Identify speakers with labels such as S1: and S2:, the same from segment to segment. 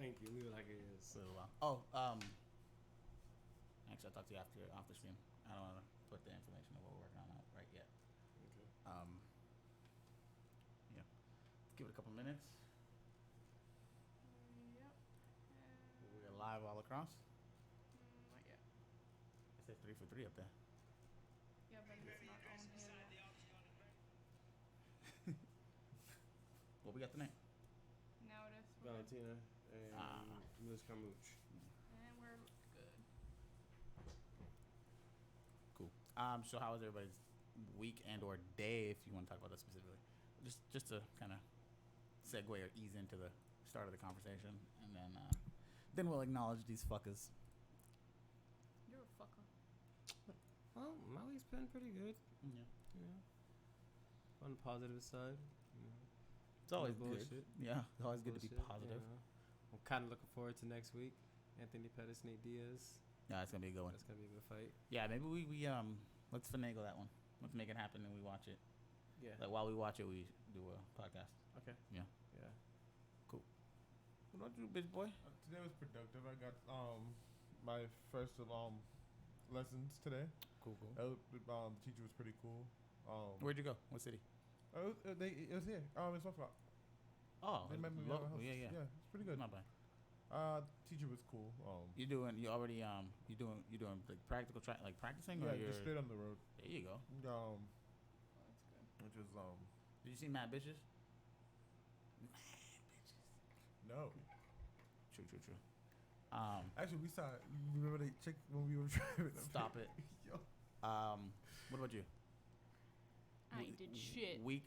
S1: Thank you. Leave it like it is.
S2: So, actually, I'll talk to you off the stream. I don't want to put the information of what we're working on out right yet.
S1: Okay.
S2: Yeah. Give it a couple minutes.
S3: Yep.
S2: We're live all across.
S3: Not yet.
S2: It says 3 for 3 up there.
S3: Yeah, but it's not on here.
S2: What we got tonight?
S3: Now it is.
S1: Valentina and Ms. Carmouche.
S3: And we're good.
S2: Cool. So how was everybody's week and or day, if you want to talk about that specifically? Just to kind of segue or ease into the start of the conversation, and then we'll acknowledge these fuckers.
S3: You're a fucker.
S1: Well, my week's been pretty good.
S2: Yeah.
S1: On the positive side.
S2: It's always
S1: bullshit.
S2: good. Yeah, it's always good to be
S1: Bullshit,
S2: positive.
S1: I'm kind of looking forward to next week. Anthony Pettis, Nate Diaz.
S2: Yeah, it's gonna be a good one.
S1: That's gonna be a good fight.
S2: Yeah, maybe we let's finagle that one. Let's make it happen and we watch it.
S1: Yeah.
S2: Like while we watch it, we do a podcast.
S1: Okay.
S2: Yeah.
S1: Yeah.
S2: Cool. What about you, bitch boy?
S4: Today was productive. I got my first lessons today.
S2: Cool.
S4: The teacher was pretty cool.
S2: Where'd you go? What city?
S4: It was here. It's North Rock.
S2: Oh,
S4: They met me at my house.
S2: yeah.
S4: Yeah, it's pretty good.
S2: Not bad.
S4: Teacher was cool.
S2: You doing like practical like practicing,
S4: Yeah,
S2: or you're
S4: just straight on the road.
S2: there you go.
S3: Oh, that's good.
S4: Which was
S2: Did you see Mad Bitches?
S4: no.
S2: True.
S4: Actually, we saw. Remember they chick when we were driving.
S2: Stop it.
S4: Yo.
S2: What about you?
S3: I ain't did shit.
S2: Week,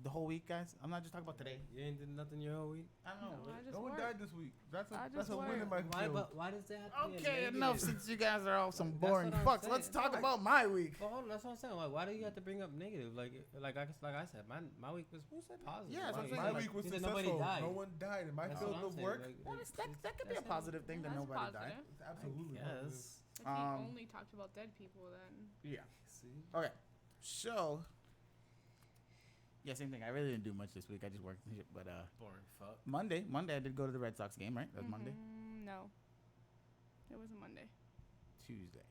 S2: the whole week, guys. I'm not just talking about today.
S1: You ain't did nothing your whole week?
S2: I don't know.
S3: No, I just
S4: No one
S3: worked.
S4: died this week. That's
S3: I
S4: a
S3: just
S4: win in
S3: worked.
S4: my
S1: Why?
S4: field.
S1: But why does that have to be a
S2: Okay,
S1: negative?
S2: enough. Since you guys are all some
S1: That's
S2: boring
S1: what I'm
S2: fucks,
S1: saying.
S2: let's talk
S1: Like-
S2: about my week.
S1: Well, hold on, that's what I'm saying. Why do you have to bring up negative? Like I said, my week was positive.
S2: Yeah, that's what I'm saying.
S4: My
S2: Like,
S4: week was
S1: you said
S4: successful.
S1: nobody died.
S4: No one died in my
S1: That's
S4: field
S1: what I'm
S4: of
S1: saying.
S4: work.
S2: Well, that could be a positive thing that
S3: That's
S2: nobody
S3: positive.
S2: died.
S4: It's absolutely
S1: Yes.
S3: If he
S2: Um,
S3: only talked about dead people, then
S2: Yeah.
S1: See.
S2: Okay. So. Yeah, same thing. I really didn't do much this week. I just worked and shit. But
S1: Boring fuck.
S2: Monday I did go to the Red Sox game. Right? That was Monday.
S3: No, it wasn't Monday.
S2: Tuesday.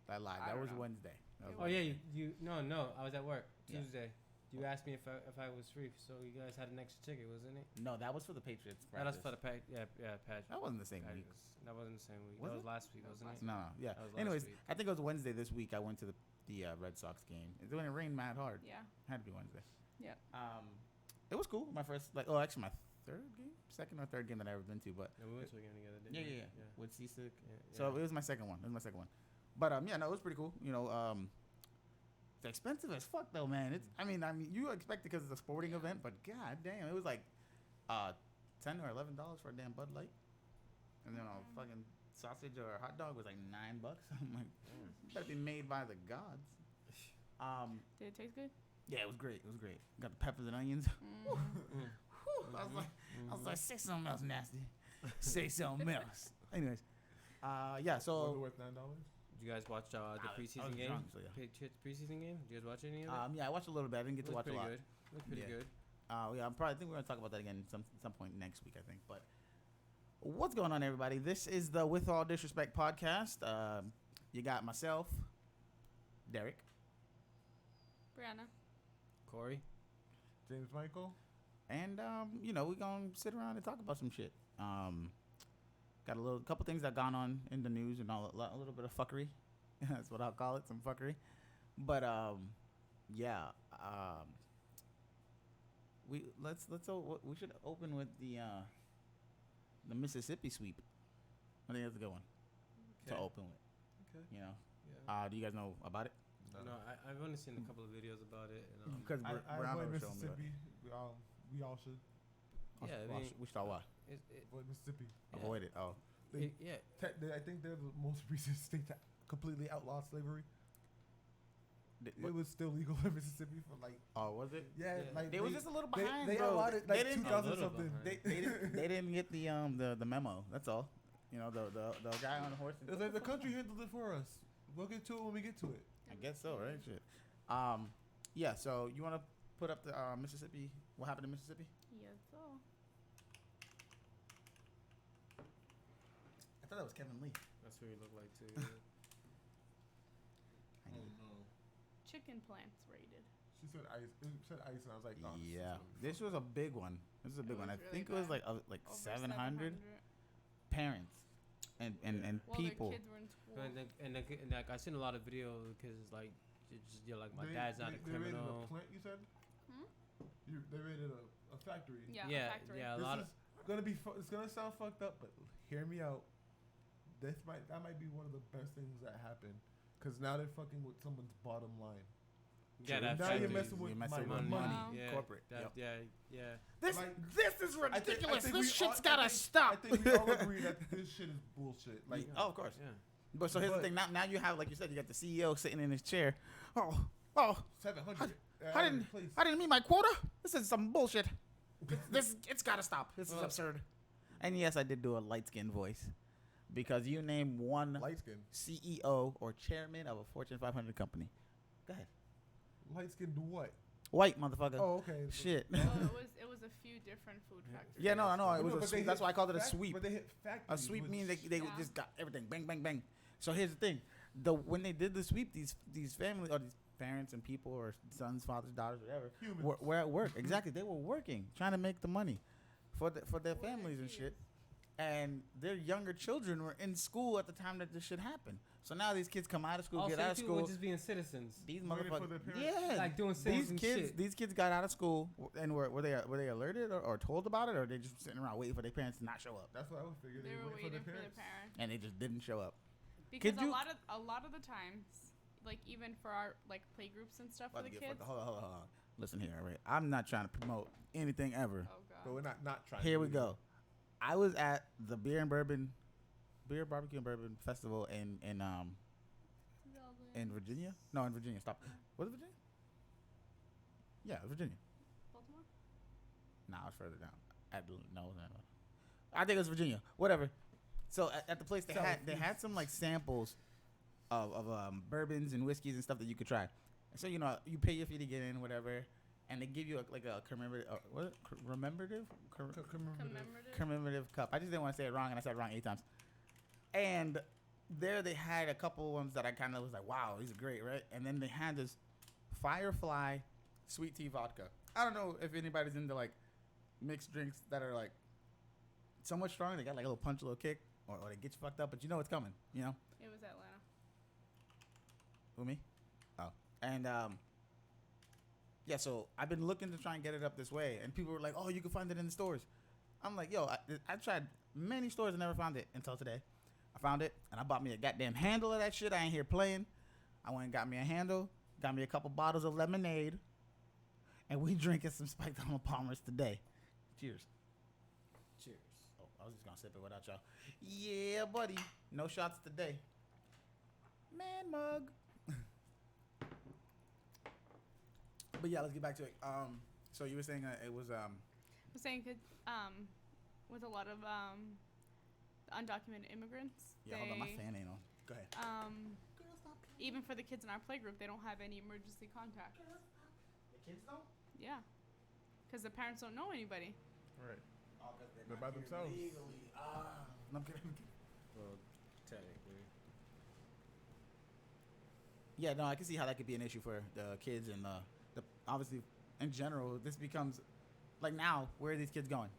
S2: I lied.
S3: I
S2: That
S3: don't
S2: was
S3: know.
S2: Wednesday. That was
S1: Oh yeah, you no. I was at work
S2: Yeah.
S1: Tuesday. You asked me if I was free, so you guys had an extra ticket, wasn't it?
S2: No, that was for the Patriots.
S1: That was
S2: practice.
S1: for the patch.
S2: That wasn't the same week.
S1: That wasn't the same week.
S2: Was
S1: that was
S2: it?
S1: last week,
S3: That was
S1: wasn't
S3: last
S1: it?
S2: No, yeah.
S1: That was last
S2: Anyways,
S1: week.
S2: I think it was Wednesday this week. I went to the Red Sox game. It rained mad hard.
S3: Yeah.
S2: Had to be Wednesday.
S3: Yeah.
S2: It was cool. My first, actually my second or third game that I've ever been to. But
S1: Yeah, we went to a game together, didn't
S2: yeah,
S1: we?
S2: yeah. With Seasick.
S1: Yeah,
S2: So
S1: yeah.
S2: it was my second one. But yeah, no, it was pretty cool. You know, it's expensive as fuck though, man. It's I mean you expect it because it's a sporting event, but god damn, it was like $10 or $11 for a damn Bud Light, and then a fucking sausage or a hot dog was like $9. I'm like, better be made by the gods.
S3: Did it taste good?
S2: Yeah, it was great. Got the peppers and onions. Whew. I was like, say something else nasty. Say something else. Anyways, yeah.
S4: Was it
S2: So
S4: worth $9?
S1: Did you guys watch the
S2: I was
S1: preseason game?
S2: drunk, so yeah.
S1: Patriots preseason game? Did you guys watch any of it?
S2: yeah, I watched a little bit. I didn't get to watch a lot.
S1: Good. Looked pretty
S2: Yeah.
S1: good.
S2: Yeah, I think we're gonna talk about that again some point next week, I think. But what's going on, everybody? This is the With All Disrespect podcast. You got myself, Derek,
S3: Brianna.
S1: Corey?
S4: James Michael.
S2: and we're gonna sit around and talk about some shit. Got a couple things that gone on in the news and a little bit of fuckery. That's what I'll call it, some fuckery. But yeah. We should open with the Mississippi sweep. I think that's a good one to open with.
S1: Okay.
S2: You know,
S1: Yeah.
S2: do you guys know about it?
S1: No, I've only seen a couple of videos about it. And,
S2: Because
S4: I
S2: Brown
S4: avoid
S2: was showing me.
S4: Mississippi. We all should
S1: yeah, I mean,
S2: We should all what?
S4: avoid Mississippi.
S1: Yeah.
S2: Avoid it. Oh,
S1: yeah.
S4: I think they're the most recent state that completely outlawed slavery. It was still legal in Mississippi for like.
S2: Oh, was it?
S4: Yeah,
S1: Yeah.
S4: like
S2: They was just a little behind,
S4: They
S2: bro.
S4: outlawed it
S2: They
S4: like
S2: didn't-
S4: 2000
S1: A little
S4: something.
S1: behind.
S2: They didn't get the memo. That's all. You know, the guy on the horse.
S4: It's like the country handled it for us. We'll get to it when we get to it.
S2: I guess so, right? Shit. Yeah. So you want to put up the Mississippi? What happened in Mississippi?
S3: Yes, so.
S2: thought that was Kevin Lee.
S1: That's what he looked like too. Yeah.
S4: Oh no.
S3: Chicken plants rated.
S4: She said ice. It said ice, and I was like, oh,
S2: Yeah, this was a big one. This is a big one. I
S3: was really
S2: think it was
S3: bad.
S2: like
S3: Over
S2: 700 parents and
S3: Well,
S2: people.
S3: their kids were in school.
S1: And like I seen a lot of videos because it's like just like my dad's not a
S4: They raided
S1: criminal.
S4: a plant, you said?
S3: Hmm?
S4: They raided a factory.
S3: Yeah,
S1: Yeah,
S3: a factory.
S1: yeah. A
S4: This
S1: lot of
S4: is gonna be. It's gonna sound fucked up, but hear me out. That might be one of the best things that happened, because now they're fucking with someone's bottom line.
S1: yeah,
S2: True.
S1: that
S4: Now
S1: factory.
S4: you're messing with my money.
S3: Wow.
S1: Yeah,
S2: Corporate.
S1: That,
S2: Yep.
S1: Yeah.
S2: This is
S4: I think
S2: ridiculous.
S4: we
S2: This shit's
S4: all-
S2: gotta
S4: I
S2: stop.
S4: think we all agree that this shit is bullshit. Like,
S2: Oh, of course.
S1: Yeah.
S2: But so here's the
S4: But-
S2: thing. Now you have, like you said, you got the CEO sitting in his chair. Oh,
S4: 700.
S2: I didn't meet my quota. This is some bullshit. It's gotta stop. This is absurd. And yes, I did do a light skin voice, because you name one
S4: Light skin.
S2: CEO or chairman of a Fortune 500 company. Go ahead.
S4: Light skin do what?
S2: White motherfucker.
S4: Oh, okay.
S2: Shit.
S3: Well, it was a few different food factories.
S2: Yeah, no, it
S4: No,
S2: was
S4: but
S2: a
S4: they
S2: sweep.
S4: hit
S2: That's why I called it a
S4: fac-
S2: sweep.
S4: But they hit
S2: A
S4: factories.
S2: sweep
S4: which-
S2: means they
S3: Yeah.
S2: just got everything bang bang bang. So here's the thing: when they did the sweep, these families or these parents and people or sons, fathers, daughters, whatever,
S4: Humans.
S2: were at work. Exactly, they were working, trying to make the money for their families and shit. And their younger children were in school at the time that this shit happened. So now these kids come out of school,
S1: Also,
S2: get out of
S1: people were
S2: school.
S1: just being citizens.
S2: These
S4: Waiting for
S2: motherfuckers,
S4: their parents.
S2: yeah,
S1: Like doing
S2: these
S1: citizen
S2: kids,
S1: shit.
S2: these kids got out of school and were they alerted or told about it, or they just sitting around waiting for their parents to not show up,
S4: That's what I would figure.
S3: They were
S4: wait
S3: waiting
S4: for their parents.
S2: and they just didn't show up.
S3: Because
S2: you-
S3: a lot of the times, like even for our like play groups and stuff for
S2: About
S3: the
S2: to get
S3: kids.
S2: fucked- hold on. Listen here, all right? I'm not trying to promote anything ever.
S3: Oh god.
S4: But we're not trying.
S2: Here
S4: to
S2: we
S4: do
S2: go. I was at the Beer, Barbecue and Bourbon Festival in Virginia. No, in Virginia. Stop. Was it Virginia? Yeah, Virginia.
S3: Baltimore?
S2: No, it's further down. No. I think it was Virginia. Whatever. So at the place they had some like samples of bourbons and whiskeys and stuff that you could try. And so you pay your fee to get in, whatever, and they give you a commemorative cup. I just didn't want to say it wrong, and I said it wrong 8 times. And there they had a couple ones that I kind of was like, wow, these are great, right? And then they had this Firefly sweet tea vodka. I don't know if anybody's into like mixed drinks that are like so much strong they got like a little punch, a little kick, or they get you fucked up, but you know it's coming, you know?
S3: It was Atlanta.
S2: Who, me? Oh. And yeah, so I've been looking to try and get it up this way, and people were like, oh, you can find it in the stores. I'm like, yo, I tried many stores and never found it until today. I found it, and I bought me a goddamn handle of that shit. I ain't here playing. I went and got me a handle, got me a couple bottles of lemonade, and we drinking some spiked Arnold Palmers today. Cheers.
S1: Cheers.
S2: Oh, I was just gonna sip it without y'all. Yeah, buddy. No shots today. Man mug. But yeah, let's get back to it. So you were saying it was
S3: I'm saying with a lot of undocumented immigrants.
S2: yeah. Hold on, my fan ain't on. Go ahead.
S3: Even for the kids in our playgroup, they don't have any emergency contact.
S2: The kids don't.
S3: Yeah, because the parents don't know anybody.
S4: Right.
S2: Oh,
S4: They're by themselves.
S2: Legally. No, I'm kidding.
S1: Well, technically.
S2: Yeah, no, I can see how that could be an issue for the kids and the obviously in general. This becomes like now, where are these kids going?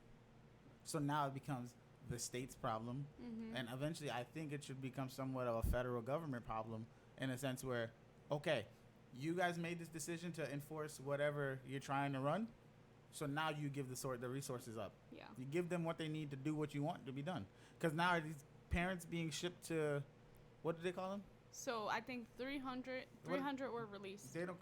S2: So now it becomes the state's problem, and eventually I think it should become somewhat of a federal government problem in a sense where, okay, you guys made this decision to enforce whatever you're trying to run, so now you give the resources up.
S3: Yeah.
S2: You give them what they need to do what you want to be done. Because now are these parents being shipped to, what do they call them?
S3: So I think 300 were released.
S2: They don't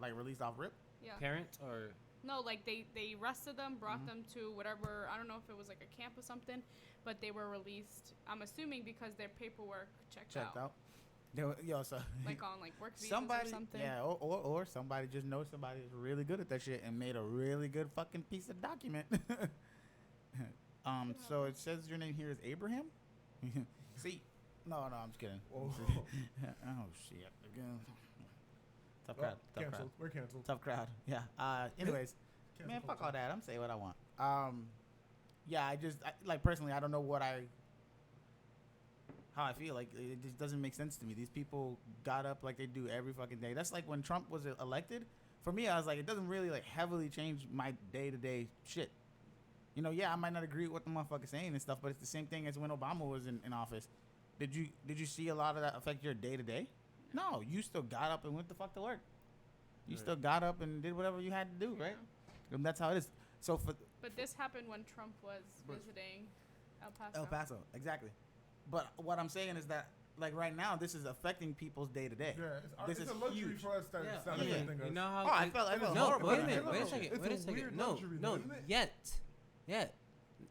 S2: like released off rip.
S3: Yeah.
S1: Parents or
S3: No, like they arrested them, brought them to whatever, I don't know if it was like a camp or something, but they were released. I'm assuming because their paperwork checked out.
S2: They were, so
S3: Like on like work visas
S2: somebody,
S3: or something.
S2: yeah, or somebody just knows somebody who's really good at that shit and made a really good fucking piece of document. So it says your name here is Abraham. See, no, I'm just kidding.
S4: Oh.
S2: Oh shit, again. Tough crowd. Tough crowd.
S4: Canceled. We're canceled.
S2: Tough crowd. Yeah. Anyways,
S4: Cancel
S2: man, fuck
S4: culture.
S2: all that. I'm saying what I want. Yeah, like personally, I don't know what how I feel. Like it just doesn't make sense to me. These people got up like they do every fucking day. That's like when Trump was elected. For me, I was like, it doesn't really like heavily change my day-to-day shit. You know, yeah, I might not agree with what the motherfucker's saying and stuff, but it's the same thing as when Obama was in office. Did you see a lot of that affect your day-to-day? No, you still got up and went the fuck to work. You still got up and did whatever you had to do, right? And that's how it is. So
S3: But this happened when Trump was visiting El Paso.
S2: El Paso, exactly. But what I'm saying is that, like right now, this is affecting people's day to day.
S4: Yeah,
S2: This
S4: it's
S2: is
S4: a luxury
S2: huge.
S4: for us that
S1: Yeah.
S4: sound
S1: Yeah.
S4: affecting us.
S1: You know how?
S2: Oh, I felt
S1: no.
S2: horrible.
S1: Wait a minute.
S4: No,
S1: Wait a
S4: no,
S1: second.
S4: it's
S1: Wait
S4: a
S1: a second.
S4: weird
S1: No,
S4: luxury,
S1: no.
S4: isn't it?
S1: Yet.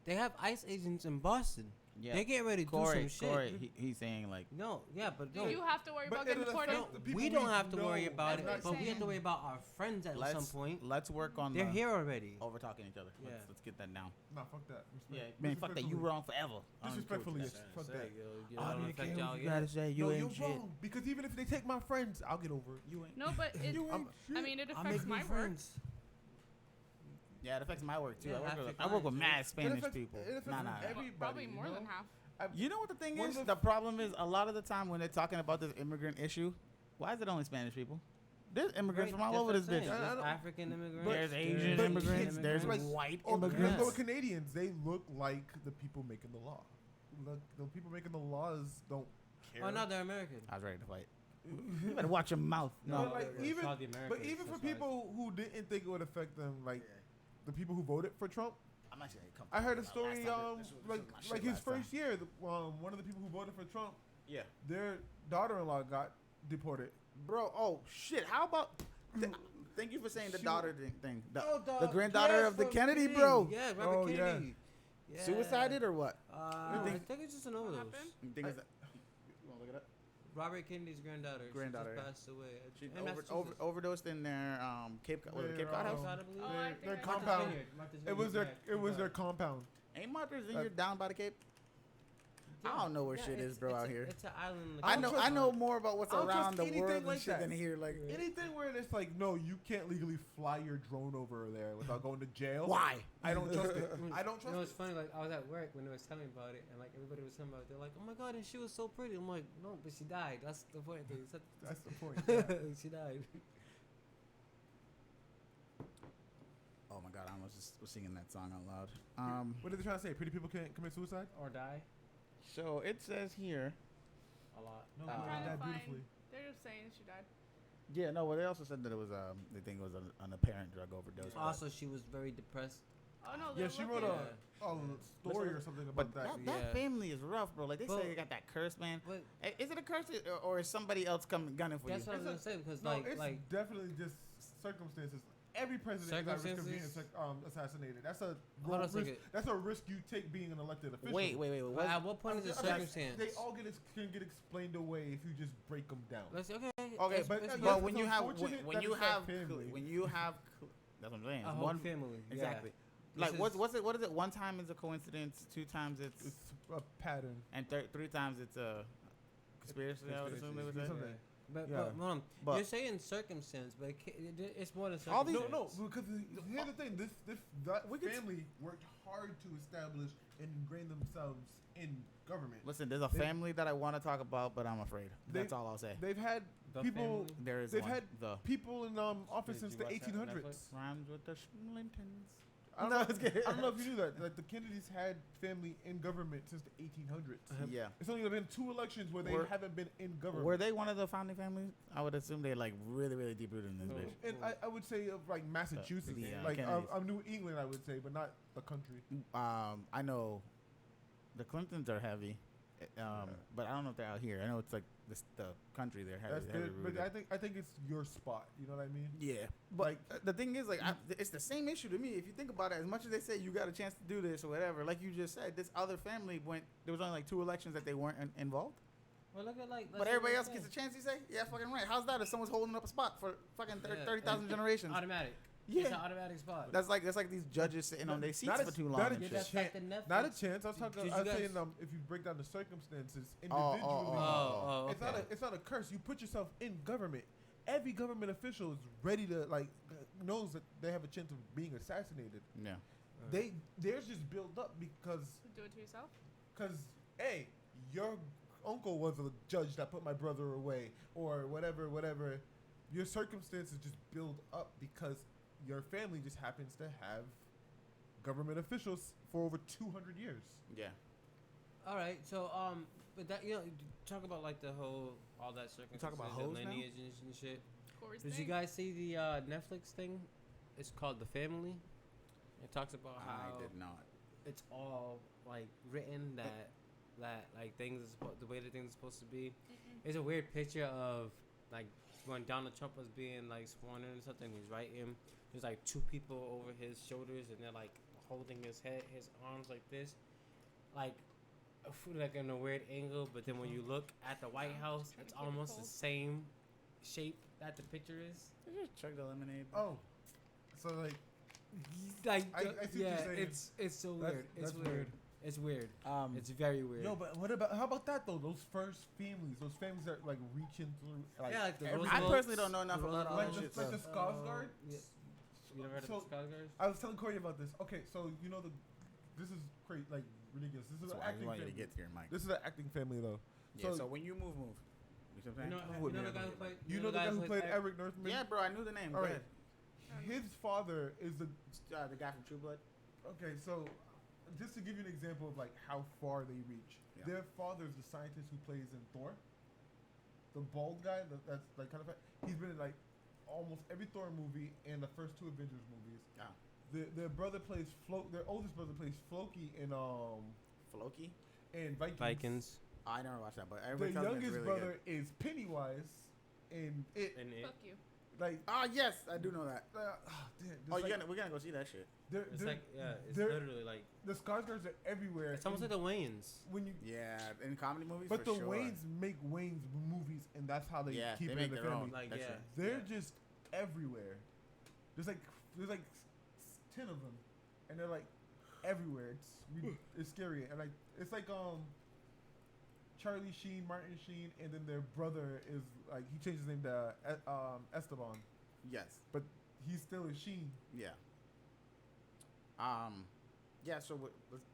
S1: They have ICE agents in Boston.
S2: Yeah.
S1: They get ready to do some shit.
S2: Corey, he's saying like,
S1: No, yeah, but
S3: Do
S1: no.
S3: you have to worry
S4: But
S3: about getting
S4: it'll
S3: deported?
S4: affect the people
S1: We don't have to
S4: know.
S1: worry about
S3: That's
S1: it,
S3: what I'm
S1: but we have to
S3: saying.
S1: worry about our friends at some point.
S2: let's work on
S1: They're
S2: the
S1: here already.
S2: over talking each other.
S1: Yeah.
S2: Let's get that down.
S4: Nah, fuck that. Respect.
S2: Yeah, man, fuck that. You wrong forever.
S4: Disrespectfully, fuck that.
S2: I don't care
S1: y'all
S2: what you
S1: yet.
S2: gotta say. You
S4: No,
S2: ain't
S4: you're
S2: shit.
S4: wrong. Because even if they take my friends, I'll get over it.
S2: You ain't.
S3: No, but it,
S4: You ain't shit.
S3: I mean, it
S1: I'll
S3: affects
S1: make
S3: my
S1: new
S3: work.
S1: friends.
S2: Yeah, it affects my work too.
S1: Yeah,
S2: I
S1: half
S2: work
S1: your
S2: with
S1: clients,
S2: mad
S1: right?
S2: Spanish
S4: affects-
S2: people.
S4: it affects
S2: Nah.
S4: everybody,
S3: Probably
S4: you
S3: more
S4: know?
S3: than half.
S2: You know what the thing
S4: One
S2: is?
S4: of
S2: The problem is a lot of the time when they're talking about this immigrant issue, why is it only Spanish people? There's immigrants from all over this bitch.
S4: I
S1: There's
S4: don't-
S1: African immigrants.
S2: There's Asian
S4: but-
S2: immigrants. There's
S4: like-
S2: white
S4: Or because
S2: immigrants.
S4: those Canadians, they look like the people making the law. Look, the people making the laws don't care.
S1: Oh no, they're American.
S2: I was ready to fight. You better watch your mouth.
S4: No,
S2: No,
S4: like,
S1: it's
S4: even-
S1: called the Americans,
S4: But even for
S1: that's why
S4: people who didn't think it would affect them, like the people who voted for Trump,
S2: I'm actually comfortable
S4: I heard a
S2: with that.
S4: story,
S2: Last time, this was my
S4: like
S2: shit
S4: his
S2: last time.
S4: first year, one of the people who voted for Trump,
S2: Yeah.
S4: their daughter-in-law got deported.
S2: Bro, oh shit! How about? Thank you for saying the
S4: She-
S2: daughter thing. The,
S1: Oh,
S2: the granddaughter of the Kennedy, bro.
S1: Yeah, Robert
S4: Oh, yeah.
S1: Kennedy. Yeah.
S2: Suicided or what?
S1: I
S2: think-
S1: think it's just an overdose.
S3: happened?
S2: You think it's that? You wanna look it up?
S1: Robert Kennedy's granddaughter.
S2: Granddaughter,
S1: She
S2: yeah.
S1: just passed away.
S2: She
S1: in
S2: overdosed
S1: Massachusetts.
S2: in their Cape was it
S4: Their,
S2: Cape Cod house.
S1: Outside, I believe.
S3: Oh, I
S4: Their
S3: think I saw
S4: compound.
S3: that.
S1: Martha's
S4: It was
S1: Vineyard,
S4: their
S1: yeah,
S4: it was
S1: Cape
S4: their
S1: Cod.
S4: compound.
S2: Ain't Martha's Vineyard down by the Cape? I don't know where shit is, bro,
S1: it's
S2: out
S1: a-
S2: here.
S1: It's an island.
S2: I
S4: don't
S2: know
S4: trust-
S2: I know more about what's
S4: I don't
S2: around
S4: trust
S2: the
S4: anything
S2: world and
S4: like
S2: shit
S4: that.
S2: than here. Like,
S4: Anything where it's like, no, you can't legally fly your drone over there without going to jail.
S2: why?
S4: I don't trust it. I don't
S1: You
S4: trust
S1: know,
S4: it.
S1: it's funny. Like I was at work when they was telling me about it, and like everybody was telling about it. They're like, "Oh my god, and she was so pretty." I'm like, "No, but she died. That's the point."
S4: That's the point. Yeah.
S1: She died.
S2: Oh my god, I almost just was singing that song out loud.
S4: What are they trying to say? Pretty people can't commit suicide?
S1: Or die.
S2: So it says here.
S1: A lot.
S4: No,
S3: I'm trying to
S4: died
S3: find.
S4: beautifully.
S3: They're just saying she died.
S2: Yeah, no. Well, they also said that it was they think it was an apparent drug overdose. but-
S1: Also, she was very depressed.
S3: Oh no,
S4: Yeah,
S3: they're
S4: she
S3: looking.
S4: wrote
S1: Yeah.
S4: a story or something
S2: But
S4: about that.
S2: that
S1: Yeah.
S2: family is rough, bro. Like they
S1: But-
S2: say, they got that curse, man.
S1: But
S2: Hey, is it a curse or is somebody else coming gunning for
S1: that's
S2: you?
S1: what I was
S4: It's
S1: gonna say because
S4: No,
S1: like
S4: it's definitely just circumstances. Every president is at risk of being assassinated. That's a
S1: Hold on a
S4: risk,
S1: second.
S4: that's a risk you take being an elected official.
S2: Wait.
S1: but
S2: What?
S1: at what point is it
S4: I mean,
S1: circumstance?
S4: They all can get explained away if you just break them down.
S1: Let's okay.
S2: Okay,
S1: it's-
S4: but-
S1: it's
S4: yes,
S2: But
S4: it's
S2: when you have
S4: unfortunate
S2: when
S4: that
S2: you
S4: it's that
S2: have
S4: family.
S2: when you have that's what I'm saying.
S1: a
S2: It's
S1: whole
S2: one
S1: family. yeah.
S2: exactly.
S1: This
S2: Like what's it? What is it? One time it's a coincidence. Two times it's
S4: It's a pattern.
S2: and three times it's a conspiracy. I would assume they would say.
S4: Something.
S1: But,
S4: Yeah.
S1: but, hold on.
S2: But-
S1: You're saying circumstance, but it's more than
S2: All these-
S1: circumstance.
S4: No, because here's the thing. That
S2: We could-
S4: family worked hard to establish and ingrain themselves in government.
S2: Listen, there's a
S4: They-
S2: family that I want to talk about, but I'm afraid.
S4: They-
S2: That's all I'll say.
S4: They've had
S1: The
S4: people.
S1: family?
S2: There is
S4: They've
S2: one.
S4: had
S2: the
S4: people in office
S1: Did
S4: since
S1: you
S4: the
S1: watch that on
S4: 1800s.
S2: rhymes with the Schlintons.
S4: I don't,
S2: No,
S4: know,
S2: it's good.
S4: I don't know if you knew that. Like the Kennedys had family in government since the 1800s.
S2: Yeah.
S4: It's only been 2 elections where they
S2: Were-
S4: haven't been in government.
S2: Were they one of the founding families? I would assume they're like really deep rooted in this
S1: Oh.
S2: bitch.
S4: And I would say of like Massachusetts,
S2: yeah,
S4: like
S2: Kennedys.
S4: of New England, I would say, but not the country.
S2: I know the Clintons are heavy, but I don't know if they're out here. I know it's like the country they're heavy.
S4: That's
S2: heavy
S4: good, but
S2: rooted.
S4: I think it's your spot. You know what I mean?
S2: Yeah, but the thing is, like, it's the same issue to me. If you think about it, as much as they say you got a chance to do this or whatever, like you just said, this other family went. There was only like 2 elections that they weren't involved.
S1: Well, look at like.
S2: But everybody else gets a chance. You say, yeah, fucking right. How's that? If someone's holding up a spot for fucking 30,000 generations?
S1: Automatic.
S2: Yeah.
S1: It's an automatic spot.
S2: That's like these judges sitting on their seats
S4: Not a-
S2: for too
S4: not
S2: long.
S4: a
S2: and
S1: Yeah,
S2: shit.
S1: that's like the Netflix.
S4: Not a chance. I was talking.
S1: Did
S4: I was
S1: you
S4: saying
S1: guys-
S4: if you break down the circumstances
S2: Oh,
S4: individually,
S1: Oh,
S4: it's
S1: okay.
S4: not a curse. You put yourself in government. Every government official is ready to knows that they have a chance of being assassinated.
S2: Yeah.
S4: Theirs just build up because
S3: Do it to yourself.
S4: hey, your uncle was a judge that put my brother away, or whatever. Your circumstances just build up because your family just happens to have government officials for over 200 years.
S2: Yeah.
S1: All right, so but that talk about like the whole all that circumstances,
S2: talk about
S1: the
S2: hoes now?
S1: lineage and shit.
S3: Corey's
S1: Did
S3: thing.
S1: you guys see the Netflix thing? It's called The Family. It talks about how
S2: I did not.
S1: it's all like written that like things is the way that things are supposed to be. It's a weird picture of like when Donald Trump was being like sworn in or something. He's writing. There's like two people over his shoulders, and they're like holding his head, his arms like this, like in a weird angle. But then when you look at the White House, it's almost the same shape that the picture is.
S2: Did you just chug the lemonade?
S4: Oh, so like I see what
S1: yeah,
S4: you're saying.
S1: it's so weird. It's
S4: That's
S1: weird.
S4: weird.
S1: It's weird. It's very weird.
S4: Yo, but how about that though? Those families that like reaching through like
S1: yeah, like the
S4: every-
S2: I
S1: Roosevelts,
S2: personally don't know enough
S1: the
S2: about all
S4: like
S2: that
S4: the,
S2: shit.
S4: like the
S2: So.
S4: Skarsgård.
S1: Yeah. You never heard
S4: So-
S1: of the Skarsgårds?
S4: I was telling Corey about this. Okay, so you know this is crazy, like ridiculous. This is
S2: That's
S4: an
S2: why I
S4: acting
S2: want you to
S4: family.
S2: get to your mic.
S4: This is an acting family though.
S2: Yeah, so
S4: so-
S2: when you move. You see what I'm
S1: You
S2: saying?
S1: know the guy who played.
S4: You know the guy who played Eric Northman?
S2: Yeah, bro, I knew the name.
S4: All
S2: Go
S4: right.
S2: ahead.
S4: His father is the
S2: The guy from True Blood.
S4: okay. So just to give you an example of like how far they reach,
S2: Yeah.
S4: their father is the scientist who plays in Thor. The bald guy that's like kind of he's been in like almost every Thor movie and the first two Avengers movies.
S2: Ah.
S4: Their brother plays Their oldest brother plays Floki in
S2: Floki?
S4: Vikings.
S1: Vikings.
S2: Oh, I never watched that, but
S4: The
S2: everybody tells me it's
S4: youngest
S2: really
S4: brother is Pennywise in it.
S1: And it,
S3: Fuck you.
S4: Like
S2: good. Oh, yes, I do know that.
S4: damn,
S2: We're gonna go see that shit.
S1: it's like it's
S4: they're-
S1: literally like
S4: the Skarsgårds are everywhere.
S1: it's almost like
S4: and
S1: the Wayans.
S4: when you.
S2: Yeah, in comedy movies.
S4: But
S2: for
S4: the
S2: sure.
S4: Waynes make Wayne's movies, and that's how they
S2: Yeah,
S4: keep
S2: they
S4: it
S2: make
S4: in the
S2: their
S4: family.
S2: own.
S1: Like
S2: That's
S1: yeah,
S2: right.
S4: They're
S1: yeah.
S4: just everywhere. There's like 10 of them, and they're like everywhere. It's scary, and like it's like Charlie Sheen, Martin Sheen, and then their brother is like he changed his name to Esteban,
S2: Yes.
S4: but he's still a Sheen.
S2: Yeah. Yeah. So let's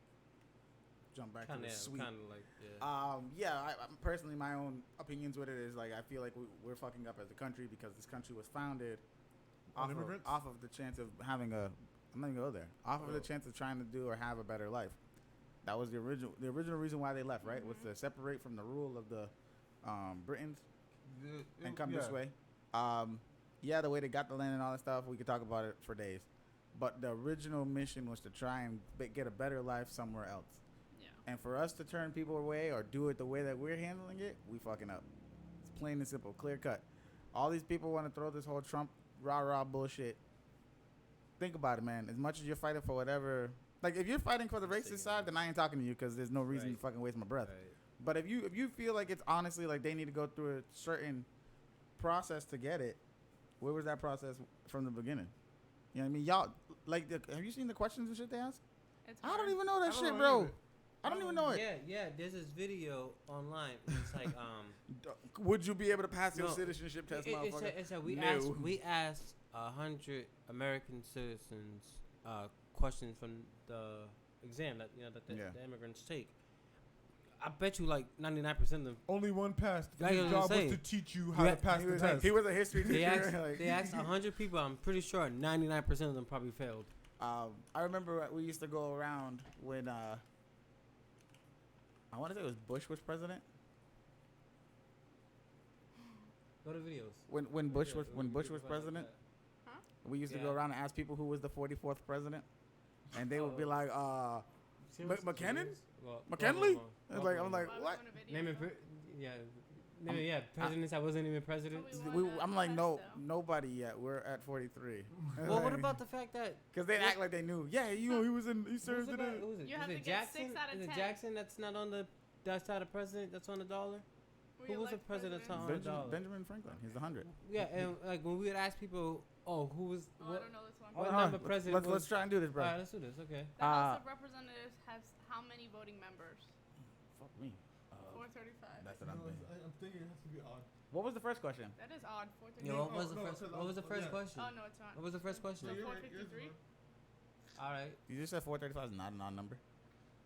S2: jump back
S1: Kind
S2: to
S1: of
S2: the sweet.
S1: like yeah.
S2: Yeah. I personally, my own opinions with it is like I feel like we're fucking up as a country because this country was founded
S4: On immigrants?
S2: off of the chance of having a. I'm not even gonna go there. Off of the
S4: Oh.
S2: chance of trying to do or have a better life. That was the original reason why they left, right? Was to separate from the rule of the Britons and come this way. Yeah, the way they got the land and all that stuff, we could talk about it for days. But the original mission was to try and get a better life somewhere else.
S3: Yeah.
S2: And for us to turn people away or do it the way that we're handling it, we fucking up. It's plain and simple, clear cut. All these people want to throw this whole Trump rah-rah bullshit. Think about it, man. As much as you're fighting for whatever... Like, if you're fighting for the racist side, then I ain't talking to you because there's no reason to fucking waste my breath.
S1: Right.
S2: But if you feel like it's honestly like they need to go through a certain process to get it, where was that process from the beginning? You know what I mean? Y'all, like, have you seen the questions and shit they ask?
S3: It's
S2: I don't
S3: hard.
S2: even know that
S4: I don't
S2: shit,
S4: know
S2: bro.
S4: either.
S2: I don't even know it.
S1: Yeah. There's this video online. It's like
S2: Would you be able to pass your
S1: No,
S2: citizenship test,
S1: it's
S2: motherfucker?
S1: a we
S2: No.
S1: asked 100 American citizens questions from the exam that that the immigrants take. I bet you like 99% of them.
S4: Only one passed.
S1: Like
S4: His
S1: I was
S4: job was
S1: saying,
S4: to teach you how
S1: you
S4: to
S1: ha-
S4: pass
S2: He
S4: the
S2: was,
S4: test.
S2: he was a history teacher.
S1: They asked 100 people. I'm pretty sure 99% of them probably failed.
S2: I remember we used to go around when I want to say it was Bush was president.
S1: Go to videos.
S2: When Bush was president,
S3: Huh?
S2: we used to
S1: Yeah.
S2: go around and ask people who was the 44th president, and they would be like, McKinnon? McKinley? It's like I'm like,
S3: Why are we
S2: what?
S3: doing a video,
S1: Name it.
S3: though?
S1: Presidents. I wasn't even president.
S3: But we wanna
S2: I'm like,
S3: test,
S2: no,
S3: though.
S2: nobody yet. We're at 43.
S1: Well, what about the fact that
S2: Because they act like they knew. Yeah, he
S1: who's
S2: served in it.
S1: who was it?
S3: You
S1: Is
S3: have
S1: it
S3: to get
S1: Jackson?
S3: 6 out of
S1: Is it
S3: 10.
S1: Jackson that's not on that's not a president that's on the dollar?
S3: We
S1: Who was the
S3: elect
S1: president
S3: presidents.
S1: on- $100.
S2: Benjamin Franklin. He's the 100.
S1: Yeah, and like when we would ask people, oh, who was
S3: Oh, I
S1: what?
S3: don't know this one.
S1: What
S2: Hold on.
S1: number president
S2: Let's
S1: was?
S2: try and do this, bro.
S1: All right, let's do this. Okay.
S3: The House of Representatives has how many voting members?
S2: Fuck me.
S3: 435.
S2: That's what I'm thinking.
S4: I'm thinking it has to be odd.
S2: What was the first question?
S3: That is odd. 435.
S1: Yeah, what was the
S4: no,
S1: first?
S4: because
S1: What was the
S4: I'm-
S1: first
S4: yeah.
S1: question?
S3: Oh no, it's not.
S1: What was the first question?
S3: So
S4: you're right,
S3: 453.
S1: All right.
S2: You just said 435 is not an odd number.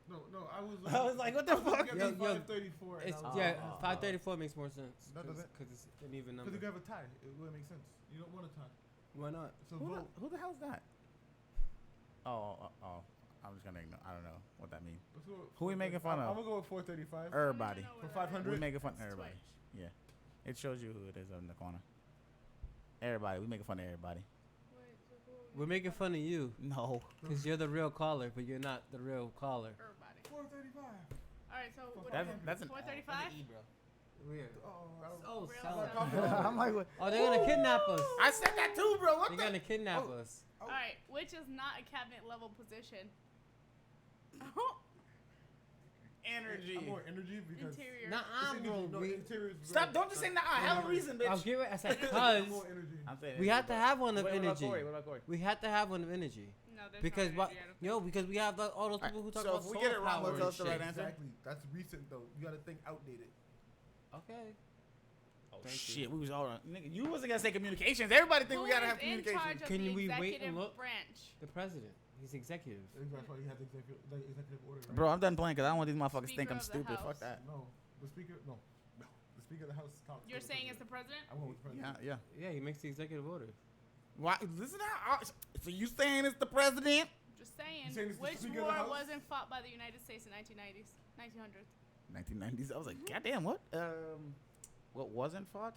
S4: No, I was.
S2: I was like, what the fuck?
S1: Yo,
S4: 534.
S1: It's
S2: Oh,
S1: yeah,
S2: oh,
S1: 534 makes more sense.
S4: No, does it?
S1: Because it's an even
S4: Because
S1: number.
S4: you can have a tie. It wouldn't make sense. You don't want a tie.
S1: Why not?
S4: It's a vote.
S2: Who the hell's that? Oh. I'm just gonna ignore. I don't know what that means.
S4: Let's go.
S2: Who we making fun
S4: I'm
S2: of?
S4: gonna go with 435.
S2: Everybody.
S3: No,
S4: For
S3: we're
S4: 500?
S2: We making fun of
S3: It's
S2: everybody.
S3: Twitch.
S2: Yeah. It shows you who it is in the corner. Everybody. We making fun of everybody.
S3: Wait, so who are
S1: We're making fun of you
S2: No.
S1: because you're the real caller, but you're not the real caller.
S3: Everybody.
S4: 435.
S3: All right, so what
S2: That's an
S3: 435?
S1: Weird.
S4: Oh,
S3: Real
S1: selling.
S3: selling.
S2: I'm like, what?
S1: Oh, they're gonna kidnap us.
S2: I said that too, bro. What
S1: They're
S2: the?
S1: gonna kidnap
S2: Oh.
S1: us.
S3: All right, which is not a cabinet level position.
S2: Energy.
S4: I'm more energy because.
S3: Interior.
S1: Nah,
S4: it's
S1: bro.
S4: energy. No,
S1: We,
S4: interior is
S2: Stop!
S4: very-
S2: Don't just say nah. Hell reason, bitch.
S1: I'll give it. I said
S4: I'm
S1: cause
S4: more energy.
S2: I'm saying
S1: we
S2: energy,
S1: have to
S2: bro.
S1: have one of
S2: Wait,
S1: energy.
S2: What about Corey?
S1: We have to have one of energy
S3: No, there's
S1: because
S3: no
S1: what?
S3: energy, I don't think.
S1: Yo, because we have all those people who talk
S2: So
S1: about
S2: if we
S1: solar
S2: get it wrong,
S1: power
S2: we'll tell
S1: and
S2: us the
S1: shit.
S2: right answer.
S4: Exactly. That's recent though. You gotta think outdated.
S1: Okay.
S2: Oh
S1: Thank you.
S2: shit, we was all on. Nigga, you wasn't gonna say communications. Everybody think
S3: Who
S2: we gotta
S3: is
S2: have
S3: in
S2: communications.
S3: charge of
S1: Can
S3: the
S1: we wait and
S3: executive
S1: look?
S3: branch?
S1: The president. He's executive.
S4: That's why he has executive order. Right?
S2: Bro, I'm done playing because I don't want these motherfuckers to think
S3: Speaker
S2: I'm
S3: of the
S2: stupid.
S3: House.
S2: Fuck that.
S4: No, the speaker. No, the speaker of the house talks.
S3: You're
S4: to the
S3: saying it's
S4: president.
S3: the president?
S4: I'm going with the
S2: Yeah,
S4: president.
S2: yeah.
S1: Yeah, he makes the executive order.
S2: Why? Listen out. So you saying it's the president?
S3: Just saying.
S4: saying it's the
S3: Which
S4: Speaker of
S3: war
S4: the House?
S3: wasn't fought by the United States in 1990s, 1900s?
S2: 1990s. I was like, goddamn, what? What wasn't fought?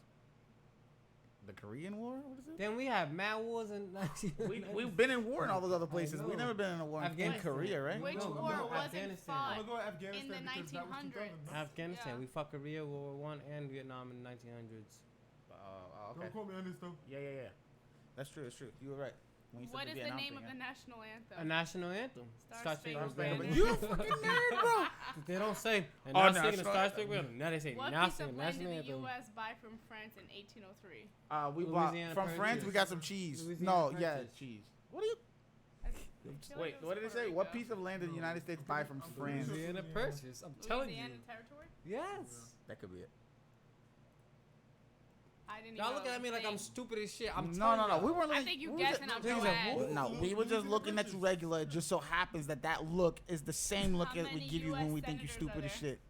S2: The Korean War? What is it?
S1: Then we have mad wars and
S2: We've been in war in all those other places.
S1: know.
S2: We never been in a war in
S1: Afghanistan.
S2: Korea, right?
S3: Which
S1: No,
S3: war
S1: no,
S3: wasn't
S1: Afghanistan.
S4: I'm
S3: fought?
S4: gonna go with Afghanistan
S3: In the
S4: because that was
S3: 1900s.
S4: 2000.
S1: Afghanistan.
S3: Yeah.
S1: We fought Korea World War I and Vietnam in the 1900s.
S2: Okay.
S4: Don't quote me on this though.
S2: Yeah. That's true. You were right. When you said
S3: What is the
S2: Vietnam
S3: name
S2: thing,
S3: of
S2: yeah.
S3: the national anthem?
S1: A national anthem.
S3: Star Spangled
S1: Banner.
S3: Banner.
S2: You a fucking nerd, bro.
S1: They don't say. And
S2: Oh,
S1: now
S2: no,
S1: singing the
S2: Star-
S1: Star Spangled Banner. Now they say
S3: What
S1: now
S3: piece
S1: singing
S3: of land
S1: national
S3: did the
S1: anthem.
S3: U.S. buy from France in 1803?
S2: We bought
S1: Louisiana
S2: from France.
S1: Purchase.
S2: We got some cheese.
S1: Louisiana
S2: No, yeah,
S1: Purchase.
S2: cheese. What do you?
S3: I feel like
S2: Wait,
S3: it was
S2: what did it
S3: Puerto
S2: say? What
S3: Rico.
S2: piece of land did the United States buy from
S4: I'm
S2: France?
S4: pretty sure-
S1: Louisiana Purchase. I'm telling you.
S3: Louisiana territory?
S1: Yes.
S2: That could be it.
S3: I didn't
S1: Y'all
S3: even
S1: looking
S3: know
S1: at me
S3: it was
S1: like
S3: a
S1: I'm
S3: thing.
S1: stupid as shit. I'm
S2: No.
S1: telling y'all.
S2: We weren't.
S3: I
S2: Like,
S3: think you
S2: we was
S3: guessing
S2: just-
S3: out
S1: Things
S3: your
S1: are
S3: ass.
S1: who?
S2: No, we were just looking at you regular. It just so happens that look is the same look
S3: How
S2: that we
S3: many
S2: give you when
S3: US
S2: we think you're
S3: senators
S2: stupid
S3: are
S2: as
S3: there?
S2: shit.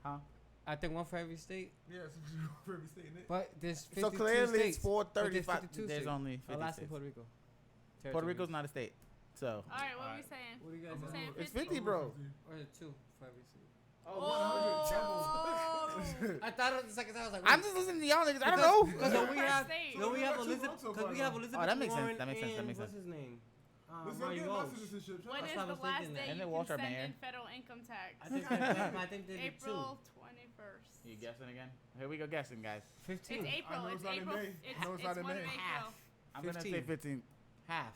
S2: Huh?
S1: I think one for every state.
S4: Yeah, so for every state in it.
S1: But there's 52
S2: So clearly
S1: states.
S2: it's 435.
S1: But there's 52
S2: There's
S1: states.
S2: only 50
S1: Alaska,
S2: states.
S1: Puerto Rico.
S2: Puerto Rico's not a state. So.
S3: All right, what are we
S1: Alright.
S3: saying?
S1: What do you guys
S3: I'm
S1: say?
S3: saying
S2: It's
S3: 50.
S2: 50, bro.
S1: Or is it two for every state?
S3: Oh.
S1: I thought it was the second time. I was like,
S2: I'm just listening to y'all niggas. I don't know.
S1: Because then we
S3: First
S1: have,
S3: state.
S1: then we have
S4: So we got 2
S1: Elizabeth.
S4: wrong so
S1: Because
S4: far,
S1: we have
S4: though.
S1: Elizabeth
S2: that makes sense.
S1: Warren
S2: That makes sense. That
S1: and
S2: makes
S1: what's
S2: sense.
S1: his name?
S4: Listen, I'm
S1: Mario
S4: getting my
S1: Walsh.
S4: citizenship. Shut
S3: When
S4: up.
S3: is
S1: That's what I
S3: the
S1: was
S3: last
S1: thinking
S3: day
S1: that.
S2: And
S3: you
S2: then
S3: can
S2: Walsh our
S3: send
S2: mayor.
S3: in federal income tax?
S1: I think they did two.
S3: April 21st.
S2: You guessing again? Here we go guessing, guys.
S1: 15.
S3: It's April.
S4: know
S3: It's
S4: it's not in
S3: April.
S4: May.
S3: It's,
S4: I know it's
S3: it's
S4: not in
S3: one of
S4: May.
S3: April.
S2: I'm going to say
S1: 15.
S2: 15.
S1: Half.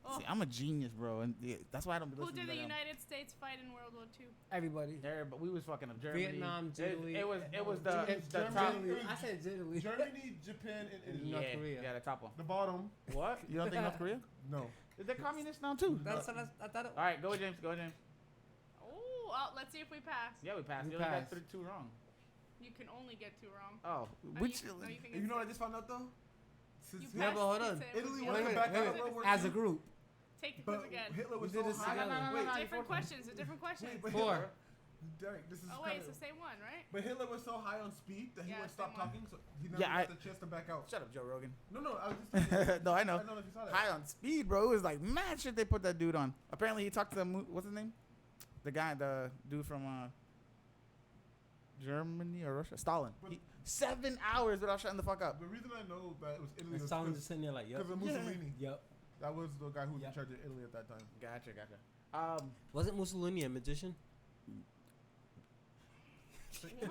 S3: Oh.
S2: See, I'm a genius, bro. And that's why I don't
S3: Who
S2: listen
S3: did
S2: to
S3: the
S2: them.
S3: United States fight in World War II?
S1: Everybody.
S2: There, but we was fucking up Germany.
S1: Vietnam,
S2: It
S1: Italy.
S2: was the top.
S4: Germany.
S1: I said Italy.
S4: Germany, Japan, and Italy.
S1: North
S2: Yeah,
S1: Korea.
S2: yeah, the top one.
S4: The bottom.
S2: What? You don't think North Korea?
S4: No.
S2: Is they communist now too?
S1: That's what I thought. It,
S2: All right, go James. Go James.
S3: Oh, let's see if we pass.
S2: Yeah, we passed.
S1: We
S2: You only got
S1: passed.
S2: 2 wrong.
S3: You can only get 2 wrong.
S2: Oh,
S3: No,
S2: which?
S3: you, no, you can
S4: And you
S3: get
S4: know what I just found out though?
S3: You
S4: Since
S1: Yeah,
S3: passed
S1: but hold on.
S3: it,
S4: Italy
S3: yeah.
S4: wanted to
S1: wait,
S4: back
S1: wait,
S4: out
S1: wait.
S4: of World War
S1: As a
S4: II,
S1: group.
S3: Take the
S4: but
S3: quiz again.
S4: Hitler was
S1: We did
S4: so
S1: this
S4: high.
S1: together.
S4: Wait,
S3: Different questions. It's different questions.
S4: wait, but
S1: Four.
S4: Hitler, Derek, this is
S3: Oh wait,
S4: kinda,
S3: it's the same one, right?
S4: but Hitler was so high on speed that he
S3: Yeah,
S4: wouldn't stop
S3: same one.
S4: talking, so he never
S2: Yeah,
S4: got the chance to back out.
S2: Shut up, Joe Rogan.
S4: No, I was just saying,
S2: No, I know.
S4: I don't know if you saw that.
S2: High on speed, bro. It was like mad shit they put that dude on. Apparently he talked to what's his name? The dude from Germany or Russia? Stalin.
S4: But-
S2: 7 hours without shutting the fuck up.
S4: The reason I know that it was Italy
S1: And
S4: was
S1: Stalin
S4: because
S1: just sitting there like, yep.
S4: of Mussolini.
S1: Yep.
S4: That was the guy who was
S1: Yep.
S4: in charge of Italy at that time.
S2: Gotcha.
S1: Wasn't Mussolini a magician?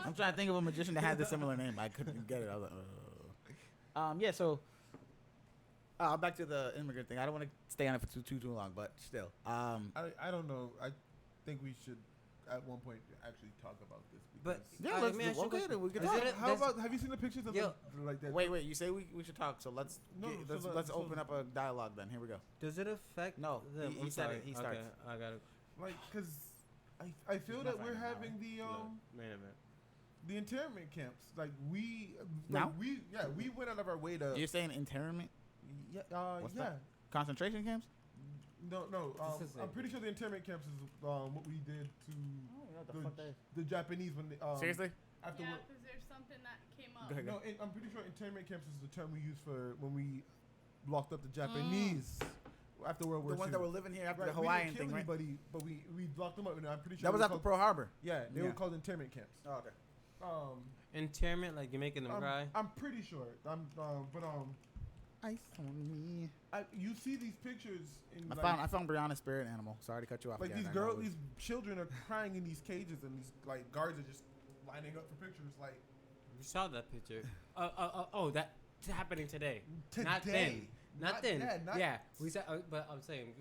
S2: I'm trying to think of a magician that had the similar name. I couldn't get it. I was like, yeah. So, back to the immigrant thing. I don't want to stay on it for too long, but still.
S4: I don't know. I think we should at one point actually talk about this.
S1: But
S2: Yeah,
S1: let
S2: let's
S1: me
S2: do-
S1: ask you a
S2: okay,
S1: question.
S2: then we can
S1: Is
S2: talk.
S1: it a-
S4: How
S1: does-
S4: about? Have you seen the pictures of
S1: Yo.
S4: like that?
S2: Wait. You say we should talk. So let's
S4: No,
S2: let's
S4: so
S2: let's
S4: so-
S2: open up a dialogue then. Here we go.
S1: Does it affect
S2: No,
S1: them?
S2: he
S1: I'm
S2: said it.
S1: sorry.
S2: He
S1: Okay,
S2: starts.
S1: I got it.
S4: Like, cause I feel
S2: He's
S4: that
S2: not
S4: we're
S2: fighting now.
S4: having
S1: Main event.
S4: the internment camps. Like we
S2: Now?
S4: we went out of our way to
S2: You're saying internment,
S4: yeah
S2: What's
S4: yeah
S2: that? concentration camps?
S4: No.
S1: This is
S4: I'm
S1: it.
S4: pretty sure the internment camps is what we did to the Japanese when they
S2: Seriously?
S4: after
S3: Yeah,
S4: what-
S3: because there's something that came up.
S2: Go ahead.
S4: No, I'm pretty sure internment camps is the term we use for when we locked up the Japanese after World War
S2: The ones
S4: II.
S2: that were living here after
S4: Right,
S2: the Hawaiian
S4: we didn't
S2: thing,
S4: kill
S2: right?
S4: anybody, but we locked them up, and I'm pretty sure
S2: That was
S4: they
S2: after
S4: were
S2: Pearl Harbor.
S4: they
S2: Yeah.
S4: were called internment camps.
S2: Oh, okay.
S1: Interment, like you're making them cry.
S4: I'm pretty sure.
S2: Ice on me.
S4: You see these pictures in
S2: I found Brianna's spirit animal. Sorry to cut you off.
S4: like
S2: again.
S4: these
S2: I know
S4: girls,
S2: it was-
S4: these children are crying in these cages, and these like guards are just lining up for pictures. Like
S1: You saw that picture. Oh, that's happening today. Not
S4: today.
S1: then. Not then.
S4: Yeah,
S1: We said, but I'm saying,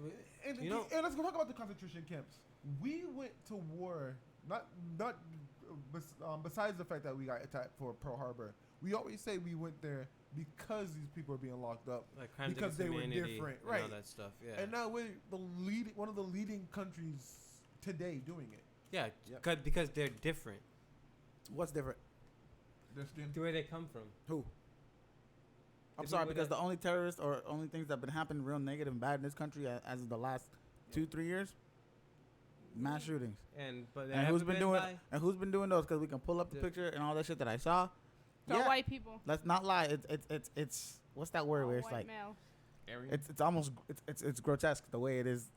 S4: And,
S1: you know,
S4: and let's go talk about the concentration camps. We went to war, besides the fact that we got attacked for Pearl Harbor. We always say we went there because these people are being locked up,
S1: like crimes
S4: because
S1: against
S4: they were
S1: humanity
S4: different,
S1: and
S4: right?
S1: all that stuff. Yeah.
S4: And now we're one of the leading countries today doing it.
S1: Yeah,
S2: Yep.
S1: because they're different.
S2: What's different?
S4: Their skin.
S1: Where they come from.
S2: Who? I'm
S1: The
S2: sorry,
S1: people
S2: because
S1: that-
S2: the only terrorists or only things that have been happening real negative and bad in this country as of the last 2-3 years, mass shootings.
S1: But
S2: And who's been doing those? Because we can pull up the
S1: The-
S2: picture and all that shit that I saw.
S3: The
S2: Yeah,
S3: white people.
S2: let's not lie. It's what's that word
S3: All
S2: where it's
S3: white
S2: like
S3: male.
S2: it's almost it's grotesque the way it is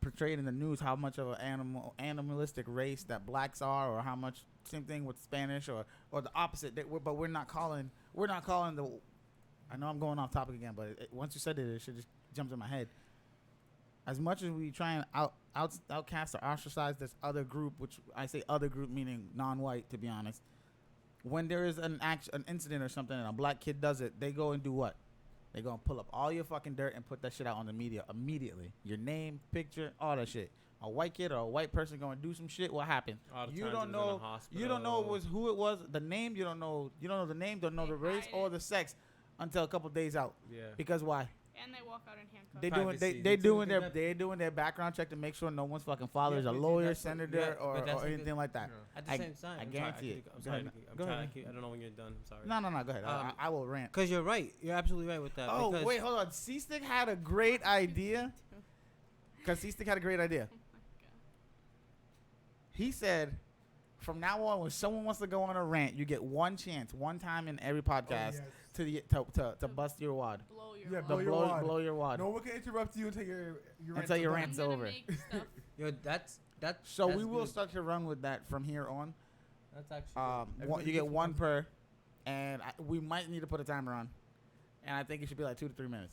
S2: portrayed in the news. How much of an animalistic race that blacks are, or how much same thing with Spanish or the opposite. But we're not calling the. I know I'm going off topic again, but once you said it should just jumps in my head. As much as we try and outcast or ostracize this other group, which I say other group meaning non-white, to be honest, when there is an incident or something and a black kid does it, they go and do what? They go and pull up all your fucking dirt and put that shit out on the media immediately. Your name, picture, all that shit. A white kid or a white person going to do some shit, what happened?
S1: All the
S2: You
S1: times
S2: don't
S1: it was in the
S2: know. You don't know
S1: hospital.
S2: who it was. The name you don't know. You don't know the name. Don't know
S3: They
S2: the race
S3: hide
S2: or
S3: it.
S2: the sex until a couple days out.
S1: Yeah.
S2: Because why?
S3: And they walk out in handcuffs.
S2: They doing
S1: Privacy.
S2: they
S1: They
S2: doing
S1: do
S2: their
S1: that.
S2: they doing their background check to make sure no one's fucking father is a
S1: but
S2: lawyer,
S1: that's what-
S2: senator,
S1: yeah, but
S2: or
S1: that's what
S2: anything like that.
S1: At the
S2: I-
S1: same time,
S2: I
S1: I'm
S2: guarantee
S1: sorry,
S2: it.
S1: I'm
S2: Go
S1: sorry.
S2: ahead.
S1: I'm
S2: Go
S1: sorry.
S2: ahead.
S1: I don't know when you're done. I'm sorry.
S2: No, go ahead. I will rant.
S1: Because you're right. You're absolutely right with that.
S2: Oh
S1: because
S2: wait, hold on. C-Stick had a great idea. Cause C-Stick had a great idea.
S3: Oh my God.
S2: He said, from now on, when someone wants to go on a rant, you get one chance, one time in every podcast to bust your wad.
S3: Blow your
S4: Yeah,
S3: wad.
S4: blow your wad.
S2: Blow your wad.
S4: No one can interrupt you until your
S2: Until your
S4: rant's
S3: I'm
S2: rant's
S3: gonna
S2: over.
S3: make stuff.
S1: Yo, that's
S2: So
S1: that's
S2: we will
S1: good.
S2: start to run with that from here on.
S1: That's actually.
S4: Everybody
S2: You get
S4: gets
S2: one
S4: one.
S2: per, and we might need to put a timer on. And I think it should be like 2 to 3 minutes.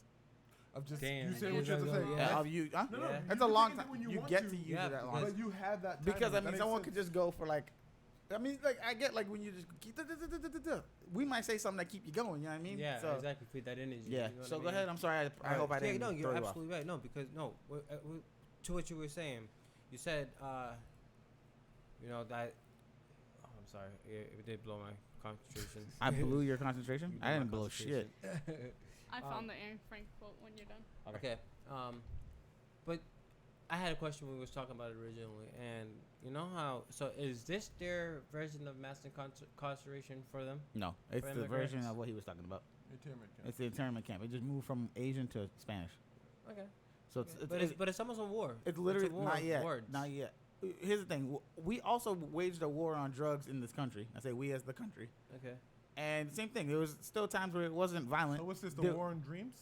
S4: of just
S1: Damn,
S4: you say
S3: you
S4: what you have to
S1: gotta
S4: say.
S1: go,
S2: Yeah.
S1: Yeah.
S2: Of you, huh?
S4: No,
S1: Yeah.
S4: you
S2: That's a
S4: can
S2: long
S4: take it
S2: time.
S4: when
S2: You
S4: want
S2: get
S4: to,
S2: to use
S1: Yeah,
S2: it that long.
S1: because-
S4: but you have that time.
S2: Because I
S4: That
S2: mean,
S4: makes
S2: someone
S4: sense.
S2: could just go for like, I mean, like I get like when you just keep, we might say something that keep you going. You know what I mean?
S1: Yeah,
S2: So,
S1: exactly. Feed that energy.
S2: Yeah.
S1: you know
S2: So
S1: what I
S2: go
S1: mean?
S2: ahead. I'm sorry. I hope I
S1: Yeah,
S2: didn't.
S1: no,
S2: throw
S1: you're
S2: you off.
S1: absolutely right. No, because to what you were saying, you said, you know that. Oh, I'm sorry. It did blow my concentration.
S2: I blew your concentration.
S1: You
S2: I
S1: blew
S2: didn't
S1: my
S2: blow shit.
S1: concentration.
S3: I found the Aaron Frank quote when you're done.
S1: Okay. But I had a question when we was talking about it originally, and you know how? So is this their version of mass incarceration for them?
S2: No, it's
S1: For
S2: the version
S1: immigrants?
S2: of what he was talking about.
S4: Internment camp.
S2: It's the internment camp. It just moved from Asian to Spanish.
S1: Okay.
S2: So
S1: But it's almost a war.
S2: it's literally
S1: a war
S2: not
S1: of
S2: yet.
S1: words.
S2: Not yet. Here's the thing. We also waged a war on drugs in this country. I say we as the country.
S1: Okay.
S2: And same thing. There was still times where it wasn't violent.
S4: So what's this? The
S2: The-
S4: war on dreams?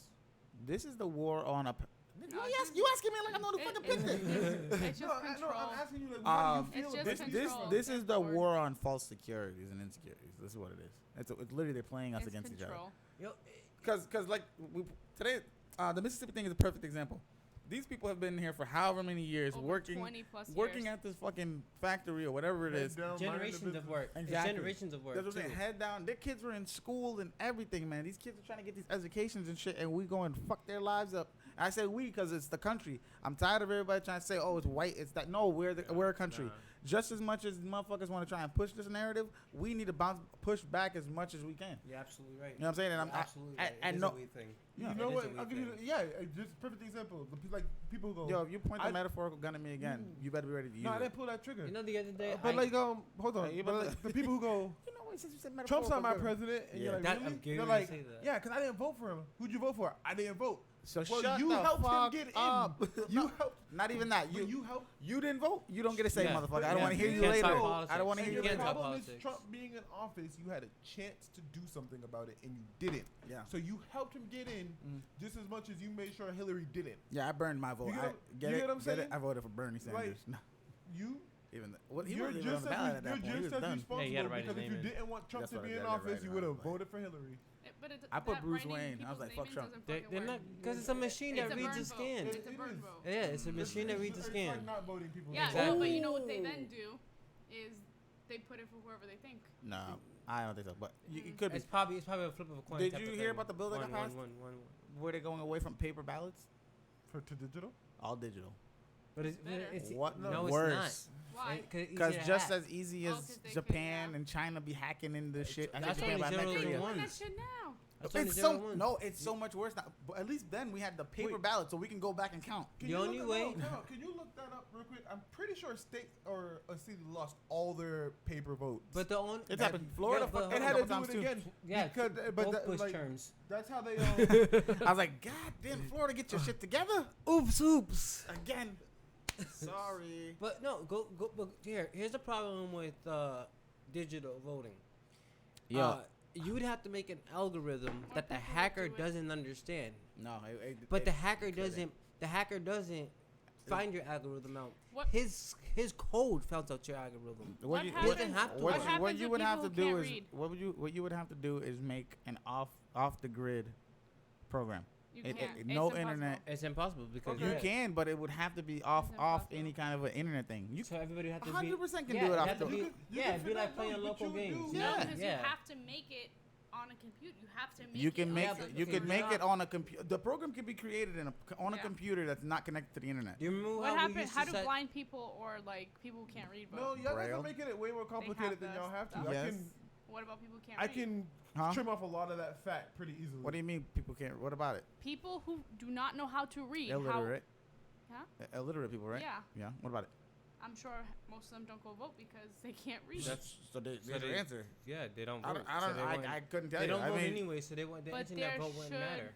S2: This is the war on a.
S3: No,
S2: You asking me like I know the fucking picture.
S3: It's just control.
S4: I'm asking you like, how do you
S3: It's
S4: feel
S3: just
S4: about
S3: control.
S2: This is the
S3: That's the
S2: war on false securities and insecurities. This is what it is. It's literally they're playing us
S3: It's
S2: against each other.
S3: control.
S1: Yo,
S2: Because like today, the Mississippi thing is a perfect example. These people have been here for however many years,
S3: Over
S2: working
S3: 20 plus
S2: working
S3: years.
S2: at this fucking factory or whatever it is.
S1: generations of work. It's
S2: Exactly.
S1: generations of work.
S2: That's what I'm saying.
S1: too.
S2: Head down. Their kids were in school and everything, man. These kids are trying to get these educations and shit, and we go and fuck their lives up. I say we because it's the country. I'm tired of everybody trying to say, "Oh, it's white." It's that. No, we're a country.
S1: Nah.
S2: Just as much as motherfuckers want to try and push this narrative, we need to push back as much as we can.
S1: You're absolutely right.
S2: You know what I'm saying? And
S1: You're absolutely right.
S2: I
S1: It is
S2: know.
S1: a weed thing.
S2: Yeah.
S4: You
S1: It
S4: know
S1: is
S4: what?
S1: a weed
S4: I'll give you
S1: thing.
S4: just perfect example. Like people who go.
S2: Yo, if you point the
S4: I-
S2: metaphorical gun at me again, you better be ready to use
S4: No, I
S2: it.
S4: didn't pull that trigger.
S1: You know, the other day,
S4: But like hold on.
S2: Hey, you
S4: But
S2: better-
S4: like, the people who go,
S2: You know what? Since you said
S4: Trump's not my
S2: metaphorical gun-
S4: president, and
S2: Yeah.
S4: you're like,
S1: That-
S4: really?
S1: I'm getting
S4: They're
S1: ready
S4: like,
S1: to say that.
S4: yeah, because I didn't vote for him. Who'd you vote for? I didn't vote.
S2: So
S4: Well,
S2: shut
S4: you
S2: the
S4: helped him
S2: fuck
S4: get in.
S2: up.
S4: You
S2: No,
S4: helped.
S2: not even that.
S4: You helped.
S2: You didn't vote. You don't get to say,
S1: Yeah.
S2: motherfucker. I
S1: Yeah.
S2: don't want to hear
S1: You
S2: you
S1: can't
S2: later.
S1: talk politics.
S2: I don't want to
S4: And
S2: hear
S4: your
S2: you
S1: can't
S2: later.
S1: talk
S4: problem is
S1: politics.
S4: Trump being in office, you had a chance to do something about it, and you didn't.
S2: Yeah.
S4: So you helped him get in just as much as you made sure Hillary didn't.
S2: Yeah, I burned my vote.
S4: You get
S2: I
S4: what-
S2: get
S4: you
S2: it.
S4: get what I'm
S2: Get it.
S4: saying?
S2: I voted for Bernie Sanders. No,
S4: You,
S2: even what he
S4: you're
S2: wasn't even on
S4: just
S2: the ballot at
S4: as,
S2: that
S4: you're
S2: point. He was
S4: just as
S2: done.
S4: responsible
S1: Yeah, you gotta write his
S4: because if
S1: name
S4: you
S1: in.
S4: didn't want Trump
S2: That's
S4: to
S2: what
S4: be
S2: I
S4: in
S2: gotta
S4: office,
S2: write
S4: you
S2: it
S4: would
S2: on,
S4: have
S2: but-
S4: voted for Hillary.
S3: But
S2: I put
S3: that
S2: Bruce
S3: writing
S2: Wayne. I was
S3: people's
S2: like, fuck
S3: names
S2: Trump.
S3: doesn't
S1: They're
S3: fucking
S1: not
S3: work.
S1: because it's a machine
S3: It's
S1: that
S3: a
S1: reads
S3: burn
S1: the
S3: vote.
S1: scan.
S3: It's a
S4: It
S3: burn
S4: is.
S3: vote.
S1: Yeah, it's a machine that reads the
S4: It's
S1: scan.
S4: like not voting people.
S3: Yeah,
S2: Exactly.
S3: but you know what they then do is they put it for whoever they think.
S2: No, I don't think so. But it could be.
S1: It's probably a flip of a coin.
S2: Did
S1: type
S2: you
S1: of
S2: hear
S1: thing.
S2: about the bill that got passed?
S1: One.
S2: Were they going away from paper ballots?
S4: To digital.
S2: All digital.
S1: But it's
S3: Better.
S2: What?
S1: no, it's
S2: Worse.
S3: Why?
S2: Because just as easy
S3: Oh,
S2: as
S3: 'cause they could,
S2: Japan
S3: yeah.
S2: and China be hacking into shit. I think
S1: that's
S2: Japan
S1: only
S2: by
S1: zero
S2: next
S1: and
S2: year.
S1: one.
S3: That shit now.
S1: That's only
S2: It's
S1: zero
S2: so
S1: one.
S2: no, it's so much worse now. But at least then we had the paper
S1: Wait.
S2: ballot, so we can go back and count.
S4: Can
S1: The
S4: you
S1: only
S4: look
S1: way-
S4: Up, no, can you look that up real quick? I'm pretty sure a state or a city lost all their paper votes.
S1: But the only
S2: It's happened. Florida
S1: Yeah, but
S2: fucked
S4: it
S2: up
S4: had
S2: a
S4: to
S2: couple
S4: do
S2: times
S4: it
S2: too.
S4: again.
S1: Yeah,
S4: because, but
S1: both
S4: that,
S1: Bush
S4: like,
S1: terms.
S4: that's how they.
S2: I was like, God damn, Florida, get your shit together
S1: Oops.
S2: again. Sorry.
S1: But no, go. But here's the problem with digital voting. You would have to make an algorithm
S3: Or
S1: that the
S3: people would
S1: hacker
S3: do it.
S1: doesn't understand.
S2: No,
S1: But the hacker
S2: couldn't.
S1: doesn't. The hacker doesn't find your algorithm out.
S3: What-
S1: His code finds out your algorithm.
S3: What
S2: you,
S3: happens-
S1: doesn't have to
S2: what
S1: work.
S2: you-
S3: happens
S2: what you
S3: with
S2: would have to
S3: people who
S2: do
S3: can't
S2: is
S3: read?
S2: what you would have to do is make an off the grid program.
S3: You
S2: It-
S3: can't.
S2: it-
S3: It's
S2: no
S3: impossible.
S2: internet.
S1: It's impossible because
S4: Okay.
S2: You
S1: yeah.
S2: can, but it would have to be off
S3: impossible.
S2: any kind of an internet thing. You
S1: So everybody have to be.
S2: 100% can
S1: yeah,
S2: do it
S1: it
S2: off
S1: have to
S2: the-
S1: be-
S4: You could- you
S1: yeah,
S4: could
S1: it'd be
S4: figure
S1: like
S4: out
S1: playing
S4: what
S1: local
S4: you would
S1: games.
S4: do.
S1: you
S3: No,
S1: know?
S2: Yeah.
S3: because
S1: Yeah.
S3: you have to make it on a computer. You have to make
S2: You can
S3: it
S2: make
S3: on
S1: Yeah,
S3: a
S1: but
S2: you
S1: okay,
S2: can
S1: you're
S2: make it
S1: not-
S2: on a computer. The program can be created on a
S3: Yeah.
S2: computer that's not connected to the internet.
S1: Do you remember
S3: What
S1: how we
S3: happened?
S1: used
S3: How
S1: to
S3: do
S1: set-
S3: blind people or like people who can't read vote?
S4: No, y'all guys
S2: Braille.
S4: are making it way more complicated than
S3: the
S4: y'all have to.
S3: stuff.
S2: Yes.
S3: What about people who can't
S4: I
S3: read?
S4: can
S2: Huh?
S4: trim off a lot of that fat pretty easily.
S2: What do you mean people can't? What about it?
S3: People who do not know how to read.
S2: Illiterate.
S3: Huh?
S2: Illiterate people, right?
S3: Yeah.
S2: Yeah. What about it?
S3: I'm sure most of them don't go vote because they can't read.
S1: That's-
S2: So there's your
S1: they-
S2: answer.
S1: Yeah, they don't
S2: I
S1: vote.
S2: don't. I,
S1: so
S2: don't
S1: they
S2: I,
S1: wouldn't-
S2: I couldn't tell
S1: They
S2: you.
S1: don't
S2: I
S1: vote
S2: mean,
S1: anyway, so they want the
S3: But
S1: internet
S3: there
S1: vote wouldn't
S3: should-
S1: matter.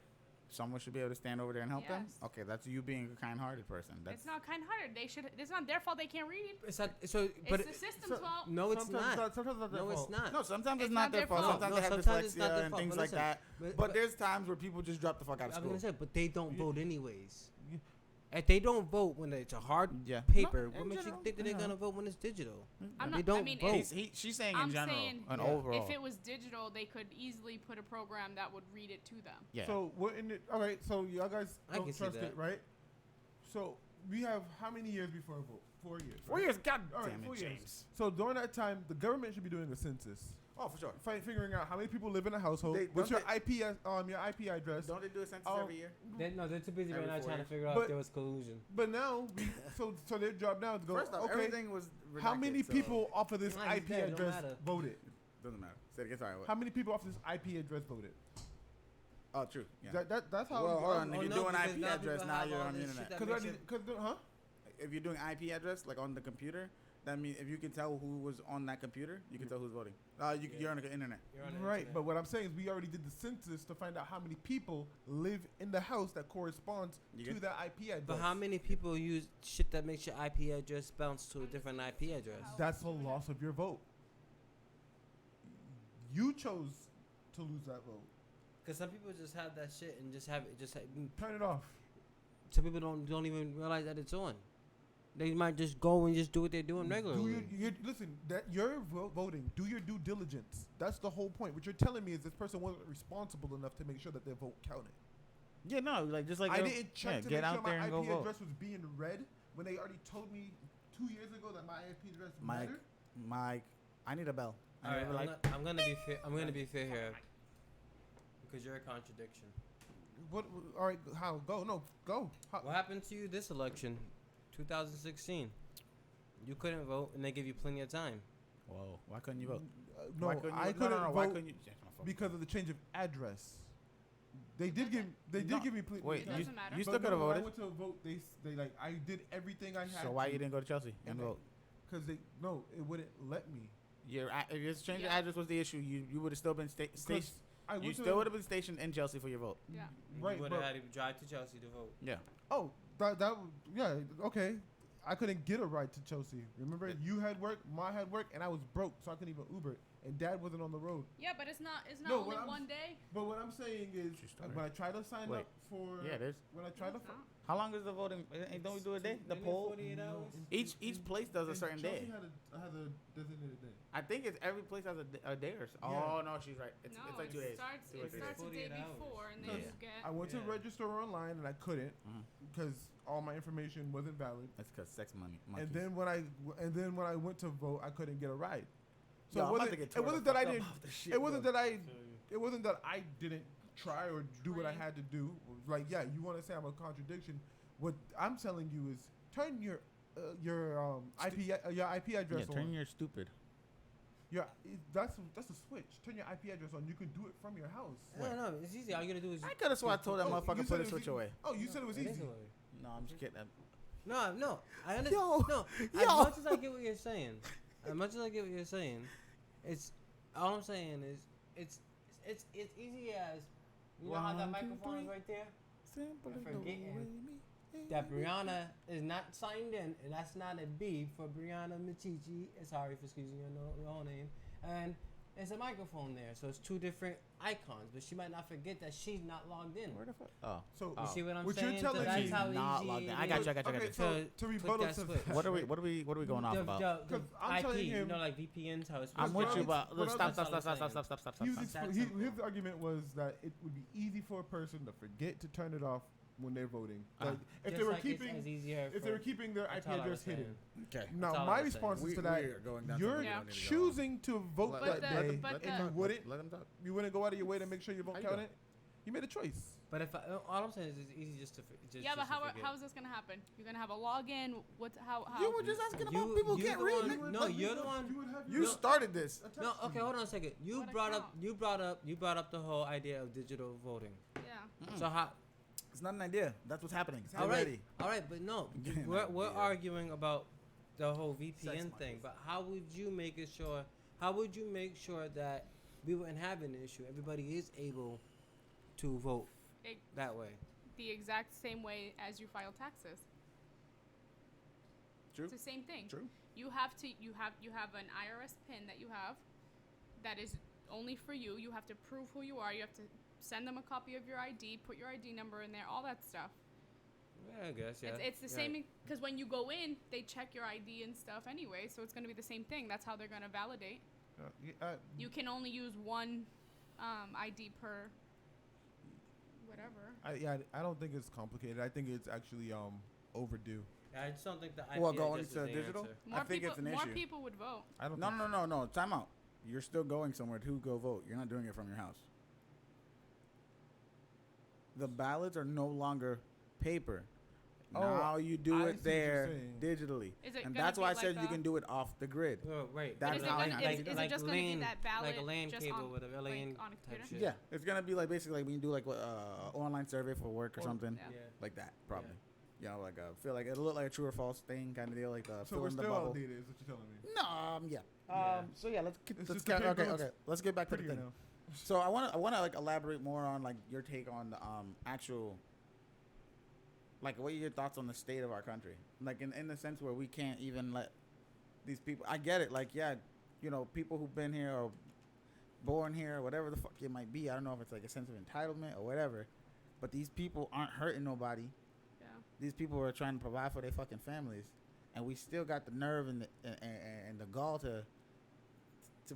S2: someone should be able to stand over there and help them.
S3: Yes.
S2: Okay, that's you being a kind-hearted person. That's
S3: It's not kind-hearted. They should. It's not their fault they can't read.
S1: It's not, so, but
S3: It's the system's fault.
S1: no, it's
S4: sometimes
S1: not.
S4: Sometimes it's
S1: No,
S4: not
S1: it's not.
S2: no. Sometimes
S3: It's
S2: it's not
S3: not
S2: their
S3: their
S2: fault.
S3: fault.
S2: Sometimes
S1: No,
S2: they have
S1: sometimes it's not
S2: dyslexia
S1: their
S2: and
S1: fault,
S2: things
S1: but
S2: like
S1: listen,
S2: that.
S1: but-
S2: But there's times where people just drop the fuck out of
S1: I was
S2: school.
S1: gonna say, but they don't
S4: Yeah.
S1: vote anyways.
S4: Yeah.
S1: If they don't vote when it's a hard
S2: Yeah.
S1: paper,
S2: No,
S1: what
S2: in
S1: makes you
S2: general,
S1: think that they're
S2: yeah.
S1: gonna vote when it's digital?
S3: I'm
S1: They
S3: not.
S1: don't
S3: I mean,
S1: vote.
S2: She's saying in
S3: I'm
S2: general,
S3: saying
S2: an
S1: Yeah.
S2: overall.
S3: if it was digital, they could easily put a program that would read it to them.
S2: Yeah.
S4: So what in it? All right. So y'all guys
S1: I
S4: don't
S1: can see
S4: trust
S1: that.
S4: it, right? So we have how many years before a vote? 4 years.
S2: 4
S4: right?
S2: years. God
S4: All right,
S2: damn
S4: 4
S2: it,
S4: years.
S2: James.
S4: So during that time, the government should be doing a census,
S2: Oh, for sure.
S4: figuring out how many people live in a household.
S2: They-
S4: What's your
S2: don't
S4: your IP address?
S2: Don't they do a census
S4: Um,
S2: every year?
S1: No, they're too busy
S2: Every
S1: right now
S2: 4
S1: trying to
S2: years.
S1: figure out
S4: But-
S1: if there was collusion.
S4: But now, so their job now is to go.
S2: First off,
S4: okay,
S2: everything was
S4: how
S2: redacted,
S4: many
S2: so-
S4: people off of this
S1: Nah, he's
S4: IP
S1: dead, don't
S4: address
S1: matter.
S4: voted?
S2: Doesn't matter. Say it again. Sorry. What?
S4: How many people off this IP address voted?
S2: Oh, true. Yeah.
S4: That's how.
S2: Well, hold on.
S1: Oh,
S2: If you're
S1: no,
S2: doing
S1: because
S2: IP
S1: now
S2: address,
S1: people
S2: now
S1: have
S2: you're
S1: all
S2: on the
S1: this
S2: internet.
S1: shit that makes it-
S4: Huh?
S2: If you're doing IP address, like on the computer, that means if you can tell who was on that computer, you can tell who's voting. You're on the internet.
S1: You're on the
S4: Right,
S1: internet.
S4: but what I'm saying is we already did the census to find out how many people live in the house that corresponds
S2: You
S4: to
S2: good?
S4: that IP address.
S1: But how many people use shit that makes your IP address bounce to a different IP address?
S4: That's a loss of your vote. You chose to lose that vote.
S1: Because some people just have that shit and just have it.
S4: Turn it off.
S1: Some people don't even realize that it's on. They might just go and just do what they're doing regularly.
S4: Listen, that you're voting. Do your due diligence. That's the whole point. What you're telling me is this person wasn't responsible enough to make sure that their vote counted.
S2: Yeah, no, like just like
S4: I
S2: go-
S4: didn't check to
S2: get
S4: make
S2: out
S4: sure
S2: there
S4: my
S2: and go
S4: IP
S2: vote.
S4: address was being read when they already told me 2 years ago that my IP address
S2: Mike,
S4: mattered.
S2: Mike, I need a bell. I
S1: All right,
S2: never like.
S1: I'm gonna be fair. I'm gonna be fair here, because you're a contradiction.
S4: What? All right, how? Go. No, go. How,
S1: What happened to you this election, 2016? You couldn't vote, and they give you plenty of time.
S2: Whoa, why couldn't you vote?
S4: no,
S2: Why couldn't you
S4: I
S2: vote?
S4: couldn't
S2: No, why
S4: vote
S2: couldn't you? Yeah, my fault.
S4: because of the change of address. They did give. They
S2: No,
S4: did give me.
S2: Wait,
S3: Doesn't
S2: you,
S3: matter.
S2: you
S4: But
S2: still could have
S4: no, when I
S2: voted.
S4: went to vote. They like I did everything I had.
S2: So why you didn't go to Chelsea and
S4: And
S2: vote?
S4: Because they if it wouldn't let me.
S2: If your change of
S3: Yeah.
S2: address was the issue, you would have still been state.
S4: 'Cause I went
S2: You
S4: to
S2: still would have been stationed in Chelsea for your vote.
S3: Yeah.
S4: Right,
S1: You would
S4: but-
S1: have had to drive to Chelsea to vote.
S2: Yeah.
S4: Oh, yeah, okay. I couldn't get a ride to Chelsea. Remember, you had work, Ma had work, and I was broke, so I couldn't even Uber. And Dad wasn't on the road.
S3: Yeah, but it's not
S4: No,
S3: only
S4: what I'm-
S3: one day.
S4: But what I'm saying is,
S2: True story.
S4: when I tried to sign
S2: Wait.
S4: up for,
S2: Yeah, there's.
S4: when I tried to,
S3: It's not.
S2: How long is the voting? Don't we do a day? The
S1: Maybe
S2: poll.
S1: 48 hours.
S2: Each place does a certain
S4: Chelsea
S2: day.
S4: had a designated day.
S2: I think it's every place has a day or so.
S4: Yeah.
S2: Oh no, she's right. It's
S3: No,
S2: like 2 days.
S3: starts.
S2: Two or
S3: It
S2: three
S3: starts
S2: days.
S3: the day
S1: 48 hours.
S3: before, and
S2: Yeah.
S3: then you get.
S4: I went to
S1: Yeah.
S4: register online and I couldn't
S2: Mhm.
S4: because all my information wasn't valid.
S2: That's because sex money.
S4: And then when I went to vote, I couldn't get a ride. So
S2: Yo, I'm
S4: it
S2: about to
S4: wasn't,
S2: get
S4: it
S2: tore
S4: wasn't
S2: the
S4: that I
S2: fuck up
S4: didn't.
S2: off the shit,
S4: It wasn't
S2: bro.
S4: that I. It wasn't that I didn't try or do what I
S3: Right.
S4: had to do. Like, yeah, you want to say I'm a contradiction. What I'm telling you is turn your IP address
S2: turn
S4: on.
S2: your stupid.
S4: That's a switch. Turn your IP address on. You can do it from your house.
S1: No, no, it's easy. All you gotta do is.
S2: I could have sworn I told that
S4: Oh, you
S2: motherfucker
S4: said
S2: put
S4: it
S2: a
S4: was
S2: switch
S4: easy.
S2: away.
S4: Oh, you said it was
S1: It is
S4: easy.
S1: a way.
S2: No, I'm just kidding.
S1: No, I understand.
S2: Yo,
S1: No,
S2: yo.
S1: as much as I get what you're saying, it's all I'm saying is it's easy as you know how that
S2: 1, 2,
S1: microphone is
S2: 3.
S1: right there.
S2: Simple
S1: I'm
S2: as the
S1: forgetting
S2: way me-
S1: That Brianna is not signed in, and that's not a B for Brianna Michichi. Sorry for excusing your whole name. And there's a microphone there, so it's two different icons. But she might not forget that she's not logged in.
S2: Where the fuck? Oh.
S4: So
S1: You
S2: Oh.
S1: see what I'm
S4: What
S1: saying?
S4: you're telling
S1: so that's
S4: me-
S1: how
S2: Not
S1: easy
S2: logged in.
S1: it
S2: I got
S1: is
S2: you. I got
S4: okay,
S2: you.
S4: so
S1: To
S4: to
S1: click
S4: rebuttal
S1: that
S4: to
S1: switch.
S2: What are we going off about?
S1: The
S4: 'Cause I'm
S1: IP,
S4: telling
S1: you
S4: him-
S1: know, like VPNs, how it's
S2: I'm
S1: supposed
S2: with
S1: to
S2: you,
S1: work.
S2: but
S4: what
S2: stop,
S1: I'm
S2: stop, stop,
S1: saying.
S2: stop, stop, stop, stop, stop,
S4: He was
S2: stop.
S1: That's
S4: his
S1: simple.
S4: argument was that it would be easy for a person to forget to turn it off when they're voting. Like if
S1: Just
S4: they were
S1: like it's
S4: keeping
S1: as easier
S4: if
S1: for-
S4: they were keeping their
S1: that's
S4: IP
S1: all I was
S4: address hidden.
S1: saying.
S2: Okay.
S4: Now
S1: all I
S4: my
S1: was saying.
S4: response to that,
S2: are going down
S4: you're
S3: something we don't
S2: need to go.
S4: choosing to vote
S3: But
S4: that
S3: the-
S4: day,
S3: but
S4: and
S3: the-
S4: you wouldn't.
S2: Let him talk.
S4: You wouldn't go out of your way to make sure your vote
S2: How you
S4: counted. You made a choice.
S1: But if all I'm saying is it's easy just to
S3: Yeah, but how is this gonna happen? You're gonna have a login. How?
S2: You were just asking about
S1: You-
S2: people
S1: you
S2: can't
S1: the
S2: read.
S1: one-
S2: nigga.
S1: No,
S2: Like,
S1: you're the one.
S4: You would have
S2: You
S4: your
S2: started this.
S4: attached
S1: No,
S4: to
S1: okay,
S4: you.
S1: hold on a second. You
S3: What
S1: brought
S3: account?
S1: up the whole idea of digital voting.
S3: Yeah.
S1: So how?
S2: It's not an idea. That's what's happening.
S1: All right,
S2: Already.
S1: all right, but no,
S2: Getting
S1: we're
S2: idea.
S1: arguing about the whole VPN
S2: Sex
S1: thing.
S2: monkeys.
S1: But how would you make it sure? How would you make sure that we wouldn't have an issue? Everybody is able to vote
S3: It-
S1: that way.
S3: The exact same way as you file taxes.
S2: True.
S3: It's the same thing.
S2: True.
S3: You have an IRS pin that you have that is only for you. You have to prove who you are. You have to send them a copy of your ID, put your ID number in there, all that stuff.
S1: Yeah, I guess. Yeah.
S3: It's the same because when you go in, they check your ID and stuff anyway, so it's going to be the same thing. That's how they're going to validate. You can only use one ID per whatever.
S4: I don't think it's complicated. I think it's actually overdue.
S1: I just don't think the IP
S2: Well, going
S1: address is
S2: to
S1: the
S2: digital?
S1: answer.
S2: I think it's an
S3: more
S2: issue.
S3: people would vote.
S4: I don't.
S2: No,
S4: think
S2: no. Time out. You're still going somewhere to go vote. You're not doing it from your house. The ballots are no longer paper.
S4: Oh,
S2: Now you do
S4: I see
S2: it
S4: what you're
S2: there
S4: saying.
S2: digitally.
S3: Is it
S2: And
S3: gonna
S2: that's
S3: be
S2: why I
S3: like
S2: said you
S3: a-
S2: can do it off the grid.
S1: Oh, right.
S2: That
S3: But
S2: is
S3: is it
S2: how
S3: gonna,
S2: I
S3: is,
S2: think
S3: is
S2: it
S3: it just going to be that ballot?
S1: like a LAN
S3: just
S1: cable
S3: on,
S1: with a LAN
S3: like, on a
S1: type
S3: computer?
S1: shit.
S2: Yeah, it's gonna be like basically like when you do like online survey for work or
S4: Or-
S2: something
S3: Yeah.
S1: Yeah.
S2: like that, probably. You know, like feel like it'll look like a true or false thing kind of deal, like the
S4: So
S2: fill
S4: we're
S2: in the
S4: still
S2: bubble.
S4: outdated, is what you're telling me.
S2: No, yeah.
S1: Yeah.
S2: So yeah, let's
S4: It's
S2: let's
S4: just the
S2: get,
S4: paper
S2: okay,
S4: looks
S2: okay. Let's get back to the
S4: Prettier
S2: thing.
S4: now.
S2: So I want to like elaborate more on like your take on the actual, like what are your thoughts on the state of our country, like in the sense where we can't even let these people. I get it, like yeah, you know, people who've been here or born here or whatever the fuck it might be. I don't know if it's like a sense of entitlement or whatever, but these people aren't hurting nobody.
S3: Yeah.
S2: These people are trying to provide for their fucking families, and we still got the nerve and the gall to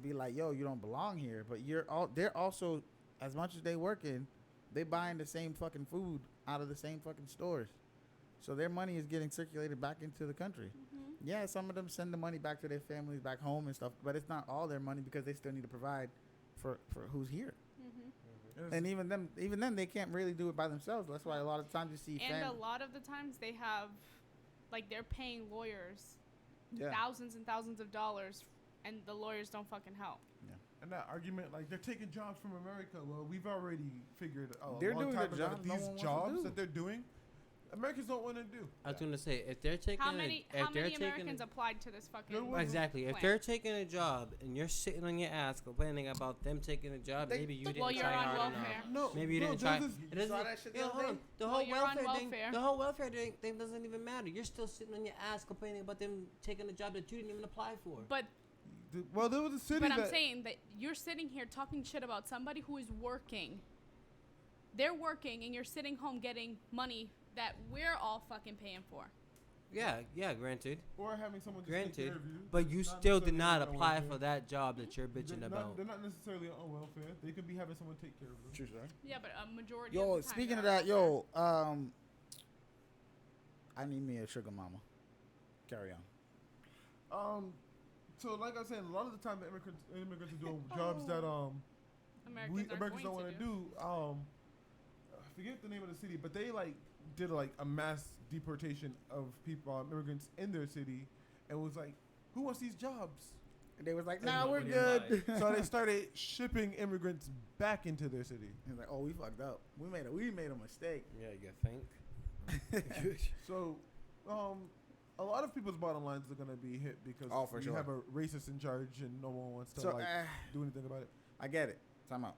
S2: be like, yo, you don't belong here. But they're also, as much as they working, they buying the same fucking food out of the same fucking stores, so their money is getting circulated back into the country.
S3: Mm-hmm.
S2: Yeah, some of them send the money back to their families back home and stuff, but it's not all their money because they still need to provide for who's here.
S3: Mm-hmm.
S2: And even then, they can't really do it by themselves. That's why a lot of times you see
S3: And a lot of the times they have, like, they're paying lawyers thousands and thousands of dollars, and the lawyers don't fucking help.
S4: And that argument, like they're taking jobs from America. Well, we've already figured a
S2: They're
S4: long
S2: doing
S4: time
S2: the
S4: ago
S2: jobs
S4: that
S2: no
S4: these
S2: one wants to
S4: jobs
S2: do.
S4: that they're doing, Americans don't want to do.
S1: I was gonna say if they're taking
S3: How many Americans applied to this fucking
S1: exactly if
S3: plan?
S1: they're taking a job and you're sitting on your ass complaining about them taking a job, maybe you didn't
S3: Well,
S1: try
S3: you're on
S1: hard
S3: welfare.
S1: enough.
S4: No,
S1: Maybe you didn't try.
S2: You saw that shit the other day?
S1: The
S3: Well,
S1: whole
S3: you're on
S1: welfare thing.
S3: welfare.
S1: The whole welfare thing doesn't even matter. You're still sitting on your ass complaining about them taking a job that you didn't even apply for.
S3: But
S4: Well, there was a city
S3: But I'm
S4: that
S3: saying that you're sitting here talking shit about somebody who is working. They're working, and you're sitting home getting money that we're all fucking paying for.
S1: Yeah, granted.
S4: or having someone to take care
S1: Granted,
S4: of you.
S1: but you
S4: Not
S1: still did
S4: necessarily
S1: not
S4: on
S1: apply
S4: welfare.
S1: for that job that you're bitching about.
S4: They're not necessarily on welfare. They could be having someone take care of them.
S2: True, sir.
S3: Yeah, but a majority
S2: Yo,
S3: of the time
S2: speaking
S3: they're
S2: of
S3: on
S2: that,
S3: welfare.
S2: I need me a sugar mama. Carry on.
S4: So like I said, a lot of the time the immigrants are doing jobs that Americans don't want to do. I forget the name of the city, but they like did like a mass deportation of people, immigrants in their city, and was like, who wants these jobs?
S2: And they was like,
S1: And
S2: nah, we're
S1: nobody
S2: good.
S4: So they started shipping immigrants back into their city.
S2: He's like, oh, we fucked up. We made a mistake.
S1: Yeah, you think?
S4: So, a lot of people's bottom lines are gonna be hit because
S2: Oh, for
S4: we
S2: sure.
S4: have a racist in charge and no one wants to
S2: So
S4: do anything about it.
S2: I get it. Time out.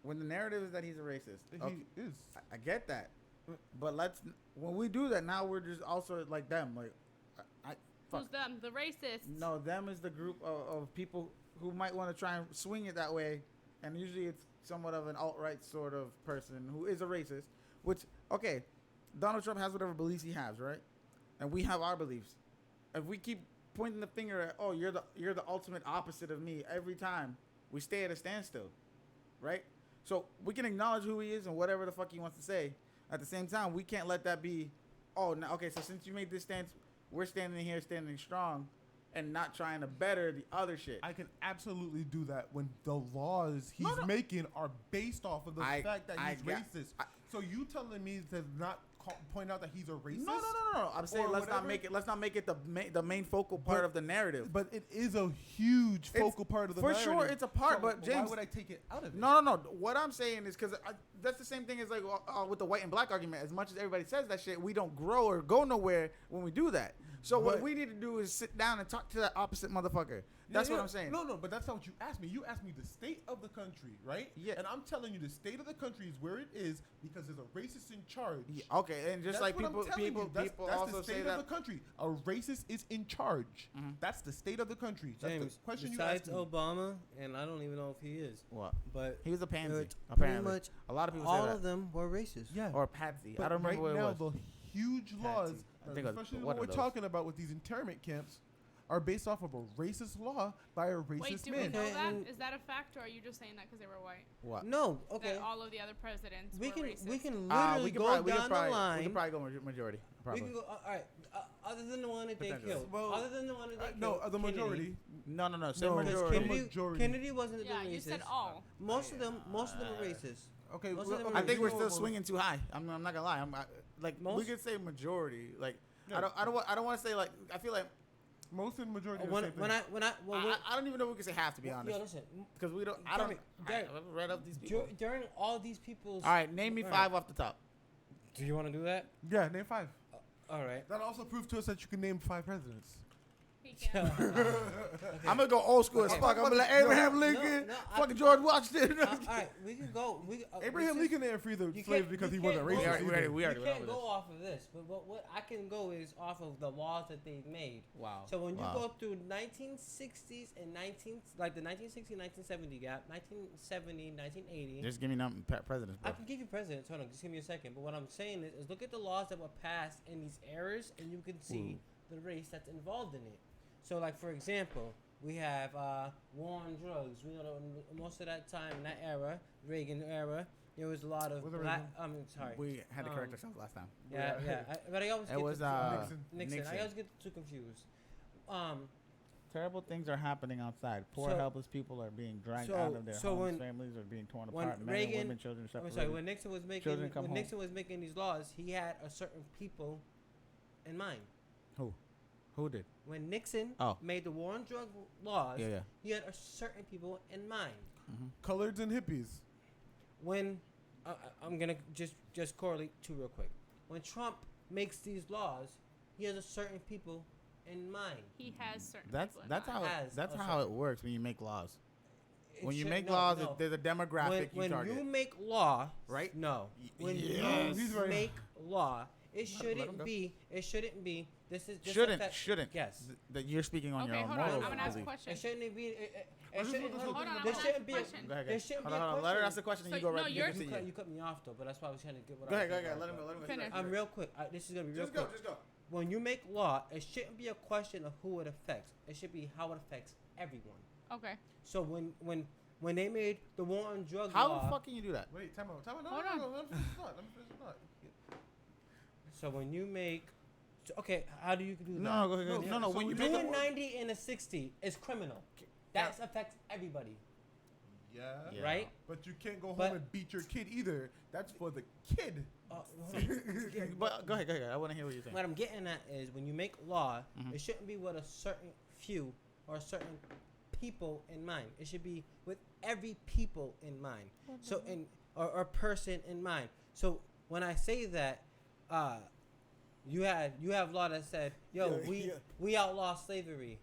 S2: When the narrative is that he's a racist, okay,
S4: He is.
S2: I get that. But when we do that, now we're just also like them. Like, fuck.
S3: Who's them? The racists.
S2: No, them is the group of people who might want to try and swing it that way. And usually it's somewhat of an alt-right sort of person who is a racist. Which, okay, Donald Trump has whatever beliefs he has, right? And we have our beliefs. If we keep pointing the finger at, oh, you're the ultimate opposite of me every time, we stay at a standstill, right? So we can acknowledge who he is and whatever the fuck he wants to say. At the same time, we can't let that be, oh, no, okay, so since you made this stance, we're standing here standing strong and not trying to better the other shit.
S4: I can absolutely do that when the laws he's making are based off of the fact that he's racist. So you telling me to not point out that he's a racist?
S2: No. I'm saying let's not make it the main focal part of the narrative.
S4: But it is a huge focal part of the narrative.
S2: For sure, it's a part.
S4: So
S2: but James,
S4: why would I take it out of it?
S2: No. What I'm saying is because that's the same thing as like with the white and black argument. As much as everybody says that shit, we don't grow or go nowhere when we do that. So what we need to do is sit down and talk to that opposite motherfucker. That's what I'm saying.
S4: No, but that's not what you asked me. You asked me the state of the country, right?
S2: Yeah.
S4: And I'm telling you the state of the country is where it is because there's a racist in charge.
S2: Yeah, okay, and just
S4: That's
S2: like
S4: what I'm telling you. That's
S2: also
S4: the state
S2: say
S4: of
S2: that.
S4: the country. A racist is in charge.
S2: Mhm.
S4: That's the state of the country. That's
S1: James,
S4: the question you
S1: besides
S4: asked me.
S1: Obama, and I don't even know if he is,
S2: What?
S1: but
S2: He was a pansy.
S1: it's
S2: Apparently,
S1: pretty much
S2: a lot of people say
S1: all
S2: that.
S1: of them were racist.
S4: Yeah.
S2: Or patsy.
S4: But
S2: I don't remember
S4: right
S2: what
S4: now,
S2: it was.
S4: the huge laws,
S2: I think it was
S4: especially
S2: one
S4: what
S2: of
S4: we're
S2: those.
S4: talking about with these internment camps, are based off of a racist law by a racist
S3: Wait, do we
S4: man.
S3: know
S1: Okay,
S3: that?
S1: and-
S3: Is that a fact, or are you just saying that because they were white?
S2: What?
S1: No, okay.
S3: That all of the other presidents
S1: We
S3: were
S1: can
S3: racist.
S1: we can literally go down the
S2: We
S1: line.
S2: could probably go majority.
S1: We
S2: Probably.
S1: can go. All right. Other than the one that they
S2: Potentially.
S1: killed.
S4: Well,
S1: Other than the one that they
S4: No,
S1: killed.
S4: the majority.
S2: No. Say
S4: No,
S1: Because
S2: majority.
S1: Kennedy,
S4: Majority.
S1: Kennedy wasn't
S3: Yeah,
S1: the racist.
S3: you said all.
S1: Most of them were racist.
S4: Okay,
S1: Most
S4: well,
S1: of them
S2: I
S1: are
S2: think we're
S1: racist.
S2: still swinging too high. I'm not gonna lie. Like we
S1: Most-
S2: could say majority. Like
S4: Yeah.
S2: I don't want to say like I feel like
S4: most of the majority.
S1: When
S2: I don't even know if we can say half to be honest.
S1: Yo, listen.
S2: Because we don't. I haven't read up these people.
S1: During all these people's.
S2: All right, name me
S1: all
S2: 5 off the top.
S1: Do you want to do that?
S4: Yeah, name 5.
S1: All right.
S4: That also proved to us that you can name 5 presidents.
S3: He can.
S2: I'm gonna go old school as
S1: Okay.
S2: fuck. I'm gonna let Abraham
S1: No,
S2: Lincoln,
S1: no,
S2: fucking George Washington.
S1: All right, we can go.
S4: Abraham Lincoln didn't free the
S1: You
S4: slaves
S1: can't-
S4: because
S1: you
S4: he wasn't
S1: can't go-
S4: racist.
S2: We already
S1: You
S2: went
S1: can't
S2: over
S1: go
S2: this.
S1: off of this, but what I can go is off of the laws that they've made.
S2: Wow.
S1: So when you
S2: Wow.
S1: go through 1960s and the 1960 1970 gap, 1970 1980.
S2: Just give me presidents,
S1: I
S2: bro.
S1: can give you presidents. Hold on, just give me a second. But what I'm saying is look at the laws that were passed in these eras, and you can see the race that's involved in it. So, like for example, we have war on drugs. We know that most of that time in that era, Reagan era, there was a lot of
S4: Was it
S1: black.
S4: Reagan?
S1: Sorry.
S2: We had to correct ourselves last time.
S1: Yeah. But I always
S2: It
S1: get
S2: was
S1: Nixon.
S2: Nixon.
S1: I always get too confused.
S2: Terrible things are happening outside. Poor,
S1: So-
S2: helpless people are being dragged
S1: so-
S2: out of their
S1: so
S2: homes.
S1: when-
S2: Families are being torn
S1: when
S2: apart. Men and
S1: Reagan-
S2: women, children
S1: I'm
S2: separated.
S1: sorry. When Nixon was making
S2: Children come home.
S1: Nixon was making these laws, he had a certain people in mind.
S2: Who did?
S1: When Nixon
S2: Oh.
S1: made the war on drug laws,
S2: Yeah.
S1: he had a certain people in mind.
S4: Coloreds and hippies.
S1: When I'm gonna just correlate two real quick. when Trump makes these laws, he has a certain people in mind.
S3: He has certain.
S2: That's
S3: people in
S2: that's
S3: mind.
S2: how that's how it works when you make laws.
S1: It
S2: When you
S1: should-
S2: make
S1: no,
S2: laws,
S1: no.
S2: there's a demographic
S1: when
S2: you target.
S1: you make law,
S2: Right?
S1: No. When
S2: Yes.
S4: He's
S1: you
S4: right.
S1: make law, it
S2: Let him
S1: shouldn't
S2: go.
S1: be. It shouldn't be. This
S2: Shouldn't.
S1: Yes.
S2: That you're speaking on
S3: Okay,
S2: your own
S3: hold on.
S2: moral
S3: I'm gonna ask a
S2: belief.
S3: question.
S1: It shouldn't be. It
S4: This is
S1: shouldn't.
S4: what this whole
S3: Hold on,
S4: thing
S3: I'm
S1: There
S3: gonna
S1: shouldn't
S3: ask
S1: be.
S3: a question.
S2: Go ahead.
S1: There shouldn't be a
S2: Hold on.
S1: question.
S2: Let her ask the question.
S3: So,
S2: and you go
S3: no,
S2: right.
S3: you're-
S2: You can
S1: You cut me off though, but that's why I was trying to get what
S2: Go
S1: I
S2: ahead.
S1: was
S2: Go ahead.
S1: saying.
S2: Let him go. Let him go.
S3: Finish.
S2: Just
S1: I'm real quick. This is gonna be real
S2: go.
S1: quick.
S2: Just go.
S1: When you make law, it shouldn't be a question of who it affects. It should be how it affects everyone.
S3: Okay.
S1: So when they made the war on drug
S2: How
S1: law,
S2: the fuck can you do that?
S4: Wait, time out. No,
S3: Hold
S4: no,
S3: on.
S4: no. Let me finish the thought.
S1: so when you make, okay, how do you do that?
S2: No, go ahead.
S4: No,
S2: No, no.
S4: so
S2: When you
S4: we
S2: make
S1: Doing
S2: a
S1: 90 and a 60 is criminal. That affects everybody,
S4: Yeah.
S2: Yeah.
S1: right?
S4: But you can't go home
S1: But-
S4: and beat your kid either. That's for the kid.
S2: But go ahead. Go ahead. I want to hear what you're saying.
S1: What I'm getting at is when you make law,
S2: Mhm.
S1: it shouldn't be with a certain few or certain people in mind. It should be with every people in mind. So or person in mind. So when I say that, you have law that said, yo, we outlaw slavery.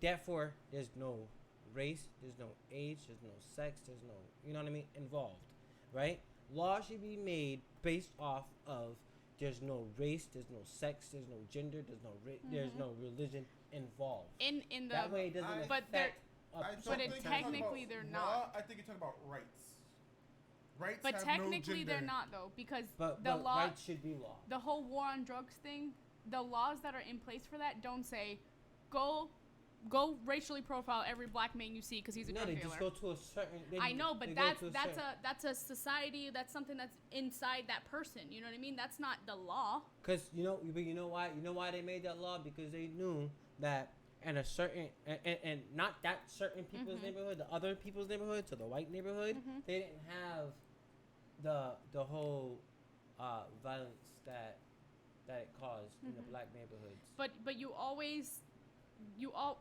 S1: Therefore, there's no race, there's no age, there's no sex, there's no, you know what I mean, involved, right? Law should be made based off of there's no race, there's no sex, there's no gender, there's no religion involved.
S3: In the.
S1: That way, it doesn't
S3: But they're-
S1: affect.
S4: I don't
S3: But it
S4: think you're talking
S3: technically
S4: about
S3: they're
S4: law,
S3: not.
S4: I think you're talking about rights. Rights
S3: But
S4: have
S3: technically
S4: no
S3: they're
S4: gender.
S3: not though, because
S1: But
S3: the law,
S1: rights should be law.
S3: the whole war on drugs thing, the laws that are in place for that don't say, go racially profile every black man you see because he's a
S1: No,
S3: drug
S1: they
S3: dealer.
S1: just go to a certain.
S3: I know, but
S1: they go to
S3: that's a society. That's something that's inside that person. You know what I mean? That's not the law.
S1: Because you know why they made that law, because they knew that in a certain and not that certain people's neighborhood, the other people's neighborhood, to the white neighborhood, they didn't have the whole violence that it caused in the black neighborhoods.
S3: But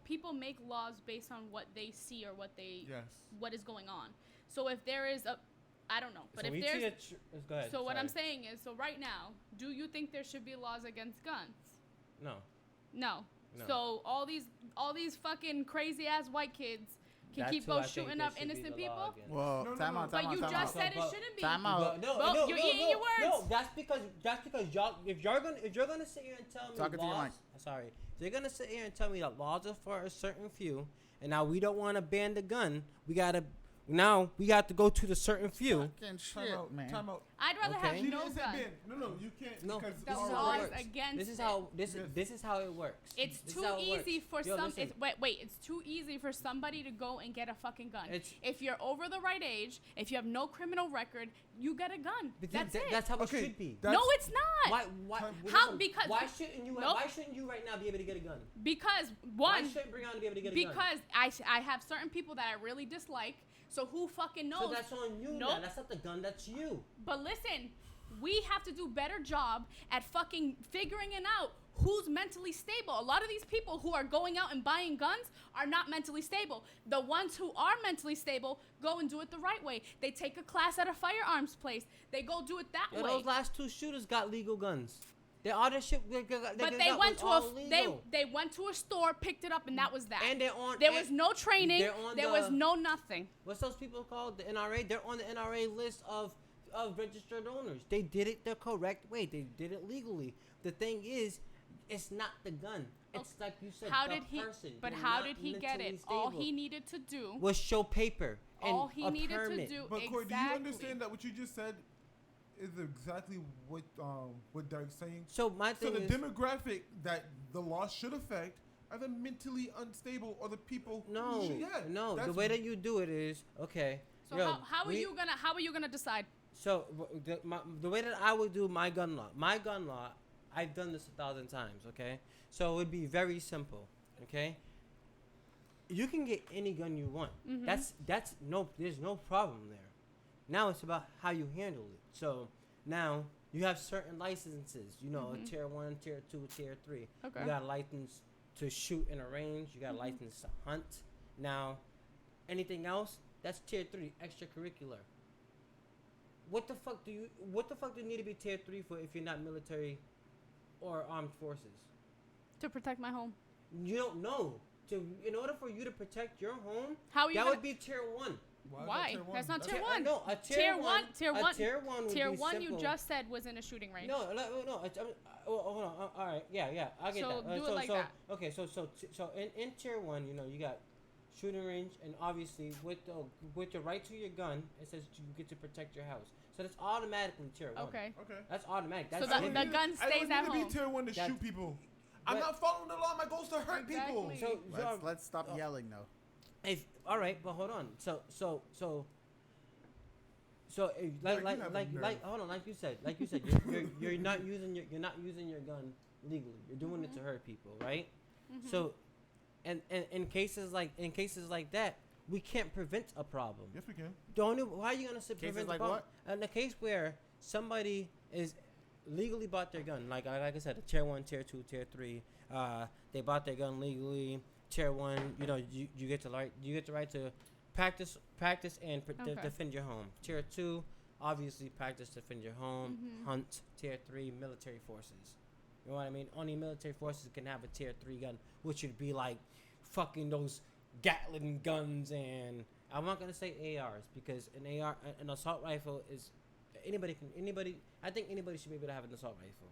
S3: people make laws based on what they see or what is going on. So if there is I don't know, but
S1: So
S3: if
S1: we
S3: there's
S1: go ahead.
S3: so what
S1: sorry.
S3: I'm saying is, so right now, do you think there should be laws against guns?
S1: No.
S3: No.
S1: No.
S3: So all these fucking crazy ass white kids can
S1: That's
S3: keep
S1: who I think
S3: shooting
S1: there
S3: up
S1: should be
S3: innocent
S1: the law
S3: people?
S1: against.
S2: Well,
S4: No, no,
S2: time
S4: no.
S2: out.
S3: But
S2: Time out.
S3: you
S2: Time
S3: just
S2: out.
S3: said it
S1: But-
S3: shouldn't be.
S2: Time out.
S3: Well, you're eating your words.
S1: No, that's because y'all if you're gonna sit here and tell me
S2: Talking to your
S1: laws,
S2: mic.
S1: sorry, if you're gonna sit here and tell me that laws are for a certain few, and now we don't want to ban the gun, we got to go to the certain few.
S2: Fucking
S4: Time
S2: shit,
S4: out.
S2: man.
S4: Time out.
S3: I'd rather
S1: Okay.
S3: have
S4: She
S3: no
S4: didn't say
S3: gun.
S4: ban. No, you can't.
S1: No,
S4: because
S3: The
S1: this is
S4: our
S1: how
S3: laws
S1: it works.
S3: against
S1: This is
S3: it.
S1: how
S4: Yes.
S1: this is how it works.
S3: It's
S1: This is
S3: too
S1: how it
S3: easy
S1: works.
S3: for
S1: Yo,
S3: some.
S1: listen.
S3: Wait. It's too easy for somebody to go and get a fucking gun.
S1: It's-
S3: If you're over the right age, if you have no criminal record, you get a gun.
S1: But
S3: That's it.
S1: That's how
S4: Okay,
S1: it should be.
S4: that's-
S3: No, it's not.
S1: Why?
S4: Time-
S3: How-
S1: listen,
S3: because-
S1: why shouldn't you?
S3: Nope.
S1: Why shouldn't you right now be able to get a gun?
S3: Because
S1: Why
S3: one,
S1: shouldn't Brianna be able to get a gun?
S3: because I have certain people that I really dislike. So who fucking knows?
S1: So that's on you now.
S3: Nope.
S1: That's not the gun. That's you.
S3: But listen, we have to do better job at fucking figuring it out who's mentally stable. A lot of these people who are going out and buying guns are not mentally stable. The ones who are mentally stable go and do it the right way. They take a class at a firearms place. They go do it that
S1: Yo,
S3: way.
S1: those last two shooters got legal guns. They all that shit.
S3: But they went to they went to a store, picked it up, and that was that.
S1: And they're on.
S3: There was no training.
S1: they're on
S3: There
S1: the-
S3: was no nothing.
S1: What's those people called? The NRA. They're on the NRA list of registered owners. They did it the correct way. They did it legally. The thing is, it's not the gun. It's like you said.
S3: How
S1: the
S3: did he?
S1: person.
S3: But
S1: They're
S3: how
S1: not
S3: did he get
S1: mentally
S3: it? All
S1: stable.
S3: he needed to do.
S1: was show paper and
S3: All he
S1: a
S3: needed
S1: permit.
S3: to do.
S4: But Corey,
S3: exactly.
S4: do you understand that what you just said is exactly what Derek's saying?
S1: So my
S4: So
S1: thing
S4: the
S1: is,
S4: demographic that the law should affect are the mentally unstable or the people. who
S1: no,
S4: should, yeah,
S1: no. The
S4: that's-
S1: way that you do it is okay.
S3: So
S1: yo,
S3: how are you gonna decide?
S1: So the way that I would do my gun law, I've done this 1,000 times. Okay, so it would be very simple. Okay, you can get any gun you want.
S3: Mhm.
S1: There's no problem there. Now it's about how you handle it. So now you have certain licenses. You know,
S3: Mhm.
S1: tier 1, tier 2, tier 3.
S3: Okay.
S1: You got a license to shoot in a range. You got a
S3: Mhm.
S1: license to hunt. Now, anything else, that's tier 3, extracurricular. what the fuck do you need to be tier 3 for if you're not military or armed forces?
S3: To protect my home.
S1: You don't know. In order for you to protect your home,
S3: How are you
S1: that
S3: gonna,
S1: would be tier 1.
S3: Why? That's not tier 1.
S1: No, a
S3: Tier 1.
S1: Tier 1 would
S3: Tier
S1: be
S3: 1
S1: simple.
S3: you just said was in a shooting range.
S1: No. Hold on. All right. Yeah. I get
S3: So
S1: that.
S3: do it like that.
S1: Okay. So in tier 1, you got shooting range, and obviously with the right to your gun, it says you get to protect your house. So that's automatically tier 1.
S3: Okay.
S1: That's automatic.
S3: So
S1: That's
S3: the gun
S4: I
S3: stays
S4: don't
S3: at
S4: need to
S3: home.
S4: be tier 1 to
S1: That's-
S4: shoot people. I'm
S1: but-
S4: not following the law. My goal is to hurt people.
S3: Exactly.
S2: Let's stop yelling though.
S1: All right, but hold on. So
S4: Derek, you have a nerve.
S1: hold on, like you said, you're not using your gun legally. You're doing it to hurt people, right?
S3: Mm-hmm.
S1: So, and in cases like that, we can't prevent a problem.
S4: Yes, we can.
S1: Why are you gonna say
S2: Cases
S1: prevent
S2: like
S1: a problem?
S2: what?
S1: In the case where somebody is legally bought their gun, like I said, a tier 1, tier 2, tier 3, they bought their gun legally. Tier 1, you get the right to practice and defend your home. Tier 2, obviously practice, defend your home, hunt. Tier 3, military forces. You know what I mean? Only military forces can have a tier 3 gun, which would be like fucking those Gatling guns, and I'm not gonna say ARs because an assault rifle is anybody. I think anybody should be able to have an assault rifle.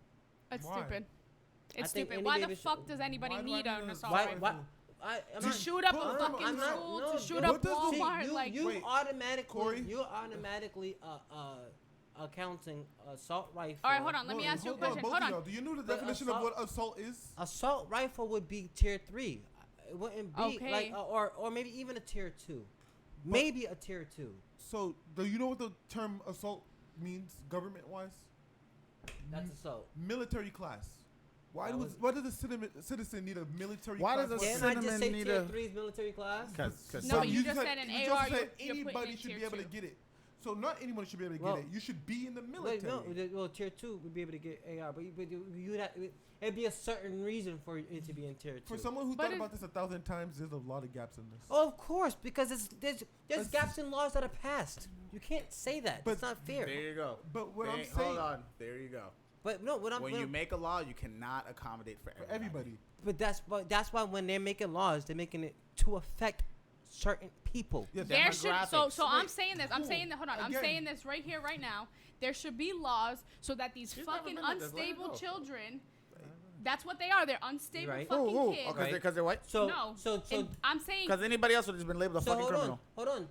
S3: That's
S4: Why?
S3: stupid.
S1: I
S3: It's
S1: think
S3: stupid. Why the
S1: anybody
S3: fuck
S1: should-
S3: does anybody
S4: Why do I
S3: need
S4: need
S3: an
S4: an
S3: assault
S4: assault
S3: rifle?
S1: Why? I'm
S3: To
S1: not-
S3: shoot up
S4: Hold
S3: a
S4: on,
S3: fucking
S1: I'm not-
S3: school,
S1: no,
S3: to shoot
S1: but
S3: up
S4: what does the-
S3: Walmart,
S1: See,
S3: like
S1: you
S4: Wait.
S1: automatically
S4: Corey?
S1: accounting assault rifle.
S3: All right, hold on. Let me ask you a question.
S4: Both
S3: Hold
S4: of
S3: on.
S4: y'all, do you know the
S1: The
S4: definition of what assault is?
S1: Assault rifle would be tier 3. It wouldn't be
S3: Okay.
S1: like or maybe even a tier 2. Maybe a tier 2.
S4: So, do you know what the term assault means government-wise?
S1: That's assault.
S4: Military class. Why
S1: That
S4: does a citizen need a military
S2: Why
S4: class?
S2: does a
S1: Can
S2: Cinnamon
S1: I just say
S2: need
S1: tier
S2: a-
S1: 3 is military class?
S3: No, but you just said an
S4: you
S3: AR,
S4: just said
S3: you're putting
S4: anybody
S3: in
S4: should
S3: tier
S4: be able to
S3: 2.
S4: get it. So not anyone should be able to
S1: Well,
S4: get it. You should be in the military.
S1: Wait, no. Well, tier 2 would be able to get AR, but you'd have, it'd be a certain reason for it to be in tier 2.
S4: For someone who
S3: But
S4: thought
S3: it-
S4: about this 1,000 times, there's a lot of gaps in this.
S1: Oh, of course, because there's
S4: That's-
S1: gaps in laws that are passed. You can't say that.
S4: But
S1: It's not fair.
S2: There you go.
S4: But what I'm
S2: Hold
S4: saying
S2: on. There you go.
S1: But no, what I'm
S2: When you make a law, you cannot accommodate for
S4: for
S2: everybody.
S4: everybody.
S1: But that's why when they're making laws, they're making it to affect certain people.
S4: Yes.
S3: There should so
S2: Demographics.
S3: I'm
S4: Wait,
S3: saying this. I'm
S4: cool.
S3: saying that. Hold on. I'm
S4: Again.
S3: saying this right here, right now. There should be laws so that these
S2: She's never
S3: fucking
S2: been with this. Let her
S3: unstable
S2: go.
S3: children. That's what they are. They're unstable
S1: Right.
S3: fucking
S2: Oh,
S3: kids.
S1: Right.
S2: because they're white.
S1: So
S3: No.
S1: so
S3: And I'm saying
S2: Because anybody else would have just been labeled a
S1: so
S2: fucking
S1: hold
S2: criminal.
S1: on.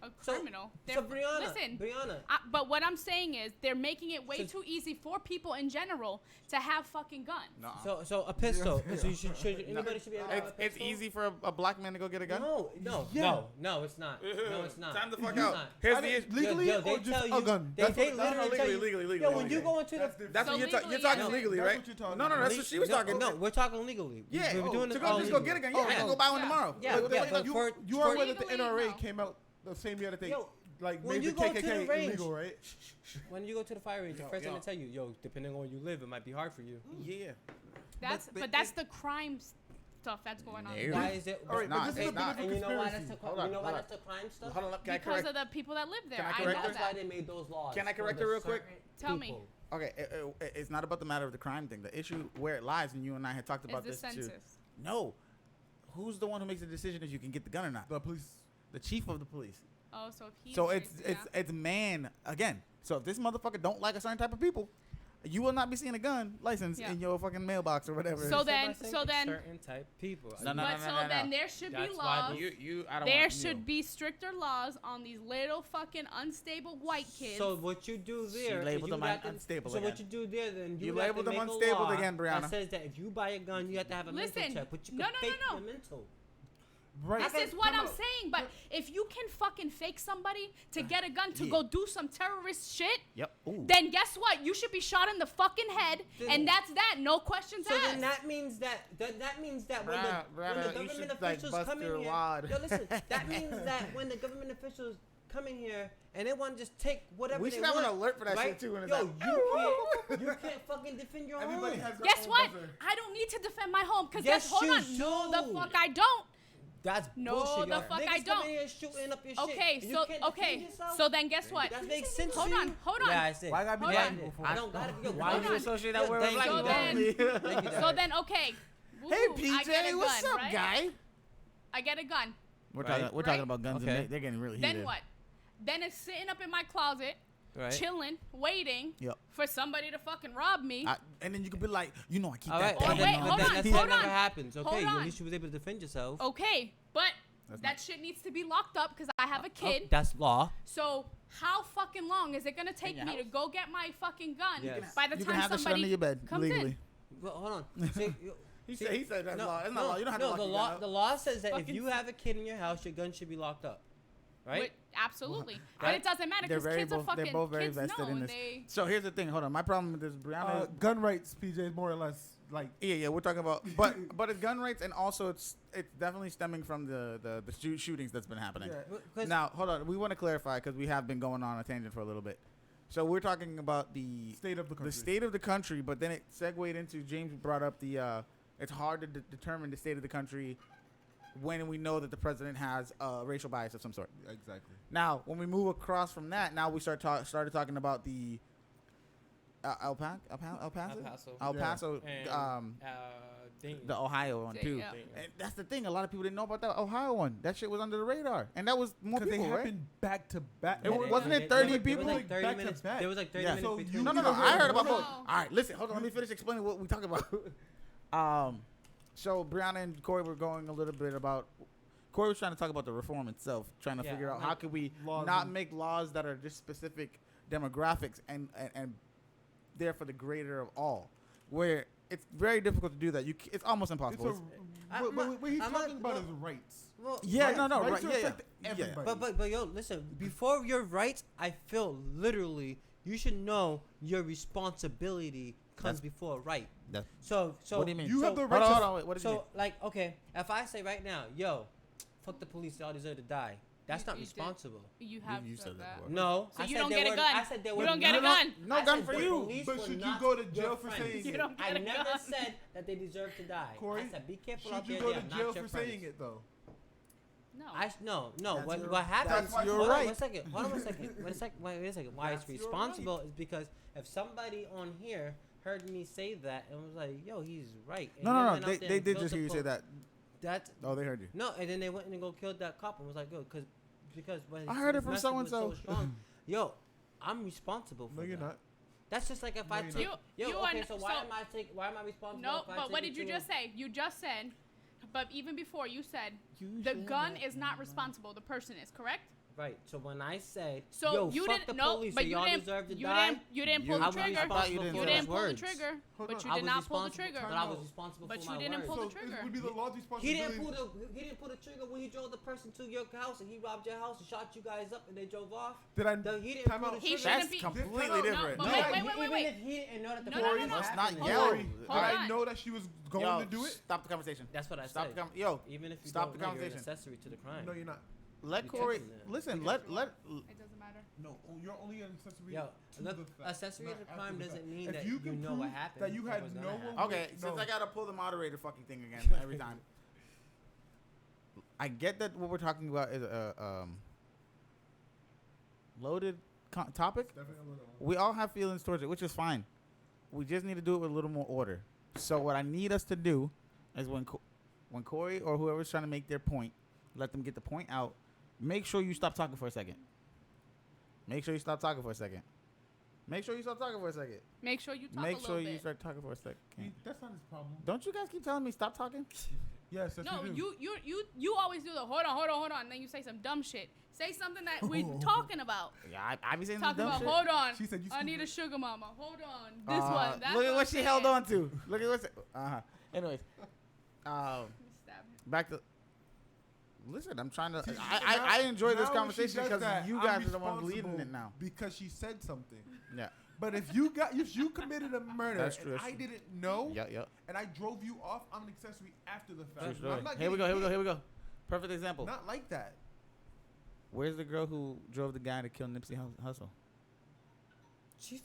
S3: a
S1: So-
S3: criminal.
S1: So, Brianna,
S3: Listen.
S1: Brianna.
S3: But what I'm saying is they're making it way
S1: So-
S3: too easy for people in general to have fucking guns.
S2: No.
S1: So a pistol. So you should anybody should be able to have a
S2: It's
S1: pistol?
S2: easy for a black man to go get a gun.
S1: No,
S4: Yeah.
S1: no, it's not. No, it's not.
S2: Time the fuck
S1: It's
S2: out.
S1: not.
S2: Here's
S4: I
S2: the
S4: didn't-
S2: issue.
S4: legally
S1: Yo,
S4: or
S1: they
S4: just
S1: tell
S4: a
S1: you-
S4: gun?
S1: They
S4: That's what-
S1: literally tell you.
S2: legally.
S1: Yo, when you go into
S4: That's
S1: the
S4: different.
S2: That's
S3: So
S2: what you're
S3: legally,
S2: talking
S3: yes.
S2: legally,
S4: That's
S2: right?
S4: what you're talking
S2: No,
S4: about.
S2: that's what she was talking.
S1: No, we're talking legally.
S2: Yeah,
S1: we're doing
S2: to
S1: it
S2: go
S1: all
S2: just go
S1: legally.
S2: get a gun. Yeah, I can go buy one tomorrow.
S1: Yeah,
S4: But
S1: yeah,
S4: you-
S1: but
S4: you,
S1: for-
S4: you are
S1: for-
S4: aware that the
S3: Legally,
S4: NRA
S3: no.
S4: came out the same year that they
S1: Yo,
S4: like
S1: when
S4: made
S1: you
S4: the
S1: go to the
S4: KKK
S1: range-
S4: illegal, right?
S1: When you go to the fire range, the
S2: Yo,
S1: first thing
S2: yo.
S1: they tell you, yo, depending on where you live, it might be hard for you.
S2: Yeah.
S3: But that's the crime stuff that's going on.
S2: No.
S1: Why is it?
S4: All right,
S2: not.
S4: but this is
S2: It's
S4: a bit
S2: not.
S4: of a
S1: And you know why that's
S4: conspiracy.
S1: the
S2: Hold on,
S1: you know why
S2: hold
S1: that's the crime stuff?
S2: Hold on, can I
S3: Because
S2: correct?
S3: of the people that live there.
S2: Can I
S3: I
S2: correct
S3: know
S1: That's why
S3: that.
S1: they made those laws.
S2: Can I
S1: for
S2: correct
S1: the
S2: her real quick?
S1: certain
S3: Tell me.
S1: people.
S2: Okay, it's not about the matter of the crime thing. The issue where it lies, and you and I had talked
S3: Is
S2: about
S3: the
S2: this too.
S3: census.
S2: No, who's the one who makes the decision if you can get the gun or not?
S4: The police.
S2: The chief of the police.
S3: Oh, so if he's
S2: So
S3: right,
S2: it's man again. So if this motherfucker don't like a certain type of people, you will not be seeing a gun license
S3: Yeah.
S2: in your fucking mailbox or whatever.
S3: So
S1: Except
S3: then-
S1: by saying
S3: so then-
S1: certain type people.
S2: No, no,
S3: But so then there should be
S1: That's why
S3: laws.
S2: you I don't
S3: There
S2: want,
S3: should be stricter laws on these little fucking unstable white kids.
S1: So what you do there? is
S2: labeled
S1: you
S2: them
S1: have to-
S2: unstable
S1: So what
S2: again.
S1: you do there, then
S2: You
S1: have
S2: labeled
S1: to
S2: them
S1: make a
S2: unstable
S1: law
S2: again, Brianna.
S1: That says that if you buy a gun, you have to have a
S3: Listen,
S1: mental check, but you
S3: no,
S1: can
S3: no,
S1: fake
S3: no.
S1: the mental.
S4: Right.
S3: This is what
S4: Come
S3: I'm
S4: out.
S3: saying. But if you can fucking fake somebody to get a gun to
S2: Yeah.
S3: go do some terrorist shit,
S2: Yep. Ooh.
S3: then guess what? You should be shot in the fucking head,
S1: Then-
S3: and that's that. No questions
S1: So
S3: asked.
S1: then that means that when the
S2: Brother, you
S1: government
S2: should,
S1: officials
S2: bust
S1: come in
S2: your
S1: here,
S2: wad.
S1: yo, listen, that means that when the government officials come in here and they want to just take whatever
S2: We
S1: they
S2: should have
S1: want,
S2: an alert for that
S1: right?
S2: shit too. When it's
S1: Yo,
S2: like,
S1: you can't fucking defend your
S4: Everybody
S1: home.
S4: has their
S3: Guess
S4: own
S3: what?
S4: buzzer.
S3: I don't need to defend my home because
S1: Yes,
S3: hold
S1: you
S3: on, no, the
S1: do.
S3: fuck I don't.
S1: That's
S3: No,
S1: bullshit.
S3: the
S1: y'all.
S3: fuck
S1: Niggas
S3: I
S1: come
S3: don't.
S1: in here shooting up your shit.
S3: Okay,
S1: and you
S3: so
S1: can't defend yourself?
S3: so then guess what?
S1: That makes sense.
S3: Hold
S1: to
S3: on,
S1: you?
S3: hold on.
S1: Yeah, I see.
S4: Why I gotta be
S3: Hold
S4: black
S3: on.
S4: people?
S1: I don't gotta be.
S2: Why
S3: Hold
S2: do you
S3: on.
S2: associate that word with
S1: Thank
S2: black
S3: So
S1: you,
S2: people?
S3: then-
S1: Thank you,
S3: So
S1: Dad.
S3: then, okay.
S2: Hey,
S3: Woo, I get
S2: PJ,
S3: a
S2: what's
S3: gun,
S2: up,
S3: right?
S2: guy?
S3: I get a gun.
S2: We're
S1: Right.
S2: talking. We're talking
S3: Right.
S2: about guns,
S1: Okay.
S2: and they're getting really heated.
S3: Then what? Then it's sitting up in my closet,
S1: Right.
S3: chilling, waiting
S2: Yep.
S3: for somebody to fucking rob me.
S2: And then you could be like, you know, I keep
S1: All
S2: that
S1: right.
S3: Oh,
S2: gun
S3: wait,
S2: on.
S3: hold on,
S1: That
S3: hold
S1: never
S3: on.
S1: happens. Okay,
S3: Hold
S1: at
S3: on.
S1: least you was able to defend yourself.
S3: Okay, but
S2: That's
S3: that
S2: not-
S3: shit needs to be locked up because I have a
S1: Oh,
S3: kid.
S1: that's law.
S3: So how fucking long is it gonna take
S2: your
S3: me to
S2: house?
S3: go get my fucking gun
S1: Yes.
S3: by the
S2: You can
S3: time
S2: have the shit under
S3: somebody
S2: your bed
S3: comes
S2: legally.
S3: in?
S1: Well, hold on. See,
S2: He said that's law. That's not
S1: no,
S2: law. You don't have to
S1: no,
S2: lock
S1: the
S2: your
S1: law.
S2: gun up.
S1: The law says that if
S3: Fucking
S1: you have a kid in your house, your gun should be locked up. Right?
S3: Wait, absolutely. But
S2: That-
S3: it doesn't matter
S2: they're
S3: because
S2: very
S3: kids are
S2: both-
S3: fucking
S2: they're both very
S3: kids
S2: vested
S3: know
S2: in
S3: and
S2: this.
S3: they
S2: So here's the thing. Hold on. My problem with this, Brianna.
S4: Gun rights, PJ, is more or less like
S2: Yeah, we're talking about, but it's gun rights, and also it's definitely stemming from the shootings that's been happening.
S4: yeah.
S1: Well, 'cause-
S2: Now, hold on. We want to clarify because we have been going on a tangent for a little bit. So we're talking about the
S4: state of the country.
S2: state of the country, but then it segued into James brought up the it's hard to determine the state of the country when we know that the president has racial bias of some sort.
S4: Exactly.
S2: Now, when we move across from that, now we started talking about the El Paso,
S1: El Paso.
S2: and,
S1: And, Dayton.
S2: the Ohio one too.
S3: Yeah.
S2: And that's the thing. A lot of people didn't know about that Ohio one. That shit was under the radar, and that was more
S4: Because they
S2: people, right?
S4: happened back to back.
S2: It wasn't it 30 people?
S1: There was like 30
S4: Back to
S1: minutes.
S4: back.
S1: There was like 30
S2: Yeah.
S1: minutes
S4: So
S1: between.
S2: No.
S4: you
S2: I heard about
S3: No.
S2: both. All right, listen. Hold on. Let me finish explaining what we talking about. So Brianna and Corey were going a little bit about. Corey was trying to talk about the reform itself, trying to
S1: Yeah,
S2: figure out
S1: like
S2: how could we
S4: laws
S2: not
S4: and-
S2: make laws that are just specific demographics and there for the greater of all, where it's very difficult to do that. It's almost
S4: It's
S2: impossible.
S4: what he's
S1: I'm
S4: talking
S1: not-
S4: about
S1: no.
S4: is rights.
S1: Well,
S2: Yeah,
S4: Rights-
S2: no,
S4: rights
S2: right, yeah,
S4: affect
S2: yeah.
S4: everybody.
S1: But yo, listen. Before your rights, I feel literally you should know your responsibility comes
S2: That's-
S1: before right.
S2: That-
S1: So
S2: what do you mean?
S4: You
S1: so,
S4: have the
S2: Hold
S4: right
S2: on,
S4: to
S2: hold on, wait. What did you mean?
S1: So like, okay, if I say right now, yo, fuck the police, they all deserve to die. That's not
S3: You did.
S1: responsible.
S3: you have
S2: you
S3: said
S2: said that
S3: that.
S2: before.
S1: No,
S3: So
S1: I
S3: you
S1: said
S3: don't
S1: they
S3: get a
S1: were-
S3: gun.
S1: I said they
S3: You
S1: were
S3: don't get a
S1: not-
S3: gun.
S2: No
S1: I
S2: gun
S1: said
S2: for
S1: the
S2: you.
S1: police
S4: But
S1: were
S4: should you
S1: not
S4: go to
S1: your
S4: jail for
S1: friends.
S4: saying
S3: You
S4: it?
S3: don't get
S1: I
S3: a
S1: never
S3: gun.
S1: said that they deserve to die.
S4: Corey,
S1: I said be careful
S4: Should
S1: out
S4: you
S1: there.
S4: go
S1: They
S4: to
S1: are not
S4: jail
S1: your
S4: for
S1: friends.
S4: saying it though?
S3: No.
S1: No.
S2: That's
S1: What,
S2: your-
S1: what happens?
S2: that's your
S1: hold
S2: right.
S1: on one second. Hold on one second. Wait a second. Wait a second. Why it's
S2: That's your
S1: responsible is because if somebody on here heard me say that and was like, "Yo, he's right." And
S2: No.
S1: then went out
S2: They
S1: there
S2: they
S1: and
S2: did
S1: killed
S2: just
S1: the
S2: hear you say
S1: po-
S2: that.
S1: That's
S2: Oh, they heard you.
S1: no, and then they went and go killed that cop and was like, "Yo, because when
S2: I heard it
S1: his
S2: from
S1: message was
S2: so-and-so.
S1: strong, yo, I'm responsible for
S4: No, you're
S1: that.
S4: not.
S1: That's just like if I
S4: No, you're
S1: take
S3: not.
S1: yo,
S3: You
S1: okay,
S3: are-
S1: so why am I responsible?
S3: No,
S1: if I
S3: but
S1: take
S3: what
S1: it
S3: did you
S1: to
S3: just
S1: a-
S3: say? You just said, but even before you said, the gun is not responsible. The person is, correct?
S1: Right. So when I say,
S3: So
S1: yo,
S3: you
S1: fuck
S3: didn't
S1: the
S3: no,
S1: police,
S3: but
S1: so
S3: you
S1: y'all
S3: didn't.
S1: deserve to
S3: You
S1: die.
S3: didn't. You didn't pull
S2: I
S3: the
S2: was
S3: trigger.
S2: responsible
S1: You
S2: for
S3: You
S2: those
S3: didn't pull the
S1: words.
S3: trigger,
S4: Hold
S3: but
S4: on.
S3: you
S1: I
S3: did
S1: was
S3: not pull the
S1: responsible-
S3: trigger.
S1: But I was responsible
S3: But
S1: for
S3: you
S1: my
S3: didn't
S1: words.
S3: pull
S4: So
S3: the trigger.
S4: it would be the law's
S1: He
S4: responsibility.
S1: didn't pull the trigger when he drove the person to your house and he robbed your house and shot you guys up and they drove off.
S4: Did I?
S1: He didn't
S4: time
S1: pull
S4: out.
S1: the
S3: He
S1: trigger.
S3: shouldn't
S2: That's
S3: be-
S2: completely
S3: No,
S2: different.
S3: but
S2: No.
S3: wait, wait,
S1: Even
S3: wait.
S1: if he didn't know that the
S3: No, no,
S1: police
S3: no, no.
S2: Let's not
S1: happened,
S2: yell.
S4: Corey, did
S3: Hold
S4: I
S3: on.
S4: know that she was going
S2: Yo,
S4: to do it?
S2: stop the conversation.
S1: That's what I
S2: Stop
S1: said.
S2: the Yo,
S1: Even if you
S2: stop
S1: don't
S2: the
S1: know, you're an
S2: conversation.
S1: accessory to the crime.
S4: No, you're not.
S2: let
S1: You
S2: Corey
S1: tripping there.
S2: listen.
S3: It doesn't matter.
S4: No, you're only an accessory.
S1: Yo,
S4: to
S1: look,
S4: the fact,
S1: accessory
S4: not
S1: to the
S4: after
S1: crime
S4: the
S1: doesn't
S4: fact.
S1: mean
S4: If
S1: that
S4: you
S1: you
S4: can
S1: know
S4: prove
S1: what happened.
S4: that you
S1: or
S4: had
S1: was gonna
S4: no
S1: happen.
S4: one-
S2: Okay,
S4: No.
S2: since I gotta pull the moderator fucking thing again every time. I get that what we're talking about is a loaded topic.
S4: Definitely a little.
S2: We all have feelings towards it, which is fine. We just need to do it with a little more order. So what I need us to do is when Corey or whoever's trying to make their point, let them get the point out. Make sure you stop talking for a second. Make sure you stop talking for a second. Make sure you stop talking for a second.
S3: Make sure you talk
S2: Make
S3: a little
S2: sure
S3: bit.
S2: you start talking for a second.
S4: That's not his problem.
S2: Don't you guys keep telling me stop talking?
S4: Yes, that's
S3: No,
S4: what you do.
S3: you always do the hold on, and then you say some dumb shit. Say something that we're talking about.
S2: Yeah, I be saying some
S3: Talking
S2: dumb
S3: about
S2: shit.
S3: hold on.
S4: She said you
S3: I need a
S4: stupid.
S3: sugar mama. Hold on. This one. That's
S2: Look at
S3: I'm
S2: what she held
S3: saying.
S2: on to. Look at what's. Anyways,
S3: Stab him.
S2: back to. Listen, I'm trying to. I enjoy this
S4: Now when she
S2: conversation
S4: does
S2: because
S4: that,
S2: you
S4: I'm
S2: guys are the ones leading
S4: responsible
S2: it now.
S4: because she said something.
S2: Yeah.
S4: But if you committed a murder
S2: That's true,
S4: and
S2: that's
S4: I
S2: true.
S4: didn't know
S2: Yep.
S4: and I drove you off, I'm an accessory after the
S2: True
S4: fact.
S2: story.
S4: I'm not
S2: Here we
S4: getting hit.
S2: go. Perfect example.
S4: Not like that.
S2: Where's the girl who drove the guy to kill Nipsey Hussle?
S1: She's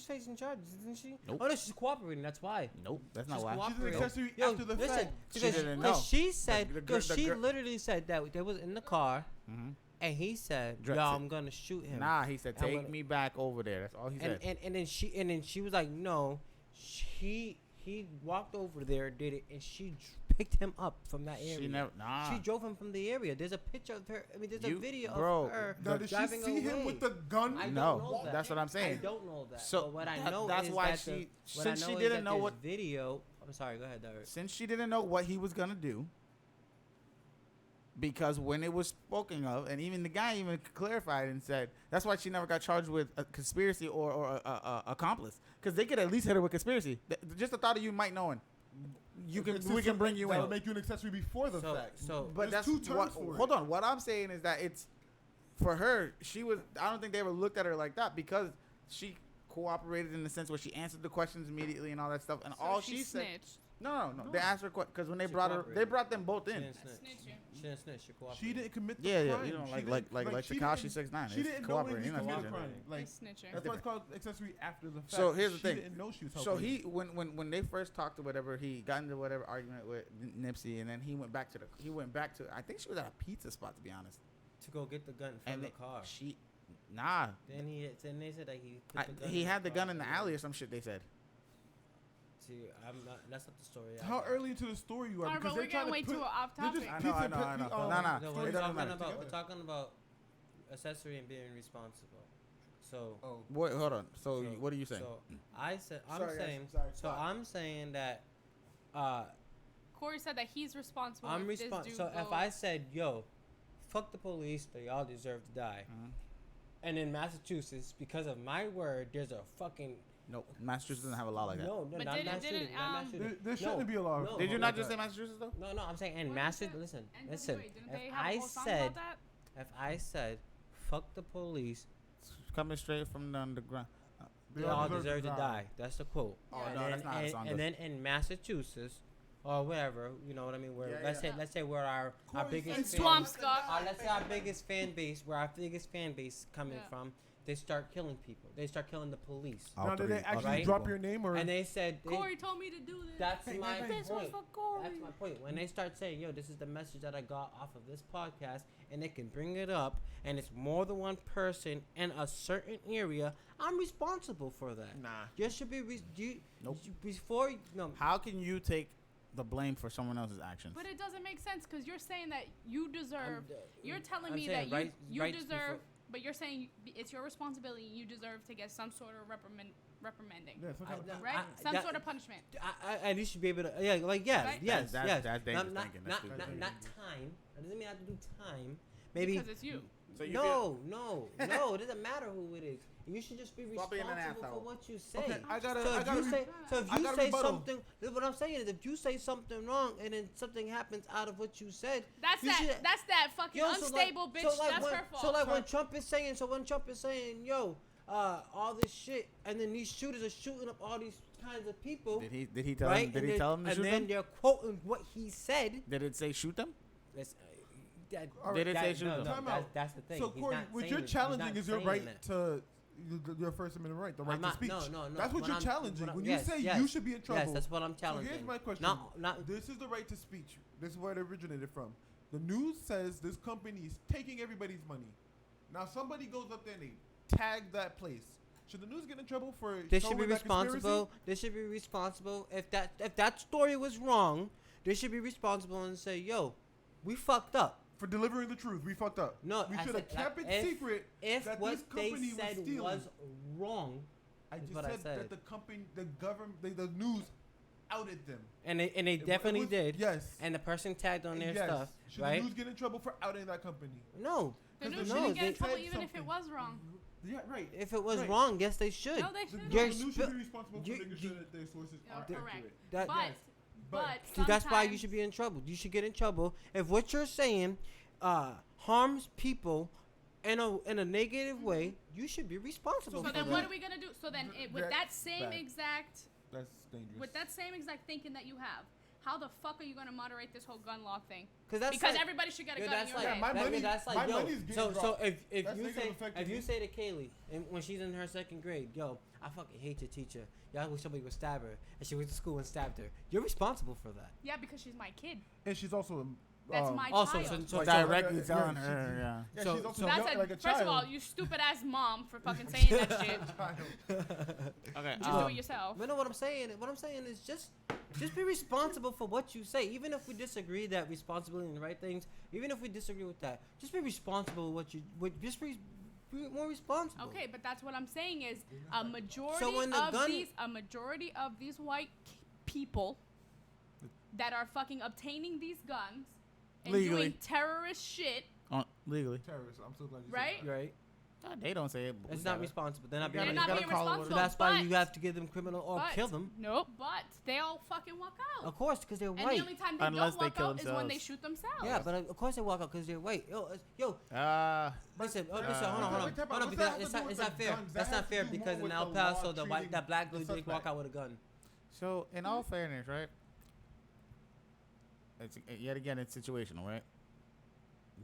S1: facing charges, isn't she?
S2: Nope.
S1: Oh no, she's cooperating. That's why.
S2: Nope, that's not
S1: She's
S2: why.
S4: She's an
S1: cooperating.
S4: accessory
S1: Yo,
S4: after the
S1: listen,
S4: fact.
S2: She
S1: because
S2: didn't know.
S1: she said,
S2: The
S1: she
S2: girl-
S1: literally said that they was in the car,
S2: Mm-hmm.
S1: and he said,
S2: Dre-
S1: "Yo, I'm gonna shoot him."
S2: Nah, he said,
S1: I'm
S2: take
S1: gonna-
S2: me back over there. That's all he said.
S1: And then she was like, "No." He walked over there, did it, and she picked him up from that area.
S2: She never. Nah.
S1: She drove him from the area. There's a picture of her. I mean, there's a
S2: You-
S1: video
S2: bro,
S1: of her
S4: Now, did she
S1: driving
S4: see him
S1: away.
S4: with the gun?
S1: I don't
S2: No,
S1: know that.
S2: that's what I'm saying.
S1: I don't know that.
S2: So
S1: But what I
S2: that-
S1: know
S2: that's
S1: is
S2: why
S1: that
S2: she-
S1: what I
S2: since
S1: know
S2: she
S1: is
S2: didn't
S1: that
S2: know
S1: this
S2: what-
S1: video. I'm sorry. Go ahead, Derek.
S2: Since she didn't know what he was gonna do, because when it was spoken of, and even the guy even clarified and said that's why she never got charged with a conspiracy or accomplice, because they could at least hit her with conspiracy. Just the thought of you might knowing, we can bring you
S4: That'll
S2: in.
S4: make you an accessory before the fact.
S1: So
S2: But
S4: There's
S2: that's
S4: two terms
S2: what,
S4: for it.
S2: hold on. What I'm saying is that it's for her. She was. I don't think they ever looked at her like that because she cooperated in the sense where she answered the questions immediately and all that stuff. And
S3: So
S2: all
S3: she
S2: she said.
S3: snitched.
S2: No. They asked her because when they
S1: She
S2: brought her, they
S1: cooperated.
S2: brought them both
S1: she
S2: in.
S1: didn't snitch.
S3: Snitching.
S1: She didn't snitch. She cooperated.
S4: She didn't commit the
S2: Yeah,
S4: crime.
S2: you know,
S4: She
S2: like
S4: didn't-
S2: Tekashi
S4: she
S2: 6ix9ine.
S4: She
S2: It's
S4: didn't
S2: cooperating.
S4: knowingly
S2: You're not
S4: commit a
S2: snitching.
S4: crime. Like,
S3: They snitching.
S4: that's why it's called accessory after the fact.
S2: So here's the
S4: She
S2: thing.
S4: didn't know she was
S2: So
S4: helping.
S2: he when they first talked or whatever, he got into whatever argument with Nipsey, and then he went back to I think she was at a pizza spot, to be honest.
S1: to go get the gun from
S2: And
S1: the car.
S2: Nah,
S1: Then they said that he put the gun
S2: he had the gun
S1: car.
S2: in the alley or some shit. They said.
S1: See, I'm not. That's not the story.
S4: How early into the story you are?
S3: Alright,
S4: Because
S3: but
S4: they're
S3: we're
S4: trying
S3: getting
S4: to
S3: way
S4: put.
S3: too off
S4: They're just
S3: topic.
S2: I know. Nah,
S1: No,
S2: it
S1: we're
S2: doesn't
S1: talking
S2: matter.
S1: about
S4: Together.
S1: accessory and being responsible. So.
S4: Oh.
S2: Wait, hold on. So what are you saying?
S1: So I'm
S4: Sorry, guys.
S1: saying.
S4: Sorry,
S1: So
S4: stop.
S1: I'm saying that.
S3: Corey said that he's responsible.
S1: I'm
S3: if this
S1: responsible.
S3: dude
S1: So if
S3: goes-
S1: I said, "Yo, fuck the police, they all deserve to die,"
S2: Mhm.
S1: and in Massachusetts, because of my word, there's a fucking
S2: Nope. Massachusetts doesn't have a law like that.
S1: no,
S3: But
S1: not
S3: didn't-
S1: mass shooting,
S3: didn't,
S1: not mass
S3: um,
S1: shooting.
S4: There shouldn't be a law.
S1: no.
S2: Did you
S1: Oh
S2: not
S1: my
S2: just say
S1: God.
S2: Massachusetts though?
S1: No, I'm saying in
S3: What
S1: Massachusetts.
S3: is
S1: Listen,
S3: NWA,
S1: listen.
S3: Didn't they
S1: If
S3: have a
S1: I
S3: whole song
S1: said,
S3: about that?
S1: if I said, fuck the police,
S2: Coming straight from the underground.
S1: they all deserve to die. That's the quote.
S2: Oh,
S1: and
S2: no,
S1: then,
S2: that's not how the
S1: and,
S2: song
S1: and
S2: goes.
S1: then in Massachusetts, or wherever, you know what I mean. Where
S2: Yeah,
S1: let's
S2: yeah.
S1: say we're our
S4: Corey
S1: biggest
S4: said
S1: fan-
S3: Swampscott.
S1: let's say our biggest fan base, where our biggest fan base coming
S3: Yeah.
S1: from, they start killing people. They start killing the police.
S2: All
S4: Now, did they
S2: three- all
S4: actually
S1: right?
S4: drop your name or?
S1: And they said,
S3: Corey told me to do this.
S1: that's
S4: Hey,
S1: my
S4: hey, hey.
S3: This was
S1: point.
S3: for Corey.
S1: That's my point. When they start saying, "Yo, this is the message that I got off of this podcast," and they can bring it up, and it's more than one person in a certain area, I'm responsible for that.
S4: Nah.
S1: You should be
S2: Nope.
S1: before no.
S2: How can you take the blame for someone else's actions?
S3: But it doesn't make sense because you're saying that you deserve. You're telling
S1: I'm
S3: me
S1: saying
S3: that you
S1: rights
S3: deserve,
S1: before-
S3: but you're saying it's your responsibility. You deserve to get some sort of reprimanding,
S4: Yeah, some kind of.
S3: right? Some
S1: that-
S3: sort of punishment.
S1: I at least should be able to yes,
S3: Right?
S1: yes,
S2: That's-
S1: yes.
S2: that's dangerous
S1: not,
S2: thinking.
S1: Not,
S2: That's
S1: not,
S2: stupid.
S1: not time. That doesn't mean I have to do time. Maybe
S3: Because it's you.
S2: So you
S1: no. It doesn't matter who it is. You should just be
S2: Stop being an
S1: responsible for
S2: asshole.
S1: what you say.
S4: Okay, I gotta.
S1: So
S4: I
S1: if
S4: gotta.
S1: you say, so if
S4: I
S1: you
S4: gotta
S1: say
S4: rebuttal.
S1: something, what I'm saying is, if you say something wrong and then something happens out of what you said,
S3: That's
S1: you
S3: that.
S1: should-
S3: That's that fucking
S1: Yo, so like-
S3: unstable bitch.
S1: so like
S3: That's
S1: when,
S3: her fault.
S1: So like when Trump is saying, yo, all this shit, and then these shooters are shooting up all these kinds of people,
S2: Did he tell
S1: right?
S2: him? Did
S1: and
S2: he tell him to
S1: and
S2: shoot
S1: then
S2: them?
S1: they're quoting what he said.
S2: Did it say shoot them?
S1: That's, that,
S4: All
S2: Did it
S1: that-
S2: say shoot
S1: no,
S2: them?
S1: no,
S4: Time
S1: that's,
S4: out.
S1: that's the thing.
S4: So
S1: He's
S4: Corey,
S1: not
S4: what
S1: saying
S4: you're
S1: it. He's
S4: challenging
S1: not
S4: is your
S1: saying
S4: right
S1: that.
S4: to your First Amendment right, the right
S1: I'm not,
S4: to speech.
S1: No.
S4: That's what you're challenging. When you
S1: yes,
S4: say
S1: yes,
S4: you should be in trouble.
S1: Yes, that's what I'm
S4: So
S1: challenging.
S4: here's my question.
S1: Not
S4: This is the right to speech. This is where it originated from. The news says this company is taking everybody's money. Now somebody goes up there and they tag that place. Should the news get in trouble for
S1: they should
S4: showing
S1: be
S4: that conspiracy?
S1: responsible. They should be responsible. If that story was wrong, they should be responsible and say, "Yo, we fucked up."
S4: For delivering the truth, we fucked up.
S1: No,
S4: we
S1: I
S4: should have
S1: said,
S4: kept
S1: like,
S4: it secret.
S1: If
S4: that
S1: what
S4: this
S1: they
S4: company
S1: said
S4: was stealing.
S1: was wrong,
S4: I
S1: is
S4: just
S1: what
S4: said,
S1: I said.
S4: that the company, the government, the news outed them.
S1: and they
S4: It
S1: definitely
S4: was-
S1: did.
S4: Yes.
S1: And the person tagged on their
S4: Yes.
S1: stuff,
S4: Should
S1: right?
S4: the news get in trouble for outing that company?
S1: No.
S3: The
S4: Because
S3: news
S4: the
S1: no,
S3: shouldn't get in
S1: they
S3: trouble
S4: said
S3: even if it
S4: something.
S3: was wrong.
S4: Yeah, right.
S1: If it was
S4: Right.
S1: wrong, yes, they should.
S3: No, they shouldn't.
S4: No,
S1: You're
S4: the news
S1: sp-
S4: should be responsible for
S1: you-
S4: making
S1: you-
S4: sure that their sources
S3: Yeah,
S4: are
S3: correct.
S4: accurate.
S1: That-
S3: But
S1: See, that's why you
S3: sometimes-
S1: should be in trouble. You should get in trouble if what you're saying harms people in a negative way. You should be responsible
S3: So
S1: for
S3: then,
S1: that.
S3: what are we gonna do? So then, with
S4: That-
S3: that same
S4: bad.
S3: exact,
S4: That's dangerous.
S3: with that same exact thinking that you have, how the fuck are you gonna moderate this whole gun law thing?
S1: Because
S3: Because everybody should get a gun in
S1: that's
S3: your
S1: like,
S3: head.
S4: my money-
S1: that's like,
S4: my
S1: yo.
S4: money's getting
S1: So
S4: dropped.
S1: if
S4: That's
S1: you
S4: negative
S1: say
S4: affecting
S1: if you
S4: me.
S1: say to Kaylee and when she's in her 2nd grade, yo, I fucking hate your teacher. Y'all wish somebody would stab her, and she went to school and stabbed her. You're responsible for that.
S3: Yeah, because she's my kid.
S4: And she's also
S3: That's my
S1: Also,
S3: child.
S1: so
S2: directly
S4: yeah,
S2: telling
S4: yeah,
S2: her, yeah.
S4: Yeah,
S1: So-
S4: she's also
S1: so-
S3: That's
S4: young,
S3: a,
S4: like a
S3: first of all,
S4: child.
S3: you stupid ass mom for fucking saying that shit.
S2: Okay.
S3: Just do it yourself.
S1: But no, what I'm saying is just be responsible for what you say. Even if we disagree that responsibility and the right things, even if we disagree with that, just be responsible just be more responsible.
S3: Okay, but that's what I'm saying is a majority
S1: So when the
S3: of these white people that are fucking obtaining these guns and
S2: Legally.
S3: doing terrorist shit,
S2: Legally.
S4: Terrorist. I'm so glad you
S3: right?
S4: said that.
S1: Right?
S2: They don't say it. But
S1: It's
S2: we
S1: not
S2: gotta-
S1: responsible. They're not
S2: They're
S1: being
S3: They're not
S2: gotta
S3: being
S2: call it what it
S3: responsible.
S1: So that's why
S3: but-
S1: you have to give them criminal or
S3: but-
S1: kill them.
S3: Nope. But they all fucking walk out.
S1: Of course, because they're
S3: And the
S1: white.
S3: only time they
S2: Unless
S3: don't
S2: they
S3: walk
S2: kill
S3: out is when they
S2: themselves.
S3: shoot themselves.
S1: Yeah, but of course they walk out because they're white. Yo, listen, listen, hold on,
S4: what's
S1: hold on,
S4: that
S1: because
S4: have to do
S1: it's
S4: with
S1: not
S4: the
S1: fair.
S4: guns?
S1: That's
S4: That
S1: not
S4: has
S1: fair
S4: to do
S1: because
S4: more
S1: in
S4: with
S1: El
S4: the
S1: Paso,
S4: law
S1: that
S4: treating
S1: black
S4: the
S1: dude did walk
S4: suspect.
S1: out with a gun.
S2: So, in all fairness, right? It's yet again, it's situational, right?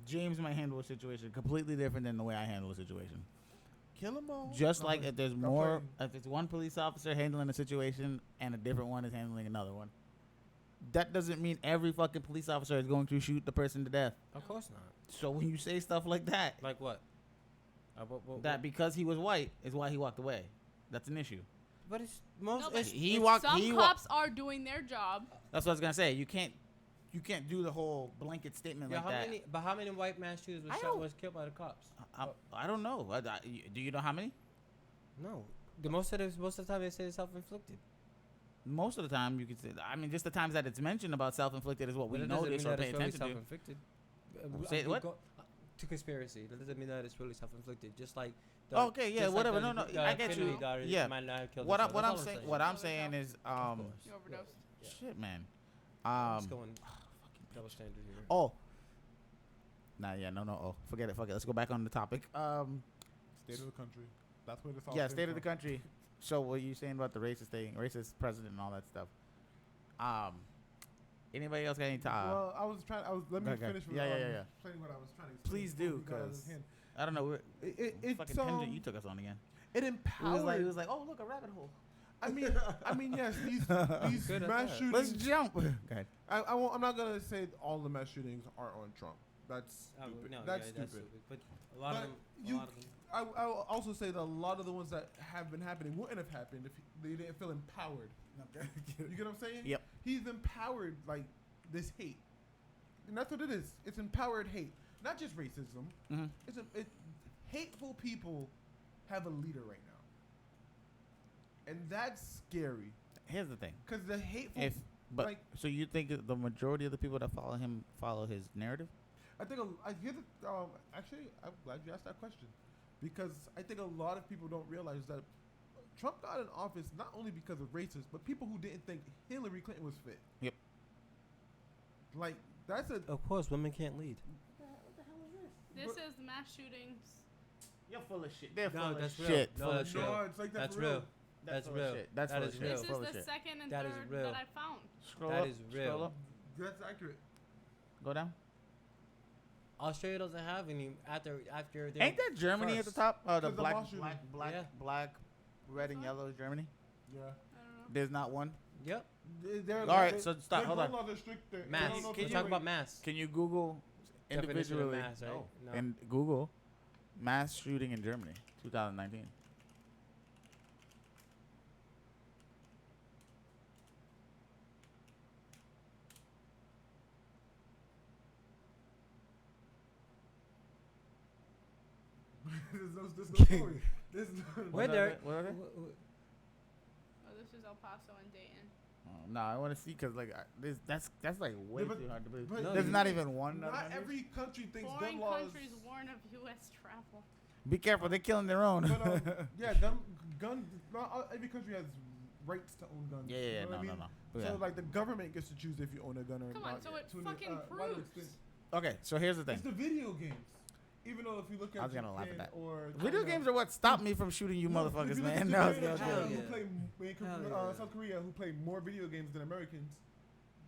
S2: James might handle a situation completely different than the way I handle a situation.
S4: Kill them all.
S2: Just
S4: No,
S2: like
S4: but
S2: if there's
S4: I'm
S2: more,
S4: playing.
S2: if it's one police officer handling a situation and a different one is handling another one, that doesn't mean every fucking police officer is going to shoot the person to death.
S1: Of course not.
S2: So when you say stuff like that,
S1: Like what?
S2: that because he was white is why he walked away, that's an issue.
S1: But it's most.
S3: No, but
S1: it's,
S2: He
S1: it's-
S2: walked.
S3: Some
S2: He
S3: cops are doing their job.
S2: That's what I was gonna say. You can't do the whole blanket statement
S1: Yeah,
S2: like that.
S1: how many white mass shooters
S2: I don't-
S1: was killed by the cops?
S2: I don't know. Do you know how many?
S1: No. Most of the time they say it's self-inflicted.
S2: Most of the time, you could say. I mean, just the times that it's mentioned about self-inflicted is what we
S1: But it doesn't
S2: notice
S1: mean
S2: or
S1: that
S2: pay
S1: it's really
S2: attention to.
S1: self-inflicted.
S2: Say what?
S1: To conspiracy. That doesn't mean that it's really self-inflicted. Just like.
S2: Okay, yeah,
S1: just like
S2: whatever.
S1: the-
S2: No,
S1: the
S2: I get
S1: Kennedy
S2: you.
S1: daughters
S2: Yeah.
S1: might not have killed
S2: What
S1: themselves.
S2: I'm
S1: That's all
S2: saying. What I'm saying is,
S1: Of course.
S3: You overdosed.
S1: Yeah.
S2: shit, man.
S1: It's going double standard here.
S2: Oh. Nah, yeah, no. Oh, forget it. Fuck it. Let's go back on the topic.
S4: State of the country. That's where this all
S2: Yeah,
S4: came
S2: state of the
S4: from.
S2: country. So what you saying about the racist thing, racist president and all that stuff? Anybody else got any time?
S4: Well, let me
S2: Okay.
S4: finish with
S2: Yeah.
S4: explaining what I was trying to explain.
S2: Please
S4: before
S2: do,
S4: we got out of
S2: 'cause
S4: hand.
S2: I don't know.
S4: It's
S2: Fucking tangent you took us on again.
S4: it
S2: It
S4: empowers.
S2: was like, oh look, a rabbit hole.
S4: I mean, yes, these
S1: Good at
S4: mass
S1: that.
S4: shootings.
S2: Let's jump. Okay.
S4: I'm not gonna say all the mass shootings are on Trump. That's stupid.
S1: No,
S4: that's
S1: yeah,
S4: stupid.
S1: But a lot of
S4: But
S1: them.
S4: you-
S1: A lot of them.
S4: I will also say that a lot of the ones that have been happening wouldn't have happened if they didn't feel empowered. You get what I'm saying?
S2: Yep.
S4: He's empowered like this hate, and that's what it is. It's empowered hate, not just racism.
S2: Mm-hmm.
S4: Hateful people have a leader right now, and that's scary.
S2: Here's the thing.
S4: Cause the hateful, like
S2: so you think that the majority of the people that follow him follow his narrative?
S4: I think I hear the actually I'm glad you asked that question, because I think a lot of people don't realize that Trump got in office not only because of racists, but people who didn't think Hillary Clinton was fit.
S2: Yep.
S4: Like that's a
S1: Of course, women can't lead.
S4: what the hell is this?
S3: This is mass shootings.
S2: You're full of shit. They're
S1: No,
S2: full of
S1: that's real.
S2: shit.
S1: No,
S2: full of
S1: that's
S2: shit.
S1: real.
S4: No, it's like that
S1: That's
S4: for
S1: real.
S2: That's
S1: That's
S2: full of
S1: real.
S2: shit. That's
S1: That
S2: full
S1: is
S2: of
S1: real.
S2: shit.
S3: This
S2: Full
S3: is
S2: of
S3: the
S2: shit.
S3: second and
S1: That is
S3: third
S1: real.
S3: that I found.
S2: Scroll
S1: That
S2: up.
S1: is
S2: Scroll
S1: real.
S2: up.
S4: That's accurate.
S2: Go down.
S1: Australia doesn't have any after.
S2: Ain't that Germany at the
S4: first.
S2: top? Oh, the
S4: 'Cause the
S2: black,
S4: mall shooting.
S1: Yeah.
S2: black, red and yellow is Germany.
S4: Yeah.
S3: I don't know.
S2: There's not one.
S1: Yep.
S4: All
S2: right, so stop,
S4: Their
S2: hold
S4: gun
S2: on.
S4: laws are stricter.
S1: Mass.
S4: I don't know if
S1: Can you
S4: it's
S1: talk
S4: right.
S1: about mass?
S2: Can you Google
S1: Definition of
S2: individually
S1: mass, right? No.
S2: and Google mass shooting in Germany, 2019?
S4: There's no story. There's no.
S1: Where
S2: What
S1: there?
S2: are they? What are they?
S3: Oh, this is El Paso and Dayton.
S2: Oh, no, I want to see because like that's like way
S4: Yeah, but-
S2: too hard to believe.
S4: but
S1: No,
S2: There's
S1: you-
S2: not even one.
S4: Not
S2: other country?
S4: every country thinks
S3: Foreign
S4: gun laws.
S3: countries warn of U.S. travel.
S2: Be careful, they're killing their own.
S4: But yeah, gun. Not every country has rights to own guns.
S2: yeah,
S4: you know
S2: no,
S4: what I
S2: no,
S4: mean?
S2: no.
S4: So
S2: Yeah.
S4: like the government gets to choose if you own a gun or
S3: Come
S4: not.
S3: on, so it
S4: to an,
S3: fucking
S4: wider
S3: proves.
S4: extent.
S2: Okay, so here's the thing.
S4: It's the video games. Even though if you look at
S2: I was gonna laugh at
S4: Japan
S2: that.
S4: or
S2: Video
S4: China-
S2: games are what stopped me from shooting you
S4: No, if
S2: motherfuckers,
S4: you look at
S2: man. No,
S4: Japan and
S1: Hell
S4: China,
S1: yeah.
S4: who play
S1: Hell yeah.
S4: South Korea, who play more video games than Americans,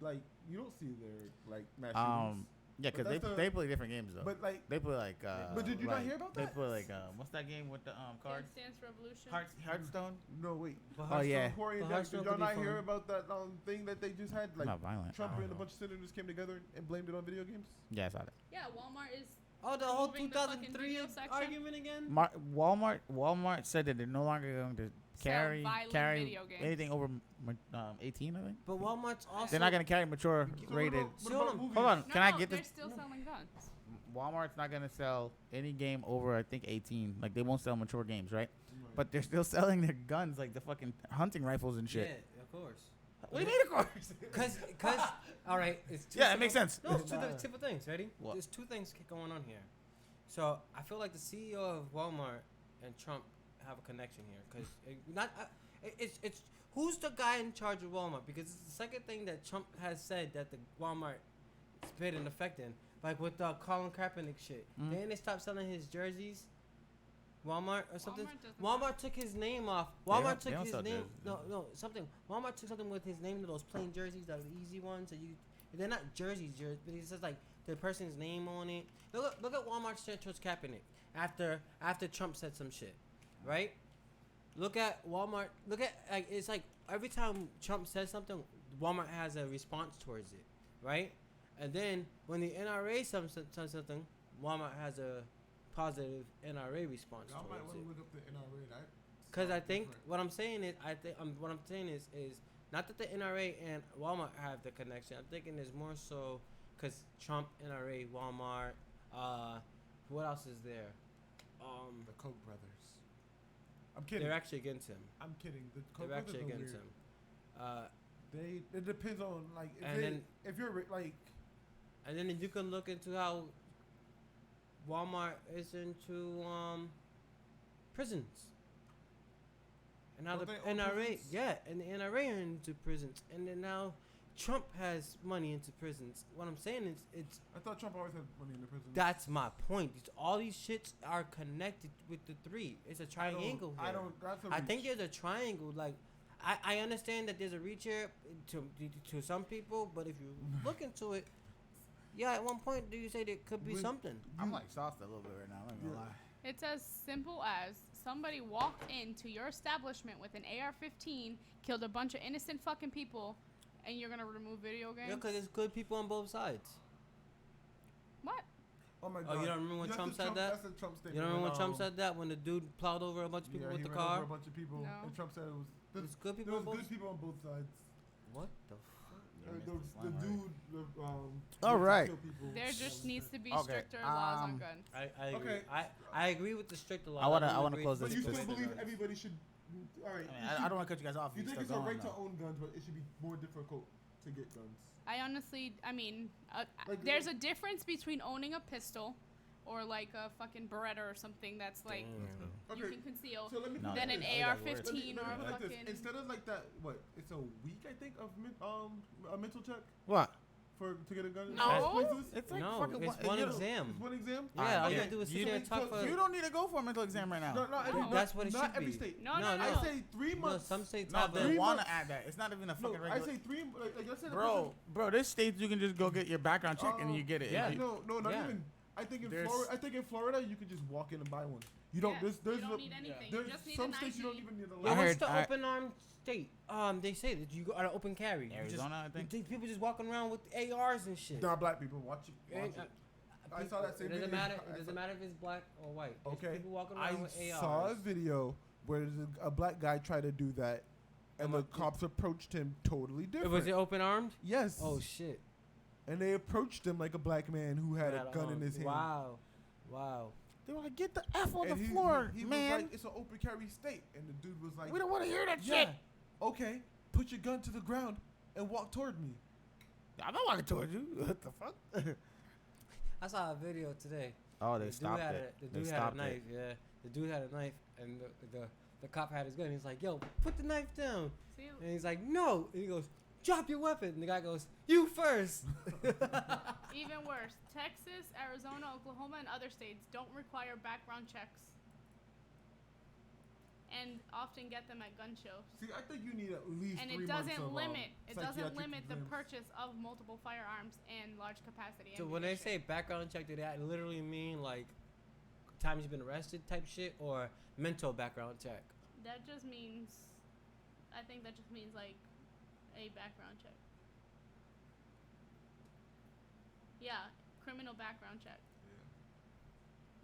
S4: like you don't see their like mass shootings.
S2: Yeah,
S4: But
S2: because
S4: that's
S2: they play different games though.
S4: But like,
S2: They play like.
S4: But did you not
S2: like,
S4: hear about
S2: they
S4: that?
S2: play like what's that game with the cards?
S3: Dance Dance Revolution.
S2: Hearthstone.
S4: no wait.
S1: But
S2: Oh yeah.
S4: Corey and
S1: But
S4: Dad,
S1: Hearthstone
S4: did y'all
S1: could be
S4: not hear
S1: fun.
S4: about that thing that they just had? Like
S2: Not violent.
S4: Trump
S2: I don't
S4: and a
S2: know.
S4: bunch of senators came together and blamed it on video games.
S2: Yeah, I saw that.
S3: Yeah, Walmart is.
S1: Oh, the whole
S3: Removing the fucking
S1: 2003
S3: video section?
S1: argument again?
S2: Walmart said that they're no longer going to carry
S3: violent video games.
S2: anything over 18. I think
S1: But Walmart's also.
S2: they're not going to carry mature
S4: So
S2: rated.
S4: What about movies?
S2: Hold on,
S3: No,
S2: can I
S3: no,
S2: get
S3: they're
S2: this?
S3: still selling guns.
S2: Walmart's not going to sell any game over I think 18. Like they won't sell mature games, right? But they're still selling their guns, like the fucking hunting rifles and shit.
S1: Yeah, of course.
S2: What do you mean, of course?
S1: Cause, all right, it's two
S2: Yeah, it makes sense.
S1: No, it's two simple things. Ready?
S2: What?
S1: There's two things going on here. So I feel like the CEO of Walmart and Trump have a connection here, cause it's who's the guy in charge of Walmart? Because it's the second thing that Trump has said that the Walmart is paid an effect in, like with the Colin Kaepernick shit. Then they stopped selling his jerseys. Walmart or something. Walmart took his name off. Walmart
S2: they
S1: took
S2: don't
S1: his
S2: sell
S1: name.
S2: jerseys.
S1: No, something. Walmart took something with his name to those plain jerseys, those easy ones. That they're not jerseys, but it says like the person's name on it. Look at Walmart's stance towards Kaepernick after Trump said some shit, right? Look at Walmart. Look at like it's like every time Trump says something, Walmart has a response towards it, right? And then when the NRA says something, Walmart has a positive NRA response
S4: Y'all might
S1: towards
S4: want
S1: it.
S4: to look up the NRA. That
S1: Because I
S4: sounds
S1: think
S4: different.
S1: what I'm saying is not that the NRA and Walmart have the connection. I'm thinking there's more so because Trump, NRA, Walmart. What else is there?
S4: The Koch brothers. I'm kidding.
S1: They're actually against him.
S4: I'm kidding. The Koch
S1: They're
S4: brothers
S1: actually
S4: are
S1: against
S4: weird.
S1: him.
S4: It depends on like
S1: And
S4: if you're like
S1: And then you can look into how Walmart is into prisons. And how
S4: Don't
S1: the
S4: they own
S1: NRA,
S4: prisons?
S1: yeah, and the NRA are into prisons. And then now Trump has money into prisons. What I'm saying is, it's
S4: I thought Trump always had money in the prison.
S1: that's my point. All these shits are connected with the three. It's a triangle here.
S4: I don't. That's a
S1: I think
S4: reach.
S1: there's a triangle. Like, I understand that there's a reach here to some people, but if you look into it, yeah, at one point, do you say there could be
S4: When-
S1: something?
S2: I'm like sauced a little bit right now. I'm not gonna lie.
S3: It's as simple as somebody walked into your establishment with an AR-15, killed a bunch of innocent fucking people, and you're gonna remove video games?
S1: Yeah, because there's good people on both sides.
S3: What?
S4: Oh my
S1: Oh,
S4: god.
S1: you don't remember when
S4: That's
S1: Trump
S4: the
S1: said that?
S4: That's the Trump statement.
S1: You don't remember when Trump
S4: um,
S1: said that? When the dude plowed over a bunch of people with
S4: he
S1: the
S4: ran over
S1: car?
S4: a bunch of people,
S3: No.
S4: and Trump said it was.
S1: There's good people
S4: There
S1: on
S4: was
S1: both
S4: good people on both sides.
S1: What the fuck?
S4: The dude,
S2: All right.
S4: kill people.
S3: There just needs to be
S2: Okay,
S3: stricter laws on
S2: um,
S3: guns.
S1: I agree.
S4: Okay.
S1: I agree with the stricter law.
S2: I wanna
S1: do agree
S2: close
S1: with
S4: But
S2: this
S4: you
S1: the
S4: still
S2: because-
S4: believe
S1: guns.
S4: everybody should. All right.
S2: I don't want to cut you guys off.
S4: You
S2: if
S4: think
S2: start
S4: it's a
S2: going
S4: right
S2: on,
S4: to
S2: though.
S4: own guns, but it should be more difficult to get guns.
S3: I honestly,
S4: Like,
S3: there's a difference between owning a pistol or like a fucking Beretta or something that's like
S1: Damn.
S3: you can conceal.
S4: So let me
S2: No,
S4: put
S3: Then
S4: it
S3: an
S4: this.
S2: yeah,
S3: AR-15
S4: Let me
S3: or
S4: put it
S3: a
S4: like this.
S3: fucking.
S4: Instead of like that, what? It's a week, I think, of a mental check
S2: What?
S4: to get a gun. in
S3: No.
S4: places?
S2: It's like
S1: No,
S2: fucking
S1: it's
S2: one-
S1: one
S2: you know-
S1: exam.
S4: It's one exam.
S1: Yeah, all you
S2: yeah.
S1: gotta do is sit
S2: You
S1: there and
S4: think
S1: talk
S4: so?
S1: for.
S2: You don't need to go for a mental exam right now.
S4: No,
S3: No.
S1: That's what it
S4: not
S1: should
S4: every
S1: be.
S4: state.
S3: No,
S1: No,
S3: no,
S4: I
S3: no.
S4: say 3
S1: No,
S4: months.
S1: some states
S2: No,
S1: have
S2: they
S1: that.
S4: 3
S2: want
S4: months.
S2: to add that. It's not even a
S4: No,
S2: fucking
S4: I
S2: regular.
S4: say 3. Like I said,
S2: Bro, there's states you can just go get your background check and you get it.
S1: Yeah.
S4: No, not
S1: Yeah.
S4: even. I think in
S2: There's-
S4: Florida. I think in Florida you can just walk in and buy one. You don't.
S3: Yeah,
S4: There's
S3: you don't
S4: a-
S3: need anything.
S4: There's
S3: You just need
S4: some
S3: an
S4: states you don't
S3: ID.
S4: even need a
S1: Yeah,
S2: I
S4: license.
S1: what's
S2: heard-
S1: the
S2: I-
S1: open armed state? They say that you gotta open carry. You just-
S2: Arizona, I think.
S1: People just walking around with ARs and shit.
S4: Not black people. Watch it. Watch
S1: And,
S4: it. I saw that same
S1: It doesn't
S4: video.
S1: matter.
S4: I
S1: It doesn't
S4: saw-
S1: matter if it's black or white. There's
S4: Okay.
S1: people walking
S4: I
S1: around with ARs.
S4: saw a video where a black guy tried to do that, and the cops approached him totally different.
S1: Was it open armed?
S4: Yes.
S1: Oh shit!
S4: And they approached him like a black man who had a gun in his hand.
S1: Wow.
S2: They were like, get the F on
S4: And
S2: the floor,
S4: he
S2: man.
S4: was like, it's an open carry state. And the dude was like,
S2: We don't want to hear that
S4: yeah,
S2: shit.
S4: okay, put your gun to the ground and walk toward me.
S2: I'm not walking towards you. What the fuck?
S1: I saw a video today.
S2: Oh,
S1: The
S2: they
S1: dude
S2: stopped
S1: had
S2: it.
S1: The
S2: They
S1: dude had
S2: stopped
S1: a knife. Yeah, the dude had a knife, and the cop had his gun. He's like, "Yo, put the knife down."
S3: See,
S1: And he's like, "No." And he goes, "Drop your weapon." And the guy goes, "You first."
S3: even worse, Texas, Arizona, Oklahoma, and other states don't require background checks. and often get them at gun shows.
S4: See, I think you need at least
S3: And
S4: 3
S3: it
S4: months
S3: doesn't
S4: of,
S3: limit
S4: psychiatric
S3: the
S4: exams.
S3: purchase of multiple firearms and large capacity.
S1: So when they say
S3: ammunition.
S1: background check, do that literally mean like times you've been arrested type shit, or mental background check?
S3: That just means, I think that just means like a background check. Yeah, criminal background check.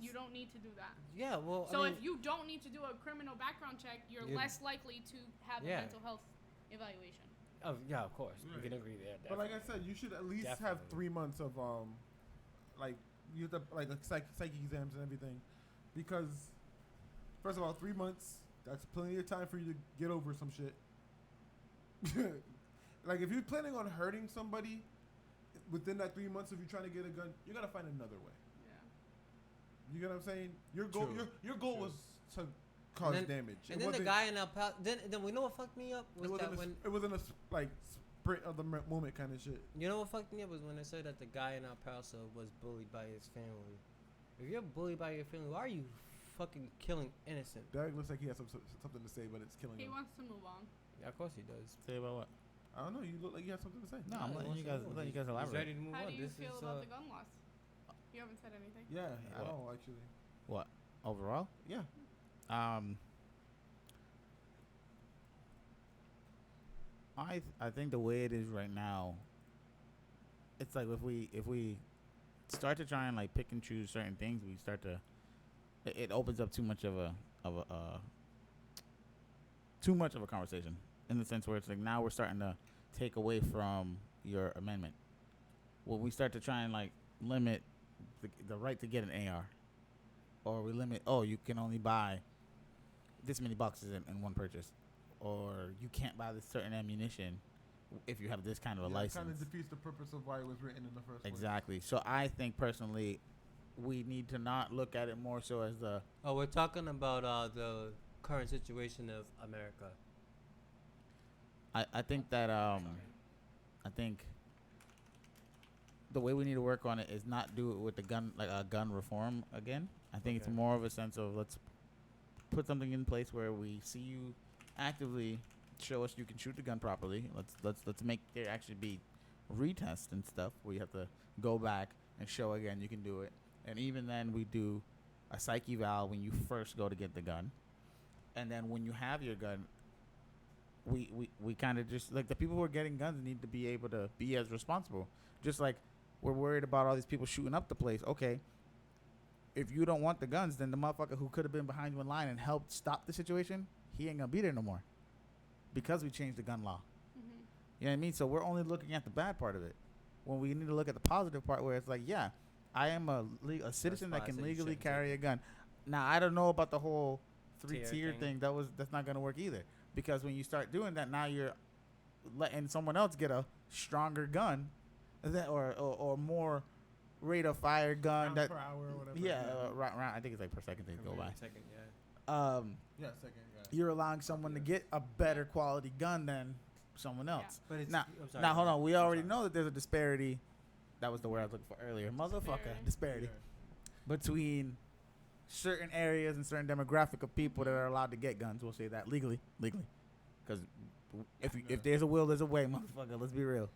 S3: You don't need to do that.
S1: Yeah, well,
S3: So
S1: I mean,
S3: if you don't need to do a criminal background check, you're
S1: You-
S3: less likely to have
S1: Yeah.
S3: a mental health evaluation.
S1: oh, yeah, of course, we
S4: Right.
S1: can agree there.
S4: But like I said, you should at least have
S1: Definitely.
S4: 3 months of like you have to like psych exams and everything, because first of all, 3 months, that's plenty of time for you to get over some shit. Like if you're planning on hurting somebody within that 3 months, if you're trying to get a gun, you gotta find another way.
S3: Yeah.
S4: You get what I'm saying? Your goal,
S1: True.
S4: your goal
S1: True.
S4: was to cause
S1: then-
S4: damage.
S1: And
S4: It
S1: then the
S4: wasn't-
S1: guy in El Paso, then we know what fucked me up
S4: it
S1: was
S4: wasn't
S1: that
S4: a,
S1: when
S4: it wasn't a like sprint of the moment kind of shit.
S1: you know what fucked me up was when they said that the guy in El Paso was bullied by his family. If you're bullied by your family, why are you fucking killing innocent?
S4: Derek looks like he has something to say, but it's killing
S3: He
S4: him.
S3: wants to move on.
S1: Yeah, of course he does.
S2: Say about what?
S4: I don't know. You look like you have something to say.
S2: No, I'm
S1: he
S2: letting
S1: wants
S2: you
S1: to
S2: guys
S1: move on.
S2: letting you guys
S1: He's
S2: elaborate.
S1: ready to move
S3: How
S1: on.
S3: do you
S1: This
S3: feel
S1: is,
S3: about the gun laws? You haven't said anything.
S4: Yeah, I
S2: What?
S4: don't actually.
S2: What overall?
S4: Yeah.
S2: I think the way it is right now, it's like if we start to try and like pick and choose certain things, we start to it opens up too much of a conversation, in the sense where it's like now we're starting to take away from your amendment. When we start to try and like limit the right to get an AR, or we limit, you can only buy this many boxes in one purchase, or you can't buy this certain ammunition if you have this kind of a
S4: It
S2: license.
S4: kind of defeats the purpose of why it was written in the first place.
S2: Exactly. So I think personally, we need to not look at it more so as the
S1: Oh, we're talking about the current situation of America.
S2: I think that I think the way we need to work on it is not do it with the gun, like a gun reform again. I think it's
S1: Okay.
S2: more of a sense of let's put something in place where we see you actively show us you can shoot the gun properly. Let's make there actually be retests and stuff where you have to go back and show again you can do it. And even then we do a psych eval when you first go to get the gun. And then when you have your gun, we kind of just like the people who are getting guns need to be able to be as responsible. Just like we're worried about all these people shooting up the place. Okay, if you don't want the guns, then the motherfucker who could have been behind you in line and helped stop the situation, he ain't gonna be there no more, because we changed the gun law.
S3: Mm-hmm.
S2: You know what I mean? So we're only looking at the bad part of it, when we need to look at the positive part, where it's like, yeah, I am a citizen
S1: why
S2: that
S1: I
S2: can
S1: said you
S2: legally
S1: shouldn't
S2: carry
S1: take
S2: a gun. Now I don't know about the whole
S1: Tier
S2: three-tier
S1: thing.
S2: thing. That's not gonna work either, because when you start doing that, now you're letting someone else get a stronger gun, or more rate of fire gun
S4: Rounds
S2: that
S4: per hour or whatever.
S2: yeah, round, I think it's like per second they go by.
S1: Second, yeah.
S4: Yeah, second. Yeah.
S2: You're allowing someone to get a better quality gun than someone else.
S1: But it's,
S2: Now,
S1: I'm sorry,
S2: now hold on. We
S1: I'm
S2: already
S1: sorry.
S2: know that there's a disparity. That was the word I was looking for earlier. Motherfucker, disparity between certain areas and certain demographic of people that are allowed to get guns. We'll say that legally, because if there's a will, there's a way, motherfucker. Let's be real.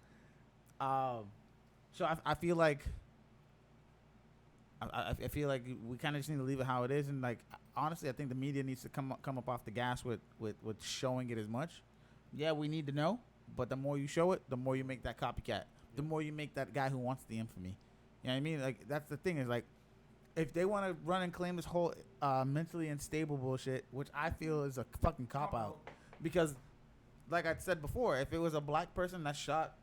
S2: So I feel like I feel like we kind of just need to leave it how it is, and like honestly, I think the media needs to come up off the gas with showing it as much. Yeah, we need to know, but the more you show it, the more you make that copycat. The more you make that guy who wants the infamy. You know what I mean? Like that's the thing, is like, if they want to run and claim this whole mentally unstable bullshit, which I feel is a fucking cop out, because like I said before, if it was a black person that shot,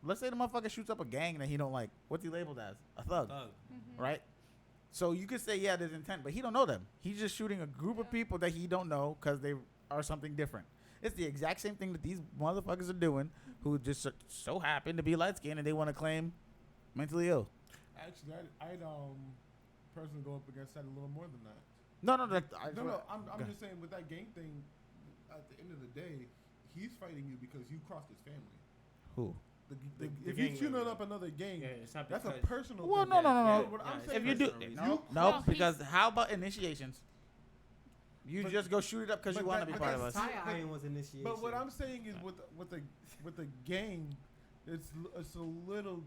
S2: let's say the motherfucker shoots up a gang that he don't like, what's he labeled as? A thug,
S3: Mm-hmm.
S2: right? So you could say, yeah, there's intent, but he don't know them. He's just shooting a group of
S3: Yeah.
S2: people that he don't know because they are something different. It's the exact same thing that these motherfuckers are doing, who just so happen to be light skinned and they want to claim mentally ill.
S4: Actually, I'd personally go up against that a little more than that.
S2: No,
S4: I'm just saying with that gang thing. At the end of the day, he's fighting you because you crossed his family.
S2: Who?
S4: The if
S1: gang
S4: he's shooting
S1: member.
S4: up another gang,
S1: Yeah, it's not
S4: that's a
S1: because-
S4: personal.
S2: Well,
S4: thing.
S2: no.
S4: What I'm
S1: Yeah,
S4: saying
S2: If you
S4: is
S2: do,
S1: personal reason.
S2: no,
S3: No,
S2: because how about initiations? You
S4: But-
S2: just go shoot it up because you
S4: but
S2: want to
S4: that-
S2: be
S4: but
S2: part of us.
S4: that's
S1: Tie iron was initiation.
S4: But what I'm saying is with the gang, it's a little.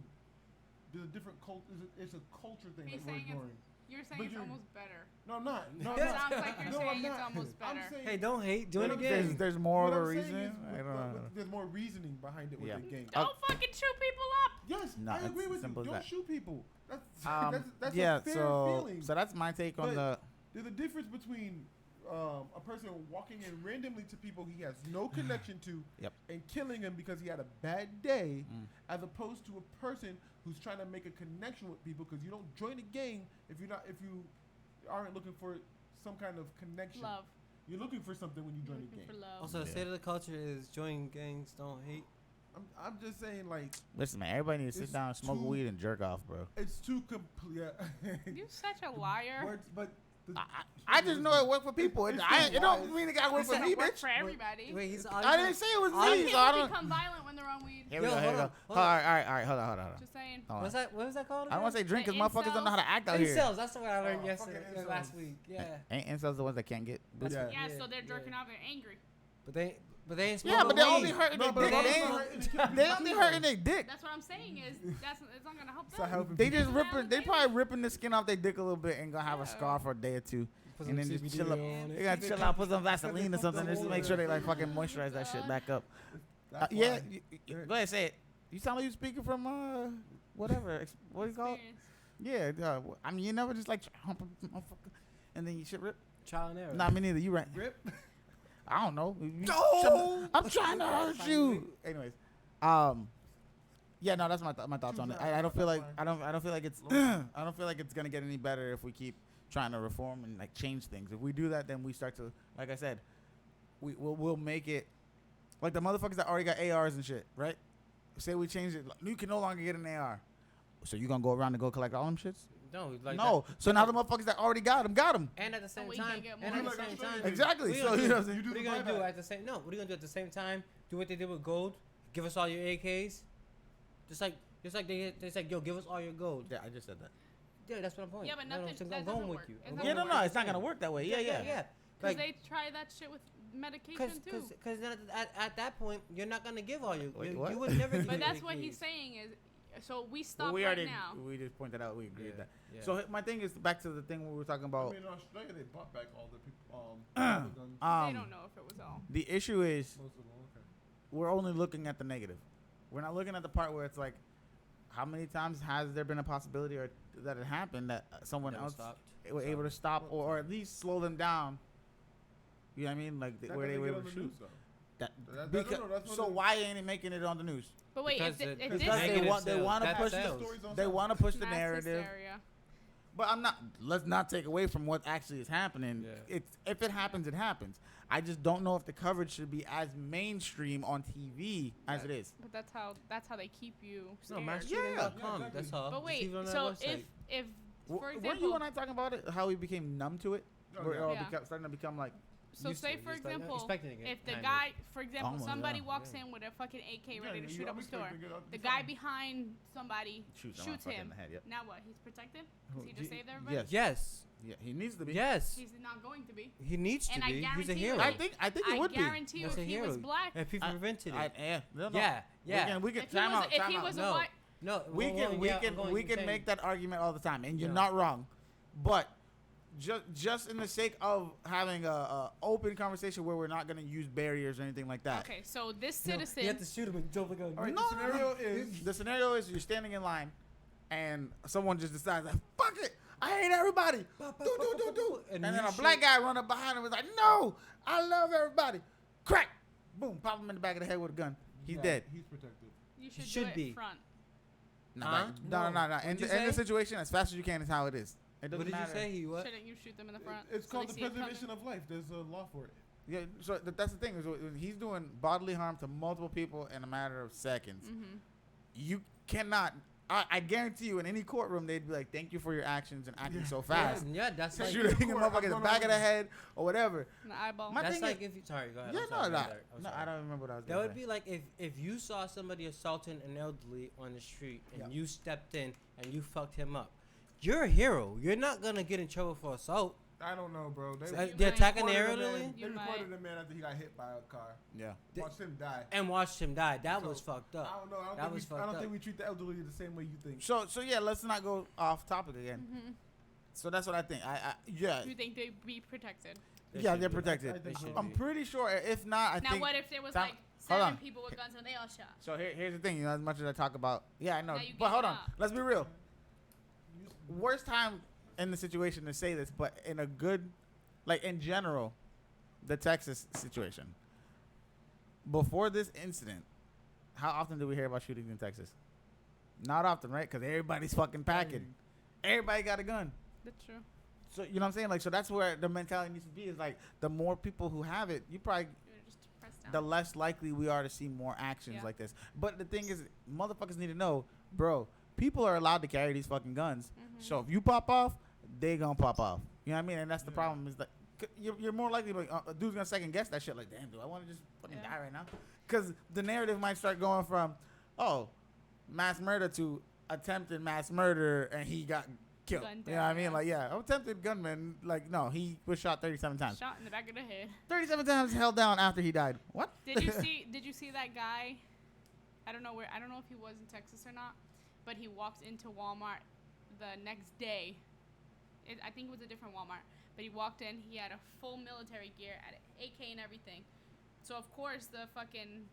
S4: There's a different cult. It's a culture thing
S3: He's
S4: that we're
S3: saying it's-
S4: ignoring.
S3: You're saying
S4: But
S3: it's
S4: you're-
S3: almost better.
S4: No, I'm not. No, I'm
S3: It
S4: not.
S3: sounds like you're
S4: No,
S3: saying
S4: I'm
S3: it's
S4: not.
S3: almost
S4: I'm
S3: better.
S4: saying-
S1: Hey, don't hate. Do
S4: What
S1: it
S4: I'm
S1: again.
S4: saying-
S2: There's more of
S4: what
S2: a
S4: I'm saying
S2: reason.
S4: is
S2: I don't know.
S4: There's more reasoning behind it with
S2: Yeah.
S4: the gang.
S3: Don't fucking shoot people up.
S4: Yes,
S2: No,
S4: I
S2: it's
S4: agree with you.
S2: simple as
S4: Don't
S2: that.
S4: shoot people. That's that's
S2: yeah,
S4: a fair
S2: so
S4: feeling.
S2: that's my take on
S4: But-
S2: the.
S4: There's a difference between a person walking in randomly to people he has no connection to
S2: Yep.
S4: and killing him because he had a bad day,
S2: Mm.
S4: as opposed to a person who's trying to make a connection with people. Because you don't join a gang if you aren't looking for some kind of connection.
S3: Love.
S4: You're looking for something when you join a
S3: Looking for
S4: gang.
S3: love.
S1: Also, the
S2: Yeah.
S1: state of the culture is join gangs, don't hate.
S4: I'm just saying, like,
S2: Listen, man, everybody needs to sit
S4: It's
S2: down, smoke
S4: too-
S2: weed, and jerk off, bro.
S4: it's too complete.
S3: You're such a liar.
S4: Words, but the,
S2: I just know it worked for people. It don't mean it got to work
S3: It
S2: for
S3: doesn't
S2: me,
S3: work
S2: bitch.
S3: for everybody.
S1: Wait, he's
S2: I didn't say it was
S3: Some
S2: me,
S3: people
S2: so I don't.
S3: become violent when they're on weed.
S2: Here we
S1: Yo,
S2: go. Here we
S1: hold
S2: go.
S1: on,
S2: All right. Hold on.
S3: Just saying.
S2: Hold on.
S1: What's that? What was that called?
S2: I don't want to say drink
S3: The
S2: because motherfuckers don't know how to act out here.
S1: Incels. That's what I learned
S4: Oh,
S1: yesterday,
S4: fucking
S1: last
S4: incels.
S1: week. Yeah,
S2: Ain't incels the ones that can't get.
S1: That's
S4: Yeah.
S1: what-
S3: Yeah, so they're jerking off and angry.
S1: but they ain't
S2: Yeah, but
S1: smoking
S2: they're only
S1: weed.
S2: hurting
S4: No,
S2: their
S4: but
S2: dick.
S4: a lot of
S2: They
S4: people
S2: ain't-
S4: hurting the kids
S2: they
S4: too,
S2: only
S4: though.
S2: hurting their dick.
S3: That's what I'm saying is it's not gonna help
S4: It's not
S3: them.
S4: helping
S2: They
S4: people.
S2: just
S3: People
S2: ripping.
S3: have
S2: They
S3: a
S2: probably ripping the skin off their dick a little bit and gonna have a
S3: Yeah.
S2: scar for a day or two,
S1: Put
S2: and
S1: some
S2: then just
S1: CBD
S2: chill up.
S1: on
S2: They
S1: it.
S2: gotta chill out, put some Vaseline or something, just to make sure they like fucking moisturize that shit back up.
S4: That's
S2: Yeah,
S4: why.
S2: go ahead, say it. You sound like you speaking from whatever. What do you call it?
S3: Experience.
S2: Yeah, I mean, you never just like hump a motherfucker and then you shit rip.
S1: Trial and error.
S2: Nah, me neither. You right.
S4: Rip.
S2: I don't know.
S1: No!
S2: I'm trying to hurt you. Anyways, yeah, no, that's my thoughts on it. I don't feel like I don't feel like it's I don't feel like it's gonna get any better if we keep trying to reform and like change things. If we do that, then we start to, like I said, we'll make it like the motherfuckers that already got ARs and shit, right? Say we change it, you can no longer get an AR. So you gonna go around and go collect all them shits?
S1: No, like
S2: No. So now the motherfuckers that already got them, got them.
S1: And at the same
S3: we
S1: time,
S3: can get
S1: and
S3: more.
S1: at the
S4: Like
S1: same
S4: Australia.
S1: time,
S2: Exactly.
S1: we
S2: So
S1: gonna
S2: you
S1: do-
S2: know what I'm saying?
S4: You do
S1: What are
S4: the
S1: you gonna do
S4: buyback.
S1: at the same? No, what are you gonna do at the same time? Do what they did with gold. Give us all your AKs. Just like they said, yo, give us all your gold.
S2: Yeah, I just said that.
S1: Yeah, that's what I'm pointing.
S3: Yeah, but
S1: No,
S3: nothing-
S1: so
S3: that
S1: I'm
S3: doesn't
S1: going with
S3: work.
S1: you.
S3: It's
S1: I'm
S3: not
S1: going
S2: Yeah, no,
S1: with
S2: no,
S1: you.
S2: it's not gonna work that way. Yeah.
S1: Yeah.
S3: Because
S1: Like,
S3: they try that shit with medication too.
S1: Because at that point, you're not gonna give all your.
S2: Wait,
S1: you,
S2: what?
S1: you would never give
S3: But
S1: your
S3: that's what he's
S1: AKs.
S3: saying is, so we
S2: Well,
S3: stop
S2: we
S3: right
S2: already
S3: now.
S2: we just pointed out we agreed
S1: Yeah,
S2: that.
S1: yeah.
S2: So my thing is back to the thing we were talking
S4: I
S2: about.
S4: mean, in Australia, they bought back all the people, all the guns.
S3: They don't know if it was all.
S2: The issue is
S4: Most of them, okay.
S2: we're only looking at the negative. We're not looking at the part where it's like, how many times has there been a possibility or that it happened that someone
S1: Never
S2: else
S1: stopped.
S2: were able to stop or at least slow them down? You know what I mean? Like
S4: That
S2: where they
S4: doesn't
S2: were
S4: get
S2: able
S4: on
S2: to
S4: the
S2: shoot.
S4: news, though.
S2: That,
S4: That-
S2: because,
S4: no, that's one
S2: so
S4: of the-
S2: why ain't it making it on the news?
S3: But wait,
S1: Because
S3: if
S1: it-
S3: this
S2: because they
S1: negative
S2: want they
S1: sales.
S2: want to
S1: That
S2: push
S1: sells.
S4: Stories don't
S2: they
S4: sell.
S2: want to push the
S3: mass
S2: narrative.
S3: hysteria.
S2: But I'm not. Let's not take away from what actually is happening.
S1: Yeah.
S2: It's if it happens, it happens. I just don't know if the coverage should be as mainstream on TV as it is.
S3: But that's how they keep you
S1: No,
S3: scared.
S1: massshooting.com.
S4: Yeah,
S1: That's all.
S3: But
S1: It's
S3: wait,
S1: even on their
S3: so
S1: website.
S3: if for
S2: Weren't
S3: example,
S2: you and I talking about it? How we became numb to it?
S4: Oh,
S2: We're
S4: yeah.
S2: all
S3: Yeah.
S2: starting to become like.
S3: so
S2: used
S3: say
S2: to it,
S3: for
S1: just like,
S3: example,
S1: expecting it,
S3: if the
S1: kind of.
S3: guy, for example,
S2: Almost,
S3: somebody
S2: yeah.
S3: walks
S1: Yeah.
S3: in with a fucking AK ready to
S4: Yeah,
S3: shoot up
S4: I'm
S3: a store,
S4: expecting to get out
S3: the
S4: the
S3: guy
S4: phone.
S3: behind somebody
S2: Shoots
S3: shoots
S2: someone
S3: him.
S2: fucking in the head, yep.
S3: Now what? He's protected?
S2: Who,
S3: Does he just
S2: G-
S3: saved everybody?
S2: Yes.
S1: Yes.
S2: Yeah, he needs to be.
S1: Yes.
S3: He's not going to be.
S1: He needs to
S3: And I
S1: be. He's a
S3: guarantee
S1: hero.
S3: you-
S2: I think it
S3: I
S2: would be.
S3: guarantee you,
S1: That's
S3: if
S1: a
S3: he was
S1: hero.
S3: black,
S1: If he prevented it.
S2: No.
S1: Yeah. Yeah.
S2: We can
S3: if he
S2: time
S3: was,
S2: out.
S3: if
S2: Time
S3: he
S2: out.
S3: was
S1: No.
S3: a white,
S1: No.
S2: we
S1: well,
S2: can
S1: yeah, I'm going
S2: we
S1: to
S2: can
S1: say-
S2: make that argument all the time, and you're
S1: Yeah.
S2: not wrong. But just in the sake of having a open conversation where we're not going to use barriers or anything like that.
S3: okay, so this
S1: No,
S3: citizen,
S1: You have to shoot him and jump like a.
S4: All right,
S2: No,
S4: the scenario is
S2: The scenario is you're standing in line, and someone just decides like, "Fuck it, I hate everybody." Do. And then
S1: you
S2: a black
S1: shoot-
S2: guy run up behind him and was like, "No, I love everybody." Crack, boom, pop him in the back of the head with a gun. He's
S4: yeah,
S2: dead.
S4: He's protected.
S3: you should,
S1: should
S3: do it
S1: be.
S3: front.
S1: Huh?
S2: No.
S1: What'd
S2: In
S1: you
S2: the
S1: say?
S2: situation, as fast as you can is how it is. It doesn't
S1: What did you
S2: matter.
S1: say? He what?
S3: Shouldn't you shoot them in the front?
S4: It's
S3: so
S4: called
S3: they
S4: the
S3: see it coming?
S4: preservation of life. There's a law for it.
S2: Yeah, so that's the thing is he's doing bodily harm to multiple people in a matter of seconds.
S3: Mhm.
S2: You cannot. I guarantee you, in any courtroom, they'd be like, "Thank you for your actions and acting so fast."
S1: Yeah, that's like.
S2: Shooting a
S4: court,
S2: motherfucker in
S4: I'm
S2: the
S4: gonna-
S2: back of the head or whatever.
S3: In the eyeball.
S2: My
S1: That's
S2: thing
S1: like
S2: is-
S1: if you. Sorry, go ahead.
S2: Yeah,
S1: I'm sorry,
S2: no,
S1: I'm sorry.
S2: I don't remember what I was.
S1: That
S2: gonna
S1: would
S2: say.
S1: be like if you saw somebody assaulting an elderly on the street and
S4: Yeah.
S1: you stepped in and you fucked him up. You're a hero. You're not gonna get in trouble for assault.
S4: I don't know, bro.
S1: They're attacking the
S4: recorded
S1: air
S4: a man-
S1: lily?
S4: They
S3: You
S4: recorded
S3: might.
S4: a man after he got hit by a car.
S2: Yeah.
S4: Watched him die.
S1: And watched him die. That
S4: So,
S1: was fucked
S4: I
S1: up.
S4: don't know.
S1: That was
S4: I
S1: fucked
S4: don't
S1: up.
S4: think we treat the elderly the same way you think.
S2: So yeah, let's not go off topic again.
S3: Mm-hmm.
S2: So that's what I think. Yeah.
S3: You think they'd be protected?
S1: They
S2: Yeah,
S1: should
S2: they're
S1: be.
S2: protected.
S4: I think so.
S2: I'm pretty sure. If not, I
S3: Now,
S2: think.
S3: what if there was
S2: Tom-
S3: like
S2: hold
S3: 7
S2: on.
S3: people with guns and they all shot?
S2: So here's the thing. You know, as much as I talk about, yeah, I know.
S3: Now you
S2: But
S3: get
S2: hold on.
S3: shot.
S2: Let's be real. Worst time in the situation to say this, but in a good, like in general, the Texas situation. Before this incident, how often do we hear about shootings in Texas? Not often, right? Because everybody's fucking packing. Everybody got a gun.
S3: That's true.
S2: So you know what I'm saying? Like, so that's where the mentality needs to be. Is like the more people who have it, you probably
S3: You're just pressed down.
S2: the less likely we are to see more actions
S3: Yeah.
S2: like this. But the thing is, motherfuckers need to know, bro. People are allowed to carry these fucking guns.
S3: Mhm.
S2: So if you pop off, they gonna pop off. You know what I mean? And that's the
S4: Yeah.
S2: problem. Is that you're more likely to, a dude's gonna second guess that shit. Like, damn, do I want to just fucking
S3: Yeah.
S2: die right now? Because the narrative might start going from, oh, mass murder to attempted mass murder, and he got killed.
S3: Gunned
S2: You know what I
S3: down,
S2: mean?
S3: yeah.
S2: Like, yeah, attempted gunman. Like, no, he was shot 37 times.
S3: Shot in the back of the head.
S2: 37 times held down after he died. What?
S3: Did you see? Did you see that guy? I don't know where. I don't know if he was in Texas or not, but he walked into Walmart the next day. I think it was a different Walmart, but he walked in. He had a full military gear, had an AK and everything. So of course the fucking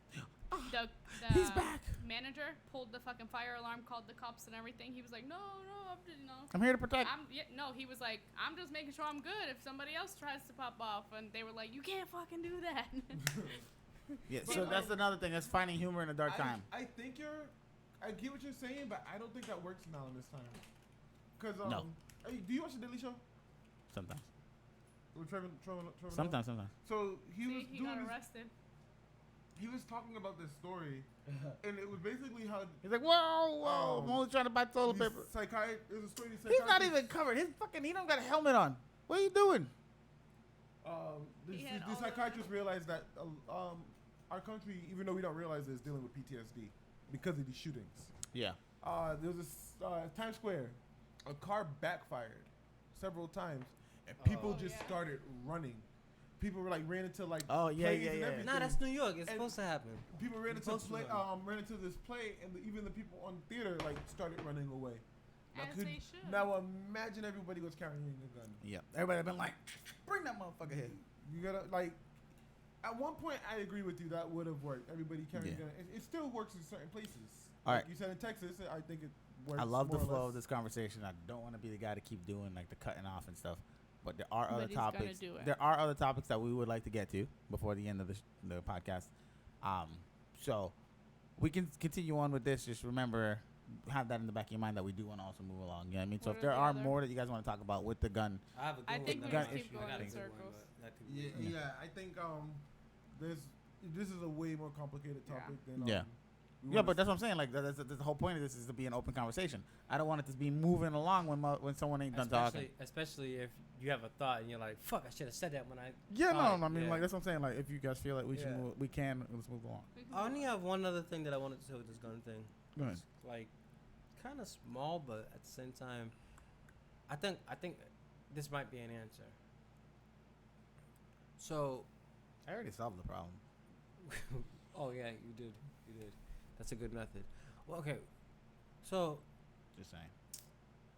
S3: the
S2: He's back.
S3: manager pulled the fucking fire alarm, called the cops and everything. He was like, no, I'm just,
S2: I'm here to protect.
S3: he was like, I'm just making sure I'm good if somebody else tries to pop off. And they were like, you can't fucking do that.
S2: Yeah,
S4: But,
S2: so that's another thing. That's finding humor in a dark time.
S4: I think I get what you're saying, but I don't think that works now in this time. Cause
S2: No.
S4: Do you watch the Daily Show?
S2: Sometimes.
S4: With Trevor
S2: Sometimes.
S4: So he was
S3: See, he
S4: doing
S3: got
S4: this,
S3: arrested.
S4: he was talking about this story, and it was basically how
S2: He's like, whoa, I'm only trying to buy toilet
S4: these
S2: paper.
S4: It was a story.
S2: He's not even covered. He don't got a helmet on. What are you doing?
S4: The
S3: He had all the-
S4: psychiatrist realized that our country, even though we don't realize it, is dealing with PTSD because of these shootings.
S2: Yeah.
S4: There was this Times Square, a car backfired several times, and people just
S3: yeah.
S4: started running. People were like ran into like
S2: Oh, yeah,
S4: planes
S2: yeah,
S4: and
S2: yeah.
S4: everything.
S1: Nah, that's New York. It's
S4: And-
S1: supposed to happen.
S4: People ran into
S1: Supposed to
S4: ran into this play, and even the people on theater like started running away.
S3: As they should.
S4: Now imagine everybody was carrying a gun.
S2: Yeah. Everybody been like, bring that motherfucker here.
S4: You gotta like. At one point, I agree with you. That would have worked. Everybody carrying
S2: Yeah.
S4: a gun. It still works in certain places.
S2: All
S4: Like
S2: right.
S4: you said in Texas, I think it works.
S2: I love the
S4: more or
S2: flow
S4: less.
S2: of this conversation. I don't want to be the guy to keep doing like the cutting off and stuff. But there are
S3: But
S2: other
S3: he's gonna
S2: topics.
S3: do it.
S2: There are other topics that we would like to get to before the end of the podcast. So we can continue on with this. Just remember, have that in the back of your mind that we do want to also move along. You know what I mean? So
S3: What
S2: if
S3: are
S2: there
S3: the
S2: are
S3: other-
S2: more that you guys want to talk about with the gun,
S1: I have a good
S3: I
S1: one.
S3: think we
S2: just
S1: I
S2: keep
S1: got
S3: going
S1: a
S3: in
S1: good one,
S3: circles.
S1: but that could be-
S4: Yeah, I think this is a way more complicated
S3: Yeah.
S4: topic than
S2: Yeah.
S4: we
S2: yeah.
S4: wanna
S2: But that's what I'm saying. Like that's the whole point of this is to be an open conversation. I don't want it to be moving along when someone ain't done talking.
S1: Especially if you have a thought and you're like, "Fuck, I should have said that when I."
S2: Yeah,
S1: thought
S2: no,
S1: it."
S2: I mean
S1: Yeah.
S2: like that's what I'm saying. Like if you guys feel like we should
S1: Yeah.
S2: move, we can. Let's move along.
S3: We can
S1: I only
S3: move on.
S1: have one other thing that I wanted to say with this gun thing.
S2: Go ahead.
S1: It's like kind of small, but at the same time, I think this might be an answer. So,
S2: I already solved the problem.
S1: oh yeah, you did. That's a good method. Well, okay. So,
S2: Just saying.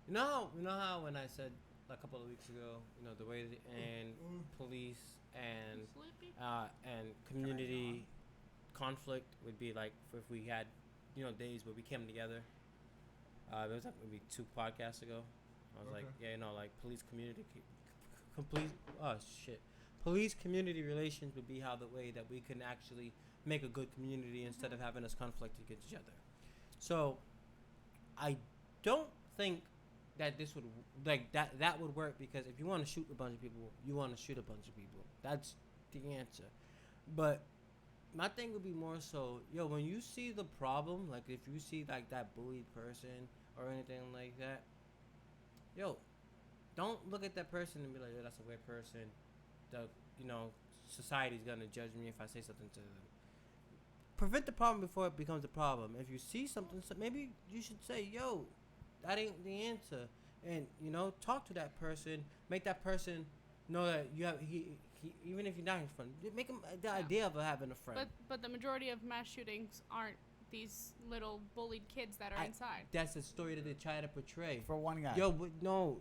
S1: you know how when I said a couple of weeks ago, the way and police and
S3: Sleepy?
S1: and community conflict would be like if we had days where we came together. It was like maybe 2 podcasts ago. I was like,
S4: Okay.
S1: yeah, like police community complete. Oh shit. Police community relations would be how the way that we can actually make a good community instead of having us conflict against each other. So, I don't think that this would that would work because if you want to shoot a bunch of people, you want to shoot a bunch of people. That's the answer. But my thing would be more so, when you see the problem, like if you see like that bullied person or anything like that, don't look at that person and be like, that's a weird person. Society's gonna judge me if I say something to them. Prevent the problem before it becomes a problem. If you see something, maybe you should say, that ain't the answer. and talk to that person, make that person know that you have he even if you're not his friend, make him the idea of having a friend.
S3: But the majority of mass shootings aren't these little bullied kids that are inside.
S1: That's the story that they try to portray.
S2: For one guy.
S1: Yo, but no,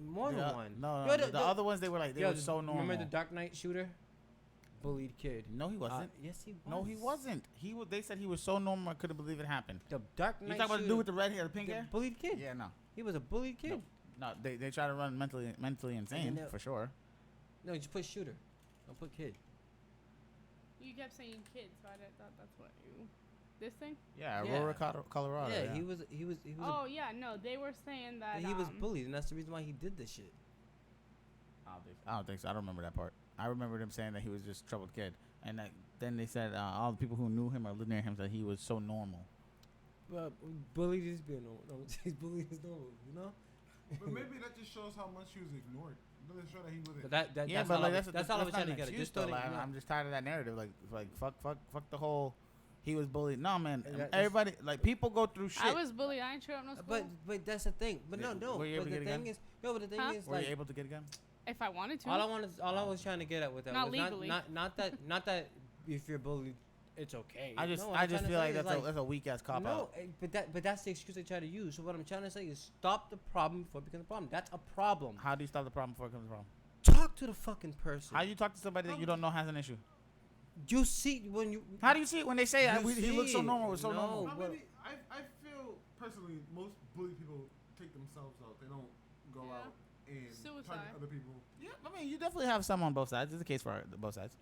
S1: more than one.
S2: No,
S1: Yo,
S2: the other ones they were so normal.
S1: Remember the Dark Knight shooter? Bullied kid.
S2: No, he wasn't.
S1: Yes, he was.
S2: No, he wasn't. They said he was so normal, I couldn't believe it happened.
S1: The Dark Knight.
S2: You talking about the dude with the red hair, the pink hair?
S1: Bullied kid.
S2: Yeah, no.
S1: He was a bullied kid.
S2: No, they try to run mentally insane for sure.
S1: No, just put shooter. Don't put kid.
S3: You kept saying kids, so I thought that's what you. This thing?
S2: Yeah, Aurora, Colorado.
S1: Yeah, he was.
S3: Oh yeah, no, they were saying that
S1: he was bullied, and that's the reason why he did this shit.
S2: I don't think so. I don't remember that part. I remember them saying that he was just a troubled kid, and then they said all the people who knew him or lived near him said he was so normal.
S1: But bullied is being normal. No, he's bullied is normal,
S4: But maybe that just shows how much he was ignored. It doesn't show that he wasn't.
S1: But that's all I was trying to get at. Just
S2: I'm just tired of that narrative. Like fuck the whole. He was bullied. No, man. Everybody, people go through shit.
S3: I was bullied. I ain't showed up no school.
S1: But that's the thing. But no.
S2: Were you able to get a gun?
S1: But the thing is,
S2: were you able to get a gun?
S3: If I wanted to.
S1: All I was trying to get at with that
S3: not
S1: was
S3: legally.
S1: not that if you're bullied, it's okay.
S2: I just feel like that's a weak ass cop out.
S1: But that's the excuse they try to use. So what I'm trying to say is stop the problem before it becomes a problem. That's a problem.
S2: How do you stop the problem before it becomes a problem?
S1: Talk to the fucking person.
S2: How do you talk to somebody that you don't know has an issue?
S1: You see when you.
S2: How do you see it when they say he looks so normal? Was so normal.
S4: I feel personally most bullied people take themselves out. They don't go out and target other people.
S2: Yeah, I mean you definitely have some on both sides. There's a case for both sides.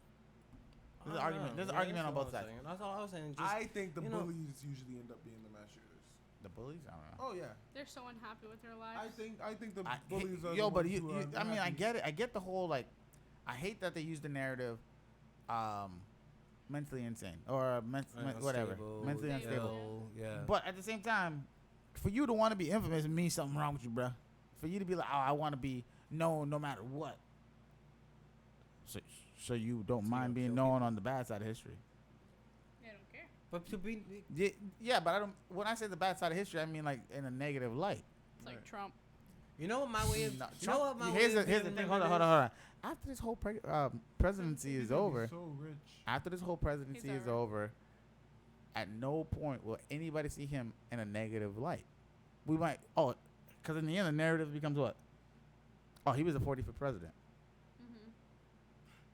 S2: There's an argument. There's an argument on both sides.
S1: That's all I was saying.
S4: I think the bullies usually end up being the mass shooters.
S2: The bullies? I don't know.
S4: Oh yeah.
S3: They're so unhappy with their lives.
S4: I think the bullies are.
S2: Yo,
S4: the
S2: but
S4: ones who are
S2: I mean, I
S4: unhappy.
S2: get it. I get the whole I hate that they use the narrative, mentally insane or whatever, mentally unstable.
S1: Yeah.
S2: But at the same time, for you to want to be infamous means something wrong with you, bro. For you to be like, oh, I want to be known no matter what. So you don't mind being known on the bad side of history.
S3: They don't care.
S1: But to be.
S2: Yeah, but I don't. When I say the bad side of history, I mean like in a negative light.
S3: It's like Trump.
S1: You know what my way of.
S2: Here's the thing. Hold on. After this whole presidency is over,
S4: So rich.
S2: after this whole presidency is over, at no point will anybody see him in a negative light. We might, because in the end the narrative becomes what? Oh, he was a 45th president.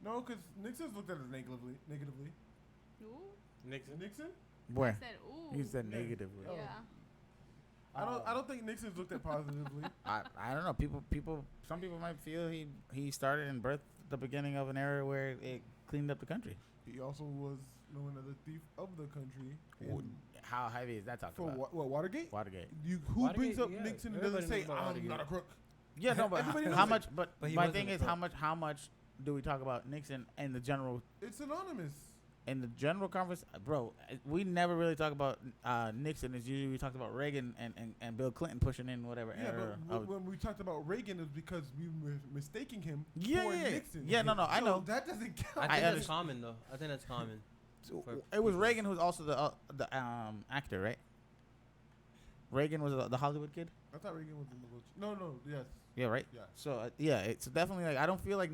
S4: No, because Nixon's looked at as negatively.
S3: Ooh.
S4: Nixon?
S2: Where?
S3: I said ooh.
S2: You said negatively.
S3: Yeah.
S4: I don't think Nixon's looked at positively.
S2: I don't know. Some people might feel he started and birthed the beginning of an era where it cleaned up the country.
S4: He also was known as a thief of the country.
S2: How heavy is that talked
S4: For
S2: about?
S4: what, Watergate?
S2: Watergate.
S4: Who
S1: Watergate,
S4: brings up
S1: yeah.
S4: Nixon and
S1: Everybody
S4: doesn't say,
S1: knows about
S4: I'm
S1: Watergate.
S4: not a crook?
S2: Yeah, no, but
S4: Everybody knows
S2: how
S4: it.
S2: much? But
S1: But he
S2: my
S1: wasn't
S2: thing
S1: a
S2: is, how much do we talk about Nixon and the general?
S4: It's anonymous.
S2: In the general conference, bro, we never really talk about Nixon. It's usually we talked about Reagan and Bill Clinton pushing in whatever
S4: Yeah,
S2: era.
S4: but when we talked about Reagan, it's because we were mistaking him
S2: Yeah,
S4: for
S2: yeah.
S4: Nixon.
S2: Yeah, no, I
S4: So
S2: know.
S4: that doesn't count.
S1: I think
S2: I
S1: that's
S2: understand.
S1: common though. I think that's common.
S2: It was Reagan who was also the actor, right? Reagan was the Hollywood kid.
S4: I thought Reagan was in the wheelchair. No, yes.
S2: Yeah, right.
S4: Yeah.
S2: So it's definitely like I don't feel like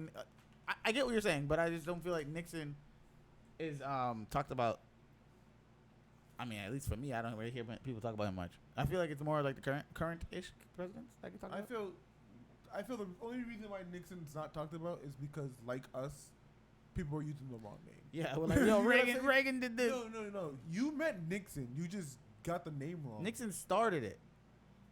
S2: I get what you're saying, but I just don't feel like Nixon is talked about. I mean, at least for me, I don't really hear people talk about him much. I feel like it's more like the current-ish presidents that can talk about.
S4: I feel the only reason why Nixon's not talked about is because, like us, people are using the wrong name.
S2: Yeah, well, like,
S4: You
S2: yo,
S4: know what I'm
S2: Reagan,
S4: saying?
S2: Reagan did this.
S4: No. You meant Nixon. You just got the name wrong.
S2: Nixon started it.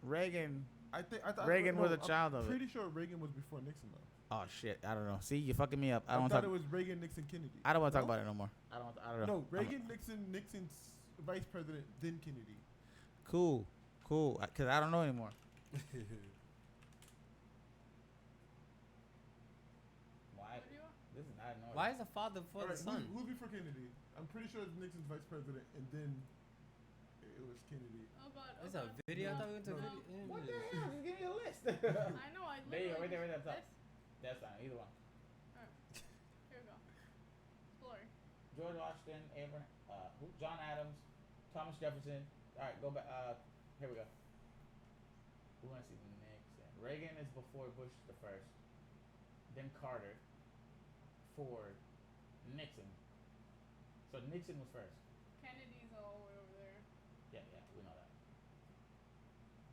S2: Reagan.
S4: I thought
S2: Reagan was a child of
S4: I'm
S2: it.
S4: pretty sure Reagan was before Nixon, though.
S2: Oh shit, I don't know. See, you're fucking me up. I
S4: I
S2: don't
S4: thought
S2: talk.
S4: it was Reagan, Nixon, Kennedy.
S2: I don't want to talk
S4: No?
S2: about it no more. I don't know.
S4: No, Reagan, Nixon's vice president, then Kennedy.
S2: Cool, because I don't know anymore. Why? This is not annoying.
S1: Why is the father before the son?
S4: Who's before Kennedy? I'm pretty sure it's Nixon's vice president, and then it was Kennedy.
S3: Oh God.
S1: There's a video. I thought we went to
S4: No.
S1: video.
S2: What the hell? Just give me a list.
S3: I know. I
S2: There you go,
S3: literally
S2: right there, top.
S3: this?
S2: That's fine. Either one.
S3: Here we go. Explore.
S2: George Washington, Abraham, John Adams, Thomas Jefferson. All right, go back. Here we go. We want to see Nixon. Reagan is before Bush the first, then Carter, Ford, Nixon. So Nixon was first.
S3: Kennedy's all the way over there.
S2: Yeah, we know that.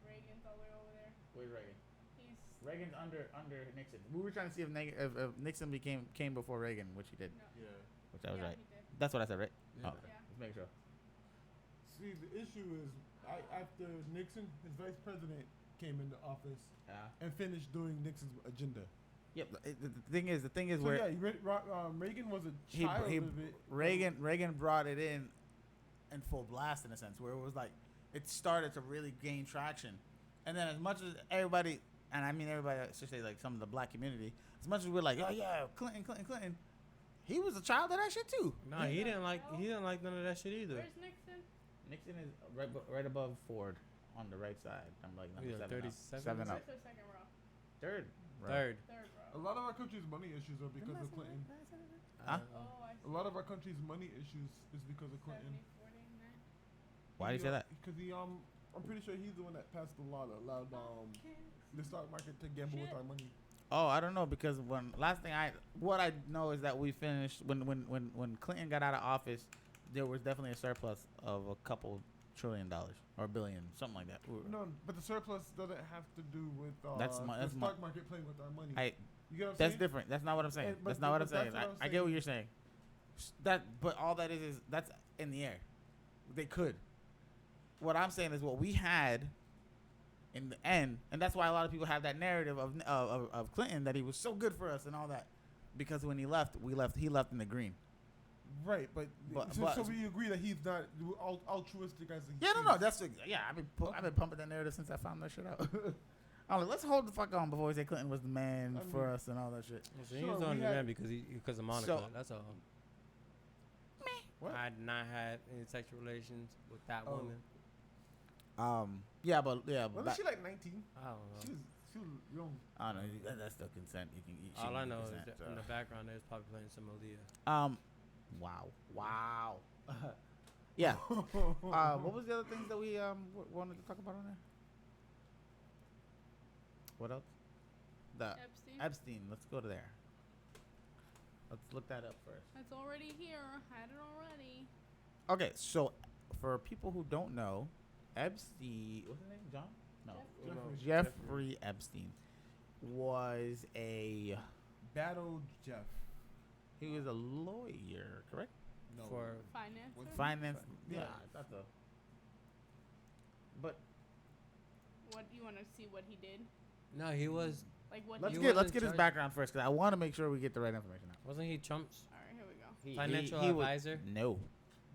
S3: Reagan's all the way over there.
S2: Where's Reagan?
S3: He's
S2: Reagan's under Nixon. We were trying to see if Nixon came before Reagan, which he did,
S3: no.
S4: Yeah.
S2: which I was
S3: Yeah,
S2: right.
S3: he did.
S2: That's what I said, right?
S1: Yeah.
S2: Oh, okay.
S3: Yeah.
S2: Let's make sure.
S4: See, the issue is, after Nixon, his vice president came into office
S2: Yeah.
S4: and finished doing Nixon's agenda.
S2: Yep. The thing is
S4: So
S2: where
S4: yeah, Reagan was a
S2: he
S4: child of it.
S2: Reagan brought it in full blast in a sense, where it was like it started to really gain traction, and then as much as everybody, and I mean everybody, I should say like some of the black community, as much as we're like, oh yeah, Clinton, he was a child of that shit too.
S1: Nah, he didn't like none of that shit either.
S3: Where's Nixon?
S2: Nixon is right above Ford on the right side. I'm like number
S1: Yeah,
S2: 7
S1: 37.
S2: Seven up.
S3: First or second row?
S2: Third.
S1: Third.
S3: Third
S4: A
S3: row.
S4: lot of our country's money issues are because of Clinton.
S2: Huh?
S3: Oh, I
S4: A
S3: see.
S4: lot of our country's money issues is because of Clinton.
S3: 70, 49.
S2: Why do you say that?
S4: Because I'm pretty sure he's the one that passed the law that allowed the stock market to gamble with our money.
S2: Oh, I don't know because what I know is that we finished when Clinton got out of office, there was definitely a surplus of a couple $1 trillion or billion, something like that.
S4: No, but the surplus doesn't have to do with
S2: That's
S4: the stock market playing with our money. You get what I'm
S2: That's
S4: saying?
S2: different. That's not what I'm saying.
S4: And- but-
S2: That's not what I'm
S4: but that's
S2: saying.
S4: what I'm
S2: I get what you're saying. But all that is that's in the air. They could. What I'm saying is what we had in the end, and that's why a lot of people have that narrative of Clinton that he was so good for us and all that, because when he left, he left in the green.
S4: Right, but
S2: But-
S4: so we agree that he's not altruistic as he
S2: Yeah, no,
S4: seems.
S2: that's I've been pumping that narrative since I found that shit out. I'm like, let's hold the fuck on before we say Clinton was the man
S4: I
S2: for
S4: mean-
S2: us and all that shit.
S1: So he
S4: Sure,
S1: was on
S4: we
S1: the
S4: had-
S1: man because of Monica.
S2: So-
S1: That's all.
S2: What?
S1: I had not had any sexual relations with that
S4: Oh.
S1: woman.
S4: Wasn't she like 19?
S1: I don't know.
S4: She was young.
S2: I don't know. That's still consent. She
S1: All I
S2: can
S1: know
S2: consent,
S1: is that
S2: so.
S1: in the background there's probably playing some Aaliyah.
S2: Wow. Yeah. What was the other things that we wanted to talk about on there? What else? The Epstein. Let's go to there. Let's look that up first.
S3: It's already here. Had it already.
S2: Okay, so for people who don't know, Epstein, what's his name? John? No. Jeffrey Epstein was
S4: Battle Jeff.
S2: he was a lawyer, correct?
S4: No.
S1: For
S3: Finance.
S2: Finance.
S4: Yeah.
S2: Yeah, that's a. But
S3: What you want to see what he did?
S1: no, he was.
S3: Like what?
S2: let's
S1: You
S3: he
S2: get
S1: wasn't
S2: his
S1: charged-
S2: background first, because I want to make sure we get the right information out.
S1: Wasn't he Trump's
S3: All right, here we go.
S1: financial
S2: was-
S1: advisor?
S2: No.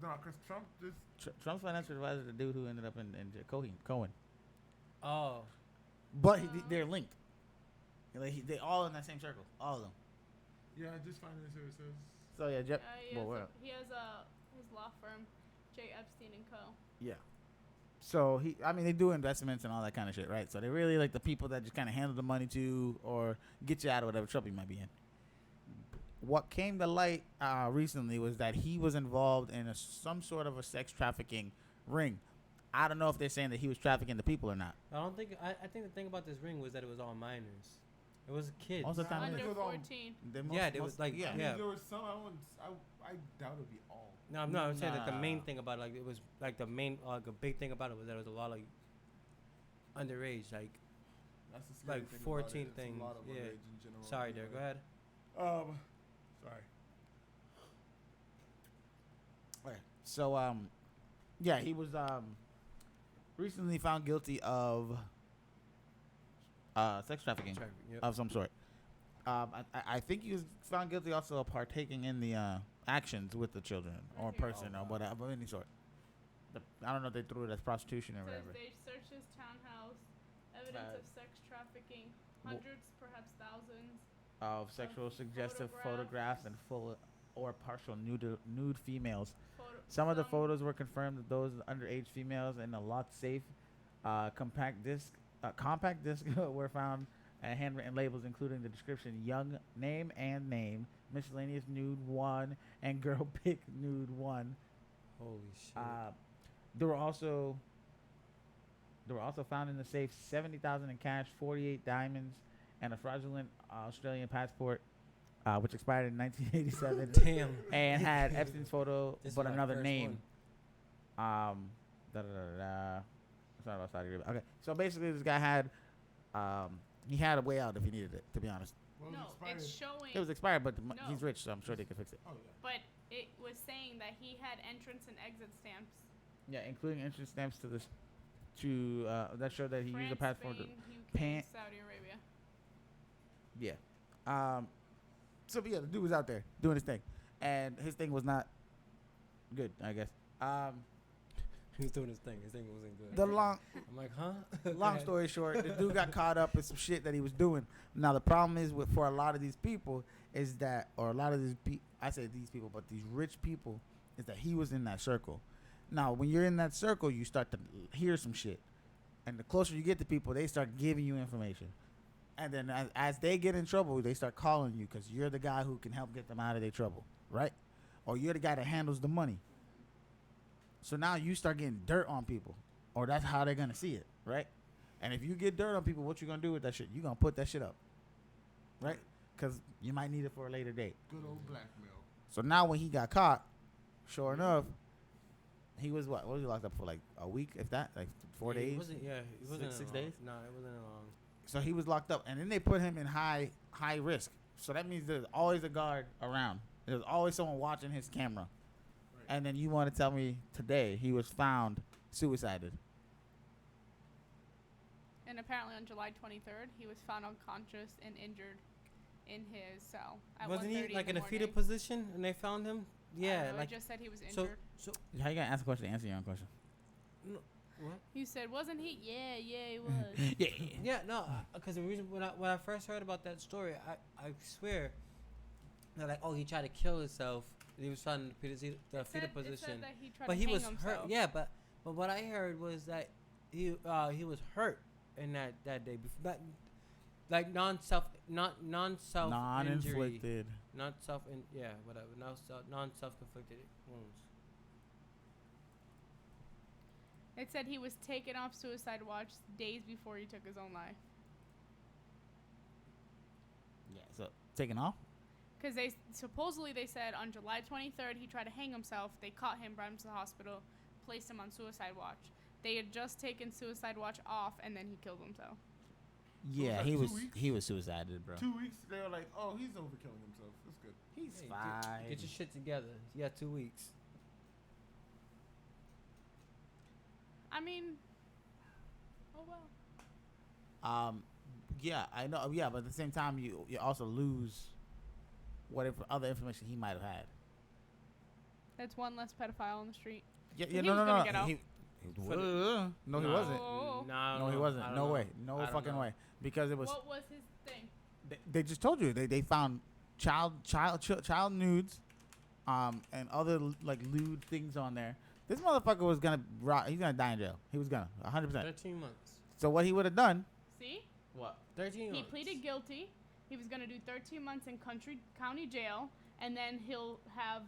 S4: No, because Trump just.
S2: Trump's financial advisor, the dude who ended up in Cohen.
S1: Oh,
S2: But they're linked. They all in that same circle, all of them.
S4: Yeah, just finance services.
S2: So yeah, Jeff.
S3: He
S2: well,
S3: has,
S2: what
S3: a,
S2: else?
S3: he has his law firm, J. Epstein and Co.
S2: Yeah. So they do investments and all that kind of shit, right? So they're really like the people that just kind of handle the money to or get you out of whatever trouble you might be in. What came to light recently was that he was involved in some sort of a sex trafficking ring. I don't know if they're saying that he was trafficking the people or not.
S1: I don't think. I think the thing about this ring was that it was all minors. It was kids.
S2: Most of the time,
S4: Under
S3: Under
S4: it was all-
S3: 14.
S1: Yeah, they was like-
S4: I
S2: yeah.
S4: mean,
S1: Yeah.
S4: there was some. I doubt it'd be all.
S1: No, I'm saying that the main
S2: Nah.
S1: thing about it, like it was like the main a big thing about it was that it was a lot like underage. Like
S4: That's the scary
S1: Like
S4: thing
S1: 14
S4: about it. It's
S1: things,
S4: A lot of
S1: yeah.
S4: underage in general.
S1: sorry, there. Go ahead.
S4: Sorry.
S2: Okay. So yeah, he was recently found guilty of sex trafficking
S1: Yep.
S2: of some sort. I think he was found guilty also of partaking in the actions with the children or
S3: Right here.
S2: person or whatever of any sort. I don't know if they threw it as prostitution or
S3: Says
S2: whatever.
S3: they searched his townhouse. Evidence
S2: Bad.
S3: of sex trafficking.
S2: Wh-
S3: Hundreds, perhaps thousands.
S2: Of sexual suggestive photographs
S3: photographs.
S2: and full or partial nude females.
S3: Photo-
S2: Some of the photos were confirmed that those underage females in a lot safe compact disc were found and handwritten labels including the description young name and name, miscellaneous nude 1 and girl pic nude 1.
S1: Holy shit.
S2: There were also There were also found in the safe 70,000 in cash, 48 diamonds, and a fraudulent Australian passport, which expired in 1987.
S1: Damn.
S2: And had Epstein's photo,
S1: This
S2: but
S1: is my
S2: another
S1: first
S2: name.
S1: one.
S2: Sorry about Saudi Arabia. Okay, so basically, this guy had, he had a way out if he needed it. To be honest,
S4: Well,
S3: No,
S4: expired.
S3: it's showing.
S2: it was expired, but
S3: No.
S2: he's rich, so I'm sure they could fix it.
S4: Oh yeah.
S3: But it was saying that he had entrance and exit stamps.
S2: Yeah, including entrance stamps to this, that showed that he used a
S3: France,
S2: passport.
S3: Spain, UK,
S2: pan-
S3: Saudi Arabia.
S2: Yeah. So but yeah, the dude was out there doing his thing, and his thing was not good, I guess.
S1: He was doing his thing. His thing wasn't good.
S2: The long
S1: I'm like, huh?
S2: long story short, the dude got caught up in some shit that he was doing. Now the problem is for a lot of these people is that, or a lot of these I say these people, but these rich people, is that he was in that circle. Now when you're in that circle, you start to hear some shit, and the closer you get to people, they start giving you information, and then as they get in trouble, they start calling you because you're the guy who can help get them out of their trouble, right? Or you're the guy that handles the money. So now you start getting dirt on people, or that's how they're gonna see it, right? And if you get dirt on people, what you gonna do with that shit? You gonna put that shit up, right? Because you might need it for a later date.
S4: Good old blackmail.
S2: So now when he got caught, sure enough, he was what? What was he locked up for? Like a week, if that? Like 4
S1: He
S2: days?
S1: wasn't, yeah, he wasn't
S2: Six
S1: long.
S2: days?
S1: No, it wasn't long.
S2: So he was locked up, and then they put him in high risk. So that means there's always a guard around. There's always someone watching his camera. And then you want to tell me today he was found suicided.
S3: And apparently on July 23rd, he was found unconscious and injured in his cell at
S1: Wasn't
S3: 1:30
S1: he like in
S3: the
S1: a fetal
S3: morning.
S1: position and they found him?
S3: I
S1: Yeah,
S3: don't know,
S1: like
S3: it just said he was
S1: so.
S3: injured.
S1: So
S2: How you gonna ask a question to answer your own question?
S1: what?
S3: You said, wasn't he? Yeah, he was.
S2: Yeah.
S1: Yeah, no, because the reason when I first heard about that story, I swear, they're like, oh, he tried to kill himself. He was trying to the fetal
S3: It said
S1: position,
S3: that he tried
S1: but
S3: to
S1: he
S3: hang
S1: was
S3: himself.
S1: hurt. Yeah, but what I heard was that he was hurt in that day before that, like non-self injury,
S2: Non-inflicted.
S1: not whatever, non-self-inflicted wounds.
S3: It said he was taken off suicide watch days before he took his own life.
S2: Yeah. So taken off.
S3: Because they supposedly they said on July 23rd he tried to hang himself. They caught him, brought him to the hospital, placed him on suicide watch. They had just taken suicide watch off, and then he killed himself.
S2: Yeah,
S4: like
S2: he
S4: 2
S2: was
S4: weeks?
S2: he was suicided, bro.
S4: 2 weeks, they were like, oh, he's overkilling himself. That's good.
S2: He's
S1: Hey,
S2: fine.
S1: Get your shit together. You got 2 weeks.
S3: I mean, oh well.
S2: Yeah, I know. Yeah, but at the same time, you also lose whatever other information he might have had.
S3: That's one less pedophile on the street.
S2: Yeah,
S3: He
S2: yeah,
S3: was
S2: no,
S3: gonna get out.
S2: No, he
S1: Nah.
S2: wasn't.
S3: Oh.
S2: No, he wasn't.
S1: I don't
S2: No
S1: know.
S2: way.
S1: I
S2: No
S1: don't
S2: fucking
S1: know.
S2: way. Because it was.
S3: What was his thing?
S2: They just told you they found child nudes, and other like lewd things on there. This motherfucker was gonna he's gonna die in jail. He was gonna 100%.
S1: 13 months.
S2: So what he would have done?
S3: See?
S2: What?
S1: 13
S3: He
S1: months.
S3: pleaded guilty. He was going to do 13 months in county jail, and then he'll have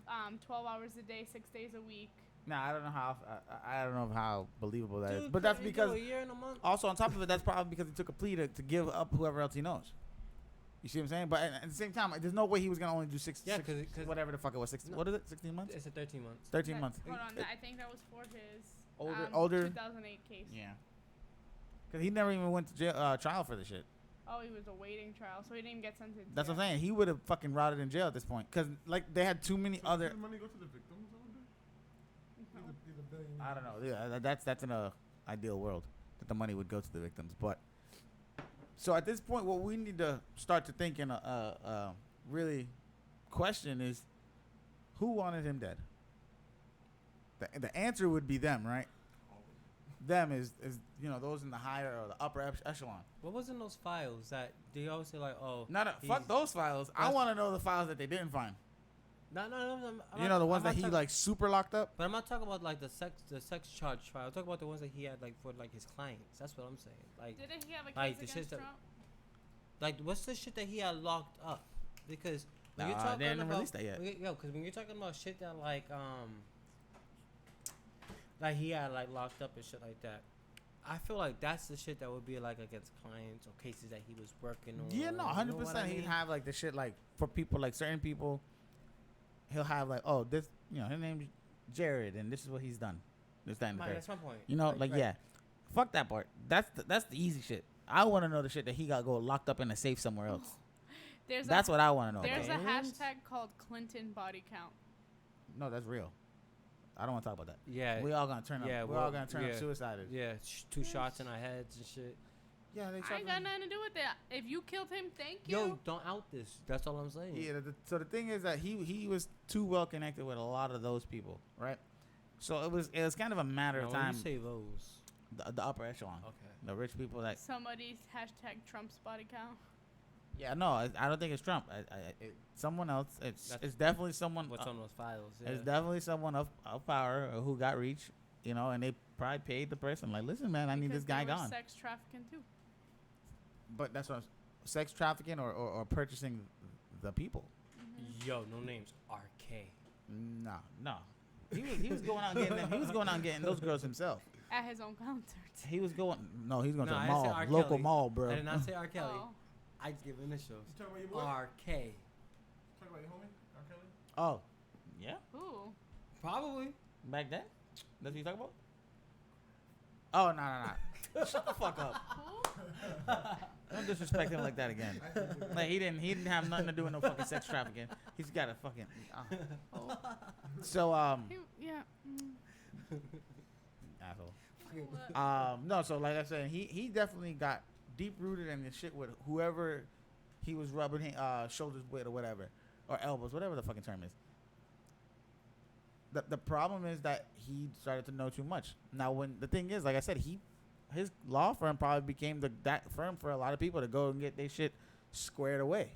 S3: 12 hours a day, 6 days a week.
S2: Nah, I don't know how. I don't know how believable that is.
S1: Dude,
S2: But that's
S1: couldn't he
S2: because
S1: do a year and a month?
S2: also on top of it, that's probably because he took a plea to give up whoever else he knows. You see what I'm saying? But at the same time, there's no way he was gonna only do six.
S1: Yeah,
S2: six-
S1: 'cause
S2: whatever the fuck it was. 16.
S1: No.
S2: What is it? 16 months?
S1: It's a 13 months.
S2: 13
S3: That-
S2: months.
S3: Hold on, I think that was for his
S2: Older.
S3: 2008 case.
S2: Yeah. Because he never even went to jail, trial for this shit.
S3: Oh, he was awaiting trial, so he didn't even get sentenced.
S2: That's what
S3: yet.
S2: I'm saying. He would have fucking rotted in jail at this point. Because like they had too many
S4: So
S2: other.
S4: does the money go to the victims? I wonder?
S3: No.
S4: He's a billionaire.
S2: I don't know. Yeah, that's in a ideal world that the money would go to the victims. But so at this point, what we need to start to think and really question is, who wanted him dead? The answer would be them, right? Them is those in the higher or the upper echelon.
S1: What was in those files that they always say like, oh,
S2: No, fuck
S1: he's-
S2: those files. I
S1: that's-
S2: want to know the files that they didn't find.
S1: No, I'm
S2: You
S1: not-
S2: know the ones
S1: I'm
S2: that
S1: not
S2: he
S1: talk-
S2: like super locked up.
S1: But I'm not talking about like the sex charge trial. I'm talking about the ones that he had like for like his clients. That's what I'm saying. Like
S3: Didn't he have a case
S1: Like, the
S3: against
S1: shit that-
S3: Trump?
S1: what's the shit that he had locked up? Because when you're
S2: Nah,
S1: talking
S2: they haven't
S1: about
S2: released that yet.
S1: because when you're talking about shit that like he had like locked up and shit like that, I feel like that's the shit that would be like against clients or cases that he was working on.
S2: Yeah, no, 100%. He'd have like the shit like for people like certain people. He'll have like, oh, this, his name's Jared, and this is what he's done. This, that, and the third.
S1: That's my point.
S2: Yeah, fuck that part. That's the easy shit. I want to know the shit that he got go locked up in a safe somewhere else. That's what I want to know.
S3: There's
S2: about.
S3: a hashtag called Clinton body count.
S2: No, that's real. I don't want to talk about that.
S1: Yeah.
S2: We all gonna turn up. We're all gonna turn up suiciders.
S1: Yeah, 2 shots in our heads and shit.
S2: Yeah, they
S3: I ain't got nothing to do with that. If you killed him, thank you.
S1: Yo, don't out this. That's all I'm saying.
S2: Yeah. So the thing is that he was too well connected with a lot of those people, right? So it was kind of a matter of time.
S1: When you say those,
S2: the upper echelon.
S1: Okay.
S2: The rich people that.
S3: Somebody's hashtag Trump's body count.
S2: Yeah, no, I don't think it's Trump. Someone else. It's definitely someone.
S1: What's on those files? Yeah.
S2: It's definitely someone of power who got reach, and they probably paid the person. Like, listen, man, I need this guy gone.
S3: Sex trafficking too.
S2: But that's what sex trafficking or purchasing the people.
S3: Mm-hmm.
S1: Yo, no names. RK.
S2: No. He was going out and getting them. He was going out and getting those girls himself.
S3: At his own concerts.
S2: He was going. No, he's going to
S1: I
S2: a
S1: didn't say
S2: mall,
S1: R.
S2: local
S1: Kelly.
S2: mall, bro.
S1: I did not say R. Kelly.
S3: Oh.
S1: I just give initials.
S4: You talking about your boy?
S1: RK.
S4: Talking about your homie, R. Kelly?
S2: Oh, yeah.
S3: Ooh.
S1: Probably.
S2: Back then, that's what you talking about. Oh no. Shut the fuck up.
S3: Who?
S2: Don't disrespect him like that again. Like he didn't have nothing to do with no fucking sex trafficking. He's got a fucking. So
S3: Yeah.
S2: asshole. No. So like I said, he definitely got deep rooted in this shit with whoever he was rubbing shoulders with or whatever, or elbows, whatever the fucking term is. The problem is that he started to know too much. Now, when the thing is, like I said, his law firm probably became that firm for a lot of people to go and get their shit squared away.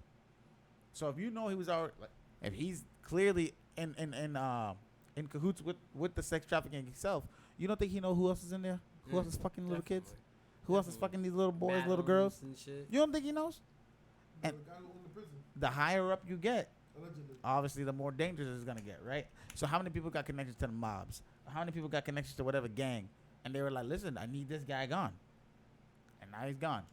S2: So if you know he was already, if he's clearly in cahoots with the sex trafficking itself, you don't think he know who else is in there? Who else is fucking little kids? Who else is fucking these little boys, little girls?
S1: And shit.
S2: You don't think he knows? And
S4: The guy who owned the prison,
S2: the higher up you get,
S4: allegedly.
S2: obviously the more dangerous it's gonna get, right? So how many people got connections to the mobs? How many people got connections to whatever gang? And they were like, listen, I need this guy gone. And now he's gone.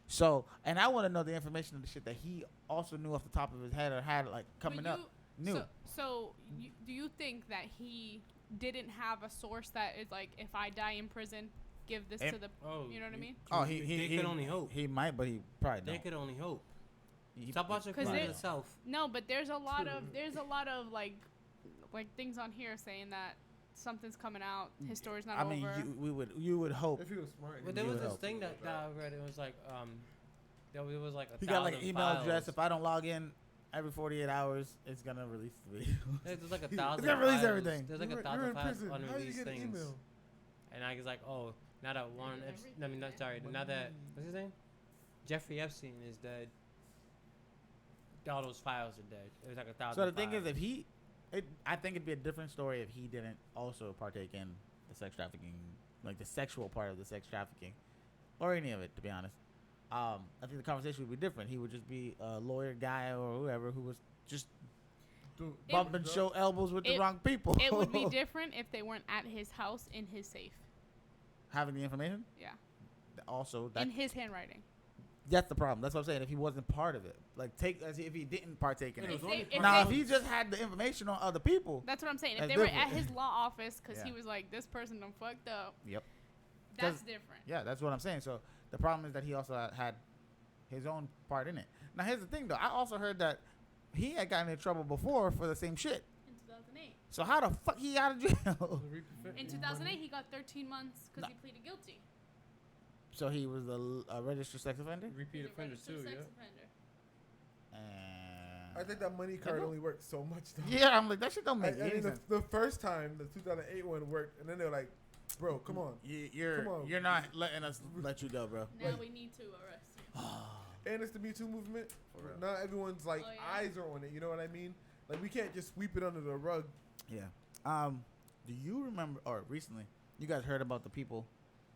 S2: So, and I want to know the information of the shit that he also knew off the top of his head or had like coming up. New.
S3: So do you think that he didn't have a source that is like, if I die in prison, give this to the, you know what I mean?
S2: Oh,
S1: They could only hope.
S2: He might, but he probably don't.
S1: They could only hope.
S2: He-
S1: Stop watching
S3: Cause
S1: Cloud
S3: they-
S1: itself.
S3: No, but there's a lot of like things on here saying that something's coming out. His story's not
S2: I
S3: over.
S2: mean, you would hope.
S4: If he was smart.
S1: But
S4: he
S1: there
S4: would
S1: was this
S2: help.
S1: thing that I read. It was like there was like
S2: He got like an
S1: 1,000
S2: email
S1: files.
S2: address. If I don't log in every 48 hours, it's gonna release the video.
S1: There's like 1,000.
S2: gonna release
S1: files.
S2: everything.
S1: There's like
S4: You're
S1: 1,000
S4: in
S1: files
S4: prison.
S1: under
S4: How did you
S1: these
S4: get an
S1: things.
S4: email?
S1: And I was like, oh, now that Warren, I mean, sorry, now that what's his name? Jeffrey Epstein is dead. All those files are dead. It was like 1,000.
S2: So the thing is,
S1: files.
S2: I think it'd be a different story if he didn't also partake in the sex trafficking, like the sexual part of the sex trafficking, or any of it. To be honest, I think the conversation would be different. He would just be a lawyer guy or whoever who was just
S4: Dude,
S2: bumping show elbows with the wrong people.
S3: It would be different if they weren't at his house in his safe.
S2: Having the information.
S3: Yeah.
S2: Also, that
S3: In his handwriting.
S2: that's the problem. That's what I'm saying. If he wasn't part of it, like take as if he didn't partake in
S3: If
S2: it.
S3: they- if
S2: Now,
S3: they-
S2: if he just had the information on other people,
S3: That's what I'm saying. If
S2: That's
S3: they were
S2: different.
S3: at his law office because he
S2: Yeah.
S3: was like, this person done fucked up.
S2: Yep.
S3: That's
S2: 'Cause-
S3: different.
S2: yeah, that's what I'm saying. So the problem is that he also had his own part in it. Now, here's the thing, though. I also heard that he had gotten in trouble before for the same shit.
S3: In 2008.
S2: So how the fuck he out of jail?
S3: In 2008, he got 13 months because
S2: Nah.
S3: he pleaded guilty.
S2: So he was a registered sex offender.
S1: repeat
S3: He's a
S1: offender
S3: registered
S1: too,
S3: sex
S1: yeah.
S3: offender.
S2: And
S4: I think that money card only worked so much though.
S2: yeah, I'm like that shit don't
S4: I
S2: make any
S4: mean,
S2: sense.
S4: the first time, the 2008 one worked, and then they're like, "Bro, come on."
S2: You're
S4: Come on.
S2: you're not letting us let you go, bro.
S3: Now we need to arrest you.
S4: And it's the Me Too movement.
S2: For real.
S4: Not everyone's like
S3: Oh, yeah.
S4: eyes are on it. You know what I mean? Like we can't just sweep it under the rug.
S2: Yeah. Do you remember or recently you guys heard about the people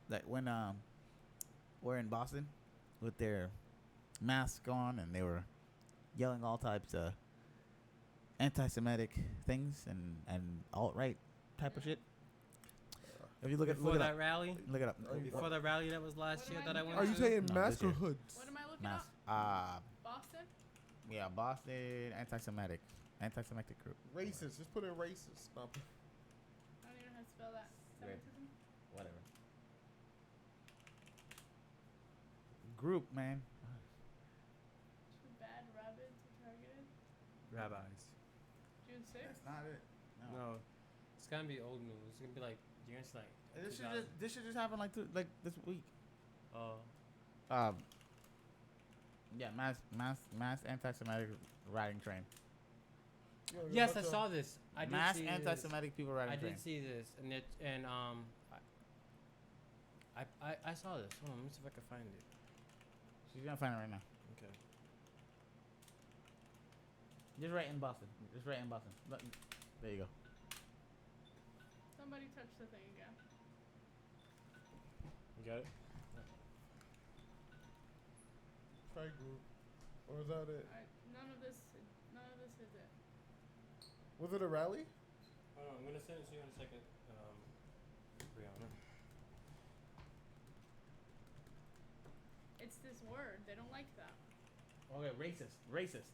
S2: that when were in Boston with their masks on and they were yelling all types of anti-Semitic things and alt-right type of shit? If you look
S1: Before
S2: it
S1: that
S2: up,
S1: rally,
S2: look it up.
S1: before that rally that was last
S3: What
S1: year
S3: am I
S1: that I
S3: looking
S1: went
S4: Are
S1: to.
S4: you saying
S2: No,
S4: mask
S2: this
S4: or
S2: year.
S4: hoods?
S3: What am I looking
S2: Mass.
S3: up? Boston?
S2: Yeah, Boston anti-Semitic group.
S4: Racist. Just put in racist. Stop.
S3: I don't even know how to spell that.
S2: Great.
S3: Semitism?
S2: Whatever. Group, man.
S3: Two bad rabbits were targeted.
S1: Rabbis.
S3: June 6th?
S2: not it.
S1: No, it's gonna be old news. It's gonna be like years like.
S2: This should just happen like this week.
S1: Oh.
S2: Yeah, mass anti-Semitic riding train.
S4: Yo, you're
S1: Yes,
S4: about
S1: I
S4: to-
S1: saw this. I did
S2: Mass
S1: see
S2: anti-Semitic people
S1: this.
S2: riding
S1: I
S2: train.
S1: did see this, and I saw this. Hold on, let me see if I can find it.
S2: She's gonna find it right now.
S1: Okay.
S2: Just right in Boston. There you go.
S3: Somebody touched the thing again.
S1: You got it.
S4: Try group. Or is that it?
S3: None of this is it.
S4: Was it a rally?
S1: Oh, I'm gonna send it to you in a second. Brianna.
S3: It's this word. They don't like that.
S2: Okay, racist.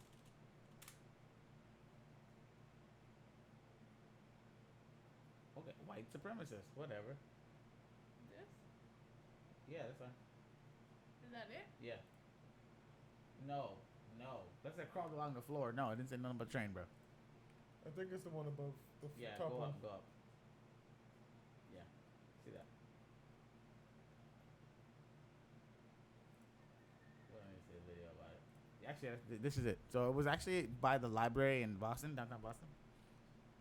S2: Okay, white supremacist, whatever.
S3: This?
S2: Yeah, that's fine.
S3: Is that it?
S2: Yeah. No. That's like crawled along the floor. No, it didn't say nothing but train, bro.
S4: I think it's the one above the
S2: Yeah,
S4: top
S2: go
S4: one.
S2: up. Yeah, see that? Well, let me see a video about it. Actually, this is it. So it was actually by the library in Boston, downtown Boston.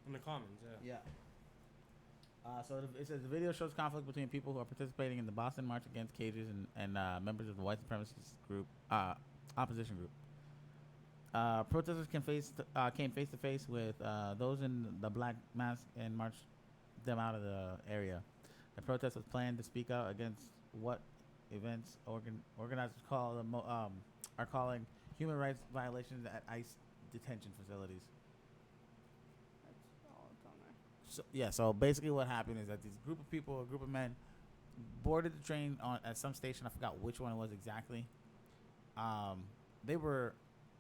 S1: In the Commons, yeah.
S2: Yeah. So it says the video shows conflict between people who are participating in the Boston March Against Cages and members of the white supremacist group, opposition group. Protesters came face to face with those in the black mask and marched them out of the area. The protest was planned to speak out against what events organizers are calling human rights violations at ICE detention facilities.
S3: That's all it's on there.
S2: So, yeah, so basically what happened is that a group of men, boarded the train at some station. I forgot which one it was exactly. They were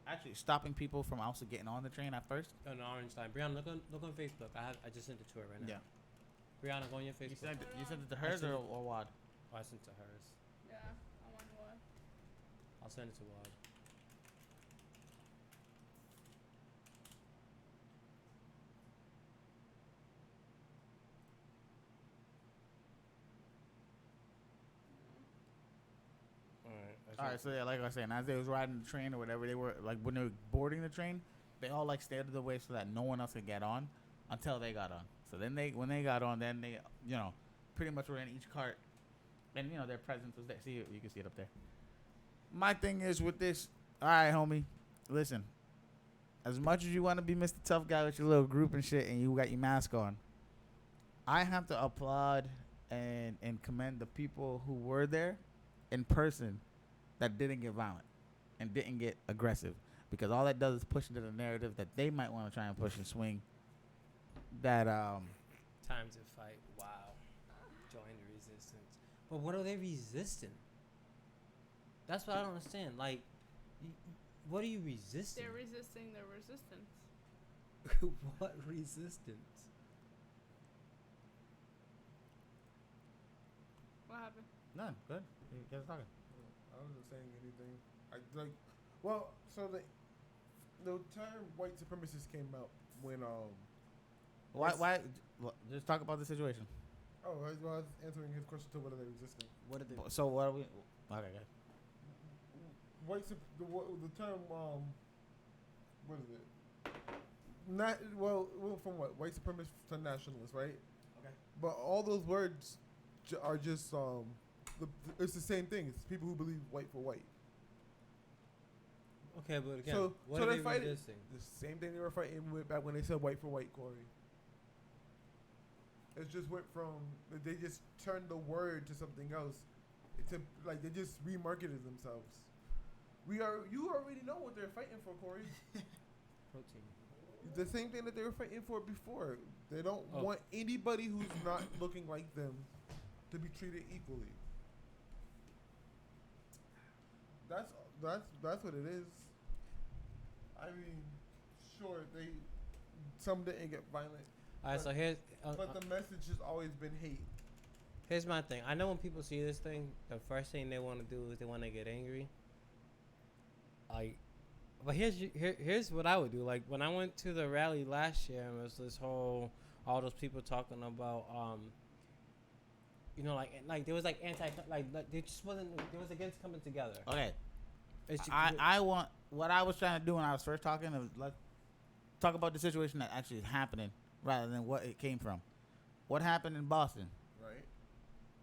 S2: actually stopping people from also getting on the train at first.
S1: An orange line. Brianna, look on Facebook. I just sent it to her right now.
S2: Yeah.
S1: Brianna, go on your Facebook.
S2: You sent it to hers or Wad?
S1: Oh, I sent it to hers.
S3: Yeah, I'm on what?
S1: I'll send it to Wad.
S2: All right, so yeah, like I was saying, as they was riding the train or whatever, they were like when they were boarding the train, they all like stayed the way so that no one else could get on until they got on. So then when they got on, then they pretty much were in each cart, and their presence was there. See, you can see it up there. My thing is with this. All right, homie, listen. As much as you want to be Mr. Tough Guy with your little group and shit, and you got your mask on, I have to applaud and commend the people who were there in person that didn't get violent and didn't get aggressive, because all that does is push into the narrative that they might want to try and push and swing. That
S1: Time to fight. Wow. Join the resistance. But what are they resisting? That's what I don't understand. Like, what are you resisting?
S3: They're resisting their resistance.
S1: What resistance?
S3: What happened?
S2: none. Good. You guys are talking.
S4: I wasn't saying anything. So the term white supremacist came out when
S2: Why? Just talk about the situation.
S4: I was answering his question to whether they're resisting.
S1: What are they?
S2: So what are we? Okay, good.
S4: The term what is it? Not went from what, white supremacist to nationalist, right?
S2: Okay.
S4: But all those words are just it's the same thing. It's people who believe white for white.
S1: Okay, but again,
S4: So
S1: what are
S4: they're
S1: they
S4: fighting
S1: resisting?
S4: the same thing they were fighting with back when they said white for white, Corey. It just went from they just turned the word to something else. They just remarketed themselves. You already know what they're fighting for, Corey.
S1: Protein.
S4: the same thing that they were fighting for before. They don't
S1: Oh.
S4: want anybody who's not looking like them to be treated equally. That's what it is. I mean, sure, some didn't get violent,
S1: All right, so here's
S4: but the message has always been hate.
S1: here's my thing. I know when people see this thing, the first thing they want to do is they want to get angry. Like, but here's what I would do. Like when I went to the rally last year, and it was this whole all those people talking about like there was like they just wasn't, there was against coming together.
S2: Okay.
S1: It's ju-
S2: I want what I was trying to do when I was first talking. Let's talk about the situation that actually is happening rather than what it came from. What happened in Boston?
S4: Right.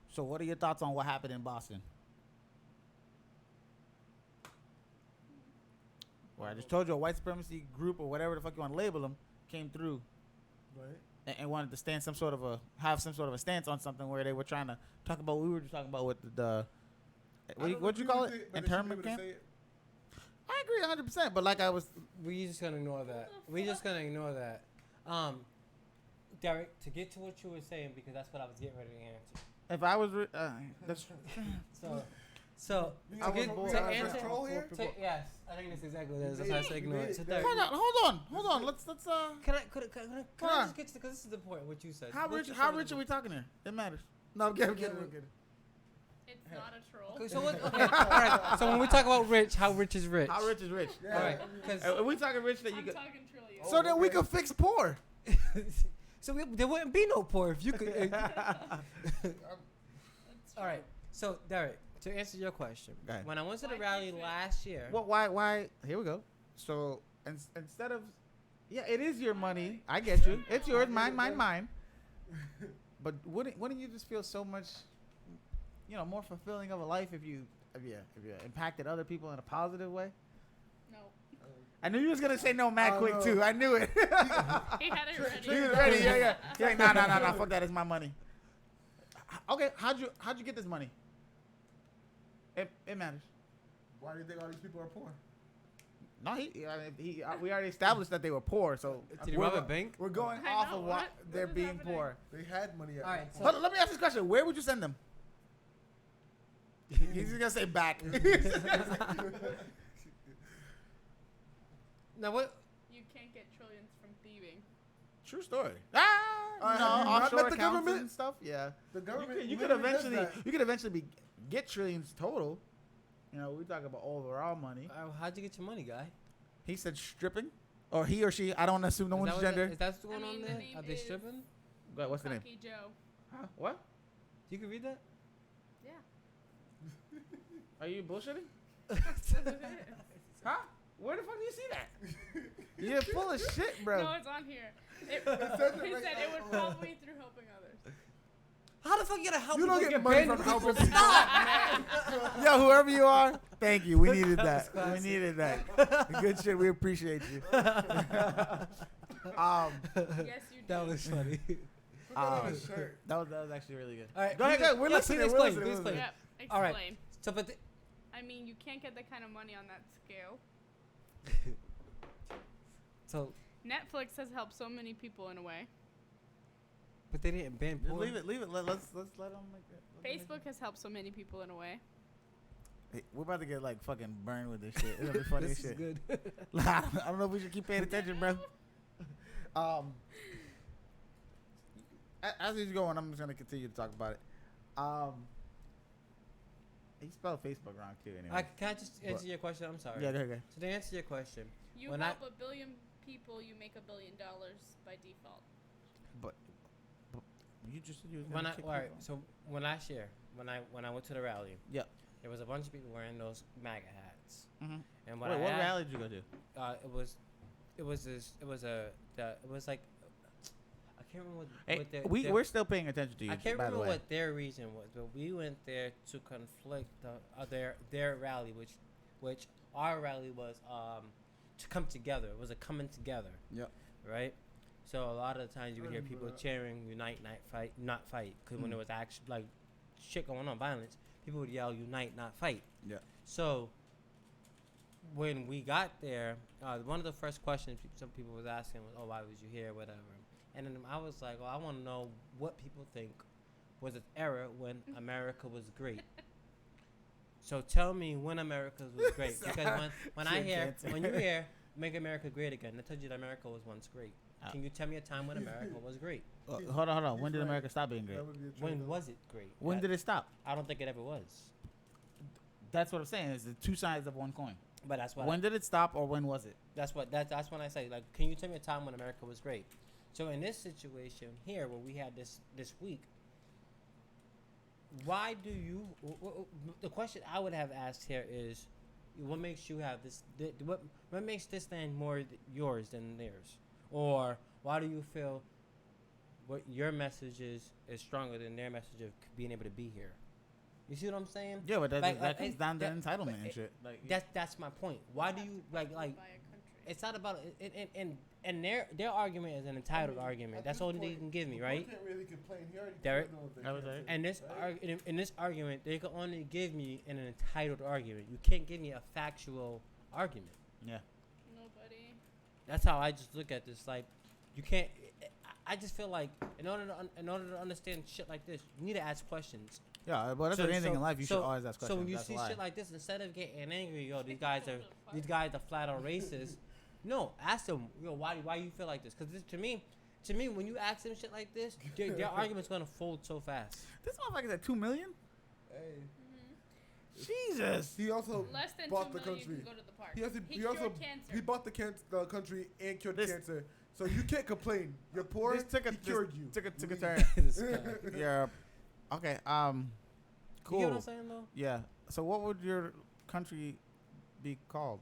S2: So, what are your thoughts on what happened in Boston? Where I just told you a white supremacy group or whatever the fuck you want to label them came through
S4: Right.
S2: and wanted to have some sort of a stance on something where they were trying to talk about what we were just talking about with the what'd you call it? Internment camp? I agree 100%, but like I was,
S1: we just gonna ignore that. We just gonna ignore that. Derek, to get to what you were saying, because that's what I was getting ready to answer.
S2: if I was, that's
S1: So
S4: We
S1: to
S4: have
S1: get
S4: a-
S1: to
S4: we have a
S1: answer,
S4: troll here?
S1: yes, I think that's exactly what it is. That's why I said ignore it. So Derek,
S2: hold on. Let's
S1: can
S2: Come
S1: I
S2: on.
S1: just get to, because this is the point what you said.
S2: how
S1: What
S2: rich
S1: you
S2: how
S1: said
S2: rich
S1: was
S2: are we talking here? It matters. No, I'm kidding.
S3: It's not a troll.
S1: Okay, so what? Okay, all right. So when we talk about rich, how rich is rich?
S2: How rich is rich?
S4: Yeah.
S1: All right, because
S2: Are we talking rich that you
S3: I'm
S2: could?
S3: talking trillions.
S2: So then we
S4: okay.
S2: could fix poor.
S1: so there wouldn't be no poor if you could.
S3: That's true.
S1: All right. So Derek, to answer your question,
S2: Go ahead.
S1: when I went to the
S3: Why
S1: rally
S3: fix it?
S1: last year,
S2: Well, why? Here we go. So instead of, yeah, it is your money. I get you. It's yours. Mine. But wouldn't you just feel so much, more fulfilling of a life if you impacted other people in a positive way?
S3: No.
S2: I knew you was gonna say no, mad
S4: Oh,
S2: quick
S4: no.
S2: too. I knew it.
S3: He had it ready.
S2: He was ready. Yeah. He's like, nah. Fuck that. It's my money. Okay, how'd you get this money? It matters.
S4: Why do you think all these people are poor?
S2: No, we already established that they were poor, so
S1: did he rob a bank?
S2: we're going
S3: I
S2: off
S3: know,
S2: of
S3: what?
S2: what they're
S3: What is
S2: being
S3: happening?
S2: poor.
S4: They had money at
S1: All right,
S4: one
S1: so-
S4: point.
S2: Hold on, let me ask this question. Where would you send them? He's just gonna say back.
S1: Now what?
S3: You can't get trillions from thieving.
S2: True story.
S4: have
S2: No,
S4: you not
S2: offshore
S4: met the
S2: accounts
S4: government?
S2: and stuff. Yeah,
S4: The government
S2: you could
S4: literally does
S2: eventually
S4: that.
S2: get trillions total. We talk about overall money.
S1: How'd you get your money, guy?
S2: He said stripping, or he or she. I don't want to assume no
S1: Is
S2: one's
S1: that what
S2: gender.
S1: Is that what's going
S3: I mean,
S1: on
S3: the
S1: there?
S3: name
S1: Are they
S3: is-
S1: stripping?
S2: Go ahead, what's the name?
S3: Cocky Joe.
S2: Huh? What?
S1: You can read that.
S3: Yeah.
S2: Are you bullshitting?
S3: That's what it is.
S2: Huh? Where the fuck do you see that? You're full of shit, bro.
S3: No, it's on here. It,
S4: says it
S3: he
S4: right
S3: said
S4: now.
S3: it would probably through helping others.
S1: How the fuck you gonna help?
S4: You don't
S1: people
S4: get money
S1: banned
S4: from helping
S1: people?
S4: people.
S1: Stop, man.
S2: Yo, whoever you are, thank you. We needed
S1: That
S2: that.
S1: was
S2: We
S1: classic.
S2: needed that. Good shit. We appreciate you.
S3: Yes, you do.
S1: That was funny.
S4: Put that on a shirt.
S2: that was actually really good.
S1: All right,
S2: Go ahead,
S1: please-
S2: go ahead. We're
S1: yeah,
S2: listening.
S1: please
S2: We're
S1: explain,
S2: listening.
S1: please
S2: We're
S1: explain.
S3: Yep. Explain.
S1: All right. So, but
S3: I mean, you can't get that kind of money on that scale.
S1: so,
S3: Netflix has helped so many people in a way.
S1: but they didn't ban
S2: Just
S1: porn.
S2: leave it. Let's let them make that.
S3: Facebook has helped so many people in a way.
S2: Hey, we're about to get like fucking burned with this shit. It's gonna be funny
S1: This
S2: as
S1: is
S2: shit.
S1: good.
S2: I don't know if we should keep paying attention, bro. As he's going, I'm just gonna continue to talk about it. He spelled Facebook wrong too. Anyway.
S1: Can I just answer your question? I'm sorry.
S2: Yeah, go ahead.
S1: So to answer your question,
S3: You
S1: When
S3: help a billion people, you make $1 billion by default.
S2: But you just said you was
S1: when
S2: gonna
S1: I
S2: kick
S1: all right,
S2: people.
S1: so when last year, when I went to the rally,
S2: Yep.
S1: there was a bunch of people wearing those MAGA hats,
S2: Mhm.
S1: and
S2: Wait, what rally did you go to?
S1: it was like I can't remember
S2: Hey,
S1: what their,
S2: we're still paying attention to you.
S1: I can't
S2: by the
S1: remember
S2: way.
S1: what their reason was, but we went there to conflict their rally, which our rally was to come together. It was a coming together.
S2: Yep.
S1: Right. So a lot of the times you would hear
S4: remember
S1: people
S4: that.
S1: cheering "Unite, not fight," not fight, because when
S2: Mm.
S1: there was actually like shit going on, violence, people would yell "Unite, not fight."
S2: Yeah.
S1: So when we got there, one of the first questions some people was asking was, "Oh, why was you here?" Whatever. And then I was like, "Well, I want to know what people think was an era when America was great." So tell me when America was great, because when you hear "Make America Great Again," I told you that America was once great. Can you tell me a time when America was great?
S2: Hold on. When did America stop being great?
S1: When was it great?
S2: When did it stop?
S1: I don't think it ever was.
S2: That's what I'm saying. It's the two sides of one coin.
S1: But that's what.
S2: When did it stop, or when was it?
S1: That's when I say, like, can you tell me a time when America was great? So in this situation here, where we had this week, why do you? The question I would have asked here is, what makes you have this? What makes this land more yours than theirs? Or why do you feel what your message is stronger than their message of being able to be here? You see what I'm saying?
S2: Yeah, but that comes down to entitlement and shit. Like,
S1: that's my point. Why do you like? It's not about it, and their argument is an entitled argument. That's all they can give me, right?
S4: Can't really complain. He already
S1: Derek?
S4: and
S1: In this argument, they can only give me an entitled argument. You can't give me a factual argument.
S2: Yeah.
S3: Nobody.
S1: That's how I just look at this. Like, you can't. I just feel like in order to understand shit like this, you need to ask questions.
S2: Yeah, but that's what anything in life. You should always ask questions.
S1: So when you
S2: that's
S1: see
S2: why.
S1: shit like this, instead of getting angry, yo, these guys are flat out racist. No, ask them, yo, why you feel like this? Because to me, when you ask them shit like this, their argument's gonna fold so fast.
S2: This motherfucker's at $2 million.
S4: Hey.
S2: Jesus.
S4: He also
S3: Less than
S4: bought
S3: 2
S4: the
S3: million,
S4: country.
S3: you can go to the park.
S4: He also
S3: cured cancer.
S4: he bought the country and cured cancer. So you can't complain. You're poor.
S2: This took a
S4: he cured you.
S2: Took a
S4: Leave.
S2: turn.
S1: This guy.
S2: Yeah. Okay. Cool.
S1: You get what I'm saying, though?
S2: Yeah. So what would your country be called?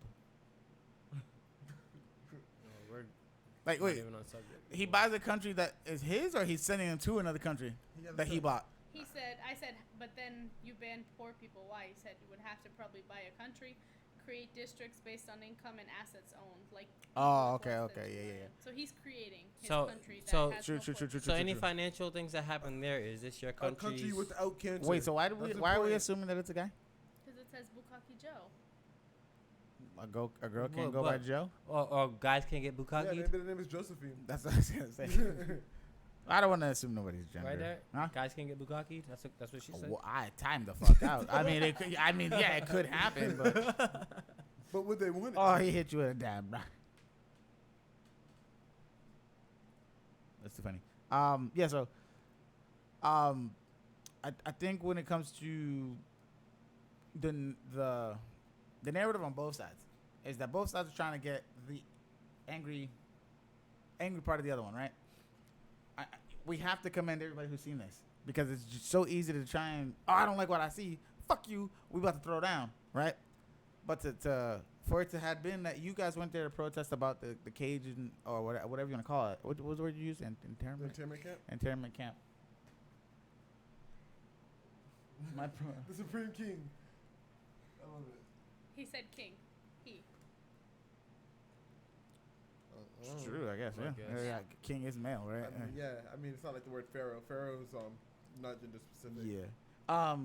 S2: Like, wait. He buys a country that is his, or he's sending him to another country that he bought?
S3: I said, but then you ban poor people. Why? He said you would have to probably buy a country, create districts based on income and assets owned. Like.
S2: Oh, okay. Yeah.
S3: So he's creating his
S1: So-
S3: country that
S1: so-
S3: has
S2: True.
S3: no poor
S1: So any financial things that happen there, is this your
S4: A
S1: country's?
S4: country without cancer.
S2: Wait. So why are we
S4: important.
S2: assuming that it's a guy?
S3: Because it says Bukaki Joe.
S2: A girl can't
S1: Well,
S2: go by
S1: but-
S2: Joe?
S1: or guys can't get
S4: Yeah,
S1: bukkake?
S4: the name is Josephine.
S2: That's what I was gonna say. I don't want to assume nobody's gender.
S1: Right there?
S2: Huh?
S1: Guys can't get bukkake? That's what she said?
S2: Well, I timed the fuck out. It could. Yeah, it could happen. But
S4: But would they want it?
S2: oh, he hit you with a damn. That's too funny. Yeah. So, I think when it comes to the narrative on both sides is that both sides are trying to get the angry part of the other one, right? We have to commend everybody who's seen this because it's just so easy to try and I don't like what I see. Fuck you. We about to throw down, right? But for it to have been that you guys went there to protest about the cage or whatever you want to call it. What was the word you used? Internment
S4: Camp.
S2: Internment camp.
S4: The Supreme King. I love it.
S3: He said king. He.
S2: It's true, I guess.
S1: I
S2: Yeah.
S1: guess.
S2: Yeah. King is male, right?
S4: I mean, it's not like the word pharaoh. Pharaoh's not gender specific.
S2: Yeah.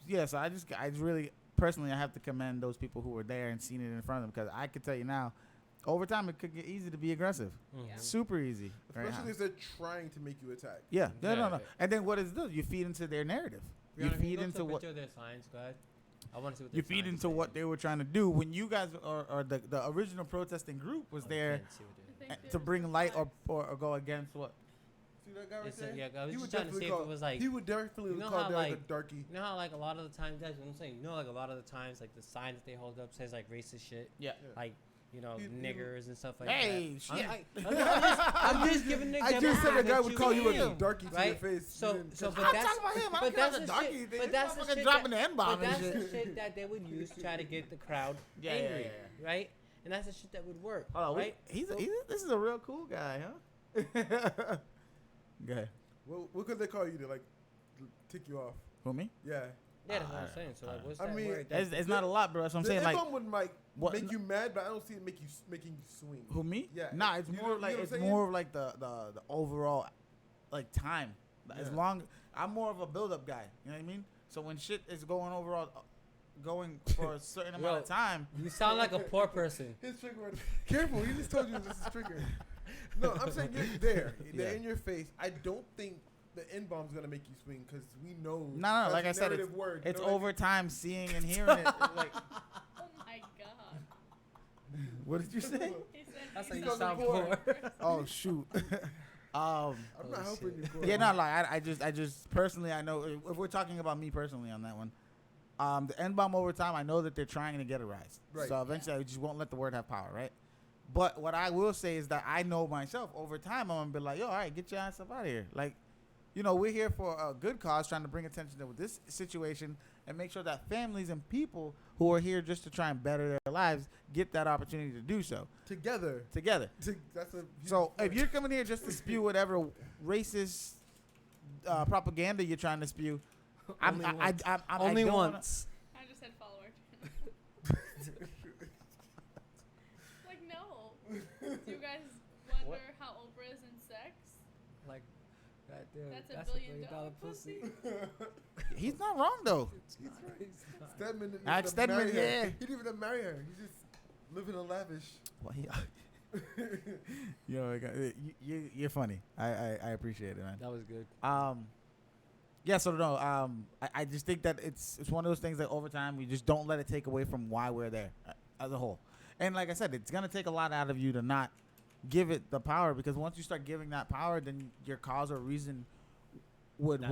S2: Yeah. So I really personally I have to commend those people who were there and seen it in front of them because I could tell you now, over time it could get easy to be aggressive.
S1: Mhm.
S3: Yeah.
S2: Super easy.
S4: Especially if they're trying to make you attack.
S2: Yeah. No.
S1: Yeah.
S2: And then what is this? You feed into their narrative. You feed into what.
S1: Their signs, guys. I want to see what
S2: You
S1: their
S2: feed
S1: signs
S2: into
S1: say.
S2: what they were trying to do when you guys or the original protesting group was
S1: Oh,
S2: there
S1: can't see what they're-
S3: I think
S2: to
S3: there's
S2: bring
S3: the
S2: light
S3: flags.
S2: or go against what.
S4: See that guy right
S1: It's
S4: there?
S1: I was
S4: He
S1: just
S4: would
S1: trying to see
S4: definitely
S1: if
S4: call.
S1: it was like,
S4: He would definitely
S1: you know
S4: call
S1: how,
S4: Derek
S1: like-
S4: a darky.
S1: you know how like a lot of the times, that's what I'm saying. You know, like a lot of the times, like the signs that they hold up says like racist shit,
S2: Yeah.
S1: like
S4: He-
S1: niggers and stuff like
S2: Hey,
S1: that.
S2: shit.
S1: I'm just giving an
S4: I
S1: example
S4: just said a
S1: of
S4: guy
S1: what
S4: would
S1: you
S4: call you a
S1: mean,
S4: darky to
S1: right?
S4: your face.
S1: So,
S4: You didn't-
S1: but
S2: I'm
S1: that's
S2: talking about him. I
S1: but
S2: don't care
S1: that's
S2: about
S1: the
S2: the darky
S1: shit.
S2: thing.
S1: But
S2: This
S1: that's the
S2: motherfucker
S1: shit.
S2: dropping the N-bomb
S1: But
S2: and
S1: that's
S2: shit.
S1: the shit that they would use to try to get the crowd
S2: Yeah,
S1: angry,
S2: yeah.
S1: right? And that's the shit that would work,
S2: Hold on,
S1: right?
S2: this is a real cool guy, huh? Go ahead.
S4: What could they call you to like tick you off?
S2: Who, me?
S4: Yeah.
S1: Yeah, that's what I'm saying. So like, what's
S4: I
S1: that
S4: mean,
S1: word?
S2: It's not a lot, bro. That's what I'm saying.
S4: The
S2: Like,
S4: N-bomb would like
S2: what-
S4: make you mad, but I don't see it making you swing.
S2: who, me?
S4: Yeah.
S2: Nah, it's
S4: You
S2: more
S4: know-
S2: of like
S4: you know
S2: it's
S4: what I'm
S2: more of like the overall like time. As
S4: Yeah.
S2: long I'm more of a build up guy. You know what I mean? So when shit is going overall going for a certain amount of time.
S1: You sound like a poor person.
S4: His trigger word. Careful, he just told you this is trigger. No, I'm saying you're there. They're in your face. I don't think the N-bomb's going to make you swing because we know.
S2: No,
S4: that's
S2: like
S4: a
S2: I said,
S4: narrative word.
S2: it's
S4: You know,
S2: over time seeing and hearing it. Like,
S3: Oh my god.
S2: what did you say?
S3: He said
S1: That's
S3: he's
S1: how you sound
S3: poor.
S1: poor.
S2: Oh shoot.
S4: I'm not helping you, bro.
S2: Yeah, not like I just personally, I know if we're talking about me personally on that one, the N-bomb over time, I know that they're trying to get a rise.
S4: Right.
S2: So eventually, I just won't let the word have power, right? But what I will say is that I know myself over time, I'm gonna be like, yo, all right, get your ass up out of here. Like, you know, we're here for a good cause, trying to bring attention to this situation and make sure that families and people who are here just to try and better their lives get that opportunity to do so
S4: Together. That's a
S2: So if you're coming here just to spew whatever racist propaganda you're trying to spew, I'm
S1: Only
S2: I don't wanna-
S1: once.
S3: I just said follower. Like, no. Do you guys wonder how Oprah is in sex?
S1: Like, goddamn,
S3: That's a billion-dollar pussy.
S2: He's not wrong though.
S4: Stedman didn't
S2: Alex
S4: even marry
S2: Stedman,
S4: her.
S2: yeah.
S4: He didn't even marry her. He's just living a lavish.
S2: Well, yo, you're funny. I appreciate it, man.
S1: That was good.
S2: Yeah. So no. I just think that it's one of those things that over time we just don't let it take away from why we're there as a whole. And like I said, it's gonna take a lot out of you to not give it the power, because once you start giving that power, then your cause or reason would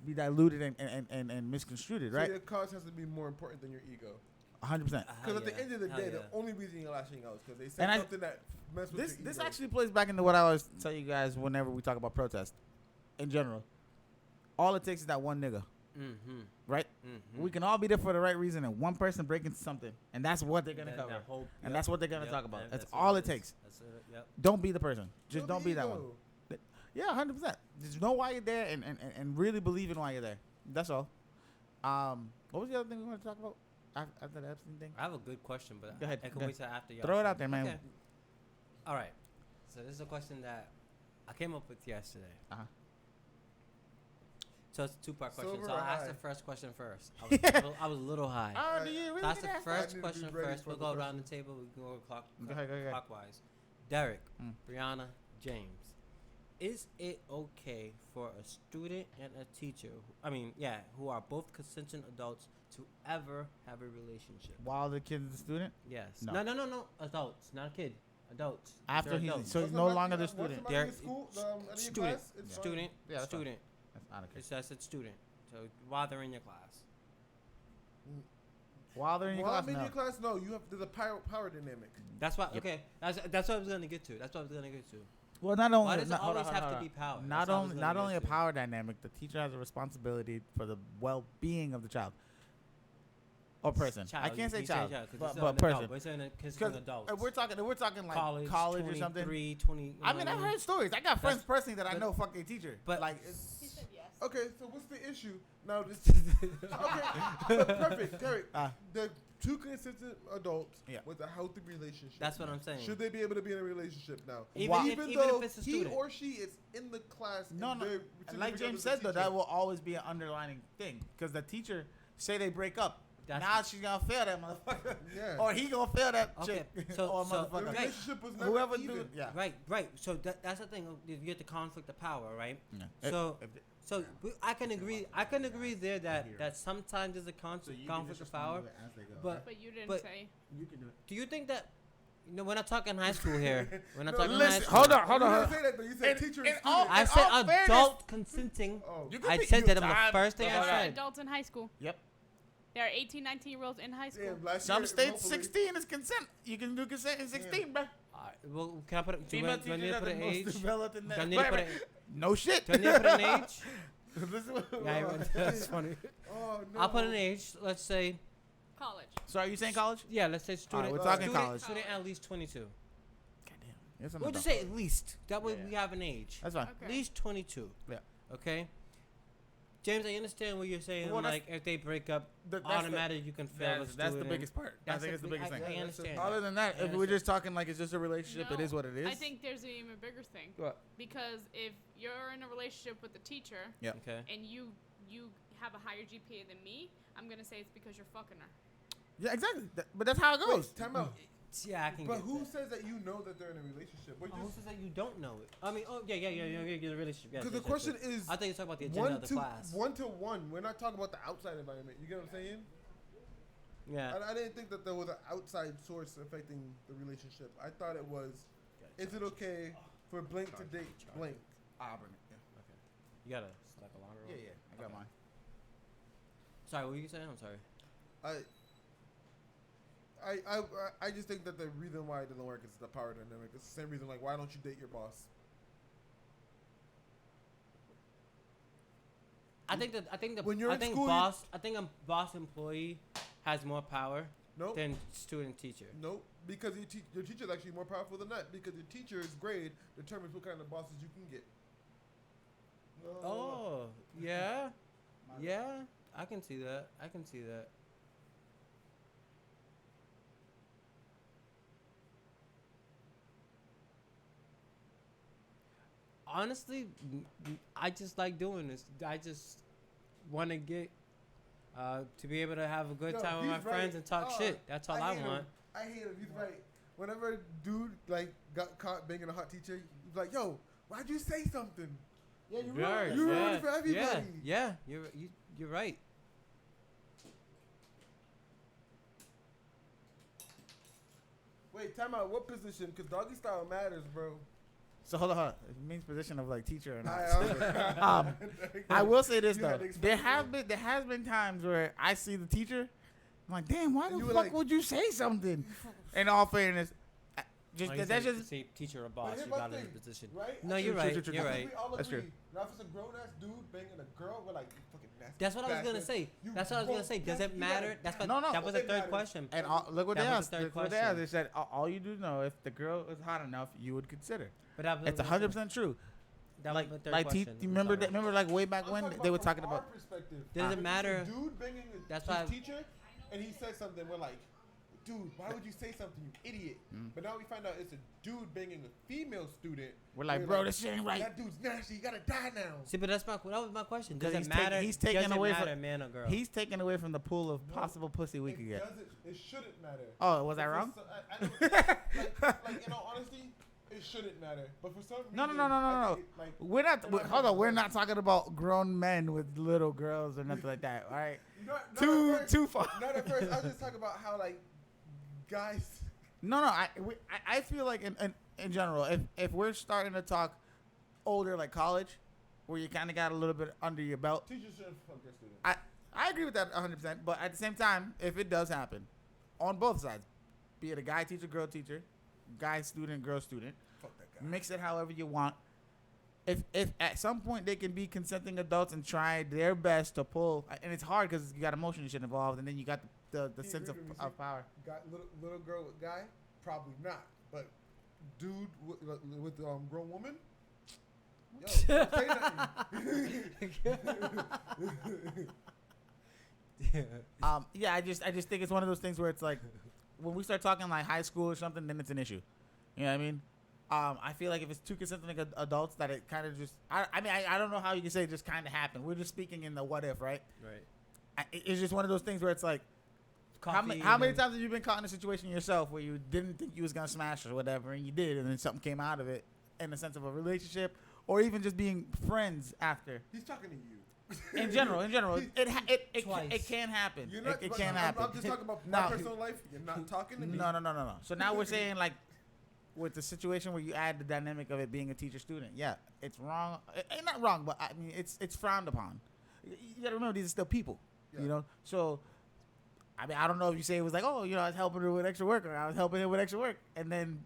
S2: be diluted and misconstrued, right?
S4: So your cause has to be more important than your ego.
S2: 100%.
S4: Because at the end of the day, the only reason you're lashing out is because they said something that messed with your ego.
S2: This actually plays back into what I always tell you guys whenever we talk about protest in general. All it takes is that one nigga, right? We can all be there for the right reason, and one person break into something, and that's what they're gonna cover, and that's what they're gonna talk about. That's all it takes.
S1: That's it. Yep.
S2: Don't be the person. Just
S4: Show
S2: don't
S4: the
S2: be that
S4: ego.
S2: one. Yeah, 100%. Just know why you're there and really believe in why you're there. That's all. What was the other thing we wanted to talk about after the Epstein thing?
S1: I have a good question, but
S2: Go ahead,
S1: I can
S2: go
S1: wait till after y'all.
S2: Throw it
S1: say
S2: out there, man.
S1: Okay. All right. So this is a question that I came up with yesterday.
S2: Uh-huh.
S1: So it's a two-part question.
S4: Sober
S1: So
S4: or
S1: I'll ask
S4: high?
S1: the first question first. I was a little high.
S2: Oh, do you really
S1: That's
S2: did
S1: the
S2: ask
S1: first
S4: I need to
S1: question
S4: be ready
S1: first.
S4: for
S1: We'll
S4: the
S1: go
S4: question.
S1: around the table. We can go
S2: Go ahead.
S1: clockwise. Derek,
S2: Mm.
S1: Brianna, James. Is it okay for a student and a teacher, who are both consenting adults, to ever have a relationship?
S2: While the kid's a student?
S1: Yes.
S2: No.
S1: No. Adults, not a kid. Adults.
S2: After
S1: They're
S2: he's
S1: adults.
S2: so he's no longer the student.
S1: They're
S4: in school, any
S1: student,
S4: class, it's fine.
S1: student,
S2: Yeah, that's fine.
S1: student.
S2: That's not okay.
S1: It says it's student. So while they're in your class.
S2: While they're in your
S4: While
S2: class,
S4: I'm in
S2: no.
S4: your class, no. You have there's a power dynamic.
S1: That's why.
S2: Yep.
S1: Okay. That's what I was gonna get to.
S2: Well, not only
S1: Why does it
S2: hold
S1: always
S2: on,
S1: have
S2: hold
S1: to
S2: on.
S1: be power?
S2: Not
S1: That's what I was
S2: only
S1: gonna
S2: not only a
S1: get to.
S2: power dynamic, the teacher has a responsibility for the well-being of the child or person.
S1: Child,
S2: I can't say
S1: you say
S2: child,
S1: 'cause
S2: but
S1: it's an
S2: person.
S1: adult, but it's an
S2: Because
S1: adult.
S2: if we're talking like college or something.
S1: 23, 20. You
S2: I
S1: know
S2: mean,
S1: what
S2: I've heard stories. I got friends personally that I
S1: but-
S2: know fuck their teacher.
S1: but-
S2: like,
S3: He said yes.
S4: Okay, so what's the issue now? This okay, perfect, Derek. The two consistent adults
S2: Yeah.
S4: with a healthy relationship.
S1: That's what I'm saying.
S4: Should they be able to be in a relationship now?
S1: Even
S4: though
S1: if it's a
S4: he
S1: student.
S4: or she is in the class.
S2: no.
S4: and they're
S2: Like
S4: significant
S2: James
S4: other's
S2: said, though,
S4: teacher.
S2: that will always be an underlining thing. Because the teacher, say they break up.
S1: That's-
S2: Now she's going to fail that motherfucker.
S4: Yeah.
S2: Or he going to fail that
S1: Okay,
S2: chick.
S1: so-
S2: or
S1: so-
S4: the
S2: motherfucker.
S1: okay.
S4: relationship was never
S2: Whoever
S4: even.
S2: do yeah.
S1: Right. So that's the thing. You get the conflict of power, right?
S2: Yeah.
S1: So,
S2: If-
S1: so I can agree. I can agree there that sometimes there's a conflict of power. But
S3: But you didn't
S1: But-
S3: say.
S2: you can do it.
S1: do you think that? We're not talking high school here. We're not talking high
S2: Listen,
S1: school.
S2: hold on.
S4: You didn't say that though. You said teacher and
S2: all-
S4: student.
S1: I said
S2: all fairness-
S1: adult consenting.
S4: Oh.
S2: You can
S1: I
S2: be-
S1: said
S2: you-
S1: that in the
S2: I'm-
S1: first thing
S3: There
S1: I
S3: are
S1: said.
S3: adults in high school.
S2: Yep.
S3: There are 18, 19-year-olds in high school.
S4: Damn, last
S2: Some
S4: year,
S2: states,
S4: hopefully-
S2: 16 is consent. You can do consent in 16, bro.
S1: Alright, well, can I put? Do you
S2: Female
S1: want do I need
S2: teachers
S1: to
S2: are
S1: put
S2: the
S1: an
S2: most
S1: age?
S2: developed in
S1: Do I
S2: that.
S1: need to put
S2: Wait,
S1: an-
S2: wait. No shit.
S1: Do I need to put an age?
S2: Listen what-
S1: Yeah, that's funny.
S4: Oh no.
S1: I'll put an age. Let's say,
S3: College.
S2: So are you saying college?
S1: yeah, let's say student.
S2: we're talking
S1: student,
S2: college.
S1: Student at least 22.
S2: Goddamn. Yes, I'm
S1: We'll
S2: not
S1: just
S2: dumb.
S1: say at least. That way
S2: Yeah.
S1: we have an age.
S2: That's fine.
S3: Okay.
S1: At least 22.
S2: Yeah.
S1: Okay. James, I understand what you're saying.
S2: Well,
S1: like, if they break up,
S2: That's the-
S1: automatically you can fail
S2: That's,
S1: a
S2: that's the
S1: student.
S2: biggest part. I think it's the biggest thing.
S1: I understand.
S2: Other than that,
S1: I
S2: if we're just talking like it's just a relationship, it
S3: No,
S2: is what it is.
S3: I think there's an even bigger thing.
S2: What?
S3: Because if you're in a relationship with a teacher
S2: Yeah.
S1: Okay.
S3: and you have a higher GPA than me, I'm gonna say it's because you're fucking her.
S2: Yeah, exactly. But that's how it goes.
S4: Wait, time out.
S1: Yeah, I can.
S4: But
S1: get
S4: who
S1: that.
S4: says that you know that they're in a relationship? What
S1: Who says that you don't know it? I mean, yeah, the relationship.
S4: Because the question is,
S1: I think you're talking about the agenda of the class.
S4: 1 to 1. We're not talking about the outside environment. You get what I'm saying?
S1: Yeah.
S4: I didn't think that there was an outside source affecting the relationship. I thought it was, is it okay for blank to date blank?
S2: Auburn. Yeah.
S1: Okay. You got like a longer one?
S2: Yeah. I got mine.
S1: Sorry, what were you saying? I'm sorry.
S4: I just think that the reason why it doesn't work is the power dynamic. It's the same reason, like, why don't you date your boss?
S1: I think
S4: When you're
S1: I
S4: in
S1: think
S4: school,
S1: boss I think a boss employee has more power
S4: Nope.
S1: than student teacher.
S4: Nope, because your teacher is actually more powerful than that, because your teacher's grade determines what kind of bosses you can get.
S1: Oh, yeah. Yeah, I can see that. Honestly, I just like doing this. I just want to get to be able to have a good
S4: Yo,
S1: time with my
S4: he's
S1: friends
S4: right.
S1: and talk shit. That's all I
S4: hate
S1: want.
S4: him. I hate him. He's right. Whenever a dude like got caught banging a hot teacher, he's like, "Yo, why'd you say something?" Yeah, you ruined it. You ruined it for everybody.
S1: Yeah, you're right.
S4: Wait, time out. What position? Because doggy style matters, bro.
S2: So hold on. It means position of like teacher or not.
S4: I
S2: I will say this
S4: You
S2: though.
S4: had to explain
S2: There has been times where I see the teacher, I'm like, damn, why
S4: And
S2: the
S4: you were
S2: fuck
S4: like-
S2: would you say something? In all fairness, that's just
S1: say teacher or boss,
S4: here's
S1: you
S4: my
S1: got in a
S4: thing,
S1: position.
S4: right?
S1: No,
S4: I
S1: you're
S2: True,
S1: right.
S2: true, true,
S1: You're
S2: true.
S1: right.
S4: We all
S2: That's
S4: agree.
S2: true.
S4: Now, if it's a grown ass dude banging a girl, we're like, you fucking nasty.
S1: That's what I was gonna
S4: bastard.
S1: say.
S4: You
S1: That's what I was gonna
S4: won't-
S1: say. Does
S4: you
S1: it matter?
S4: gotta-
S1: That's what.
S2: No, no.
S1: That was the
S4: It
S1: third
S4: matters.
S1: question.
S2: and look what
S1: That
S2: they
S1: was
S2: asked.
S1: the third
S2: Look what they
S1: question.
S2: asked. They said all you do know if the girl is hot enough, you would consider.
S1: But that was
S2: It's
S1: the
S2: 100% true.
S1: That
S2: Like
S1: was the third
S2: like
S1: question.
S2: you remember
S1: I'm sorry.
S2: that? Remember like way back
S4: I'm
S2: when
S4: talking
S2: they were
S4: from
S2: talking
S4: our
S2: about.
S4: perspective.
S1: Does it
S4: If it's a
S1: matter?
S4: dude banging
S1: That's
S4: his
S1: why-
S4: teacher, and he says something, we're like, dude, why would you say something, you idiot? But now we find out it's a dude banging a female student.
S2: We're like, bro, this shit ain't right.
S4: That dude's nasty. You gotta die now.
S1: See, but that was my question. Does
S2: Because
S1: it matter?
S2: he's taking
S1: does it
S2: away
S1: matter,
S2: from
S1: man or girl?
S2: He's taking away from the pool of
S4: No,
S2: possible pussy we could
S4: It
S2: get.
S4: doesn't. It shouldn't matter.
S2: Oh, was I
S4: But for
S2: wrong?
S4: like in all honesty, it shouldn't matter. But for some reason,
S2: No.
S4: I think it, like,
S2: We're not.
S4: And I
S2: Hold on.
S4: have-
S2: We're not talking about grown men with little girls or nothing like that. All right.
S4: not at first-
S2: Too far.
S4: Not at first. I was just talking about how like guys.
S2: No. I feel like in general, if we're starting to talk older, like college, where you kind of got a little bit under your belt,
S4: Teachers shouldn't fuck their students.
S2: I agree with that 100%. But at the same time, if it does happen, on both sides, be it a guy teacher, girl teacher, guy student, girl student,
S4: Fuck that guy.
S2: mix it however you want. If at some point they can be consenting adults and try their best to pull, and it's hard because you got emotion and shit involved, and then you got the
S4: He
S2: sense
S4: agreed with me,
S2: of power.
S4: Got little girl with guy, probably not. But dude with grown woman. Yo, don't say nothing.
S2: Yeah, I just think it's one of those things where it's like when we start talking like high school or something, then it's an issue. You know what I mean? I feel like if it's two consenting adults, that it kind of just. I mean, I don't know how you can say it just kind of happened. We're just speaking in the what if, right?
S1: Right.
S2: It's just one of those things where it's like, how many times have you been caught in a situation yourself where you didn't think you was gonna smash or whatever, and you did, and then something came out of it in the sense of a relationship, or even just being friends after.
S4: He's talking to you.
S2: In general,
S1: Twice.
S2: it can happen.
S4: You're not.
S2: It can happen.
S4: I'm just talking about
S2: No.
S4: my personal life. You're not talking to me.
S2: No. So now we're saying like, with the situation where you add the dynamic of it being a teacher student, yeah, it's wrong. It's not wrong, but I mean it's frowned upon. You gotta remember these are still people,
S4: Yeah.
S2: you know. So, I mean, I don't know if you say it was like, oh, you know, I was helping her with extra work, or I was helping him with extra work, and then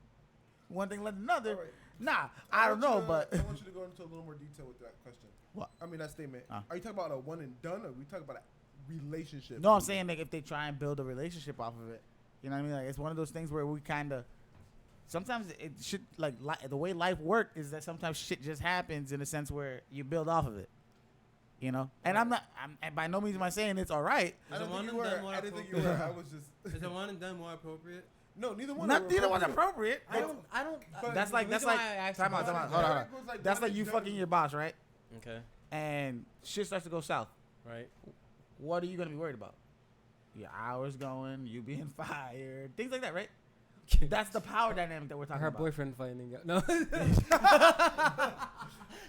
S2: one thing led to another.
S4: All right.
S2: Nah, I don't know, but
S4: I want you to go into a little more detail with that question.
S2: What?
S4: I mean that statement.
S2: Huh.
S4: Are you talking about a one and done, or are we talking about a relationship?
S2: no, I'm saying like if they try and build a relationship off of it, you know what I mean? Like it's one of those things where we kind of. Sometimes it should like the way life works is that sometimes shit just happens in a sense where you build off of it, you know. And I'm by no means am I saying it's all right.
S4: I
S1: Is
S4: don't
S1: the
S4: think
S1: one
S4: you
S1: and
S4: were.
S1: done more
S4: I didn't think you were. I was just.
S1: Is the one and done more appropriate?
S4: No, neither one.
S2: Not
S4: were
S2: neither one's
S4: appropriate.
S2: appropriate.
S1: I don't.
S4: But
S2: That's
S1: the
S2: like
S1: reason why I asked
S2: time out,
S1: about
S2: time out.
S1: it-
S2: Hold on.
S4: Derek was like
S2: That's
S4: one
S2: like you
S4: and
S2: fucking
S4: done.
S2: your boss, right?
S1: Okay.
S2: And shit starts to go south.
S1: Right.
S2: what are you gonna be worried about? Your hours going, you being fired, things like that, right? That's the power dynamic that we're talking
S1: Her
S2: about.
S1: boyfriend finding out. No.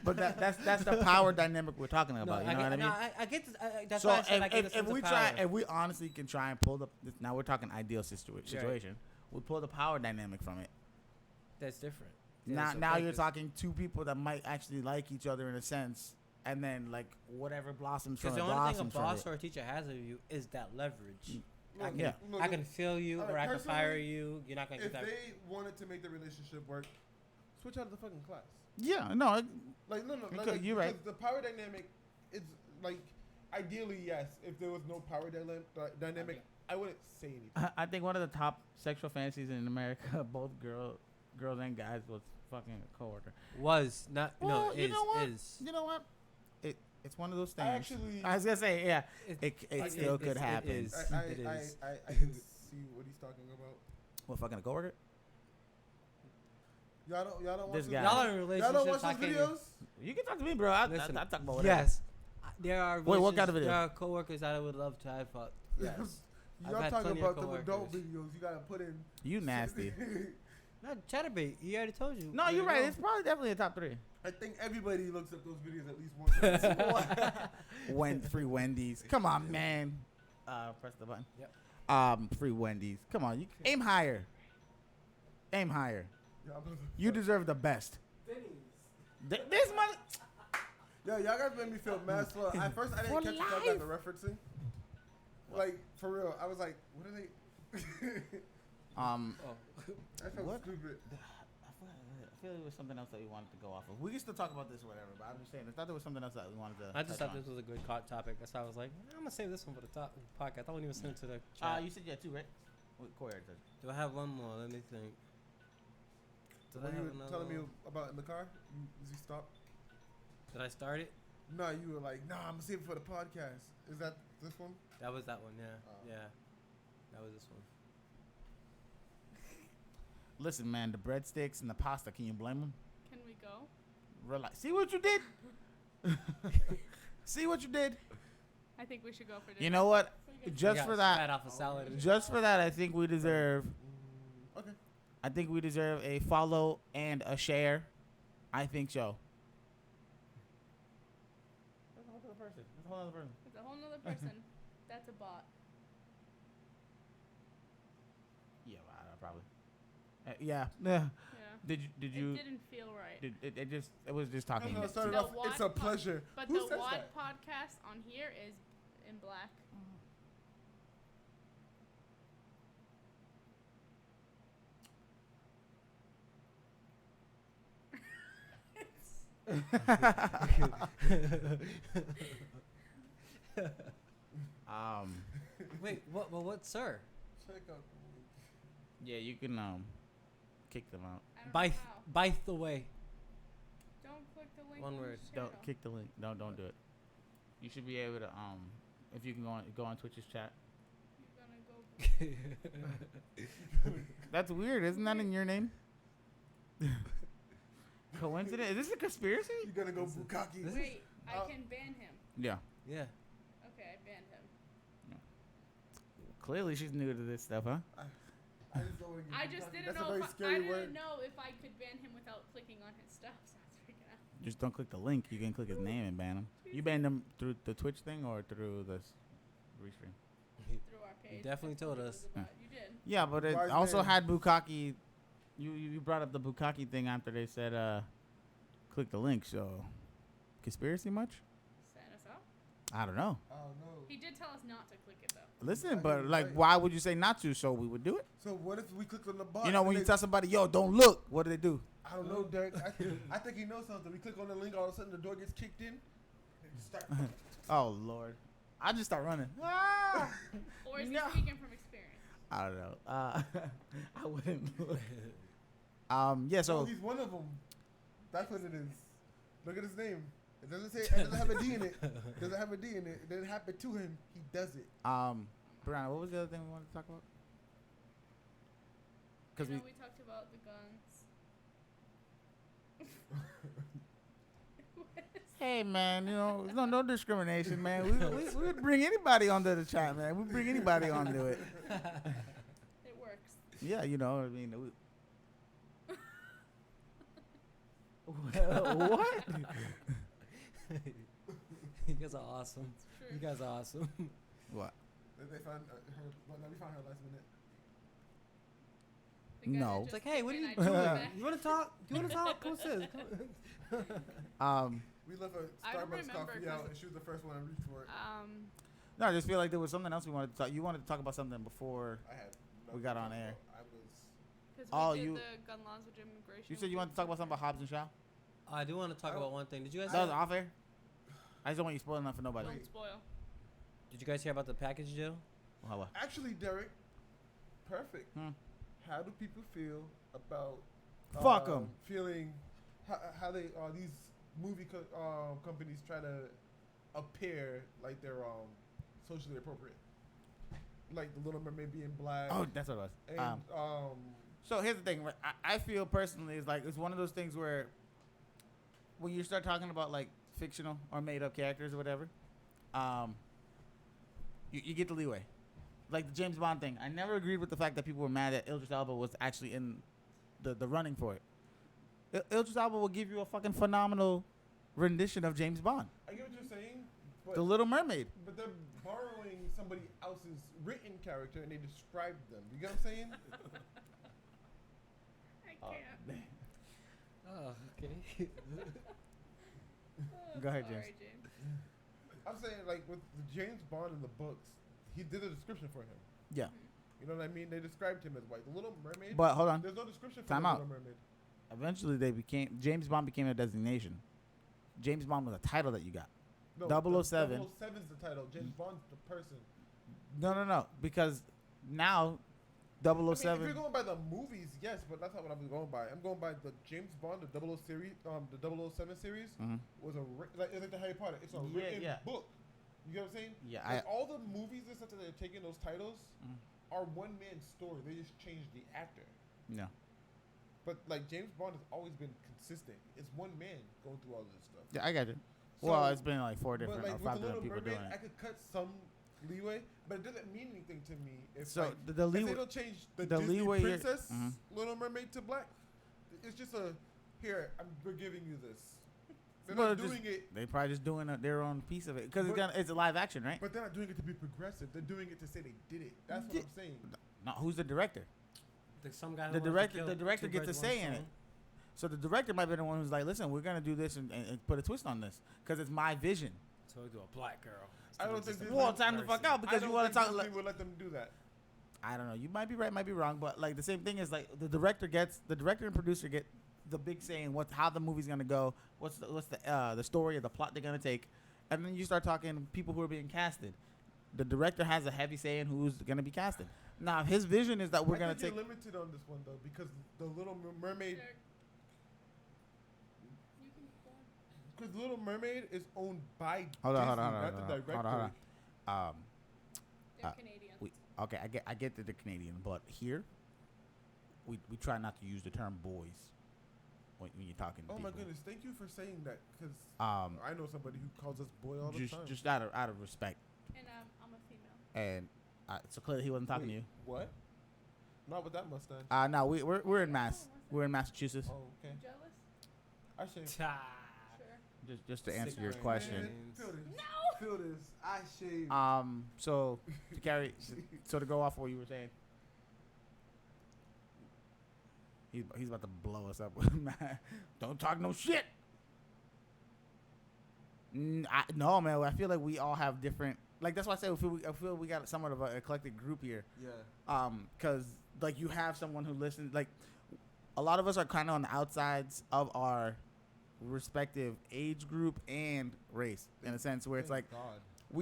S2: But that's the power dynamic we're talking about. You know what I mean?
S1: I get this. That's
S2: So
S1: why I said I get the
S2: if
S1: sense
S2: we
S1: of
S2: try,
S1: power.
S2: if we honestly can try and pull the, now we're talking ideal situation. We pull the power dynamic from it.
S1: That's different.
S2: Now you're talking two people that might actually like each other in a sense, and then like whatever blossoms from
S1: Because
S2: it
S1: the only thing a
S2: blossoms from
S1: boss
S2: it.
S1: or a teacher has of you is that leverage.
S4: No,
S1: I can,
S2: Yeah.
S4: no,
S1: I can feel you,
S4: Alright,
S1: or I can fire
S4: personally,
S1: you. You're not gonna
S4: If
S1: get that.
S4: they wanted to make the relationship work, switch out of the fucking class.
S2: Yeah, no,
S4: Like no,
S2: Because
S4: like,
S2: you're right.
S4: because the power dynamic is like, ideally yes. If there was no power dynamic, I wouldn't say anything.
S2: I think one of the top sexual fantasies in America, both girls and guys, was fucking a coworker.
S1: Was not.
S2: Well,
S1: no,
S2: you know what?
S1: is.
S2: You know what? It's one of those things.
S4: I actually,
S2: I was gonna say, yeah,
S1: It-
S2: it still could happen.
S1: It is.
S4: I
S1: It is.
S4: I can see what he's talking about.
S2: What, fucking a coworker?
S4: Y'all don't watch
S2: This
S4: those
S2: guy.
S1: Y'all are in
S4: Y'all don't
S1: relationships.
S4: watch
S1: I
S4: those
S1: can't.
S4: videos?
S2: You can talk to me, bro. I
S1: Listen,
S2: talk about whatever.
S1: Yes. There are.
S2: Wait, what kind of
S1: relationships-
S2: video?
S1: There are coworkers that I would love to have fucked. Yes. I've
S4: Y'all
S1: had
S4: talking
S1: plenty of
S4: about the adult
S1: coworkers.
S4: videos you gotta put in.
S2: You nasty.
S1: Not chatterbait. He already told you.
S2: No,
S1: There
S2: you're
S1: you
S2: right.
S1: go.
S2: It's probably definitely a top 3.
S4: I think everybody looks at those videos at least once.
S2: Free Wendy's. Come on, man. Press the button.
S1: Yep.
S2: Free Wendy's. Come on, you aim higher. Aim higher. You deserve the best. This money.
S4: Yo, y'all guys made me feel mad slow. At first, I didn't
S2: For
S4: catch what
S2: life.
S4: you guys are referencing. Like, for real. I was like, what are they?
S1: Oh.
S4: I felt
S2: What?
S4: stupid.
S2: I feel it was something else that we wanted to go off of. We can still talk about this or whatever, but I'm just saying, I thought there was something else that we wanted to.
S1: I just
S2: touch
S1: thought
S2: on.
S1: this was a good topic. That's why I was like, I'm gonna save this one for the podcast. I won't even send it to the chat.
S2: You said you had 2, right? Corey already said.
S1: Do I have one more? Let me think. Did I
S4: What
S1: have
S4: you were
S1: another
S4: telling me
S1: one?
S4: about in the car? Is he stopped?
S1: Did I start it?
S4: No, you were like, nah, I'm gonna save it for the podcast. Is that this one?
S1: That was that one. Yeah.
S4: Oh.
S1: Yeah. That was this one.
S2: Listen, man, the breadsticks and the pasta. Can you blame them?
S3: Can we go?
S2: Relax. See what you did. See what you did.
S3: I think we should go for this.
S2: You know what?
S1: We
S2: Just
S1: got
S2: for
S1: spat
S2: that,
S1: off a salad. and-
S2: just for that, I think we deserve.
S4: Okay.
S2: I think we deserve a follow and a share. I think so. That's a whole other person. That's a whole other person.
S3: It's a whole nother person. That's a bot.
S2: Yeah, probably. Yeah.
S3: Yeah.
S2: Did you?
S3: It didn't feel right.
S2: It was just talking.
S4: No,
S2: English.
S4: started
S3: The
S4: off, it's a
S3: Wad pod-
S4: pleasure.
S3: But
S4: Who
S3: the
S4: says
S3: WAD
S4: that?
S3: podcast on here is in black.
S1: Wait, what? Well, what, sir?
S4: Check out the link.
S2: Yeah, you can kick them out.
S3: I don't
S1: By
S3: know how.
S1: by the way.
S3: Don't click the link.
S1: One
S3: on the
S1: word.
S3: channel.
S2: Don't kick the link. Don't do it. You should be able to if you can go on Twitch's chat.
S3: You're gonna go.
S2: That's weird. Isn't that in your name? Coincidence? Is this a conspiracy?
S4: You're gonna go Bukaki.
S3: Wait, I
S4: Uh,
S3: can ban him.
S2: Yeah.
S1: Yeah.
S3: Okay, I banned him.
S2: Clearly, she's new to this stuff, huh?
S4: I just don't wanna get
S3: I just
S4: Bukaki.
S3: didn't
S4: That's
S3: know.
S4: a very
S3: If I
S4: scary
S3: didn't
S4: word.
S3: know if I could ban him without clicking on his stuff. So I was freaking out.
S2: Just don't click the link. You can click his name and ban him. You banned him through the Twitch thing or through the restream?
S3: Through our page.
S1: definitely
S3: That's
S1: told
S3: what it
S1: us.
S3: was about. You did.
S2: Yeah, but it
S4: Wise
S2: also
S4: man.
S2: had Bukaki. You brought up the Bukaki thing after they said click the link. So conspiracy much?
S3: Set us up.
S2: I don't know.
S4: Oh no.
S3: He did tell us not to click it though.
S2: Listen,
S4: I
S2: but
S4: think
S2: like,
S4: right.
S2: why would you say not to? So we would do it.
S4: So what if we clicked on the bot?
S2: You know,
S4: and
S2: when you
S4: they-
S2: tell somebody, "Yo, don't look," what do they do?
S4: I don't know, Derek. I think he knows something. We click on the link, all of a sudden the door gets kicked in. And just start.
S2: Oh Lord, I just start running. Ah!
S3: Or is
S2: No.
S3: he speaking from experience?
S2: I don't know. I wouldn't. Yeah.
S4: So
S2: So
S4: he's one of them. That's what it is. Look at his name. It doesn't say. It doesn't have a D in it. It doesn't have a D in it. It didn't happen to him. He does it.
S2: Brianna, what was the other thing we wanted to talk about?
S3: I
S2: Because
S3: know we talked about the guns.
S2: Hey man, no discrimination, man. We would bring anybody onto the chat, man. We bring anybody onto it.
S3: It works.
S2: Yeah, I mean, what?
S1: You guys are awesome.
S3: True.
S1: You guys are awesome.
S2: What?
S4: They found her. Well, no, we found her last minute.
S3: The guy
S2: No.
S3: that
S1: It's
S3: just
S1: like, hey, what are
S3: came
S1: you
S3: in, I
S1: doing?
S3: told him
S1: You want to talk? Do you want to talk? Come sis.
S4: We left a
S3: I don't
S4: Starbucks
S3: remember,
S4: coffee out,
S3: 'cause-
S4: and she was the first one to reach for it.
S2: No, I just feel like there was something else we wanted to talk. You wanted to talk about something before.
S4: I had.
S2: We got on air.
S4: I was.
S3: Because
S2: Oh,
S3: we did
S2: you-
S3: the gun laws with immigration.
S2: You said you wanted to talk about something about Hobbs and Shaw.
S1: I do want to talk about one thing. Did you guys?
S2: That was off air. I just don't want you spoiling that for nobody.
S3: Don't spoil.
S1: Did you guys hear about the package deal?
S2: How?
S4: Actually, Derek, perfect. How do people feel about
S2: Fuck 'em.
S4: feeling how they these movie companies try to appear like they're socially appropriate, like the Little Mermaid being black.
S2: Oh, that's what it was.
S4: And
S2: So here's the thing. Right? I feel personally it's one of those things where when you start talking about like fictional or made up characters or whatever, you get the leeway. Like the James Bond thing. I never agreed with the fact that people were mad that Idris Elba was actually in the running for it. Idris Elba will give you a fucking phenomenal rendition of James Bond.
S4: I get what you're saying, but
S2: The Little Mermaid.
S4: but they're borrowing somebody else's written character and they describe them. You get what I'm saying?
S3: I can't.
S1: Oh, okay.
S2: Go ahead, James.
S3: Sorry, James.
S4: I'm saying like with the James Bond in the books, he did a description for him.
S2: Yeah.
S4: You know what I mean? They described him as white. The Little Mermaid.
S2: But hold on.
S4: There's no description for
S2: Time
S4: the
S2: out.
S4: Little Mermaid.
S2: Eventually James Bond became a designation. James Bond was a title that you got.
S4: No,
S2: 007.
S4: 007's the title. James Bond's the person.
S2: No. Because now
S4: I mean, if
S2: 007.
S4: you're going by the movies, yes, but that's not what I'm going by. I'm going by the James Bond, the 00 series, the 007 series
S2: Mhm.
S4: was it's like the Harry Potter. It's a
S2: Yeah,
S4: written
S2: yeah.
S4: book. You get what I'm saying?
S2: Yeah,
S4: Like all the movies and stuff that they're taking those titles
S2: Mhm.
S4: are one man's story. They just changed the actor.
S2: No.
S4: But like James Bond has always been consistent. It's one man going through all this stuff.
S2: Yeah, I got you.
S4: So-
S2: Well, it's been like 4
S4: But
S2: different
S4: like
S2: or
S4: with
S2: 5
S4: the
S2: different
S4: Little
S2: people
S4: Mermaid,
S2: doing
S4: I
S2: it.
S4: could cut some leeway, but it doesn't mean anything to me. If
S2: So
S4: like,
S2: the
S4: if
S2: leeway.
S4: they don't change the
S2: the
S4: Disney
S2: leeway you're-
S4: princess
S2: Mhm.
S4: Little Mermaid to black, it's just we're giving you this. They're
S2: Well,
S4: not
S2: just-
S4: doing it,
S2: They probably just doing their own piece of it because
S4: But-
S2: it's a live action, right?
S4: but they're not doing it to be progressive. They're doing it to say they did it. That's what
S2: Yeah.
S4: I'm saying.
S2: No, who's the director?
S1: Some guy.
S2: The
S1: who wants to
S2: director-
S1: kill
S2: the director
S1: two
S2: gets a
S1: birds with
S2: say
S1: one
S2: in it.
S1: stone.
S2: So the director might be the one who's like, listen, we're gonna do this and put a twist on this because it's my vision.
S1: So we do a black girl.
S4: I don't
S1: instead of
S4: think
S1: just
S4: Disney-
S1: a
S2: Well,
S1: black
S2: time to fuck
S1: person.
S2: out because
S4: I
S2: you
S4: don't
S2: want to
S4: think
S2: talk.
S4: Disney would let them do that.
S2: I don't know. You might be right, might be wrong, but like the same thing is like the director and producer get the big say in how the movie's gonna go, what's the story or the plot they're gonna take, and then you start talking people who are being casted. The director has a heavy say in who's gonna be casted. Now, his vision is that we're
S4: I
S2: gonna
S4: think
S2: take.
S4: you're limited on this one though because the Little Mermaid.
S3: Derek, you can go on.
S4: Because Little Mermaid is owned by
S2: Hold
S4: Disney,
S2: on.
S4: not the director.
S2: Hold on.
S3: They're
S2: Uh,
S3: Canadian.
S2: Okay, I get that they're Canadian, but here, we try not to use the term boys when you're talking to
S4: Oh
S2: people.
S4: my goodness! Thank you for saying that because
S2: Um,
S4: I know somebody who calls us boy all the time.
S2: just out of respect,
S3: And I'm a female.
S2: and so clearly he wasn't talking to you.
S4: What? Not with that mustache.
S2: No, we're in Mass. We're in Massachusetts.
S4: Oh, okay.
S3: You jealous?
S4: I shave.
S1: Ta.
S3: Sure.
S2: Just to answer
S1: Sick
S2: your
S1: brain.
S2: question.
S1: Man.
S4: Feel this.
S3: No!
S4: Feel this. I shave.
S2: So to carry, so to go off what you were saying, he's about to blow us up. Don't talk no shit. No, man. I feel like we all have different. Like that's why I say I feel we got somewhat of an eclectic group here.
S4: Yeah.
S2: Because like you have someone who listens. Like a lot of us are kind of on the outsides of our respective age group and race, in a sense where it's like
S4: Thank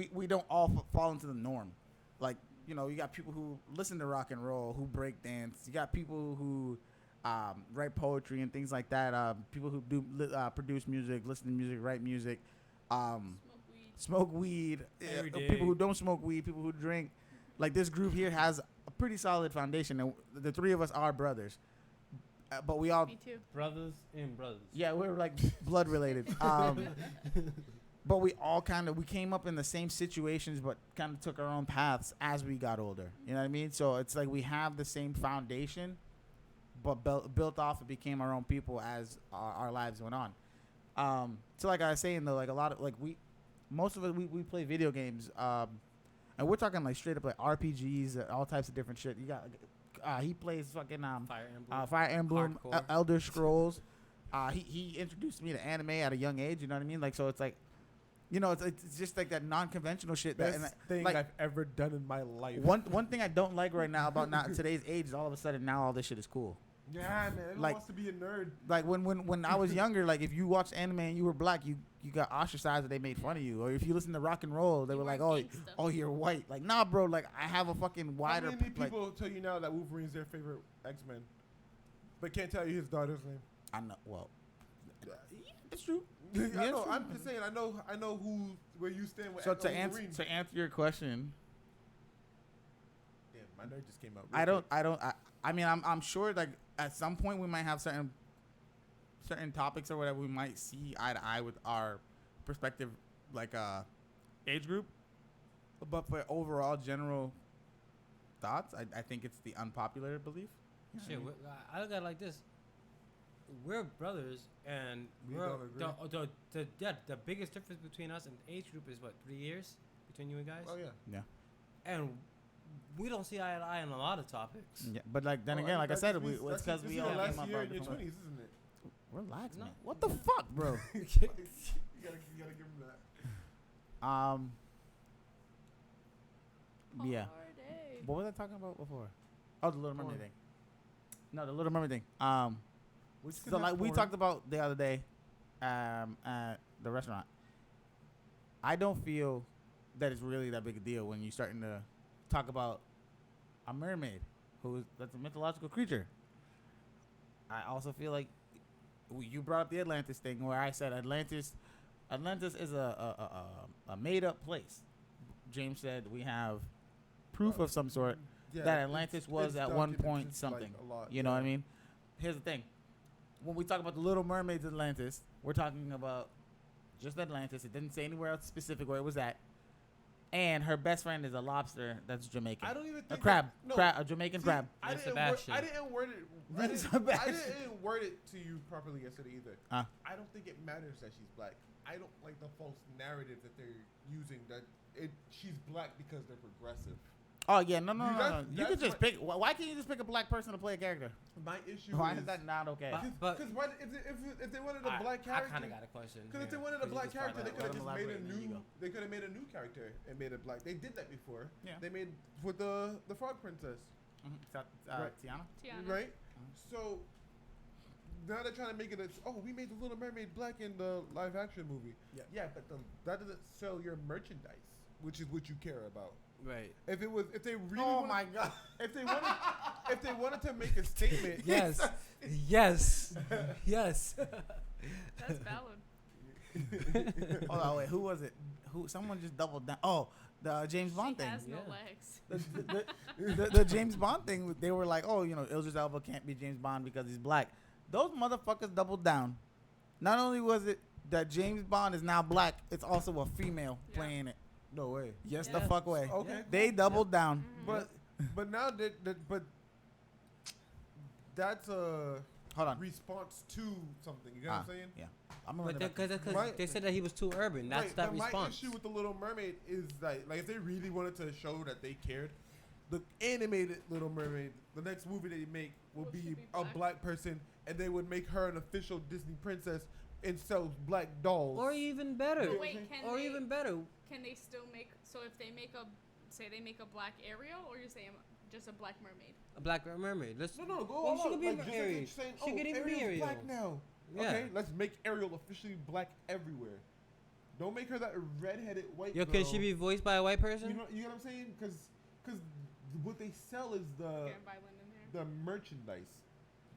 S4: God.
S2: we don't all fall into the norm. Like, you got people who listen to rock and roll, who break dance. You got people who write poetry and things like that. People who do produce music, listen to music, write music,
S3: Smoke weed.
S2: smoke weed.
S1: Every day.
S2: People who don't smoke weed, people who drink. Like this group here has a pretty solid foundation, and the three of us are brothers. but we all
S3: Me too.
S1: Brothers and brothers.
S2: yeah, we're like blood related. But we all we came up in the same situations, but kind of took our own paths as we got older. You know what I mean? So it's like we have the same foundation, but built off and became our own people as our lives went on. So like I was saying though, like a lot of like most of it we play video games, and we're talking like straight up like RPGs, all types of different shit. You got he plays fucking Fire Emblem, Elder Scrolls. He introduced me to anime at a young age. You know what I mean? Like so, it's like, you know, it's just like that non-conventional shit.
S4: Best thing
S2: like,
S4: I've ever done in my life.
S2: One thing I don't like right now about today's age is all of a sudden now all this shit is cool.
S4: Yeah, man. Everyone
S2: Like-
S4: wants to be a nerd.
S2: Like when I was younger, like if you watched anime and you were black, you got ostracized and they made fun of you. Or if you listen to rock and roll, they
S3: You
S2: were like,
S3: weren't gangsta.
S2: oh, you're white. Like, nah, bro. Like I have a fucking wider.
S4: How many
S2: like,
S4: people tell you now that Wolverine's their favorite X-Men, but can't tell you his daughter's name?
S2: I know. Well, yeah, that's true.
S4: I
S2: Yeah,
S4: know.
S2: true.
S4: I'm just saying. I know where you stand with
S2: So to
S4: Wolverine.
S2: answer your question,
S4: Damn, my nerd just came out.
S2: I mean, I'm sure like at some point we might have certain topics or whatever we might see eye to eye with our perspective, like age group. But for overall general thoughts, I think it's the unpopular belief. You know
S1: Shit,
S2: what I mean?
S1: I look at it like this. We're brothers, and
S4: We
S1: we're
S4: don't agree.
S1: the biggest difference between us and age group is what, 3 years between you and guys.
S4: Oh yeah.
S1: And we don't see eye to eye on a lot of topics.
S2: Yeah, but like then
S4: Oh,
S2: again, like I said,
S4: that's
S2: it's because
S4: this
S2: we
S4: is
S2: all
S4: your
S2: came
S4: last
S2: up
S4: year
S2: on
S4: in your
S2: different
S4: 20s, isn't it?
S2: Relax,
S1: No.
S2: man. What the fuck, bro?
S4: You gotta give him that.
S2: Yeah.
S3: Party.
S2: What was I talking about before? Oh, the Little Mermaid
S4: Porn.
S2: thing. No, the Little Mermaid thing.
S4: Which
S2: So like we talked about the other day, at the restaurant. I don't feel that it's really that big a deal when you're starting to talk about a mermaid, that's a mythological creature. I also feel like you brought up the Atlantis thing, where I said Atlantis is a made up place. James said we have proof of some sort that Atlantis was at one point something. You know what I mean? Here's the thing. When we talk about the Little Mermaid's Atlantis, we're talking about just Atlantis. It didn't say anywhere else specific where it was at. And her best friend is a lobster that's Jamaican.
S4: I don't even think
S2: A crab.
S4: No,
S2: A Jamaican
S4: see,
S2: crab.
S4: I
S1: Vince
S4: didn't,
S1: Sebastian.
S4: I didn't word it.
S2: Vince
S4: I
S2: Sebastian.
S4: didn't word it to you properly yesterday either.
S2: Huh?
S4: I don't think it matters that she's black. I don't like the false narrative that they're using that she's black because they're progressive.
S2: Oh, yeah. No.
S4: That's-
S2: You could
S4: that's
S2: just pick. Why can't you just pick a black person to play a character?
S4: My issue
S2: Why
S4: is
S2: is that not okay?
S1: But
S4: because if they wanted a black
S1: I
S4: character,
S1: kind of got a question.
S4: because if they
S1: here,
S4: wanted a
S1: 'cause you
S4: black
S1: just brought
S4: character, they
S1: that
S4: could have
S1: up.
S2: Let
S4: just
S2: him
S4: made a
S2: elaborate and then you
S4: new.
S2: go.
S4: They could have made a new character and made it black. They did that before.
S2: Yeah.
S4: They made with the Frog Princess, Right.
S2: Tiana?
S3: Tiana.
S4: right? So now they're trying to make it. We made the Little Mermaid black in the live action movie. Yeah, but that doesn't sell your merchandise, which is what you care about.
S1: Right.
S4: If they really,
S2: Oh,
S4: wanted,
S2: my God.
S4: if they wanted to make a statement,
S1: Yes. yes. Yes.
S3: That's valid.
S2: Hold on, wait. Who was it? Someone just doubled down. Oh, the James Bond
S3: She
S2: thing.
S3: has no
S1: Yeah.
S3: legs.
S2: The James Bond thing, they were like, oh, Idris Elba can't be James Bond because he's black. Those motherfuckers doubled down. Not only was it that James Bond is now black, it's also a female
S3: Yeah.
S2: playing it.
S4: no way.
S2: Yes,
S1: Yeah.
S2: the fuck way.
S4: Okay,
S2: They doubled down.
S4: But now but that's a
S2: Hold on.
S4: response to something. You know what I'm saying?
S2: Yeah. I'm gonna
S1: But
S2: run it back.
S1: because they said that he was too urban. That's
S4: Right,
S1: that
S4: but
S1: response.
S4: my issue with the Little Mermaid is like if they really wanted to show that they cared, the animated Little Mermaid, the next movie they make will
S3: Would
S4: be
S3: she be
S4: a
S3: black?
S4: black person, and they would make her an official Disney princess and sell black dolls.
S1: Or even better.
S3: But wait,
S1: Or even better.
S3: can they still make? So if they make they make a black Ariel, or you're saying just a black mermaid?
S1: A black mermaid. Let's.
S4: No, go
S1: Well,
S4: on.
S1: she could be
S4: like, just like
S1: Ariel.
S4: you're saying,
S1: She could even be
S4: Ariel's
S1: Ariel.
S4: black now.
S1: Yeah.
S4: Okay, let's make Ariel officially black everywhere. Don't make her that redheaded white
S1: Yo,
S4: girl.
S1: can she be voiced by a white person?
S4: You know what I'm saying? Because what they sell is the
S3: Getting violent in there.
S4: merchandise.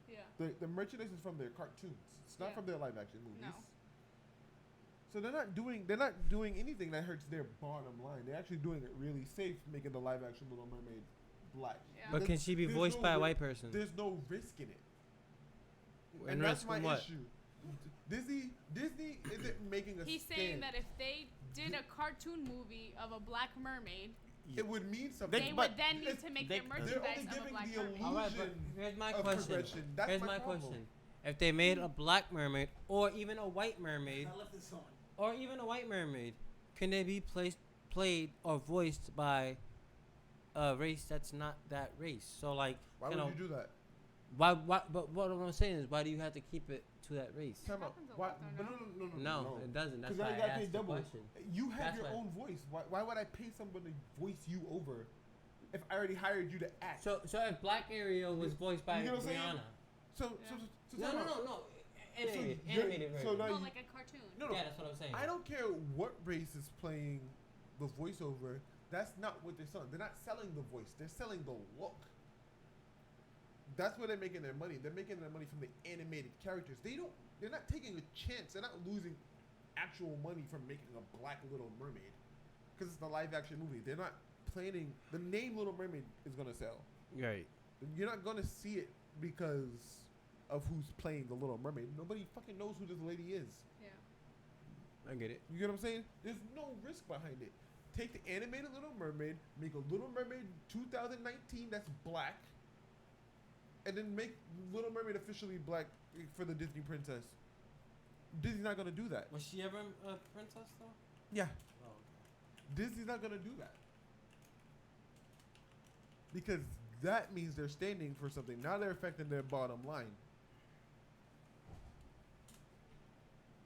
S3: Yeah.
S4: The merchandise is from their cartoons. It's not
S3: Yeah.
S4: from their live action movies.
S3: No.
S4: So they're not doing anything that hurts their bottom line. They're actually doing it really safe, making the live action Little Mermaid black.
S3: Yeah.
S1: But can she be
S4: There's
S1: voiced
S4: no
S1: by a
S4: ri-
S1: white person?
S4: There's no risk in it. And
S1: risk
S4: that's my
S1: from what?
S4: issue. Disney isn't making a
S3: He's
S4: stand.
S3: saying that if they did a cartoon movie of a black mermaid,
S4: it would mean something.
S3: they
S2: but
S3: would then need
S4: it's-
S3: to make
S2: they-
S3: their
S2: they're
S4: They're
S3: merchandise
S4: only
S3: of a
S4: giving
S3: black
S4: the
S3: mermaid.
S1: All right, but
S4: illusion
S1: here's my
S4: of
S1: question.
S4: progression. That's
S1: Here's
S4: my
S1: my
S4: problem.
S1: question. If they made a black mermaid or even a white mermaid, or even a white mermaid, can they be played or voiced by a race that's not that race? So like,
S4: Why
S1: you
S4: would
S1: know,
S4: you do that?
S1: why? But what I'm saying is, why do you have to keep it to that race?
S4: Time out.
S3: happens a
S4: Why?
S3: lot, though,
S4: But
S1: No, it doesn't. That's
S4: Because
S1: why
S4: now
S1: I
S4: you gotta pay
S1: asked the
S4: double.
S1: question.
S4: You have
S1: That's
S4: your
S1: why.
S4: own voice. Why would I pay somebody to voice you over if I already hired you to act?
S1: So if Black Ariel was voiced by
S4: You know what I'm saying?
S1: Rihanna,
S4: So
S1: no,
S4: time out.
S1: no, animated
S4: you're-
S1: version.
S4: so now
S3: No,
S4: you-
S3: like a cartoon.
S4: No,
S1: Yeah, that's what I'm saying.
S4: I don't care what race is playing the voiceover. That's not what they're selling. They're not selling the voice. They're selling the look. That's where they're making their money. They're making their money from the animated characters. They're not taking a chance. They're not losing actual money from making a Black Little Mermaid because it's the live action movie. They're not planning. The name Little Mermaid is gonna sell.
S1: Right.
S4: You're not gonna see it because of who's playing the Little Mermaid. Nobody fucking knows who this lady is.
S3: Yeah.
S1: I get it.
S4: You get what I'm saying? There's no risk behind it. Take the animated Little Mermaid, make a Little Mermaid 2019 that's black, and then make Little Mermaid officially black for the Disney princess. Disney's not gonna do that.
S1: Was she ever a princess though?
S4: Yeah,
S1: Oh.
S4: Disney's not gonna do that because that means they're standing for something. Now they're affecting their bottom line.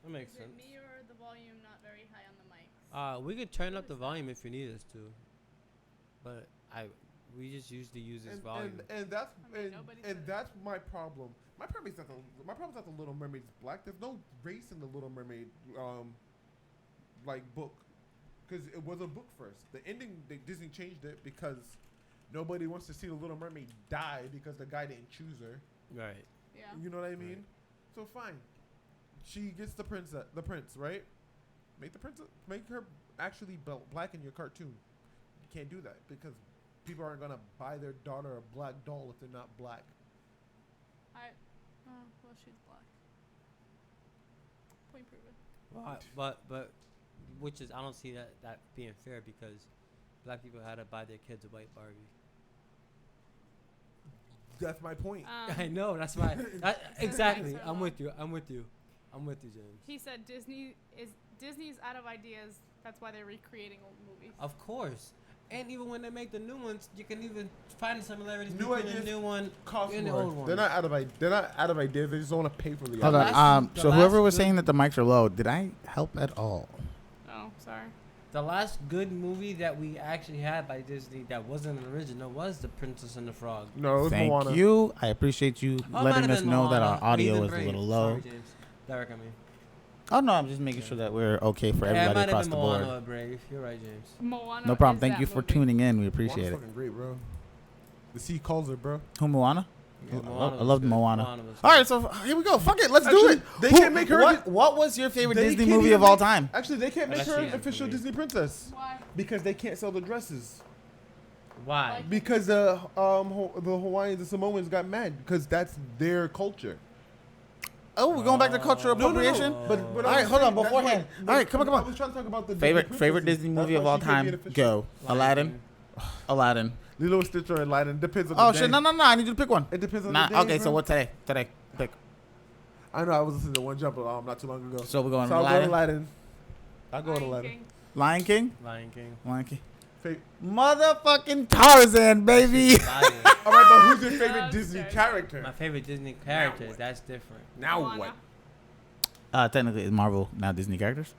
S1: That makes
S3: Is it
S1: sense.
S3: me or the volume not very high on the mics?
S1: We could turn up the volume if you need us to, but we just usually use this volume.
S4: And that's
S3: I mean, nobody said it.
S4: that's my problem. My problem's not the Little Mermaid's black. There's no race in the Little Mermaid like book, because it was a book first. The ending, Disney changed it because nobody wants to see the Little Mermaid die because the guy didn't choose her.
S1: Right.
S3: Yeah.
S4: You know what I mean?
S1: Right.
S4: So fine, she gets the prince, right? Make her actually black in your cartoon. You can't do that because people aren't gonna buy their daughter a black doll if they're not black.
S3: Well, she's black. Point proven.
S1: But which is I don't see that being fair because black people had to buy their kids a white Barbie.
S4: That's my point.
S1: I know that's why. Exactly. I'm with you, James.
S3: He said Disney's out of ideas. That's why they're recreating old movies.
S1: Of course. And even when they make the new ones, you can even find similarities
S4: New
S1: between the
S4: ideas
S1: new one
S4: Cost
S1: and the
S4: more.
S1: old one.
S4: They're not out of ideas. They just want to pay for the
S2: Hold
S4: ideas.
S2: on.
S1: The
S2: So whoever
S1: last
S2: was
S1: good-
S2: saying that the mics are low, did I help at all?
S3: Oh, sorry.
S1: The last good movie that we actually had by Disney that wasn't an original was The Princess and the Frog.
S4: No, it was
S2: Thank
S4: Moana.
S2: you. I appreciate you
S1: Oh, it might
S2: letting
S1: have
S2: us
S1: been
S2: know that
S1: Moana,
S2: our
S1: or even
S2: audio is a
S1: Brave.
S2: little low.
S1: Sorry, James. Derek, I mean.
S2: Oh no, I'm just making sure that we're okay for
S1: Yeah, it
S2: everybody
S1: might have
S2: across
S1: been
S2: the
S1: Moana
S2: board.
S1: or Brave. You're right, James.
S3: Moana.
S2: No problem.
S3: is
S2: Thank
S3: that
S2: you for
S3: movie.
S2: tuning in. We
S4: Moana's
S2: appreciate it.
S4: fucking great, bro. The sea calls her, bro.
S2: Who, Moana?
S1: Yeah,
S2: I
S1: Moana was
S2: loved
S1: good.
S2: Moana.
S1: was
S2: All right,
S1: good.
S2: so here we go. Fuck it, let's do
S4: Actually,
S2: it.
S4: they can't make her-
S2: What was your favorite
S4: They
S2: Disney
S4: can't
S2: movie
S4: even
S2: of all
S4: make-
S2: time?
S4: Actually, they can't make
S1: Unless
S4: her
S1: she
S4: an
S1: is
S4: official
S1: for me.
S4: Disney princess
S3: Why?
S4: because they can't sell the dresses.
S1: Why?
S3: Like-
S4: Because the Hawaiians, the Samoans got mad because that's their culture.
S2: Oh, we're going back to cultural
S1: No, no, no.
S2: appropriation.
S4: But
S2: All right, hold on, beforehand. All right, come on.
S4: I was trying to talk about the
S2: Favorite
S4: Disney princesses.
S2: Disney movie
S4: That's
S2: of
S4: why
S2: all
S4: she can't be an
S2: time?
S4: official.
S2: Go. Aladdin. Aladdin.
S4: Lilo and Stitch or Aladdin depends on
S2: Oh
S4: the
S2: shit!
S4: day.
S2: No. I need you to pick one.
S4: It depends on
S2: Nah,
S4: the day.
S2: okay, so
S4: bro.
S2: what today? Today, pick.
S4: I know I was listening to One Jump not too long ago.
S2: So we're going
S4: So I'll go
S2: Aladdin.
S4: to Aladdin. I'll go to
S3: Lion
S4: Aladdin.
S3: King.
S2: Lion King.
S1: Lion King.
S2: Lion King.
S4: Fa-
S2: Motherfucking Tarzan, baby.
S1: Lion.
S4: All right, but who's your favorite
S3: Love
S4: Disney
S3: Tarzan.
S4: character?
S1: My favorite Disney characters.
S4: what?
S1: That's different.
S4: Now
S3: Moana.
S4: what?
S2: Technically, it's Marvel, not Disney characters.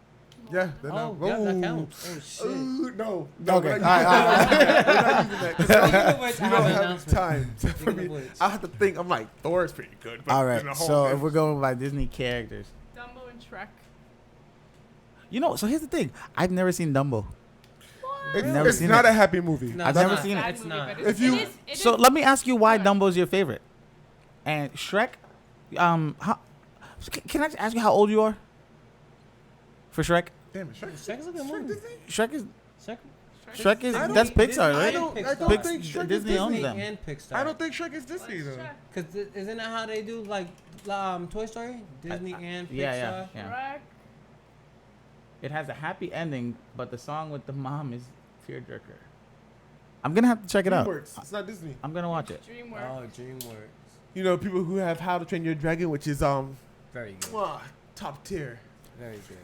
S4: Yeah, they're
S1: Oh,
S4: not.
S1: yeah, that
S4: Ooh.
S1: counts. Oh shit.
S4: Ooh, no.
S2: Okay,
S4: we're
S2: all
S4: not
S2: right,
S4: using that. We're not using that. 'cause
S1: Speaking of which,
S4: We
S1: I
S4: don't
S1: have an
S4: have
S1: announcement.
S4: time. For
S1: Speaking
S4: me,
S1: of which.
S4: I have to think. I'm like, Thor's pretty good. But
S2: All
S4: in
S2: right,
S4: the whole
S2: so if
S4: list-
S2: we're going by Disney characters,
S3: Dumbo and Shrek.
S2: you know. So here's the thing: I've never seen Dumbo.
S4: it's,
S2: never
S4: it's
S2: seen
S4: not
S2: it.
S4: a happy movie.
S1: No,
S2: I've
S1: it's
S2: never
S1: not.
S2: seen it.
S3: Sad
S1: It's
S3: movie,
S1: not.
S3: but
S4: If
S3: it
S4: you-
S3: is
S2: So let me ask you why
S3: good.
S2: Dumbo's your favorite, and Shrek. Can I just ask you how old you are? For Shrek,
S4: Damn it, Shrek.
S1: Shrek's a good
S4: Shrek
S1: movie.
S4: Disney?
S2: Shrek is
S1: Shrek.
S2: Shrek is
S4: I don't-
S2: that's Pixar,
S4: I
S2: right?
S4: don't
S2: Pix-
S4: think Shrek is
S2: Disney owns
S1: Disney
S2: them.
S1: and Pixar.
S4: I don't think Shrek is Disney
S3: What's
S4: though.
S3: Shrek?
S1: Because isn't that how they do like Toy Story? Disney and Pixar.
S2: Yeah.
S3: Shrek.
S2: It has a happy ending, but the song with the mom is tearjerker. I'm gonna have to check it out.
S4: DreamWorks. It's not Disney.
S2: I'm gonna watch it.
S3: DreamWorks.
S1: Oh, DreamWorks.
S4: You know, people who have How to Train Your Dragon, which is
S1: Very good.
S4: top tier.
S1: Very good.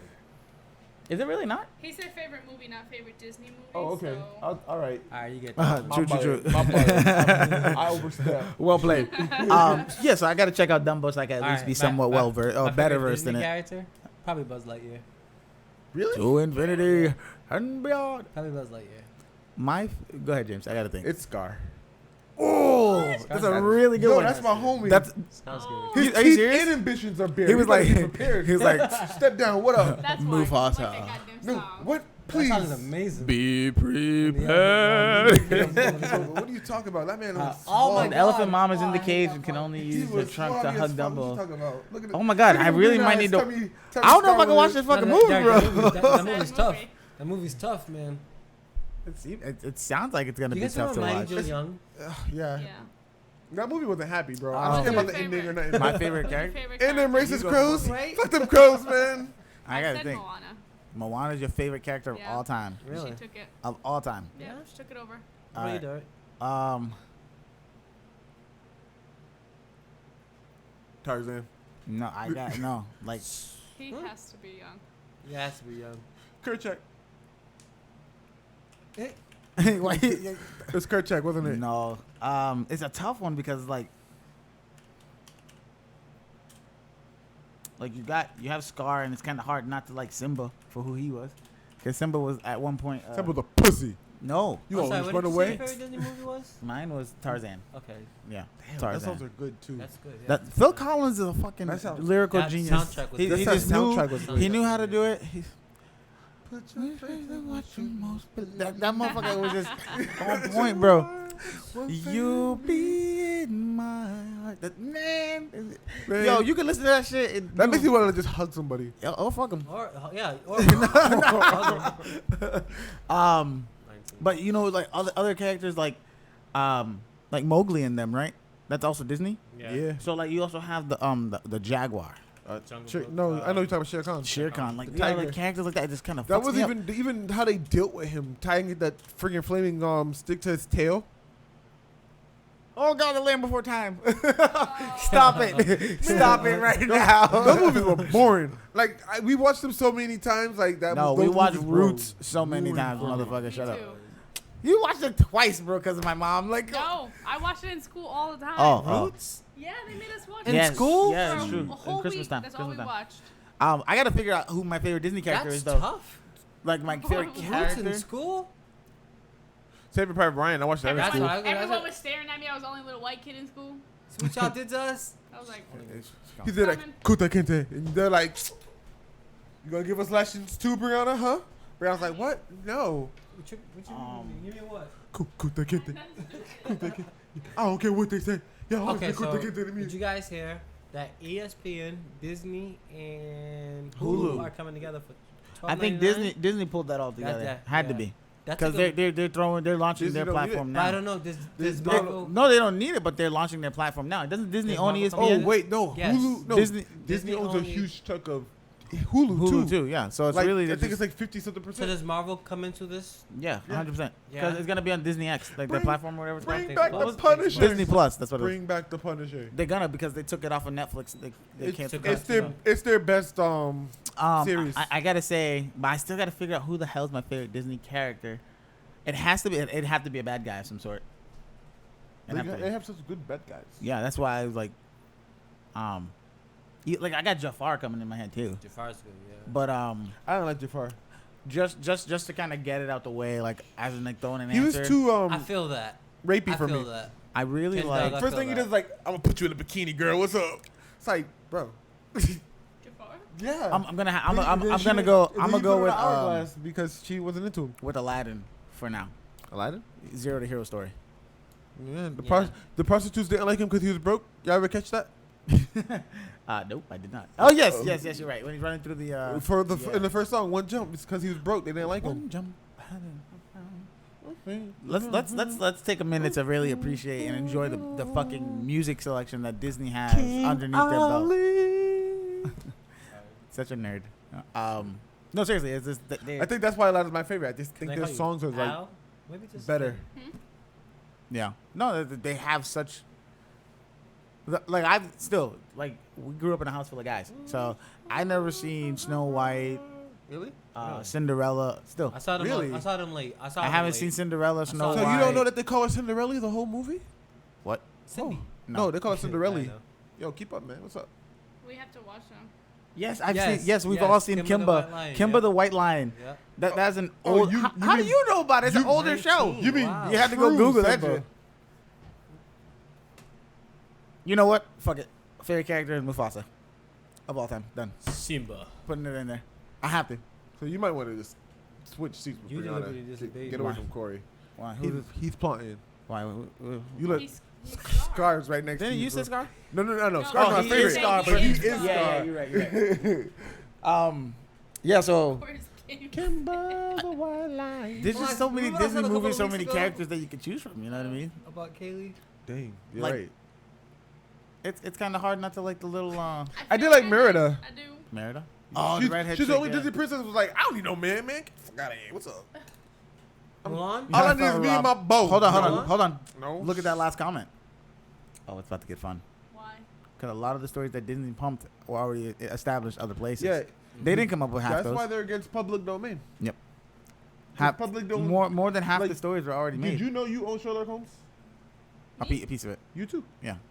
S2: Is it really not?
S3: He said favorite movie, not favorite Disney movie.
S4: Oh, okay.
S3: So.
S4: All right.
S1: All right, you get
S2: Uh,
S1: that.
S4: My
S2: True.
S4: bad. My bad. I overstepped.
S2: Well played. Yeah, so I gotta check out Dumbo so I can at least
S1: Alright,
S2: be somewhat
S1: my-
S2: well versed,
S1: My
S2: better
S1: favorite
S2: versed in
S1: Disney
S2: it.
S1: character? Probably Buzz Lightyear.
S4: Really?
S2: To infinity and beyond.
S1: Probably Buzz Lightyear.
S2: Go ahead, James. I gotta think.
S4: It's Scar.
S2: Oh,
S3: What?
S2: that's a really good
S4: Yo,
S2: one.
S4: that's my homie.
S2: That's
S1: Sounds
S3: Oh.
S1: good.
S4: his
S2: Are you
S4: teeth
S2: serious?
S4: and ambitions are big.
S2: He was like,
S4: prepared.
S2: he was like,
S4: Step down. What up?
S3: That's why.
S2: Mufasa.
S3: Like that goddamn
S4: No,
S3: song.
S4: what?
S1: That
S4: Please.
S1: song is amazing.
S2: be
S1: prepared.
S4: What are you talking about? That man was
S1: oh my
S2: When the
S1: God.
S2: elephant mom is in
S1: Oh,
S2: the
S1: I hate
S2: cage
S1: that
S2: and can
S1: part.
S2: only
S4: He
S2: use the
S4: was
S2: trunk to
S4: sloppy
S2: hug
S4: as fuck. What you
S2: Dumbo.
S4: talking about? Look at
S2: Oh my God,
S4: look at
S2: I
S4: the
S2: really
S4: green
S2: might
S4: eyes.
S2: need to.
S4: Tell me
S2: I don't know if I
S4: Scar
S2: can watch
S4: was-
S2: this fucking
S1: No,
S2: movie,
S1: that-
S2: bro.
S1: that movie's
S3: Sad
S1: tough.
S3: movie.
S1: That movie's tough, man.
S2: It sounds like it's gonna
S1: You
S2: be
S1: guys
S2: tough to
S1: remember
S2: watch.
S1: Mighty Joe Young?
S4: Yeah.
S3: Yeah.
S4: That movie wasn't happy, bro. I
S2: Oh.
S4: don't care about the
S3: Who's your
S4: ending or
S3: favorite?
S4: nothing.
S2: My favorite
S3: Who's your
S2: character.
S3: favorite
S4: And them
S3: character?
S4: racist
S2: go
S4: crows.
S1: Right?
S4: Fuck them crows, man.
S2: I gotta
S3: said
S2: think.
S3: Moana.
S2: Moana's your favorite character of
S3: Yeah.
S2: all time.
S1: Really?
S3: She took it.
S2: Of all time.
S3: Yeah,
S1: Yeah.
S3: she took it over.
S1: What do you
S2: Alright.
S1: do it?
S4: Tarzan.
S2: No, I got no. Like,
S3: He
S1: Huh?
S3: has to be young.
S1: You has to be young.
S4: Kerchak.
S2: why?
S4: It was Kerchak, wasn't it?
S2: No. It's a tough one because like you have Scar and it's kind of hard not to like Simba for who he was, because Simba was at one point.
S4: Simba the pussy.
S2: No,
S4: You
S1: I'm sorry,
S4: always
S1: what
S4: run
S1: did you say
S4: away.
S1: your favorite Disney movie was?
S2: mine was Tarzan.
S1: Okay,
S2: Yeah,
S4: Damn,
S2: Tarzan.
S4: that songs are good too.
S1: that's good. Yeah.
S2: That Phil Collins is a fucking
S4: That sounds-
S2: lyrical
S1: that
S2: genius.
S1: soundtrack was
S2: He,
S1: good.
S2: he
S4: That
S2: just knew,
S4: soundtrack was
S1: good.
S2: he knew how to do it.
S4: Put your faith in what you most
S2: That motherfucker was just on point, bro. You be in my heart. That man.
S4: Man,
S2: Yo, you can listen to that shit. And
S4: that makes you want to just hug somebody.
S2: Oh, fuck him.
S1: Or yeah, or
S2: But you know, like other characters, like Mowgli and them, right? That's also Disney.
S4: Yeah.
S2: So like you also have the jaguar,
S1: Jungle Book,
S4: No, I know you're talking about Shere Khan.
S2: Shere Khan, like
S4: The
S2: you know,
S4: tiger.
S2: like characters like that just kind of.
S4: That was even how they dealt with him, tying that friggin' flaming stick to his tail.
S2: Oh God, the Land Before Time. Stop it! Stop it right now.
S4: Those movies were boring. Like we watched them so many times. Like that.
S2: No,
S4: those
S2: we watched
S4: movies were
S2: Roots so many
S4: really
S2: times,
S4: boring.
S2: motherfucker.
S3: Me
S2: Shut up.
S3: too.
S2: You watched it twice, bro, because of my mom. Like,
S3: No, I watched it in school all the time.
S2: oh,
S1: Roots?
S3: Yeah, they made us watch
S1: In
S3: it.
S2: yes,
S1: school?
S2: Yeah,
S3: For
S2: it's true.
S3: A whole
S2: In Christmas
S3: week.
S2: time.
S3: That's all we
S2: Christmas time.
S3: watched.
S2: I gotta figure out who my favorite Disney character
S1: That's
S2: is though.
S1: tough.
S2: Like my favorite
S3: Roots
S2: character.
S1: Roots in school?
S4: Saving Private Ryan. I watched that in
S1: That's
S3: Everyone,
S4: school.
S1: what I-
S3: everyone was staring at me. I was the only little white kid in school.
S1: That's what y'all did to us?
S3: I was like,
S4: He did like Kuta Kente, and they're like, "You gonna give us lessons too, Brianna? Huh?" Brianna's like, "What? No."
S1: What you give me what?
S4: Kuta Kente. Kuta Kente. I don't care what they say. Yeah,
S1: Okay,
S4: Kuta
S1: so
S4: Kente to me.
S1: did you guys hear that ESPN, Disney, and
S2: Hulu.
S1: Hulu are coming together for
S2: I think
S1: $12.99?
S2: Disney pulled that all together.
S1: that-
S2: Had to
S1: yeah.
S2: be
S1: That's
S2: because
S1: like a-
S2: they're launching
S4: Disney
S2: their
S4: don't need it.
S2: platform
S1: But I
S2: now.
S1: don't know. Does
S4: They-
S1: Marvel?
S2: No, they don't need it, but they're launching their platform now. Doesn't Disney
S1: Does
S2: own
S1: Marvel
S2: ESPN?
S1: come
S4: Oh wait, no.
S1: Yes.
S4: Hulu. No.
S2: Disney
S4: Disney owns a
S1: only-
S4: huge chunk of Hulu,
S2: Hulu too. Yeah, so it's
S4: Like,
S2: really
S4: I
S2: they're
S4: think
S2: just-
S4: it's like 50-something%.
S1: So does Marvel come into this?
S2: yeah,
S4: Yeah.
S2: 100%.
S1: Yeah.
S2: Because it's gonna be on Disney X, like their
S4: Bring-
S2: platform or whatever. It's called.
S4: Bring
S1: think
S4: back
S1: so.
S4: the
S1: What was-
S4: Punisher.
S2: Disney Plus. That's what it is.
S4: Bring back the Punisher.
S2: They're gonna because they took it off of Netflix. They
S4: It's,
S2: can't.
S1: took
S4: it's
S1: it
S4: their
S1: off.
S4: it's their best series.
S2: I gotta say, but I still gotta figure out who the hell's my favorite Disney character. It has to be. It have to be a bad guy of some sort.
S4: They,
S2: It'd have to be.
S4: they have such good bad guys.
S2: Yeah, that's why I was like, like I got Jafar coming in my head too.
S1: Jafar's good, yeah.
S2: But
S4: I don't like Jafar.
S2: just to kind of get it out the way, like as in like throwing an
S4: He
S2: answer.
S4: was too
S1: I feel that.
S4: rapey
S1: I
S4: for
S1: feel
S4: me.
S1: that.
S2: I really
S1: Ken
S2: like.
S1: Doug, I
S4: First
S1: feel
S4: thing he
S1: that.
S4: does is like, I'm gonna put you in a bikini, girl. What's up? It's like, bro.
S3: Jafar?
S4: Yeah.
S2: I'm gonna. I'm
S4: Then she
S2: gonna
S4: was-
S2: go.
S4: and
S2: I'm
S4: then
S2: gonna
S4: he
S2: go
S4: put her
S2: with
S4: in an hourglass because she wasn't into him.
S2: with Aladdin for now.
S4: Aladdin?
S2: Zero to Hero Story.
S4: Yeah.
S1: Yeah.
S4: The prostitutes didn't like him because he was broke. Y'all ever catch that?
S2: Nope, I did not. Oh yes, yes, you're right. When he's running through the
S4: For the
S2: yeah.
S4: in the first song, One Jump, it's because he was broke. They didn't like him.
S2: one jump. let's take a minute to really appreciate and enjoy the fucking music selection that Disney has underneath their belt. Such a nerd. No, seriously, it's just
S4: I think that's why Aladdin's my favorite. I just think
S1: Can I
S4: their
S1: call you
S4: songs are like
S1: Al? Maybe just
S4: better.
S2: yeah. No, they have such. Like I still like we grew up in a house full of guys, so I never seen Snow White,
S4: Really?
S1: Really?
S2: Cinderella. Still,
S1: I saw them.
S4: Really?
S1: I saw them late. I saw.
S2: I
S1: them
S2: haven't
S1: late.
S2: seen Cinderella,
S1: saw
S2: Snow
S1: them.
S2: White.
S4: So you don't know that they call her Cinderella the whole movie?
S2: What?
S1: Cindy.
S4: No, they call her Cinderella.
S1: I know.
S4: Yo, keep up, man. What's up?
S3: We have to watch them.
S2: Yes, I've
S1: Yes,
S2: seen. Yes, we've
S1: yes,
S2: all seen
S1: Kimba the
S2: Kimba.
S1: White Lion,
S2: Kimba
S1: yeah.
S2: the White Lion.
S1: Yeah.
S2: That's an
S4: Oh,
S2: old.
S4: you-
S2: how
S4: you
S2: how do
S4: mean-
S2: you know about it? It's an
S1: you-
S2: older
S1: 19.
S2: show.
S4: You mean
S1: Wow.
S2: You had to go
S4: True
S2: Google that
S4: Simba.
S2: shit. You know what? Fuck it. Favorite character is Mufasa. Of all time. Done.
S1: Simba.
S2: Putting it in there. I have to.
S4: So you might want to just switch seats with
S1: You
S4: Brianna.
S1: deliberately disobeyed
S4: Get away
S2: me.
S4: from Corey.
S2: Why?
S4: He's plotting.
S2: Why?
S4: You let
S3: He's
S4: Scar's right next to
S2: Didn't
S4: you.
S2: you say
S4: bro.
S2: Scar?
S4: No.
S3: No,
S4: Scar's
S3: oh,
S4: my
S3: he
S4: favorite.
S3: is Scar,
S4: but he is
S3: Scar.
S4: Scar.
S2: Yeah, you're right. You're right. Yeah. So
S4: Kimba the White Lion.
S2: there's just so many
S1: Remember I
S2: Disney
S1: said a couple
S2: movies, so
S1: weeks
S2: many
S1: ago?
S2: characters that you could choose from. You know what I mean?
S1: About Kaylee.
S4: Dang, you're
S2: Like-
S4: right.
S2: It's kind of hard not to like the little
S4: I did like Merida.
S3: I do.
S2: Merida. Oh,
S4: she's,
S2: the redhead.
S4: she's the
S2: chick,
S4: only
S2: yeah.
S4: Disney princess who was like, I don't need no man. Get the fuck out of here. What's up?
S1: Mulan.
S4: All I
S2: gotta
S4: need is
S2: follow
S4: me and
S2: Rob.
S4: my boat.
S2: Hold on,
S1: No.
S2: hold on.
S4: No.
S2: Look at that last comment. Oh, it's about to get fun.
S3: Why?
S2: Because a lot of the stories that Disney pumped were already established other places.
S4: Yeah,
S2: They didn't come up with half
S4: that's
S2: those.
S4: why they're against public domain.
S2: Half,
S4: public domain.
S2: more than half the
S4: like,
S2: stories were already made.
S4: Did you know you own Sherlock Holmes?
S2: A piece of it.
S4: You too.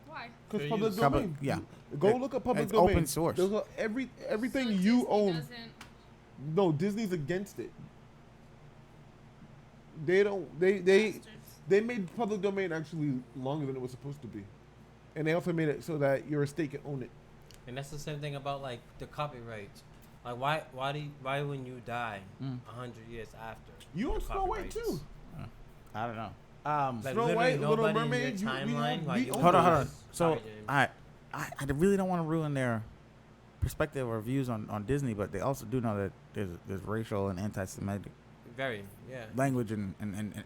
S3: Why?
S4: Because
S1: Fair
S4: public
S1: use.
S2: Public-
S4: domain.
S2: yeah.
S4: Go
S2: It-
S4: look at public
S2: it's
S4: domain.
S2: open source.
S4: Those are everything
S3: So
S4: you
S3: Disney
S4: own.
S3: doesn't-
S4: No, Disney's against it. They don't. They
S3: bastards.
S4: made public domain actually longer than it was supposed to be, and they also made it so that your estate can own it.
S1: And that's the same thing about like the copyrights. Like why when you die 100 years after?
S4: You own
S1: the
S4: Snow White
S1: copyrights?
S4: too.
S2: I don't know.
S1: Like
S4: Snow
S1: literally
S4: White, Little
S1: nobody
S4: Mermaid,
S1: in your
S4: we
S1: timeline.
S4: own-
S1: while
S4: we
S1: you
S4: own
S2: Hold on,
S1: live.
S2: hold on. So,
S1: Sorry, James.
S2: I really don't want to ruin their perspective or views on Disney, but they also do know that there's racial and anti-Semitic
S1: Very, yeah.
S2: language and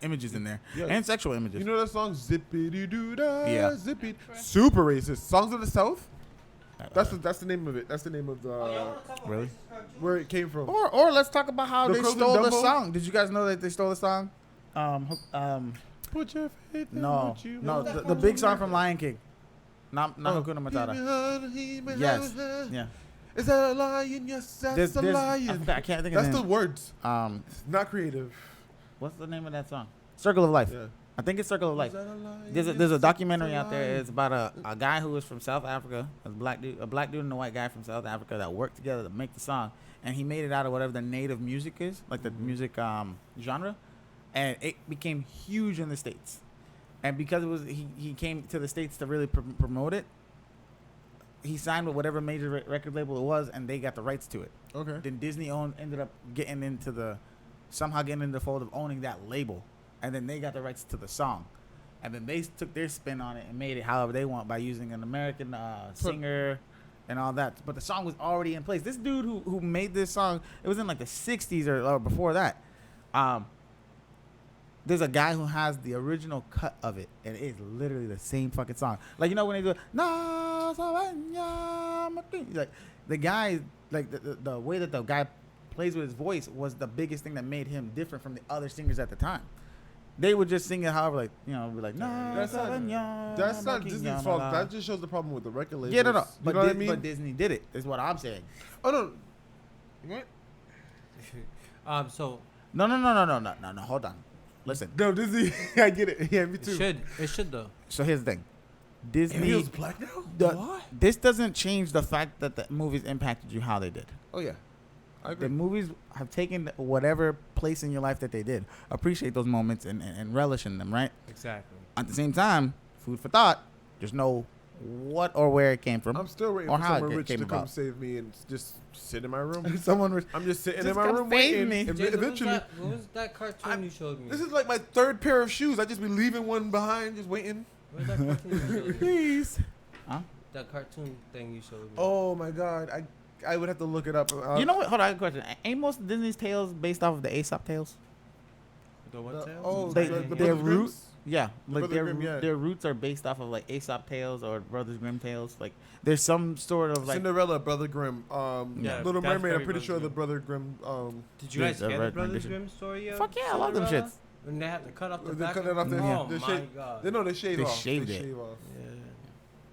S2: images in there,
S4: Yeah.
S2: and sexual images.
S4: You know that song Zippity Doo Dah?
S2: Yeah.
S4: Zippity.
S3: Correct.
S4: Super racist. Songs of the South.
S2: Uh,
S4: That's the name of it. That's the name of the
S2: really?
S4: where it came from.
S2: Or let's talk about how
S4: The
S2: they
S4: Crows and
S2: stole the
S4: Dumbo?
S2: song. Did you guys know that they stole the song?
S4: Put your faith in
S2: No,
S4: what you
S2: no,
S4: want.
S2: the big song from Lion King. Not
S4: Oh.
S2: Hakuna Matata. Yes,
S4: Yes.
S2: yeah.
S4: Is that a lion? Yes, that's a lion.
S2: I can't think of
S4: That's
S2: the
S4: the
S2: name.
S4: words.
S2: Um,
S4: Not creative.
S2: what's the name of that song? Circle of Life.
S4: Yeah.
S2: I think it's Circle of Life.
S4: Is that a lion?
S2: There's
S4: Yes,
S2: a
S4: it's
S2: documentary out
S4: lion.
S2: there. It's about a guy who was from South Africa, a black dude and a white guy from South Africa that worked together to make the song, and he made it out of whatever the native music is, like the music genre, and it became huge in the States. And because it was he came to the States to really promote it, he signed with whatever major record label it was, and they got the rights to it.
S4: Okay.
S2: Then Disney ended up getting into the fold of owning that label, and then they got the rights to the song, and then they took their spin on it and made it however they want by using an American singer and all that. But the song was already in place. This dude who made this song, it was in like the 60s or before that. There's a guy who has the original cut of it, and it is literally the same fucking song. Like, you know when they do "Na Savanya Mati," like the guy, like the way that the guy plays with his voice was the biggest thing that made him different from the other singers at the time. They would just sing it however, like, you know, be like, "Na
S4: That's not-
S2: Savanya
S4: That's not
S2: Mati
S4: Disney's
S2: Yamala."
S4: fault. That just shows the problem with the record labels.
S2: Yeah, no.
S4: You
S2: But,
S4: know what I mean?
S2: but Disney did it, is what I'm saying.
S4: Oh no. What?
S1: So
S2: No. Hold on. Listen.
S4: No, Disney. I get it. Yeah, me too.
S1: it should though.
S2: So here's the thing. Disney.
S4: Ariel's black now.
S2: the- This doesn't change the fact that the movies impacted you how they did.
S4: Oh yeah. I agree.
S2: The movies have taken whatever place in your life that they did. Appreciate those moments and relish in them, right?
S1: Exactly.
S2: At the same time, food for thought. Just know what or where it came from.
S4: I'm still waiting
S2: or
S4: for
S2: how it
S4: someone rich to
S2: came
S4: come
S2: about.
S4: save me and just sit in my room.
S2: Someone was
S4: I'm just sitting
S2: Just
S4: in my
S2: come
S4: room
S2: fade
S4: waiting.
S2: me.
S4: And
S1: James,
S4: eventually,
S1: what was that cartoon you showed me?
S4: this is like my third pair of shoes. I just be leaving one behind, just waiting.
S1: What was that cartoon you showed me?
S4: Please.
S1: That cartoon thing you showed me.
S4: Oh my God, I would have to look it up.
S2: You know what? Hold on, I have a question. Ain't most of Disney's tales based off of the Aesop tales?
S1: The what tales?
S4: Oh,
S2: They-
S4: the
S2: their
S4: Brothers
S2: root-
S4: Grimms?
S2: Yeah, like
S4: Brother
S2: their
S4: Grimm, yeah.
S2: their roots are based off of like Aesop tales or Brothers Grimm tales. Like there's some sort of like
S4: Cinderella, Brother Grimm.
S1: Yeah,
S4: Little
S1: that's
S4: Mermaid. I'm
S1: very
S4: pretty sure the
S1: Brothers
S4: Brother Grimm.
S1: Did you
S2: Yeah,
S1: guys
S2: the
S1: hear the
S2: Red
S1: Brothers
S2: rendition.
S1: Grimm story? Of
S2: fuck yeah, I love them
S1: Cinderella?
S2: shits.
S1: When they had to cut off the
S4: They
S1: back
S4: cut
S1: of
S4: it off.
S1: the-
S4: They,
S1: Oh
S4: they
S1: my
S4: shave.
S1: god.
S4: They know they shave
S2: They
S4: off.
S2: shaved
S4: they
S2: it.
S4: shave off.
S1: Yeah.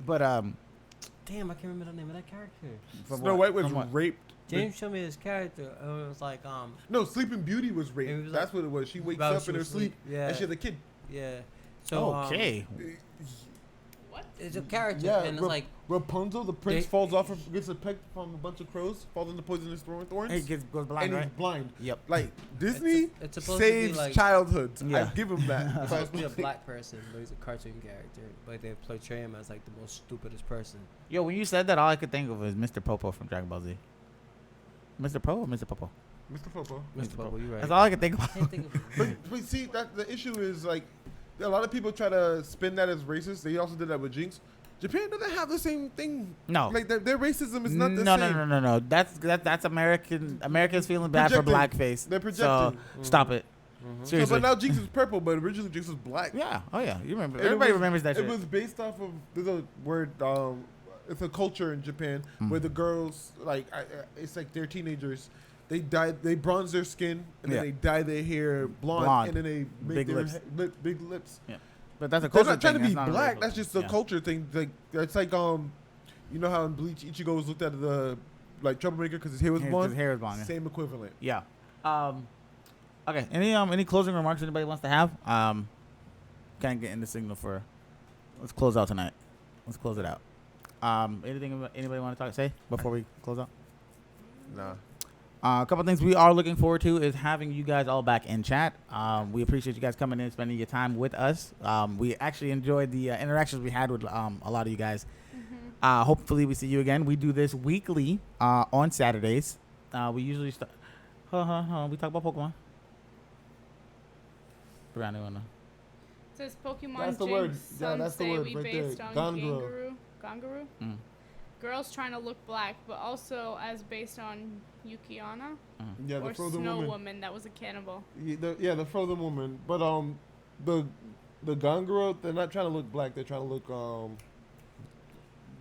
S2: But
S1: Damn, I can't remember the name of that character.
S2: from
S4: Snow
S2: what-
S4: White was
S2: from what-
S4: raped.
S1: James showed me his character. It was like
S4: No, Sleeping Beauty was raped.
S1: It was
S4: That's what it was. She wakes
S1: about
S4: up
S1: she
S4: in her
S1: was
S4: sleep
S1: Yeah.
S4: and she has a kid.
S1: Yeah. So
S2: okay.
S3: What?
S1: it's a character,
S4: Yeah,
S1: and it's like
S4: Rapunzel, the prince
S1: They-
S4: falls off, gets a peck from a bunch of crows, falls into poisonous thorns,
S2: He goes blind,
S4: and
S2: right?
S4: he's blind.
S2: Yep.
S4: Like Disney
S1: it's supposed to be
S4: saves
S1: like
S4: childhoods.
S2: Yeah.
S4: I give him that.
S1: it's supposed to be a black person, but he's a cartoon character. But they portray him as like the most stupidest person.
S2: Yo, when you said that, all I could think of was Mr. Popo from Dragon Ball Z. Mr. Popo or Mr. Popo?
S4: Mr. Popo.
S1: Mr. Bubble, you right.
S2: That's all I could think
S1: I
S2: of.
S1: can't think of
S4: But see, that the issue is like a lot of people try to spin that as racist. They also did that with Jinx. Japan doesn't have the same thing.
S2: No.
S4: Like their racism is not the
S2: no,
S4: same.
S2: no. That's Americans feeling bad for
S4: Projecting.
S2: blackface.
S4: They're
S2: So
S4: projecting.
S2: stop it.
S1: Mhm.
S4: So,
S2: Seriously.
S4: but now Jinx is purple, but originally Jinx was black.
S2: Yeah. Oh yeah. You remember?
S4: And it
S2: Everybody
S4: was-
S2: remembers that
S4: It
S2: shit.
S4: was based off of there's a word. It's a culture in Japan
S2: Mm.
S4: where the girls it's like they're teenagers. They bronze their skin and
S2: Yeah.
S4: then they dye their hair blonde,
S2: Blonde.
S4: and then they make
S2: Big
S4: their
S2: lips.
S4: big lips.
S2: But that's a
S4: They're
S2: culture
S4: not trying to
S2: thing,
S4: be
S2: that's not a
S4: black.
S2: racial
S4: That's
S2: thing.
S4: just a
S2: Yeah.
S4: culture thing. Like it's like you know how in Bleach Ichigo was looked at as the like troublemaker because his hair was
S2: His
S4: blonde.
S2: hair is blonde. Yeah.
S4: Same equivalent.
S2: Yeah. Okay. Any closing remarks anybody wants to have? Can't get in the signal for. Let's close out tonight. Let's close it out. Anything anybody want to say before we close out?
S4: Nah.
S2: A couple things we are looking forward to is having you guys all back in chat. We appreciate you guys coming in, spending your time with us. We actually enjoyed the interactions we had with a lot of you guys. Hopefully we see you again. We do this weekly on Saturdays. We usually start. We talk about Pokemon. Brandon, wanna-
S3: It says Pokemon
S4: That's the
S3: Jinx.
S4: word. Yeah,
S3: Some
S4: that's the
S3: say
S4: word
S3: we
S4: right there.
S3: based on
S4: Ganguro.
S3: Ganguru?
S2: Mm.
S3: Girls trying to look black, but also as based on Yukiana
S4: Yeah, the
S3: or
S4: frozen
S3: Snow
S4: woman.
S3: Woman that was a cannibal.
S4: The frozen woman. But the Ganguro, they're not trying to look black. They're trying to look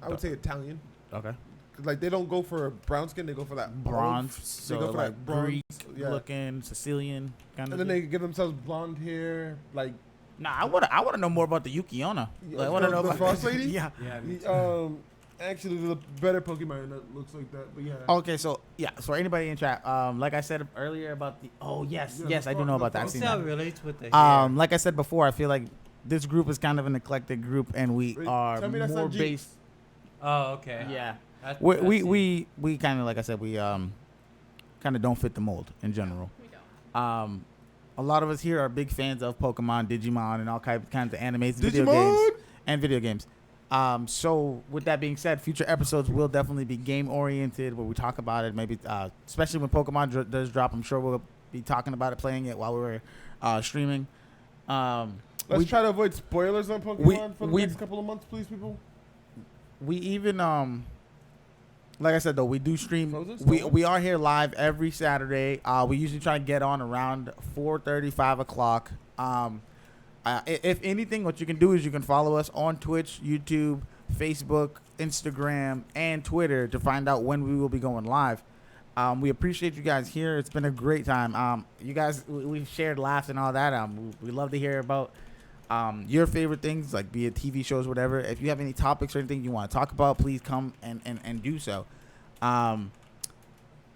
S4: I would say Italian.
S2: Okay.
S4: 'Cause, like they don't go for brown skin. They go for that
S2: Bronze.
S4: olive.
S2: So
S4: go for
S2: like
S4: that bronze,
S2: Greek
S4: yeah.
S2: looking, Sicilian kind
S4: And
S2: of.
S4: then they give themselves blonde hair, like
S2: Nah, I wanna know more about the Yukiona. Like, I wanna know
S4: the
S2: about
S4: Frost Lady.
S2: Yeah.
S1: Yeah. me too.
S4: Actually, there's a better Pokemon that looks like that. But yeah.
S2: Okay, so yeah, so anybody in chat, like I said earlier about the
S4: Yeah,
S2: yes,
S4: the
S2: I do
S4: fro-
S2: know
S4: the
S2: about that. I've
S4: frost-
S2: seen
S1: See how
S2: that.
S1: it relates with the hair.
S2: Like I said before, I feel like this group is kind of an eclectic group, and we
S4: Wait,
S2: are
S4: tell me that's
S2: more
S4: not Jinx.
S2: based.
S1: Oh, okay.
S2: Yeah,
S1: That-
S2: we
S1: that's
S2: we kind of like I said, we kind of don't fit the mold in general.
S3: We don't.
S2: A lot of us here are big fans of Pokemon, Digimon, and all kinds of animes, and video
S4: Digimon.
S2: games, and video games. So with that being said, future episodes will definitely be game oriented, where we talk about it. Maybe especially when Pokemon does drop, I'm sure we'll be talking about it, playing it while we're streaming.
S4: Let's
S2: we-
S4: try to avoid spoilers on Pokemon for the next couple of months, please, people.
S2: We even like I said though, we do stream.
S4: Frozen
S2: We
S4: Stone?
S2: we are here live every Saturday. We usually try to get on around 4:30, 5 o'clock. If anything, what you can do is you can follow us on Twitch, YouTube, Facebook, Instagram, and Twitter to find out when we will be going live. We appreciate you guys here. It's been a great time. You guys, we've shared laughs and all that. We love to hear about your favorite things, like be it TV shows, whatever. If you have any topics or anything you want to talk about, please come and do so.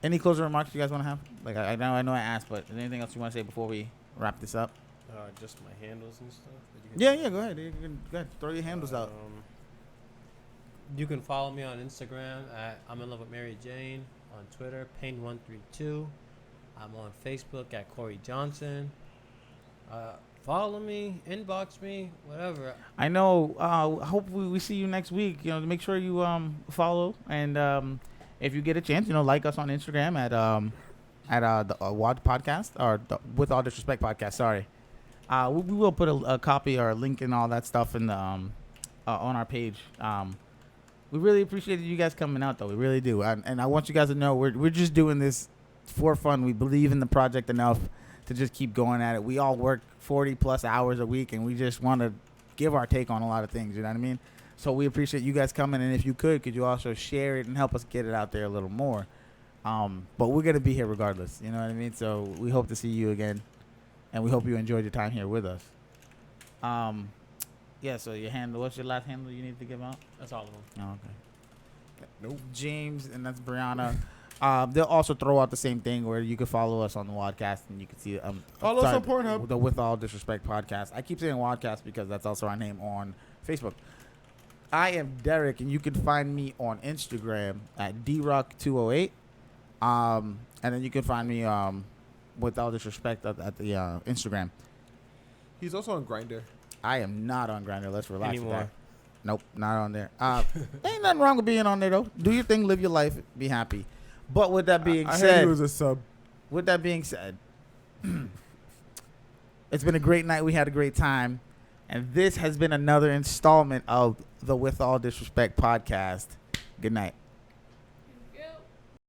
S2: Any closing remarks you guys want to have? Like I know I asked, but is there anything else you want to say before we wrap this up?
S1: Just my handles and stuff. that you can
S2: Yeah, go ahead. You can, go ahead. Throw your handles out.
S1: You can follow me on Instagram at I'm in love with Mary Jane. On Twitter, Pain132. I'm on Facebook at Corey Johnson. Follow me, inbox me, whatever.
S2: I know. Hopefully we see you next week. Make sure you follow, and if you get a chance, like us on Instagram at the Wad Podcast or the With All Disrespect Podcast. Sorry, we will put a copy or a link and all that stuff in the on our page. We really appreciate you guys coming out, though. We really do, and I want you guys to know we're just doing this for fun. We believe in the project enough to just keep going at it. We all work 40 plus hours a week, and we just want to give our take on a lot of things. You know what I mean? So we appreciate you guys coming, and if you could you also share it and help us get it out there a little more? But we're gonna be here regardless. You know what I mean? So we hope to see you again, and we hope you enjoyed your time here with us. Yeah. So your handle. What's your last handle you need to give out?
S1: That's all of them.
S2: Oh, okay.
S4: Nope.
S2: James, and that's Brianna. They'll also throw out the same thing where you can follow us on the Wadcast, and you can see
S4: Follow us on Pornhub.
S2: the With All Disrespect podcast. I keep saying Wadcast because that's also our name on Facebook. I am Derek, and you can find me on Instagram at drock208. And then you can find me With All Disrespect at the Instagram.
S4: He's also on Grindr.
S2: I am not on Grindr. Let's relax with
S1: Anymore.
S2: that. Nope, not on there. Ain't nothing wrong with being on there though. Do your thing, live your life, be happy. But with that being
S4: I heard
S2: said,
S4: he was a sub.
S2: with that being said, it's been a great night. We had a great time, and this has been another installment of the With All Disrespect podcast. Good night.